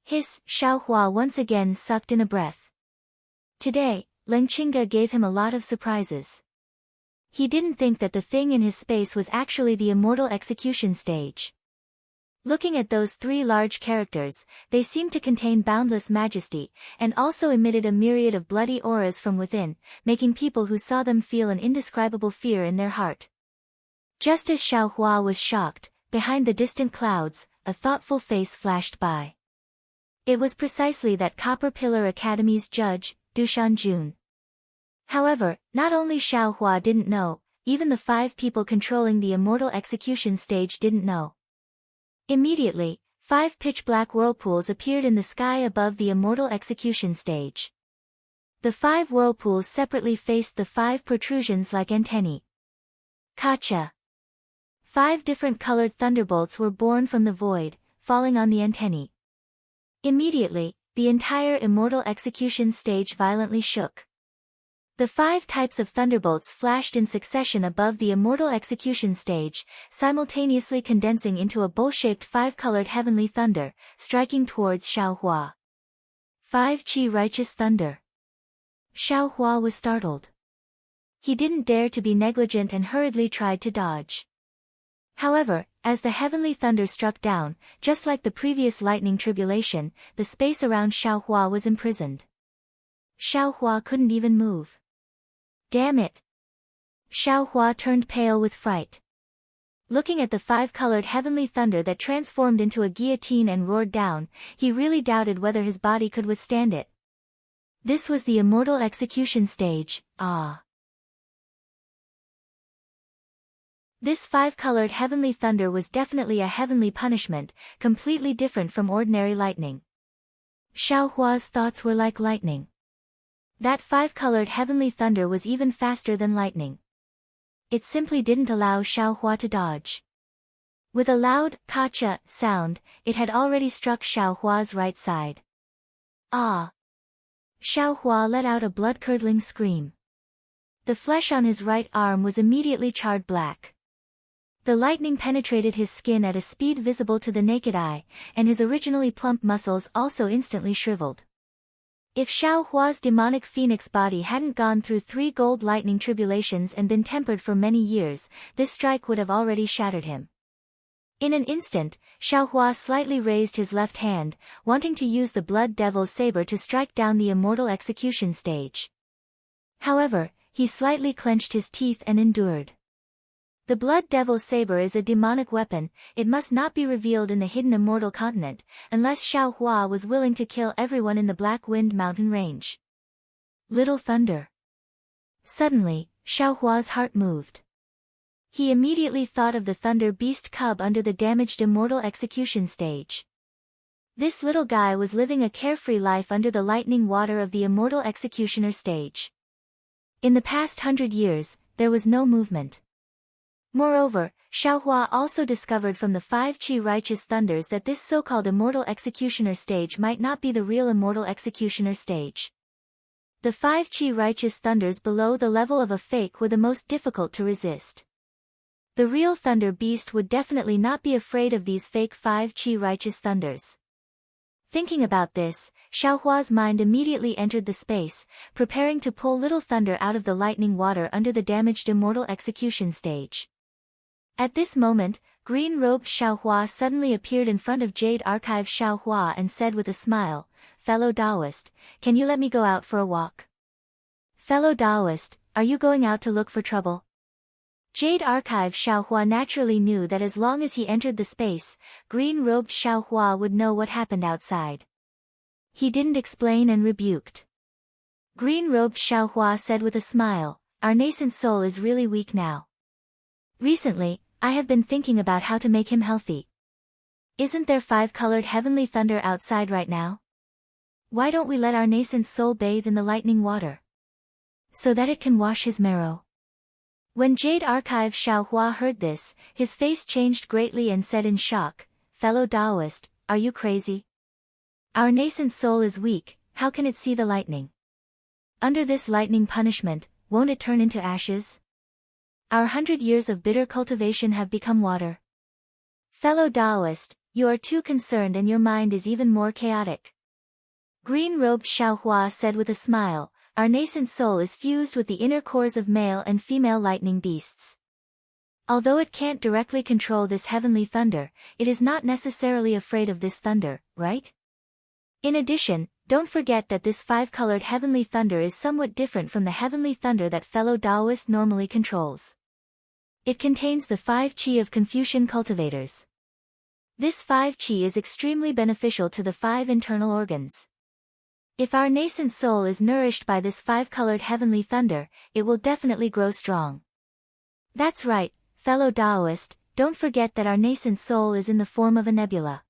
Xiaohua once again sucked in a breath. Today, Lengchinga gave him a lot of surprises. He didn't think that the thing in his space was actually the immortal execution stage. Looking at those 3 large characters, they seemed to contain boundless majesty, and also emitted a myriad of bloody auras from within, making people who saw them feel an indescribable fear in their heart. Just as Xiaohua was shocked, behind the distant clouds, a thoughtful face flashed by. It was precisely that Copper Pillar Academy's judge, Dushanjun. However, not only Xiaohua didn't know, even the 5 people controlling the immortal execution stage didn't know. Immediately, 5 pitch-black whirlpools appeared in the sky above the immortal execution stage. The 5 whirlpools separately faced the 5 protrusions like antennae. Kacha. 5 different colored thunderbolts were born from the void, falling on the antennae. Immediately, the entire immortal execution stage violently shook. The 5 types of thunderbolts flashed in succession above the immortal execution stage, simultaneously condensing into a bowl-shaped 5-colored heavenly thunder, striking towards Xiaohua. 5 Chi righteous thunder. Xiaohua was startled. He didn't dare to be negligent and hurriedly tried to dodge. However, as the heavenly thunder struck down, just like the previous lightning tribulation, the space around Xiaohua was imprisoned. Xiaohua couldn't even move. Damn it! Xiaohua turned pale with fright. Looking at the 5-colored heavenly thunder that transformed into a guillotine and roared down, he really doubted whether his body could withstand it. This was the immortal execution stage, ah! This 5-colored heavenly thunder was definitely a heavenly punishment, completely different from ordinary lightning. Xiaohua's thoughts were like lightning. That 5-colored heavenly thunder was even faster than lightning. It simply didn't allow Xiaohua to dodge. With a loud, kacha sound, it had already struck Xiaohua's right side. Ah! Xiaohua let out a blood-curdling scream. The flesh on his right arm was immediately charred black. The lightning penetrated his skin at a speed visible to the naked eye, and his originally plump muscles also instantly shriveled. If Xiao Hua's demonic phoenix body hadn't gone through 3 gold lightning tribulations and been tempered for many years, this strike would have already shattered him. In an instant, Xiao Hua slightly raised his left hand, wanting to use the Blood Devil's saber to strike down the immortal execution stage. However, he slightly clenched his teeth and endured. The Blood Devil's saber is a demonic weapon. It must not be revealed in the hidden immortal continent, unless Xiao Hua was willing to kill everyone in the Black Wind Mountain range. Little Thunder. Suddenly, Xiao Hua's heart moved. He immediately thought of the Thunder Beast cub under the damaged immortal execution stage. This little guy was living a carefree life under the lightning water of the immortal executioner stage. In the past 100 years, there was no movement. Moreover, Xiao Hua also discovered from the 5 Qi righteous thunders that this so-called immortal executioner stage might not be the real immortal executioner stage. The 5 Qi righteous thunders below the level of a fake were the most difficult to resist. The real Thunder Beast would definitely not be afraid of these fake 5 Qi righteous thunders. Thinking about this, Xiao Hua's mind immediately entered the space, preparing to pull Little Thunder out of the lightning water under the damaged immortal execution stage. At this moment, green-robed Xiao Hua suddenly appeared in front of Jade Archive Xiao Hua and said with a smile, "Fellow Taoist, can you let me go out for a walk?" "Fellow Taoist, are you going out to look for trouble?" Jade Archive Xiao Hua naturally knew that as long as he entered the space, green-robed Xiao Hua would know what happened outside. He didn't explain and rebuked. Green-robed Xiao Hua said with a smile, "Our nascent soul is really weak now. Recently, I have been thinking about how to make him healthy. Isn't there 5-colored heavenly thunder outside right now? Why don't we let our nascent soul bathe in the lightning water, so that it can wash his marrow?" When Jade Archive Xiao Hua heard this, his face changed greatly and said in shock, "Fellow Taoist, are you crazy? Our nascent soul is weak, how can it see the lightning? Under this lightning punishment, won't it turn into ashes? Our 100 years of bitter cultivation have become water. Fellow Taoist, you are too concerned and your mind is even more chaotic." Green-robed Xiao Hua said with a smile, "Our nascent soul is fused with the inner cores of male and female lightning beasts. Although it can't directly control this heavenly thunder, it is not necessarily afraid of this thunder, right? In addition, don't forget that this 5-colored heavenly thunder is somewhat different from the heavenly thunder that fellow Taoist normally controls. It contains the 5 Qi of Confucian cultivators. This 5 Qi is extremely beneficial to the 5 internal organs. If our nascent soul is nourished by this 5-colored heavenly thunder, it will definitely grow strong. That's right, fellow Taoist, don't forget that our nascent soul is in the form of a nebula.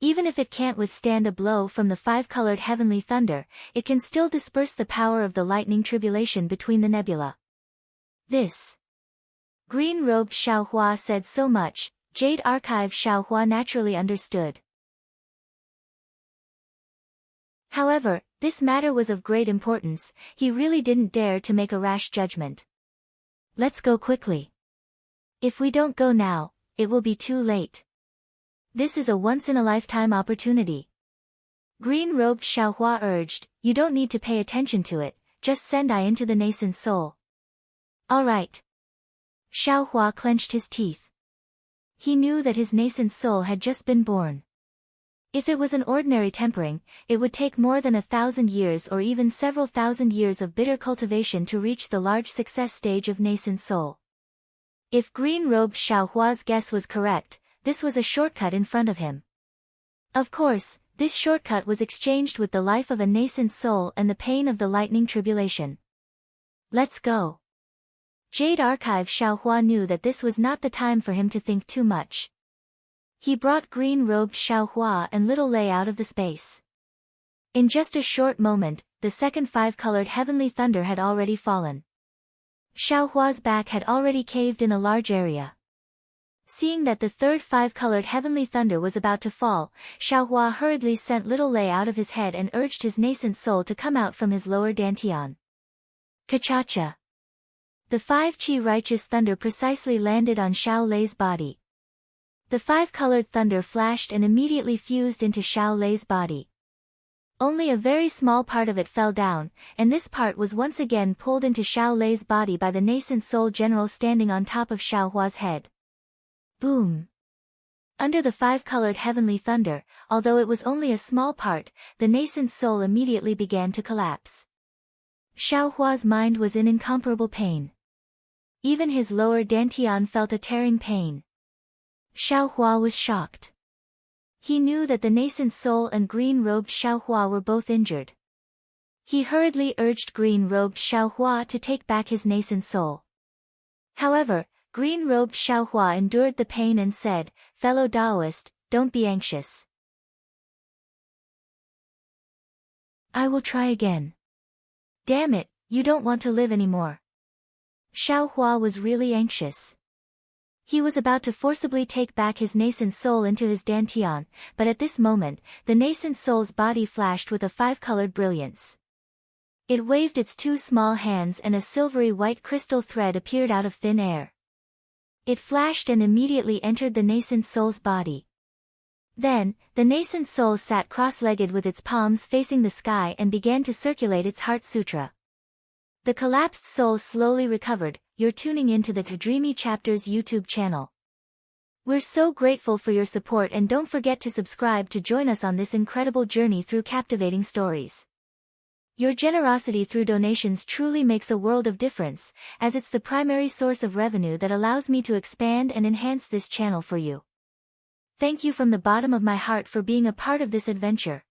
Even if it can't withstand a blow from the 5-colored heavenly thunder, it can still disperse the power of the lightning tribulation between the nebula." This green-robed Xiao Hua said so much, Jade Archive Xiao Hua naturally understood. However, this matter was of great importance, he really didn't dare to make a rash judgment. "Let's go quickly. If we don't go now, it will be too late. This is a once-in-a-lifetime opportunity." Green-robed Xiao Hua urged, "You don't need to pay attention to it, just send I into the nascent soul." "All right." Xiao Hua clenched his teeth. He knew that his nascent soul had just been born. If it was an ordinary tempering, it would take more than 1,000 years or even several thousand years of bitter cultivation to reach the large success stage of nascent soul. If green-robed Xiao Hua's guess was correct, this was a shortcut in front of him. Of course, this shortcut was exchanged with the life of a nascent soul and the pain of the lightning tribulation. "Let's go." Jade Archive Xiao Hua knew that this was not the time for him to think too much. He brought green-robed Xiao Hua and Little Lei out of the space. In just a short moment, the second 5-colored heavenly thunder had already fallen. Xiao Hua's back had already caved in a large area. Seeing that the third 5-colored heavenly thunder was about to fall, Xiao Hua hurriedly sent Little Lei out of his head and urged his nascent soul to come out from his lower dantian. Ka-cha-cha. The 5 chi righteous thunder precisely landed on Xiao Lei's body. The 5-colored thunder flashed and immediately fused into Xiao Lei's body. Only a very small part of it fell down, and this part was once again pulled into Xiao Lei's body by the nascent soul general standing on top of Xiao Hua's head. Boom! Under the 5-colored heavenly thunder, although it was only a small part, the nascent soul immediately began to collapse. Xiao Hua's mind was in incomparable pain. Even his lower dantian felt a tearing pain. Xiao Hua was shocked. He knew that the nascent soul and green-robed Xiao Hua were both injured. He hurriedly urged green-robed Xiao Hua to take back his nascent soul. However, green-robed Xiao Hua endured the pain and said, "Fellow Taoist, don't be anxious. I will try again." Damn it, you don't want to live anymore. Xiao Hua was really anxious. He was about to forcibly take back his nascent soul into his dantian, but at this moment, the nascent soul's body flashed with a 5-colored brilliance. It waved its 2 small hands and a silvery white crystal thread appeared out of thin air. It flashed and immediately entered the nascent soul's body. Then, the nascent soul sat cross-legged with its palms facing the sky and began to circulate its heart sutra. The collapsed soul slowly recovered. You're tuning into the Dreamy Chapters YouTube channel. We're so grateful for your support and don't forget to subscribe to join us on this incredible journey through captivating stories. Your generosity through donations truly makes a world of difference, as it's the primary source of revenue that allows me to expand and enhance this channel for you. Thank you from the bottom of my heart for being a part of this adventure.